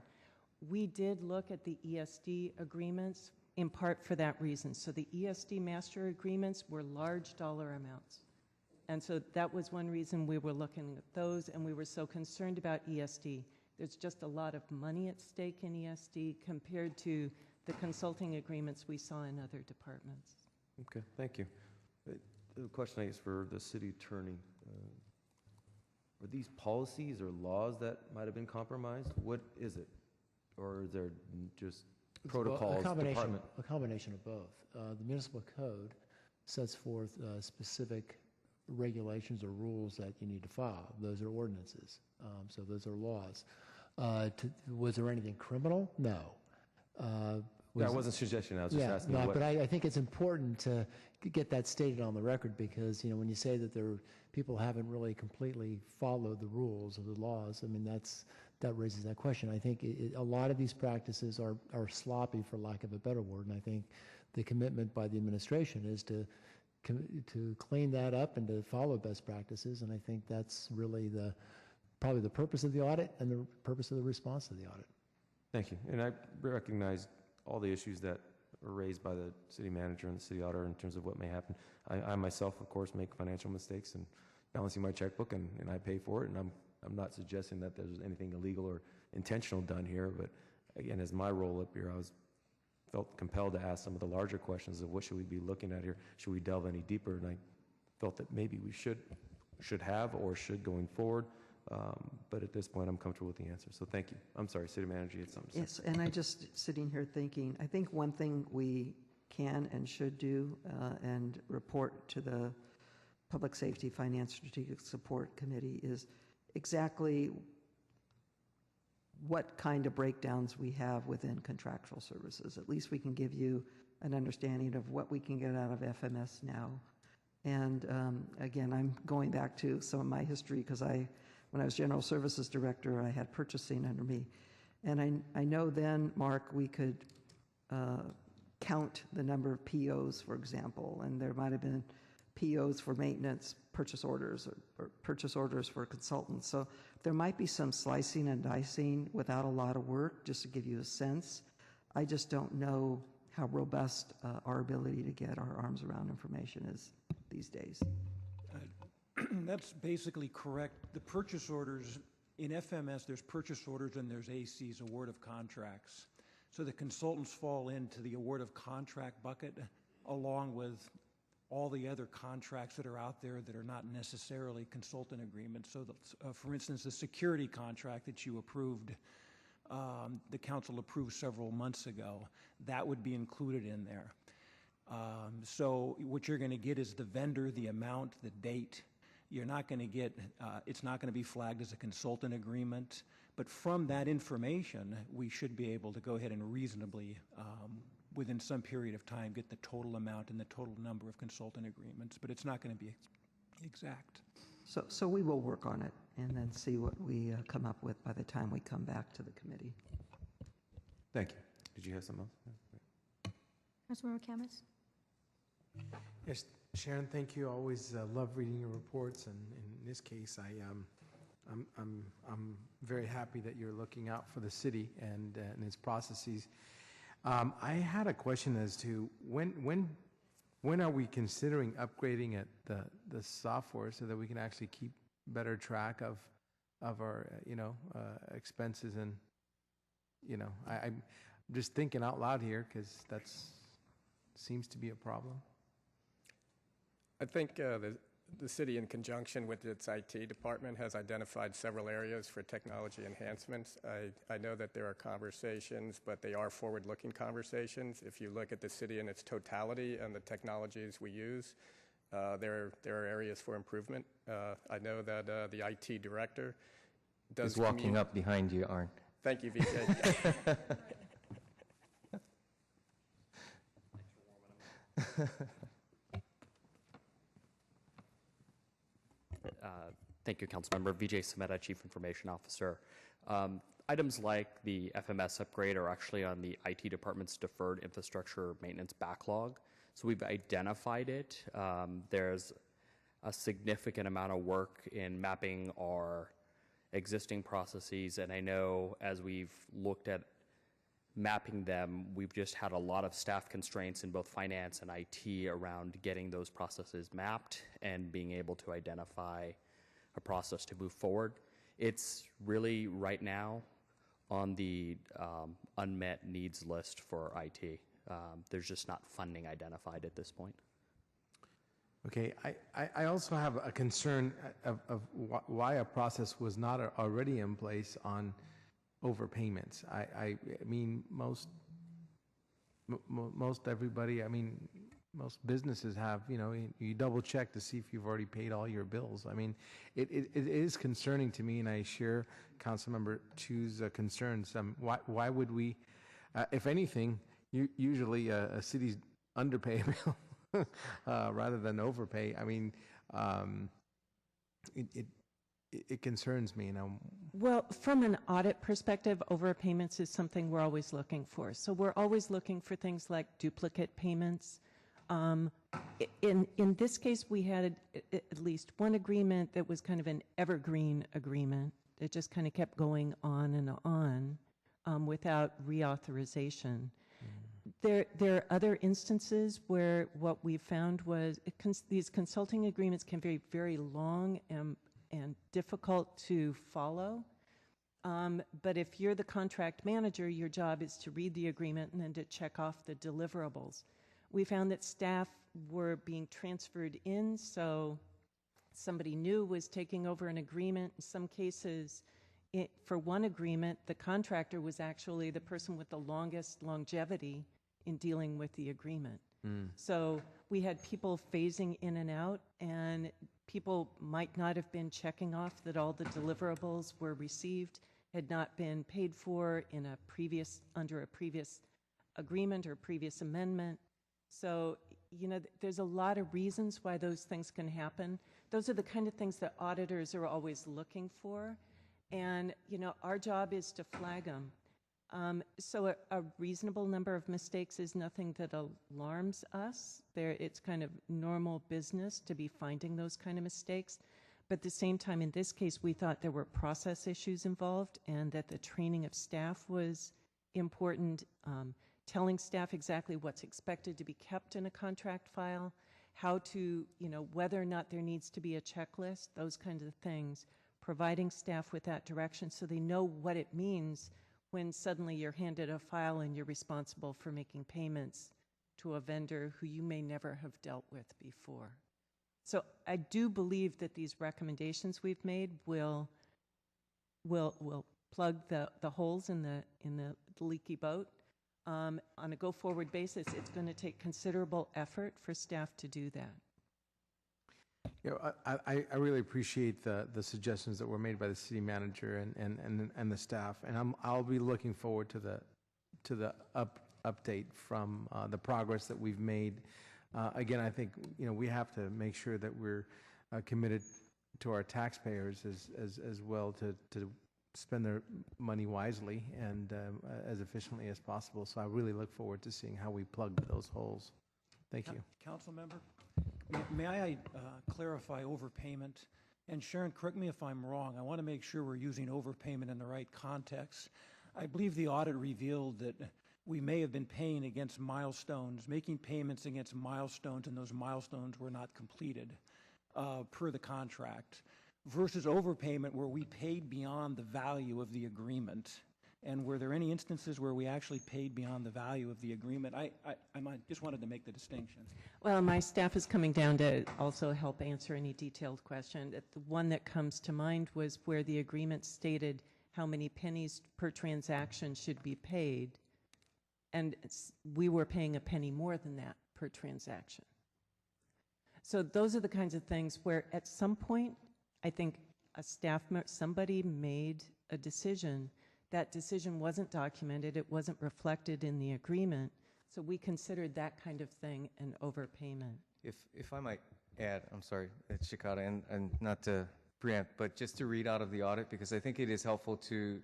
We did look at the ESD agreements in part for that reason. So the ESD master agreements were large dollar amounts. And so that was one reason we were looking at those, and we were so concerned about ESD. There's just a lot of money at stake in ESD compared to the consulting agreements we saw in other departments. Okay, thank you. The question, I guess, for the city attorney, are these policies or laws that might have been compromised? What is it? Or is there just protocols? A combination of both. The municipal code sets forth specific regulations or rules that you need to follow. Those are ordinances. So those are laws. Was there anything criminal? No. I wasn't suggesting. I was just asking. No, but I think it's important to get that stated on the record, because when you say that people haven't really completely followed the rules or the laws, I mean that raises that question. I think a lot of these practices are sloppy, for lack of a better word, and I think the commitment by the administration is to clean that up and to follow best practices, and I think that's really probably the purpose of the audit and the purpose of the response to the audit. Thank you. And I recognize all the issues that are raised by the city manager and the city auditor in terms of what may happen. I myself, of course, make financial mistakes in balancing my checkbook, and I pay for it, and I'm not suggesting that there's anything illegal or intentional done here, but again, as my role up here, felt compelled to ask some of the larger questions of what should we be looking at here? Should we delve any deeper? And I felt that maybe we should have or should going forward, But at this point, I'm comfortable with the answer. So thank you. I'm sorry, City Manager, you had something to say. Yes, and I just sitting here thinking, I think one thing we can and should do and report to the Public Safety Finance Strategic Support Committee is exactly what kind of breakdowns we have within contractual services. At least we can give you an understanding of what we can get out of FMS now. And again, I'm going back to some of my history because when I was General Services Director, I had purchasing under me. And I know then, Mark, we could count the number of POs, for example, and there might have been POs for maintenance, purchase orders, or purchase orders for consultants. So there might be some slicing and dicing without a lot of work, just to give you a sense. I just don't know how robust our ability to get our arms around information is these days. That's basically correct. The purchase orders, in FMS, there's purchase orders and there's AC's, award of contracts. So the consultants fall into the award of contract bucket along with all the other contracts that are out there that are not necessarily consultant agreements. So, for instance, the security contract that you approved, the council approved several months ago, that would be included in there. So what you're going to get is the vendor, the amount, the date. You're not going to get, it's not going to be flagged as a consultant agreement. But from that information, we should be able to go ahead and reasonably, within some period of time, get the total amount and the total number of consultant agreements. But it's not going to be exact. So we will work on it and then see what we come up with by the time we come back to the committee. Thank you. Did you have something else? Councilmember Camus? Yes, Sharon, thank you. I always love reading your reports, and in this case, I'm very happy that you're looking out for the city and its processes. I had a question as to when are we considering upgrading the software so that we can actually keep better track of our expenses, and I'm just thinking out loud here because that's seems to be a problem. I think the city, in conjunction with its IT department, has identified several areas for technology enhancements. I know that there are conversations, but they are forward-looking conversations. If you look at the city in its totality and the technologies we use, there are areas for improvement. I know that the IT director does... He's walking up behind you, Arn. Thank you, VJ. Thank you, Councilmember. Vijay Sameta, Chief Information Officer. Items like the FMS upgrade are actually on the IT department's deferred infrastructure maintenance backlog. So we've identified it. There's a significant amount of work in mapping our existing processes, and I know as we've looked at mapping them, we've just had a lot of staff constraints in both finance and IT around getting those processes mapped and being able to identify a process to move forward. It's really right now on the unmet needs list for IT. There's just not funding identified at this point. Okay, I also have a concern of why a process was not already in place on overpayments. I mean, most everybody, I mean, most businesses have, you double check to see if you've already paid all your bills. I mean, it is concerning to me, and I share Councilmember Chu's concerns. Why would we, if anything, usually a city's underpay a bill rather than overpay. I mean, it concerns me, Well, from an audit perspective, overpayments is something we're always looking for. So we're always looking for things like duplicate payments. In this case, we had at least one agreement that was kind of an evergreen agreement. It just kind of kept going on and on without reauthorization. There are other instances where what we found was these consulting agreements can be very long and difficult to follow. But if you're the contract manager, your job is to read the agreement and then to check off the deliverables. We found that staff were being transferred in, so somebody new was taking over an agreement. In some cases, for one agreement, the contractor was actually the person with the longest longevity in dealing with the agreement. So we had people phasing in and out, and people might not have been checking off that all the deliverables were received, had not been paid for in under a previous agreement or previous amendment. So, there's a lot of reasons why those things can happen. Those are the kind of things that auditors are always looking for. And, our job is to flag them. So a reasonable number of mistakes is nothing that alarms us. It's kind of normal business to be finding those kind of mistakes. But at the same time, in this case, we thought there were process issues involved and that the training of staff was important. Telling staff exactly what's expected to be kept in a contract file, how to, whether or not there needs to be a checklist, those kinds of things. Providing staff with that direction so they know what it means when suddenly you're handed a file and you're responsible for making payments to a vendor who you may never have dealt with before. So I do believe that these recommendations we've made will plug the holes in the leaky boat. On a go-forward basis, it's going to take considerable effort for staff to do that. I really appreciate the suggestions that were made by the city manager and the staff, and I'll be looking forward to the update from the progress that we've made. Again, I think we have to make sure that we're committed to our taxpayers as well to spend their money wisely and as efficiently as possible. So I really look forward to seeing how we plug those holes. Thank you. Council member, may I clarify overpayment? And Sharon, correct me if I'm wrong. I want to make sure we're using overpayment in the right context. I believe the audit revealed that we may have been paying against milestones, making payments against milestones, and those milestones were not completed per the contract, versus overpayment where we paid beyond the value of the agreement. And were there any instances where we actually paid beyond the value of the agreement? I just wanted to make the distinction. Well, my staff is coming down to also help answer any detailed question. The one that comes to mind was where the agreement stated how many pennies per transaction should be paid, and we were paying a penny more than that per transaction. So those are the kinds of things where at some point, I think somebody made a decision. That decision wasn't documented, it wasn't reflected in the agreement, so we considered that kind of thing an overpayment. If I might add, I'm sorry, it's Shikata, and not to preempt, but just to read out of the audit, because I think it is helpful to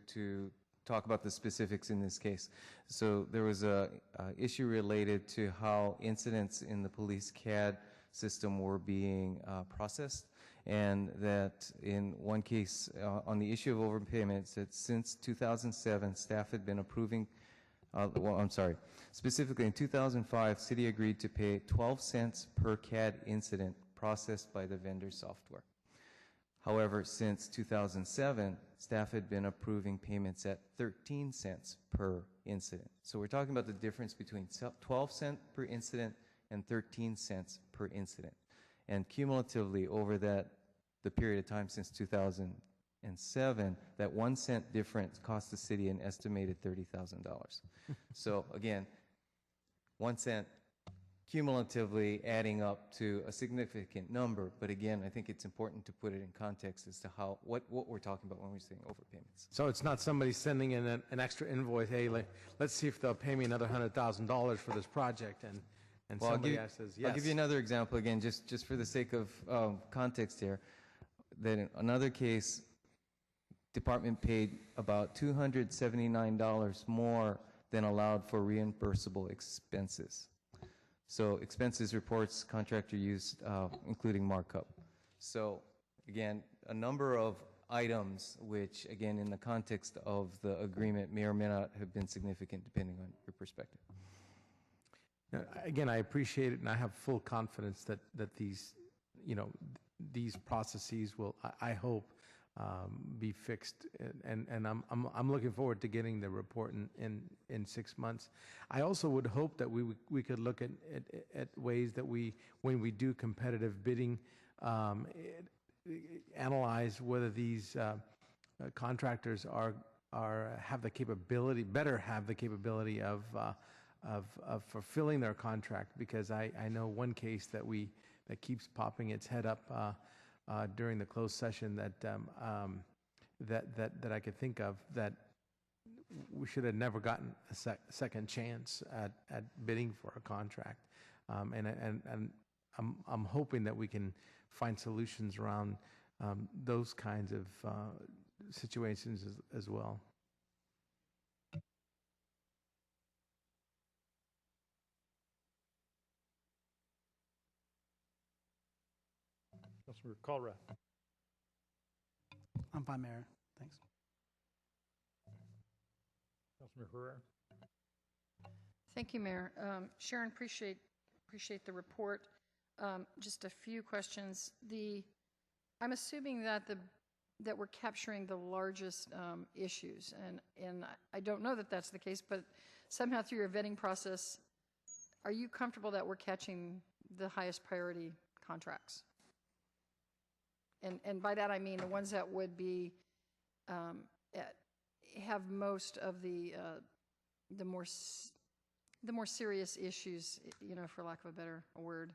talk about the specifics in this case. So there was a issue related to how incidents in the police CAD system were being processed, and that in one case, on the issue of overpayments, that since 2007, staff had been approving, specifically in 2005, city agreed to pay 12 cents per CAD incident processed by the vendor software. However, since 2007, staff had been approving payments at 13 cents per incident. So we're talking about the difference between 12 cents per incident and 13 cents per incident. And cumulatively over the period of time since 2007, that 1 cent difference cost the city an estimated $30,000. So again, 1 cent cumulatively adding up to a significant number, but again, I think it's important to put it in context as to what we're talking about when we're saying overpayments. So it's not somebody sending in an extra invoice, hey, let's see if they'll pay me another $100,000 for this project, and well, somebody else says yes. I'll give you another example again, just for the sake of context here. That in another case, department paid about $279 more than allowed for reimbursable expenses. So expenses reports contractor used, including markup. So again, a number of items which, again, in the context of the agreement may or may not have been significant depending on your perspective. Again, I appreciate it, and I have full confidence that these, these processes will, I hope, be fixed, and I'm looking forward to getting the report in 6 months. I also would hope that we could look at ways that when we do competitive bidding, analyze whether these contractors have the capability, better have the capability of fulfilling their contract, because I know one case that keeps popping its head up during the closed session that I could think of, that we should have never gotten a second chance at bidding for a contract, and I'm hoping that we can find solutions around those kinds of situations as well. Councilmember KALRA. I'm fine, Mayor. Thanks. Councilmember Herrera. Thank you, Mayor. Sharon, appreciate the report. Just a few questions. I'm assuming that we're capturing the largest issues, and I don't know that that's the case, but somehow through your vetting process, are you comfortable that we're catching the highest priority contracts? And by that I mean the ones that would be have most of the more serious issues, for lack of a better word,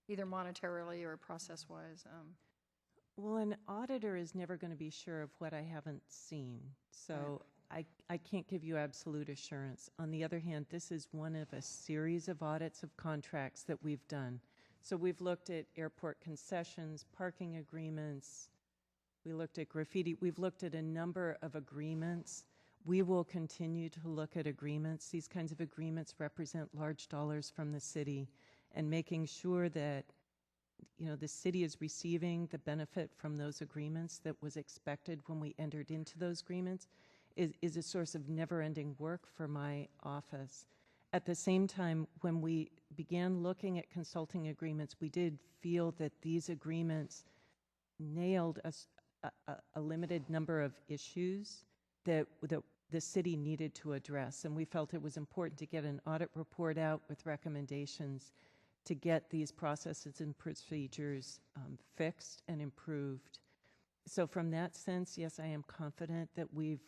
either monetarily or process-wise. Well, an auditor is never going to be sure of what I haven't seen, so I can't give you absolute assurance. On the other hand, this is one of a series of audits of contracts that we've done. So we've looked at airport concessions, parking agreements, we looked at graffiti, we've looked at a number of agreements. We will continue to look at agreements. These kinds of agreements represent large dollars from the city, and making sure that the city is receiving the benefit from those agreements that was expected when we entered into those agreements is a source of never-ending work for my office. At the same time, when we began looking at consulting agreements, we did feel that these agreements nailed a limited number of issues that the city needed to address, and we felt it was important to get an audit report out with recommendations to get these processes and procedures fixed and improved. So from that sense, yes, I am confident that we've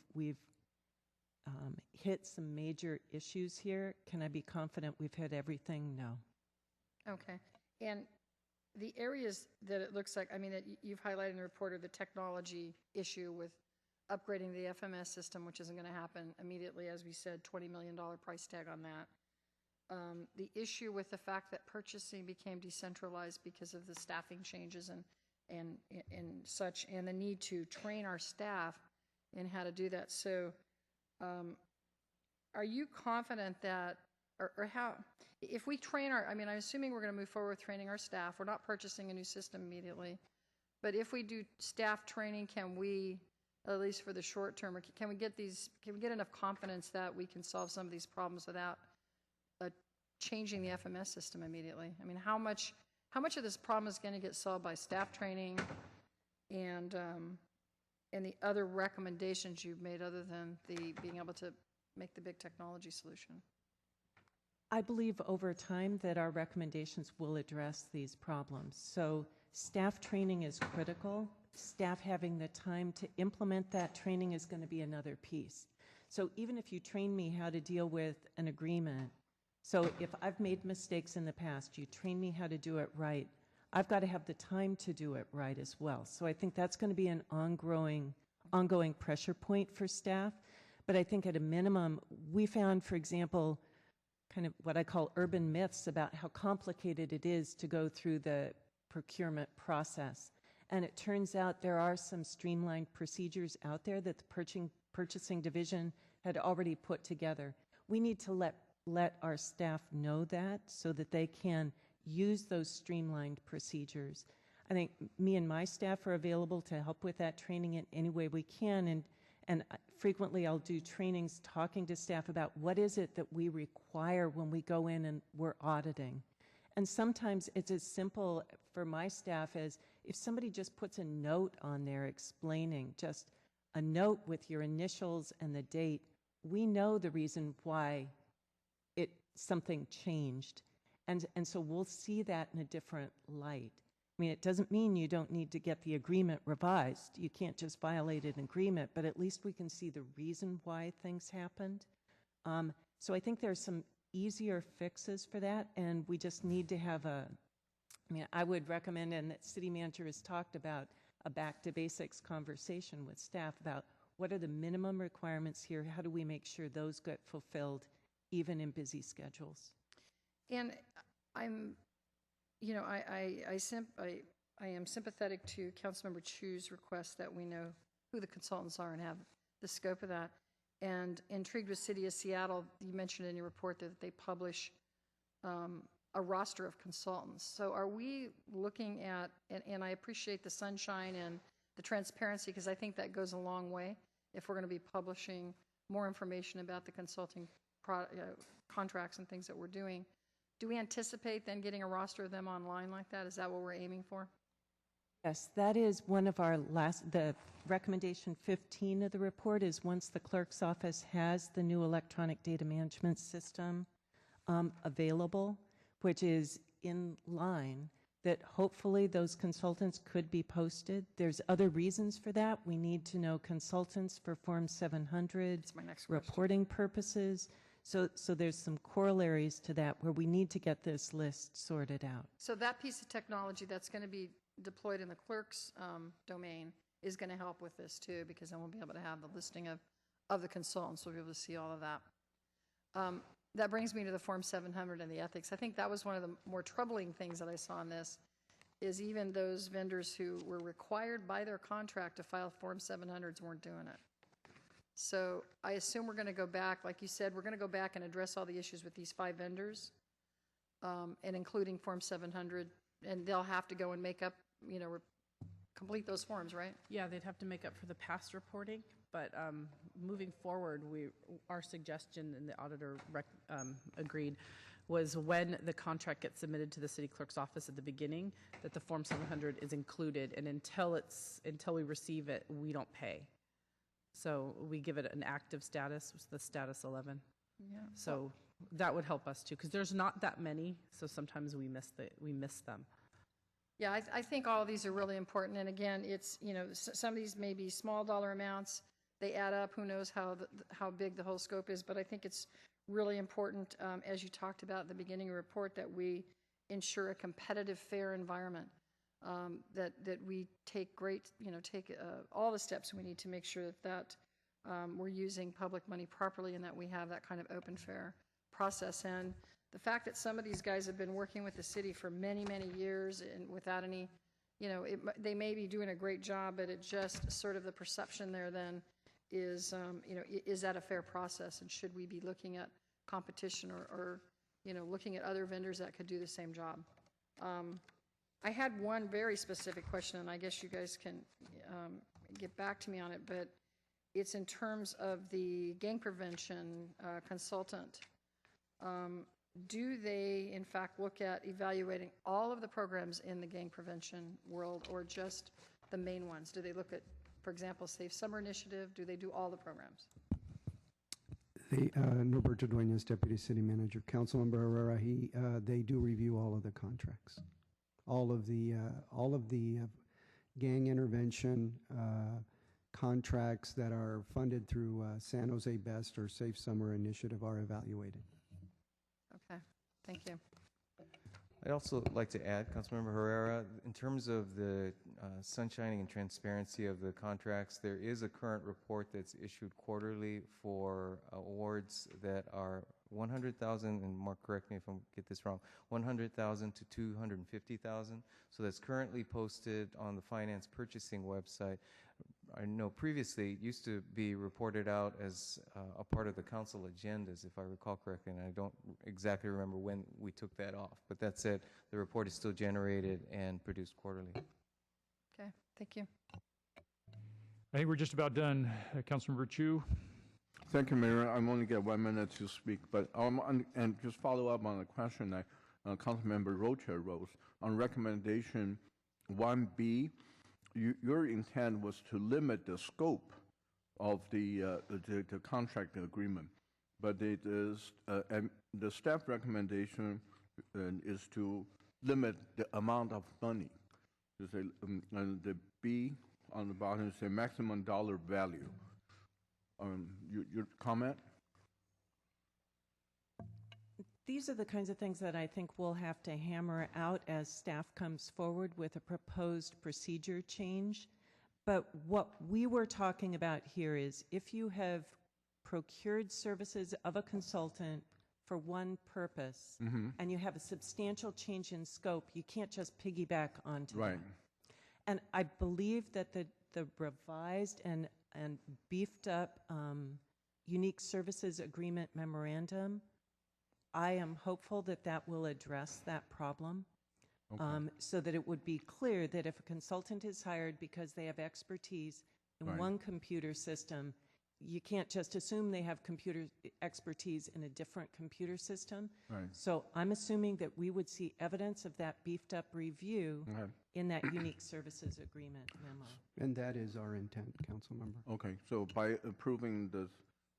hit some major issues here. Can I be confident we've hit everything? No. Okay. And the areas that it looks like, that you've highlighted in the report, are the technology issue with upgrading the FMS system, which isn't going to happen immediately, as we said, $20 million price tag on that. The issue with the fact that purchasing became decentralized because of the staffing changes and such, and the need to train our staff in how to do that. So are you confident that, or how, if we train I'm assuming we're going to move forward with training our staff. We're not purchasing a new system immediately. But if we do staff training, can we, at least for the short term, or can we get enough confidence that we can solve some of these problems without changing the FMS system immediately? How much of this problem is going to get solved by staff training and the other recommendations you've made, other than being able to make the big technology solution? I believe over time that our recommendations will address these problems. So staff training is critical. Staff having the time to implement that training is going to be another piece. So even if you train me how to deal with an agreement, so if I've made mistakes in the past, you train me how to do it right, I've got to have the time to do it right as well. So I think that's going to be an ongoing pressure point for staff. But I think at a minimum, we found, for example, kind of what I call urban myths about how complicated it is to go through the procurement process. And it turns out there are some streamlined procedures out there that the purchasing division had already put together. We need to let our staff know that so that they can use those streamlined procedures. I think me and my staff are available to help with that training in any way we can, and frequently I'll do trainings talking to staff about what is it that we require when we go in and we're auditing. And sometimes it's as simple for my staff as if somebody just puts a note on there explaining, just a note with your initials and the date, we know the reason why something changed. And so we'll see that in a different light. I mean, it doesn't mean you don't need to get the agreement revised. You can't just violate an agreement, but at least we can see the reason why things happened. So I think there's some easier fixes for that, and we just need to have I would recommend, and that city manager has talked about, a back to basics conversation with staff about what are the minimum requirements here, how do we make sure those get fulfilled even in busy schedules. And I'm, you know, I am sympathetic to Councilmember Chu's request that we know who the consultants are and have the scope of that. And intrigued with City of Seattle, you mentioned in your report that they publish a roster of consultants. So are we looking at, and I appreciate the sunshine and the transparency, because I think that goes a long way if we're going to be publishing more information about the consulting contracts and things that we're doing. Do we anticipate then getting a roster of them online like that? Is that what we're aiming for? Yes, that is one of our the recommendation 15 of the report is once the clerk's office has the new electronic data management system available, which is in line, that hopefully those consultants could be posted. There's other reasons for that. We need to know consultants for Form 700, That's my next reporting purposes. So there's some corollaries to that where we need to get this list sorted out. So that piece of technology that's going to be deployed in the clerk's domain is going to help with this too, because then we'll be able to have the listing of the consultants. We'll be able to see all of that. That brings me to the Form 700 and the ethics. I think that was one of the more troubling things that I saw in this, is even those vendors who were required by their contract to file Form 700s weren't doing it. So I assume we're going to go back, like you said, we're going to go back and address all the issues with these 5 vendors, and including Form 700, and they'll have to go and make up, you know, complete those forms, right? Yeah, they'd have to make up for the past reporting, but moving forward, our suggestion, and the auditor agreed, was when the contract gets submitted to the city clerk's office at the beginning, that the Form 700 is included, and until we receive it, we don't pay. So we give it an active status, the status 11. Yeah. So that would help us too, because there's not that many, so sometimes we miss them. Yeah, I think all of these are really important. And again, it's, you know, some of these may be small dollar amounts. They add up. Who knows how big the whole scope is. But I think it's really important, as you talked about at the beginning of the report, that we ensure a competitive, fair environment, that we take all the steps we need to make sure that we're using public money properly and that we have that kind of open, fair process. And the fact that some of these guys have been working with the city for many, many years and without any, you know, they may be doing a great job, but it just sort of the perception there then is, you know, is that a fair process, and should we be looking at competition or you know, looking at other vendors that could do the same job? I had one very specific question, and I guess you guys can get back to me on it, but it's in terms of the gang prevention consultant. Do they, in fact, look at evaluating all of the programs in the gang prevention world, or just the main ones? Do they look at, for example, Safe Summer Initiative? Do they do all the programs? Norberto Dueñas, Deputy City Manager. Councilmember Herrera, they do review all of the contracts, all of the gang intervention contracts that are funded through San Jose Best or Safe Summer Initiative are evaluated. Okay, thank you. I'd also like to add, Councilmember Herrera, in terms of the sunshining and transparency of the contracts, there is a current report that's issued quarterly for awards that are 100,000, and Mark, correct me if I get this wrong, 100,000 to 250,000. So that's currently posted on the finance purchasing website. I know previously it used to be reported out as a part of the council agendas, if I recall correctly, and I don't exactly remember when we took that off. But that said, the report is still generated and produced quarterly. Okay, thank you. I think we're just about done. Councilmember Chu. Thank you, Mayor. I'm only get 1 minute to speak, but and just follow up on the question that Councilmember Rocha rose on recommendation 1B. Your intent was to limit the scope of the contract agreement, but it is the staff recommendation is to limit the amount of money. there's and the B on the bottom is a maximum dollar value. Your comment? These are the kinds of things that I think we'll have to hammer out as staff comes forward with a proposed procedure change. But what we were talking about here is if you have procured services of a consultant for one purpose and you have a substantial change in scope, you can't just piggyback onto that. And I believe that the revised and beefed up unique services agreement memorandum, I am hopeful that that will address that problem. So that it would be clear that if a consultant is hired because they have expertise in one computer system, you can't just assume they have computer expertise in a different computer system. So I'm assuming that we would see evidence of that beefed up review in that unique services agreement memo. And that is our intent, council member. Okay, so by approving this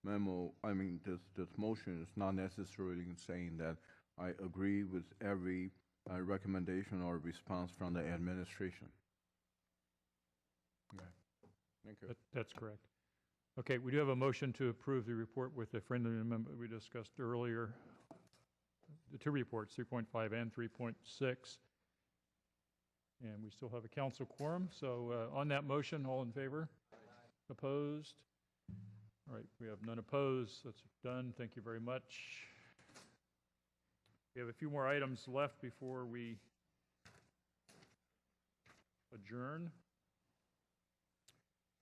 memo, I mean, this motion is not necessarily saying that I agree with every recommendation or response from the administration. Okay, thank you. That's correct. Okay, we do have a motion to approve the report with the friendly amendment we discussed earlier. The two reports, 3.5 and 3.6. And we still have a council quorum. So on that motion, all in favor? Opposed? All right, we have none opposed. That's done. Thank you very much. We have a few more items left before we adjourn.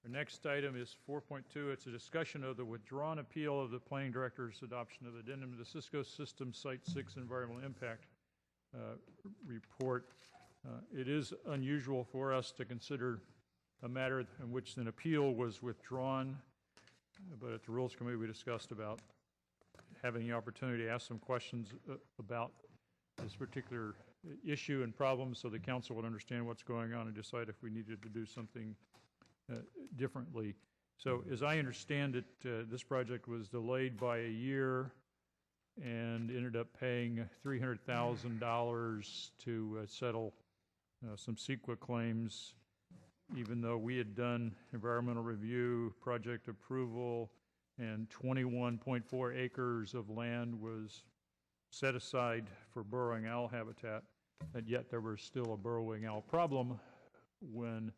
Our next item is 4.2. It's a discussion of the withdrawn appeal of the planning director's adoption of addendum to the Cisco System Site 6 Environmental Impact Report. It is unusual for us to consider a matter in which an appeal was withdrawn, but at the Rules Committee we discussed about having the opportunity to ask some questions about this particular issue and problem so the council would understand what's going on and decide if we needed to do something differently. So as I understand it, this project was delayed by a year and ended up paying $300,000 to settle some CEQA claims, even though we had done environmental review, project approval, and 21.4 acres of land was set aside for burrowing owl habitat, and yet there was still a burrowing owl problem when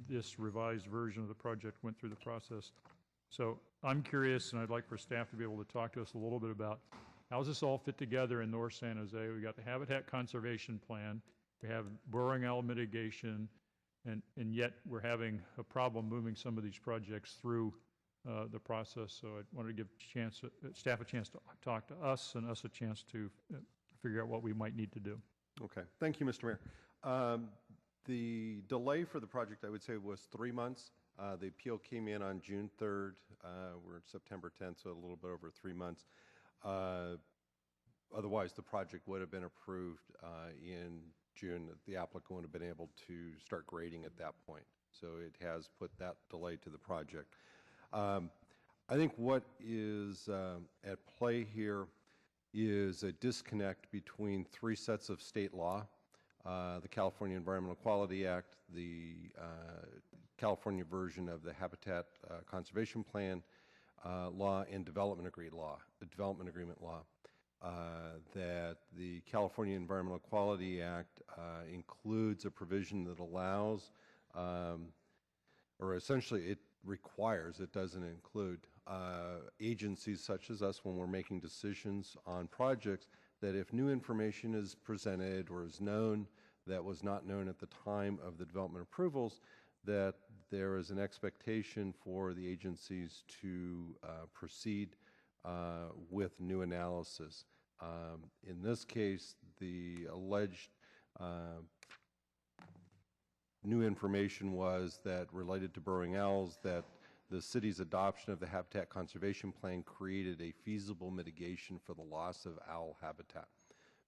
this revised version of the project went through the process. So I'm curious, and I'd like for staff to be able to talk to us a little bit about how does this all fit together in North San Jose. We got the habitat conservation plan, we have burrowing owl mitigation, and yet we're having a problem moving some of these projects through the process. So I wanted to give staff a chance to talk to us and us a chance to figure out what we might need to do. Okay, thank you, Mr. Mayor. The delay for the project, I would say, was 3 months. The appeal came in on June 3rd. We're September 10th, so a little bit over 3 months. Otherwise, the project would have been approved in June. The applicant would have been able to start grading at that point. So it has put that delay to the project. I think what is at play here is a disconnect between three sets of state law. The California Environmental Quality Act, the California version of the Habitat Conservation Plan law, and development agreement law. That the California Environmental Quality Act includes a provision that allows, or essentially it requires, it doesn't include, agencies such as us when we're making decisions on projects, that if new information is presented or is known that was not known at the time of the development approvals, that there is an expectation for the agencies to proceed with new analysis. In this case, the alleged new information was that related to burrowing owls, that the city's adoption of the Habitat Conservation Plan created a feasible mitigation for the loss of owl habitat.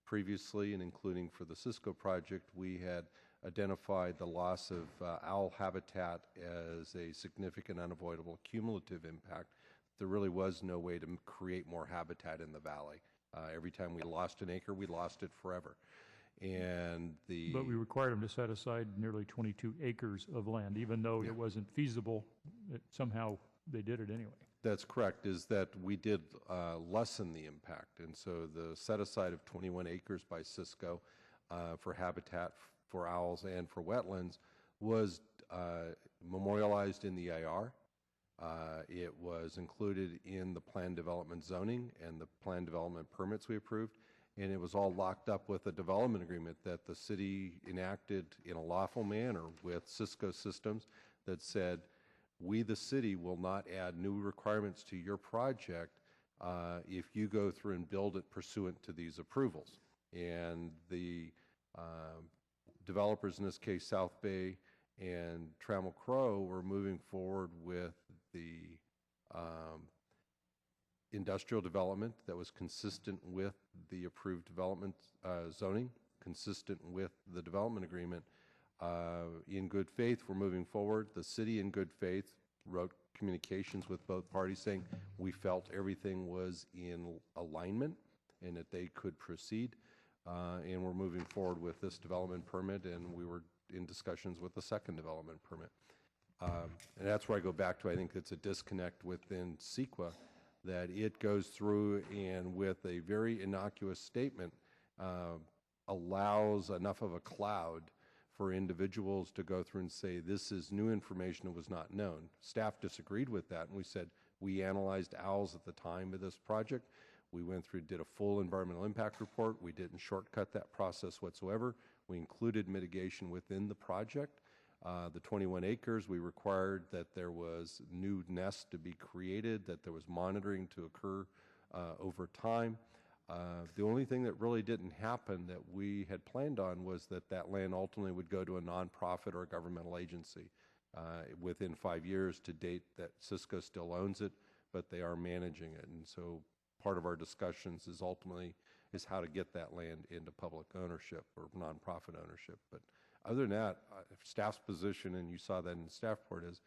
Previously, and including for the Cisco project, we had identified the loss of owl habitat as a significant, unavoidable, cumulative impact. There really was no way to create more habitat in the valley. Every time we lost an acre, we lost it forever. And But we required them to set aside nearly 22 acres of land, even though it wasn't feasible. Somehow they did it anyway. That's correct, is that we did lessen the impact. And so the set aside of 21 acres by Cisco for habitat for owls and for wetlands was memorialized in the IR. It was included in the plan development zoning and the plan development permits we approved. And it was all locked up with a development agreement that the city enacted in a lawful manner with Cisco Systems that said, we, the city, will not add new requirements to your project if you go through and build it pursuant to these approvals. And the developers, in this case South Bay and Trammell Crow, were moving forward with the industrial development that was consistent with the approved development zoning, consistent with the development agreement. In good faith, we're moving forward. The city, in good faith, wrote communications with both parties saying we felt everything was in alignment and that they could proceed. And we're moving forward with this development permit, and we were in discussions with the second development permit. And that's where I go back to, I think it's a disconnect within CEQA, that it goes through and with a very innocuous statement allows enough of a cloud for individuals to go through and say, this is new information that was not known. Staff disagreed with that, and we said, we analyzed owls at the time of this project. We went through, did a full environmental impact report. We didn't shortcut that process whatsoever. We included mitigation within the project. The 21 acres, we required that there was new nests to be created, that there was monitoring to occur over time. The only thing that really didn't happen that we had planned on was that that land ultimately would go to a nonprofit or a governmental agency within 5 years. To date, that Cisco still owns it, but they are managing it. And so part of our discussions is ultimately is how to get that land into public ownership or nonprofit ownership. But other than that, staff's position, and you saw that in the staff report, is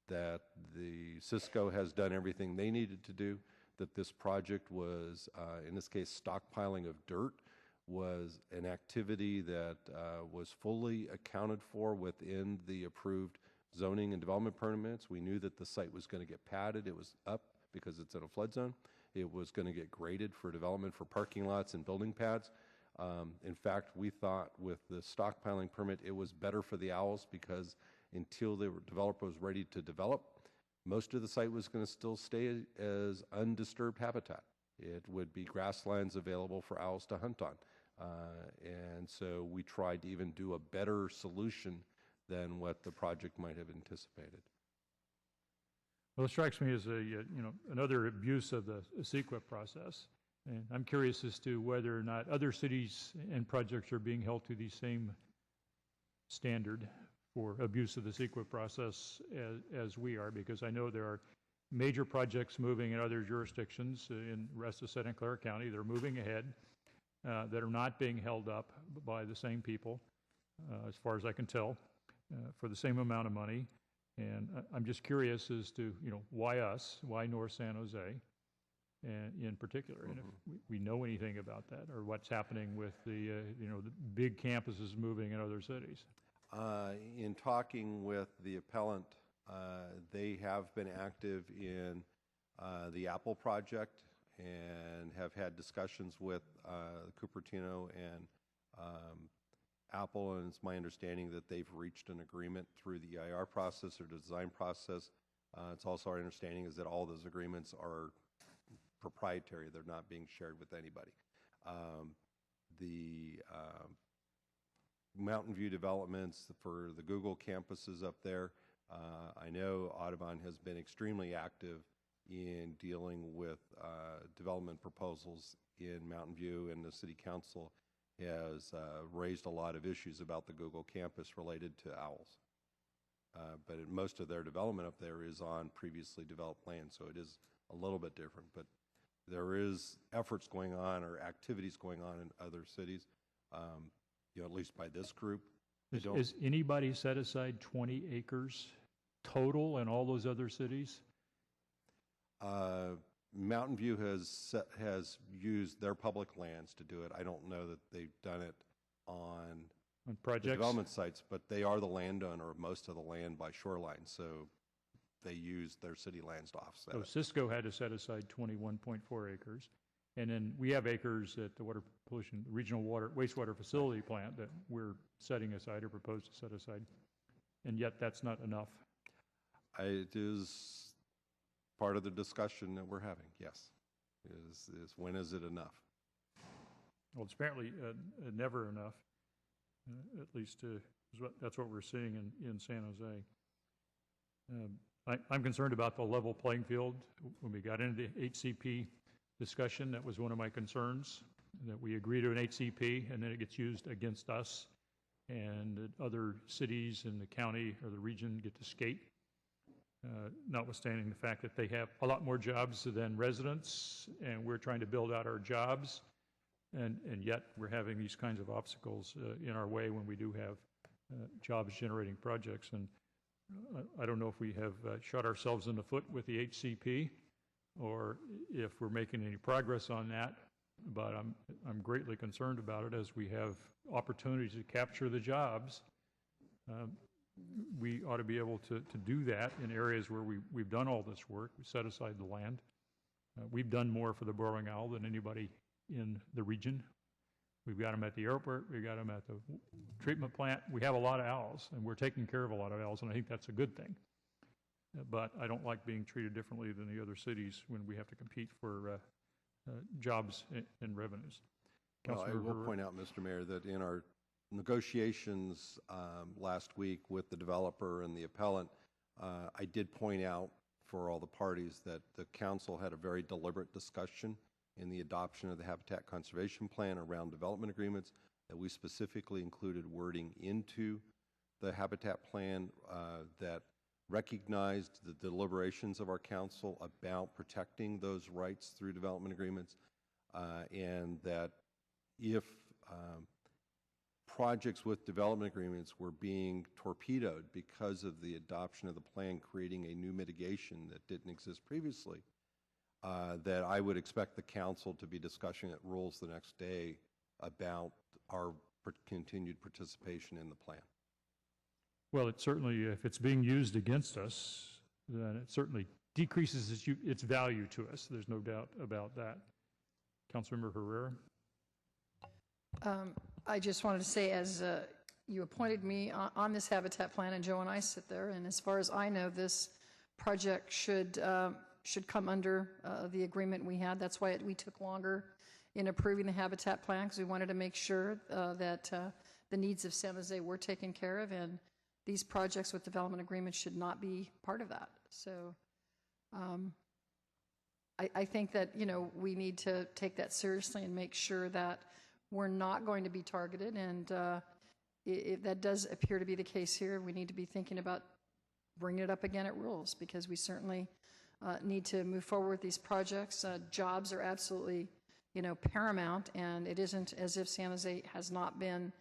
that the Cisco has done everything they needed to do, that this project was, in this case, stockpiling of dirt was an activity that was fully accounted for within the approved zoning and development permits. We knew that the site was going to get padded. It was up because it's in a flood zone. It was going to get graded for development for parking lots and building pads. In fact, we thought with the stockpiling permit, it was better for the owls because until the developer was ready to develop, most of the site was going to still stay as undisturbed habitat. It would be grasslands available for owls to hunt on. And so we tried to even do a better solution than what the project might have anticipated. Well, it strikes me as another abuse of the CEQA process. And I'm curious as to whether or not other cities and projects are being held to the same standard for abuse of the CEQA process as we are, because I know there are major projects moving in other jurisdictions in the rest of Santa Clara County. They're moving ahead that are not being held up by the same people, as far as I can tell, for the same amount of money. And I'm just curious as to, why us, why North San Jose, and in particular, and if we know anything about that, or what's happening with the, the big campuses moving in other cities. In talking with the appellant, they have been active in the Apple project and have had discussions with Cupertino and Apple, and it's my understanding that they've reached an agreement through the EIR process or design process. It's also our understanding is that all those agreements are proprietary. They're not being shared with anybody. The Mountain View developments for the Google campuses up there, I know Audubon has been extremely active in dealing with development proposals in Mountain View, and the City Council has raised a lot of issues about the Google campus related to owls. But most of their development up there is on previously developed land, so it is a little bit different. But there is efforts going on or activities going on in other cities, at least by this group. Has anybody set aside 20 acres total in all those other cities? Mountain View has used their public lands to do it. I don't know that they've done it on the projects? development sites, but they are the landowner of most of the land by shoreline, so they use their city lands to offset So it. Cisco had to set aside 21.4 acres. And then we have acres at the water pollution, regional wastewater facility plant that we're setting aside or propose to set aside. And yet that's not enough. It is part of the discussion that we're having, yes. Is when is it enough? Well, it's apparently never enough. At least that's what we're seeing in San Jose. I'm concerned about the level playing field. When we got into the HCP discussion, that was one of my concerns, that we agree to an HCP and then it gets used against us, and that other cities in the county or the region get to skate, notwithstanding the fact that they have a lot more jobs than residents, and we're trying to build out our jobs, and yet we're having these kinds of obstacles in our way when we do have jobs-generating projects. And I don't know if we have shot ourselves in the foot with the HCP or if we're making any progress on that, but I'm greatly concerned about it as we have opportunities to capture the jobs. We ought to be able to do that in areas where we've done all this work. We set aside the land. We've done more for the burrowing owl than anybody in the region. We've got them at the airport. We've got them at the treatment plant. We have a lot of owls, and we're taking care of a lot of owls, and I think that's a good thing. But I don't like being treated differently than the other cities when we have to compete for jobs and revenues. Well, I will point out, Mr. Mayor, that in our negotiations last week with the developer and the appellant, I did point out for all the parties that the council had a very deliberate discussion in the adoption of the Habitat Conservation Plan around development agreements, that we specifically included wording into the Habitat Plan that recognized the deliberations of our council about protecting those rights through development agreements, and that if projects with development agreements were being torpedoed because of the adoption of the plan creating a new mitigation that didn't exist previously, that I would expect the council to be discussing at rules the next day about our continued participation in the plan. Well, it certainly, if it's being used against us, then it certainly decreases its value to us. There's no doubt about that. Councilmember Herrera? I just wanted to say, as you appointed me on this Habitat Plan, and Joe and I sit there, and as far as I know, this project should come under the agreement we had. That's why we took longer in approving the Habitat Plan, because we wanted to make sure that the needs of San Jose were taken care of, and these projects with development agreements should not be part of that. So I think that, we need to take that seriously and make sure that we're not going to be targeted, and if that does appear to be the case here, we need to be thinking about bringing it up again at rules, because we certainly need to move forward with these projects. Jobs are absolutely, paramount, and it isn't as if San Jose has not been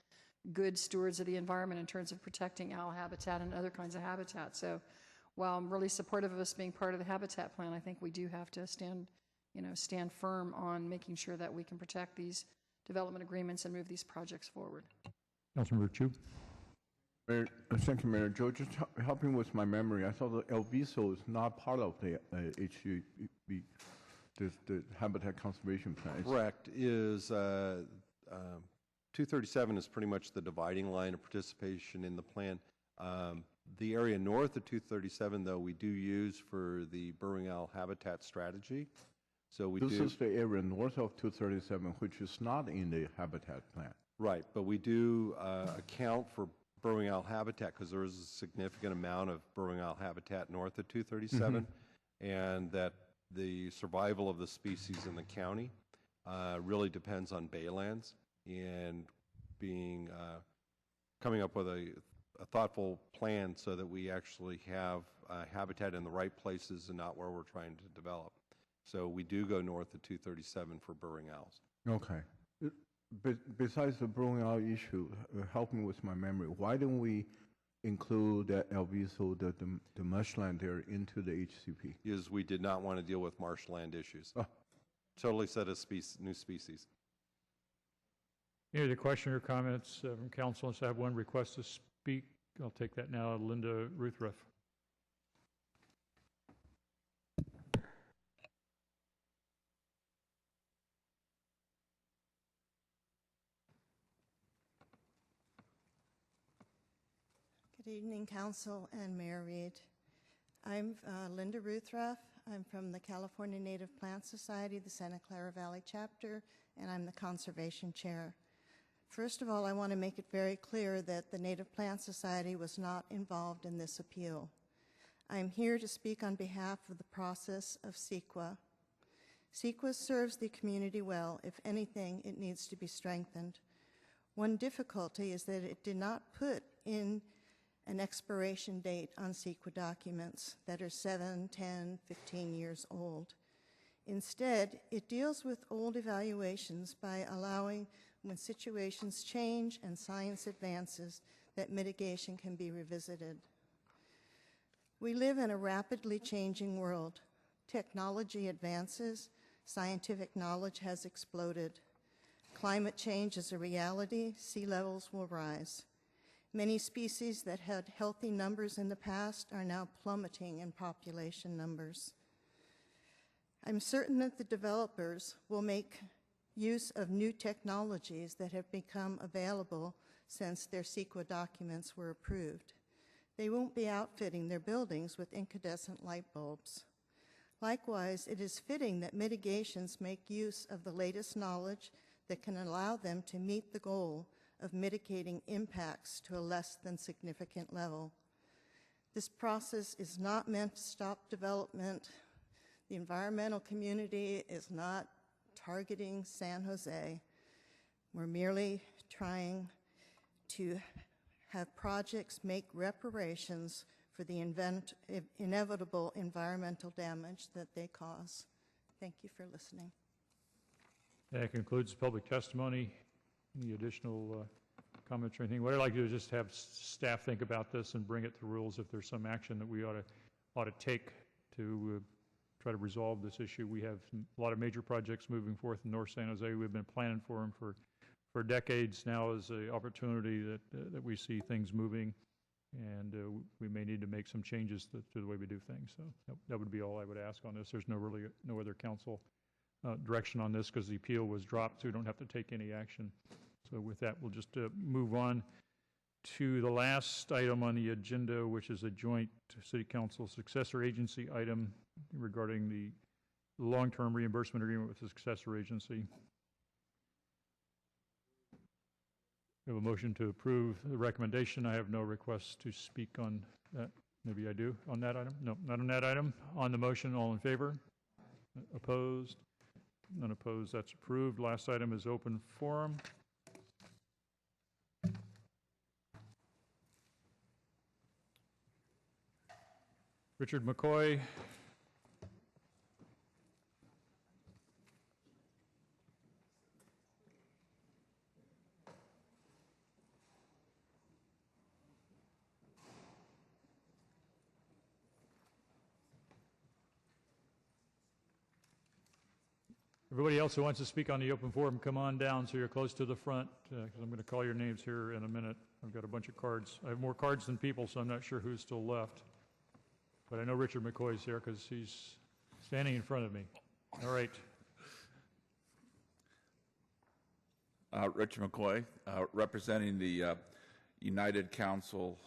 good stewards of the environment in terms of protecting owl habitat and other kinds of habitat. So while I'm really supportive of us being part of the Habitat Plan, I think we do have to stand firm on making sure that we can protect these development agreements and move these projects forward. Councilmember Chu? Mayor, thank you, Mayor. Joe, just helping with my memory, I thought the El Viso is not part of the HCB, the Habitat Conservation Plan. Correct. Is 237 is pretty much the dividing line of participation in the plan. The area north of 237, though, we do use for the burrowing owl habitat strategy. So we This is the area north of 237, which is not in the Habitat Plan. Right, but we do account for burrowing owl habitat because there is a significant amount of burrowing owl habitat north of 237, and that the survival of the species in the county really depends on baylands and coming up with a thoughtful plan so that we actually have habitat in the right places and not where we're trying to develop. So we do go north of 237 for burrowing owls. Okay. Besides the burrowing owl issue, help me with my memory. Why don't we include that El Viso, the marshland there, into the HCP? Is we did not want to deal with marshland issues. Totally set a new species. Any other question or comments from council? Let's have one request to speak. I'll take that now. Linda Ruthruff. Good evening, Council and Mayor Reed. I'm Linda Ruthruff. I'm from the California Native Plant Society, the Santa Clara Valley Chapter, and I'm the Conservation Chair. First of all, I want to make it very clear that the Native Plant Society was not involved in this appeal. I'm here to speak on behalf of the process of CEQA. CEQA serves the community well. If anything, it needs to be strengthened. One difficulty is that it did not put in an expiration date on CEQA documents that are 7, 10, 15 years old. Instead, it deals with old evaluations by allowing, when situations change and science advances, that mitigation can be revisited. We live in a rapidly changing world. Technology advances, scientific knowledge has exploded. Climate change is a reality, sea levels will rise. Many species that had healthy numbers in the past are now plummeting in population numbers. I'm certain that the developers will make use of new technologies that have become available since their CEQA documents were approved. They won't be outfitting their buildings with incandescent light bulbs. Likewise, it is fitting that mitigations make use of the latest knowledge that can allow them to meet the goal of mitigating impacts to a less than significant level. This process is not meant to stop development. The environmental community is not targeting San Jose. We're merely trying to have projects make reparations for the inevitable environmental damage that they cause. Thank you for listening. That concludes public testimony. Any additional comments or anything? What I'd like to do is just have staff think about this and bring it to rules if there's some action that we ought to take to try to resolve this issue. We have a lot of major projects moving forth in North San Jose. We've been planning for them for decades now as an opportunity that we see things moving, and we may need to make some changes to the way we do things. So that would be all I would ask on this. There's no other council direction on this because the appeal was dropped, so we don't have to take any action. So with that, we'll just move on to the last item on the agenda, which is a joint City Council successor agency item regarding the long-term reimbursement agreement with the successor agency. We have a motion to approve the recommendation. I have no requests to speak on that. Maybe I do on that item? No, not on that item. On the motion, all in favor? Opposed? None opposed. That's approved. Last item is open forum. Richard McCoy. Everybody else who wants to speak on the open forum, come on down so you're close to the front, because I'm going to call your names here in a minute. I've got a bunch of cards. I have more cards than people, so I'm not sure who's still left. But I know Richard McCoy is here because he's standing in front of me. All right. Richard McCoy, representing the United Council,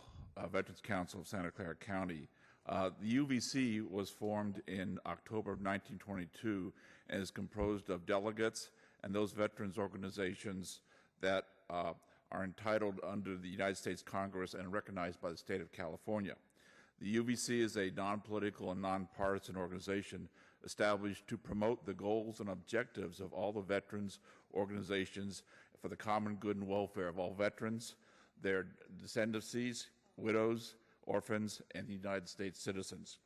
Veterans Council of Santa Clara County. The UVC was formed in October of 1922 and is composed of delegates and those veterans organizations that are entitled under the United States Congress and recognized by the state of California. The UVC is a non-political and non-partisan organization established to promote the goals and objectives of all the veterans organizations for the common good and welfare of all veterans, their descendancies, widows, orphans, and United States citizens.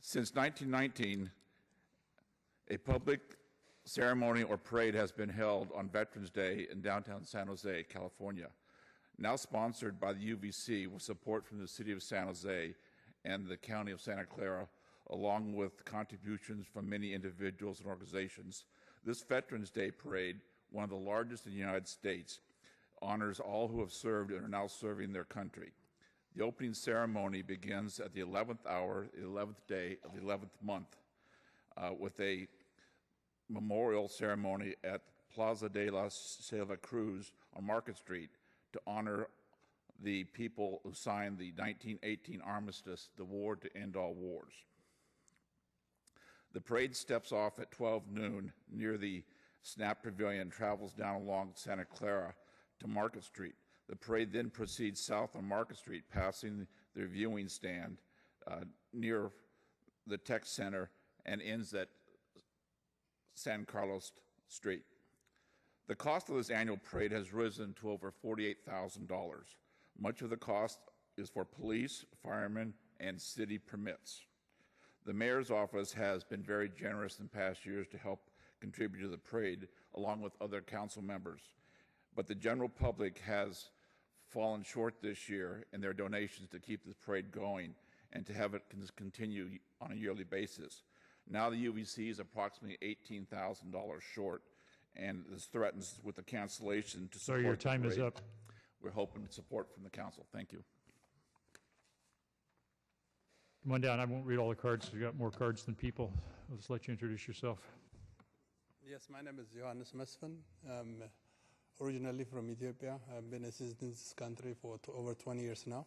Since 1919, a public ceremony or parade has been held on Veterans Day in downtown San Jose, California, now sponsored by the UVC with support from the City of San Jose and the County of Santa Clara, along with contributions from many individuals and organizations. This Veterans Day parade one of the largest in the United States, honors all who have served and are now serving their country. The opening ceremony begins at the 11th hour, the 11th day of the 11th month, with a memorial ceremony at Plaza de la Selva Cruz on Market Street to honor the people who signed the 1918 armistice, the war to end all wars. The parade steps off at 12 noon near the Snap Pavilion and travels down along Santa Clara to Market Street. The parade then proceeds south on Market Street, passing the viewing stand near the Tech Center and ends at San Carlos Street. The cost of this annual parade has risen to over $48,000. Much of the cost is for police, firemen, and city permits. The mayor's office has been very generous in past years to help contribute to the parade, along with other council members. But the general public has fallen short this year in their donations to keep this parade going and to have it continue on a yearly basis. Now the UVC is approximately $18,000 short, and this threatens with the cancellation to support Sir, your the time is parade. up. We're hoping to support from the council. Thank you. Come on down. I won't read all the cards. You've got more cards than people. I'll just let you introduce yourself. Yes, my name is Johannes Mesfin. I'm originally from Ethiopia. I've been a citizen in this country for over 20 years now.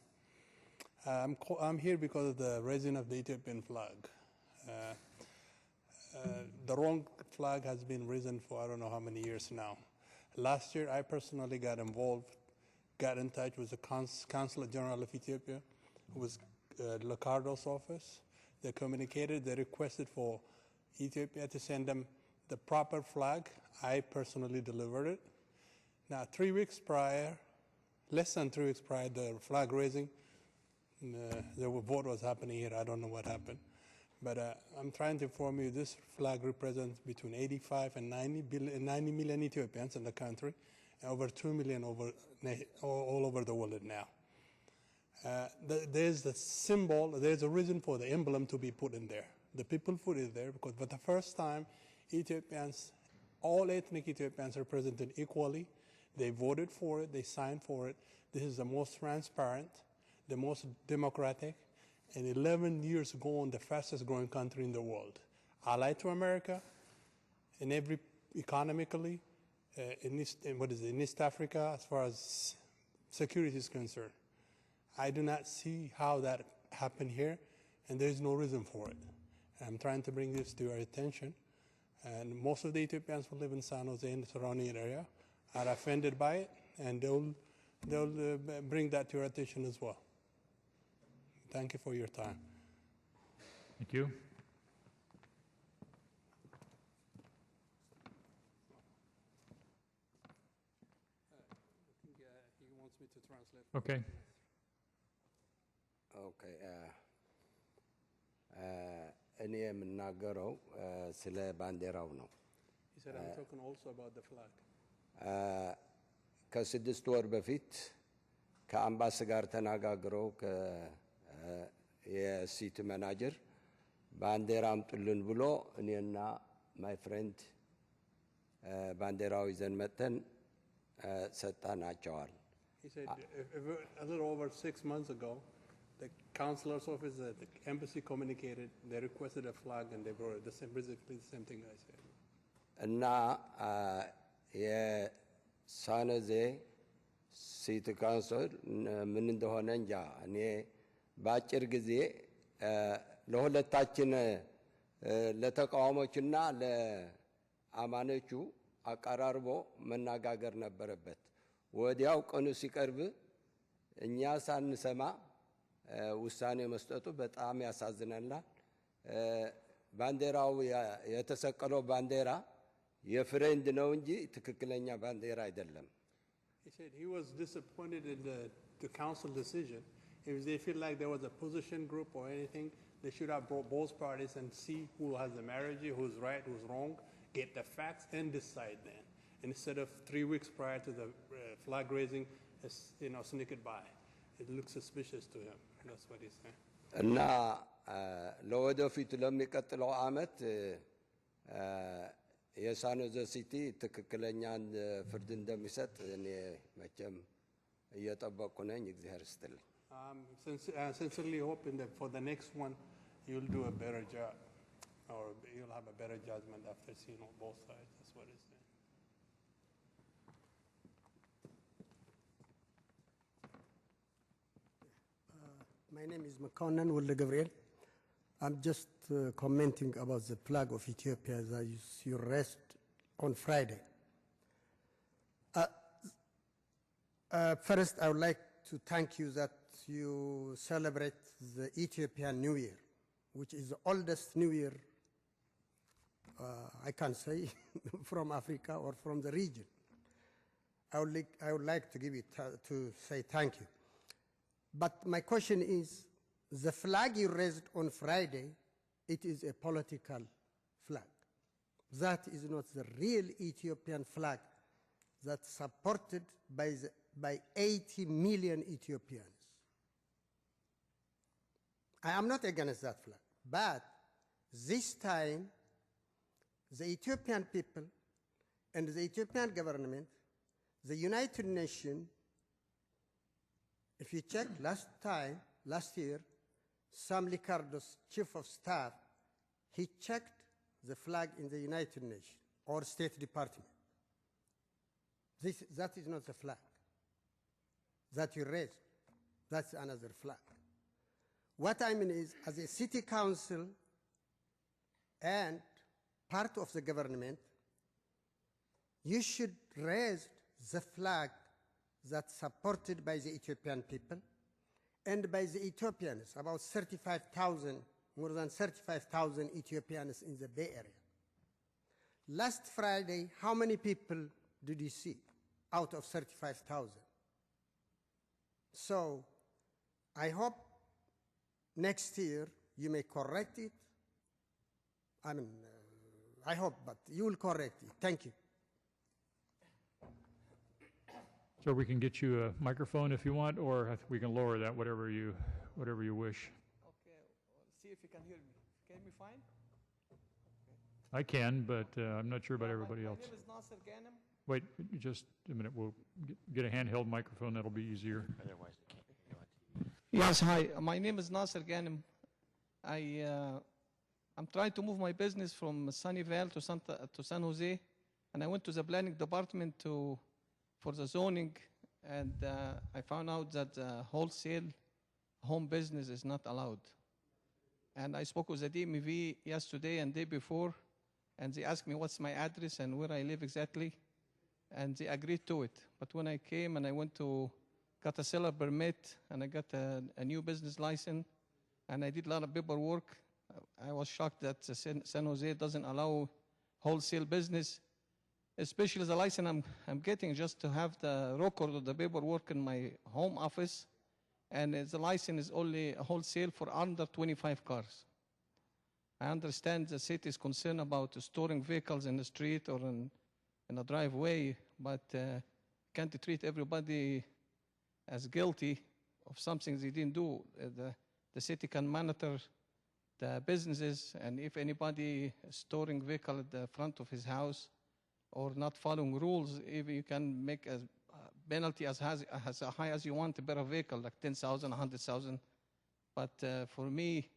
I'm here because of the raising of the Ethiopian flag. The wrong flag has been risen for I don't know how many years now. Last year, I personally got involved, got in touch with the Consul General of Ethiopia, who was LICCARDO's office. They communicated, they requested for Ethiopia to send them the proper flag. I personally delivered it. Now, 3 weeks prior, less than 3 weeks prior, the flag raising, the vote was happening here. I don't know what happened. But I'm trying to inform you this flag represents between 85 and 90 million Ethiopians in the country, and over 2 million all over the world now. There's the symbol, there's a reason for the emblem to be put in there. The people put it there because for the first time, Ethiopians, all ethnic Ethiopians are represented equally. They voted for it, they signed for it. This is the most transparent, the most democratic, and 11 years ago, the fastest growing country in the world. Allied to America, in every economically, in East Africa, as far as security is concerned. I do not see how that happened here, and there's no reason for it. I'm trying to bring this to your attention. And most of the Ethiopians who live in San Jose and the surrounding area are offended by it, and they'll bring that to your attention as well. Thank you for your time. Thank you. He wants me to translate. Okay. Okay. እኔ የምናገረው ስለ ባንዲራው ነው። He said, I'm talking also about the flag. ከ6 ወር በፊት ከአምባስ ጋር ተነጋግረው የሲቲ ማናጀር ባንዲራ አምጡልን ብሎ እኔና ማይ ፍሬንድ ባንዲራው ይዘን መጥተን ሰጣናቸዋል። He said, a little over 6 months ago, the counselor's office at the embassy communicated, they requested a flag and they brought it. Basically the same thing I said. እና የሳነዜ ሲቲ ካውንስል ምን እንደሆነ እንጃ እኔ በአጭር ጊዜ ለሁለታችን ለተቃዋሞችና ለአማኖቹ አቀራርቦ መነጋገር ነበረበት። ወዲያው ቀኑ ሲቀርብ እኛ ሳንሰማ ውሳኔ መስጠቱ በጣም ያሳዝናል። ባንዲራው የተሰቀለው ባንዲራ የፍሬንድ ነው እንጂ ትክክለኛ ባንዲራ አይደለም። He said he was disappointed in the council decision. If they feel like there was a position group or anything, they should have brought both parties and see who has the marriage, who's right, who's wrong, get the facts and decide then. Instead of 3 weeks prior to the flag raising, sneak it by. It looks suspicious to him. That's what he's saying. እና ለወደፊቱ ለሚቀጥለው ዓመት የሳን ሆዜ ሲቲ ትክክለኛን ፍርድ እንደሚሰጥ እኔ መቼም እየጠበቅኩ ነኝ። እግዚአብሔር ይስጥልኝ። Sincerely hoping that for the next one you'll do a better job, or you'll have a better judgment after seeing on both sides. That's what it's saying. My name is Makonnen Wulde Gabriel. I'm just commenting about the flag of Ethiopia that you raised on Friday. First, I would like to thank you that you celebrate the Ethiopian New Year, which is the oldest New Year, I can say, from Africa or from the region. I would like to give it to say thank you. But my question is, the flag you raised on Friday, it is a political flag. That is not the real Ethiopian flag that's supported by 80 million Ethiopians. I am not against that flag, but this time, the Ethiopian people and the Ethiopian government, the United Nations, if you check last year, Sam LICCARDO's chief of staff, he checked the flag in the United Nations or State Department. That is not the flag that you raised. That's another flag. What I mean is, as a city council and part of the government, you should raise the flag that's supported by the Ethiopian people and by the Ethiopians, about 35,000, more than 35,000 Ethiopians in the Bay Area. Last Friday, how many people did you see out of 35,000? So I hope next year you may correct it. I mean, I hope, but you will correct it. Thank you. So we can get you a microphone if you want, or we can lower that, whatever you wish. Okay, well, see if you can hear me. Can you hear me fine? I can, but I'm not sure about everybody else. My name is Nasser Ghanem. Wait, just a minute. We'll get a handheld microphone. That'll be easier. Yes, hi. My name is Nasser Ghanem. I'm trying to move my business from Sunnyvale to San Jose, and I went to the planning department for the zoning, and I found out that wholesale home business is not allowed. And I spoke with the DMV yesterday and day before, and they asked me what's my address and where I live exactly, and they agreed to it. But when I came and I went to got a seller permit and I got a new business license, and I did a lot of paperwork, I was shocked that San Jose doesn't allow wholesale business, especially the license I'm getting just to have the record of the paperwork in my home office, and the license is only wholesale for under 25 cars. I understand the city is concerned about storing vehicles in the street or in a driveway, but can't treat everybody as guilty of something they didn't do. The city can monitor the businesses, and if anybody is storing vehicle at the front of his house or not following rules, if you can make a penalty as high as you want to better vehicle, like 10,000, 100,000. But for me,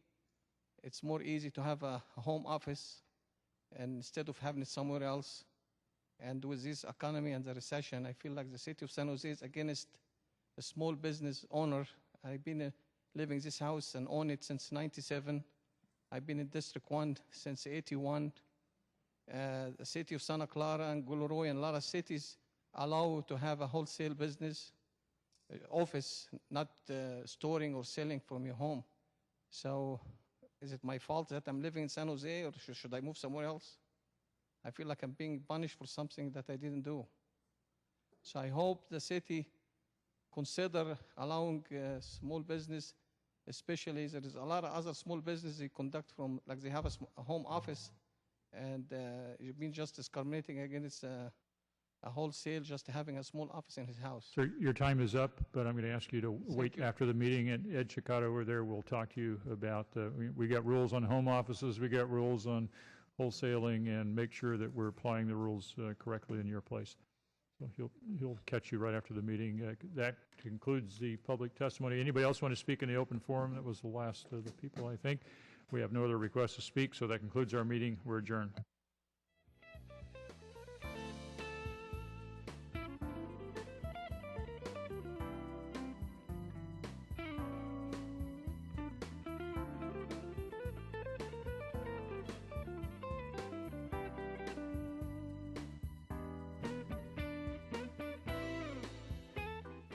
it's more easy to have a home office and instead of having it somewhere else. And with this economy and the recession, I feel like the city of San Jose is against a small business owner. I've been living this house and own it since 97. I've been in District 1 since 81. The city of Santa Clara and Gulroy and a lot of cities allow to have a wholesale business office, not storing or selling from your home. So is it my fault that I'm living in San Jose, or should I move somewhere else? I feel like I'm being punished for something that I didn't do. So I hope the city consider allowing small business, especially there is a lot of other small businesses they conduct from, like they have a home office, and you've been just discriminating against a wholesale just having a small office in his house. So your time is up, but I'm going to ask you to wait after the meeting, and Ed Chicotto over there will talk to you about, we got rules on home offices, we got rules on wholesaling and make sure that we're applying the rules correctly in your place. So he'll catch you right after the meeting. That concludes the public testimony. Anybody else want to speak in the open forum? That was the last of the people, I think. We have no other requests to speak, so that concludes our meeting. We're adjourned.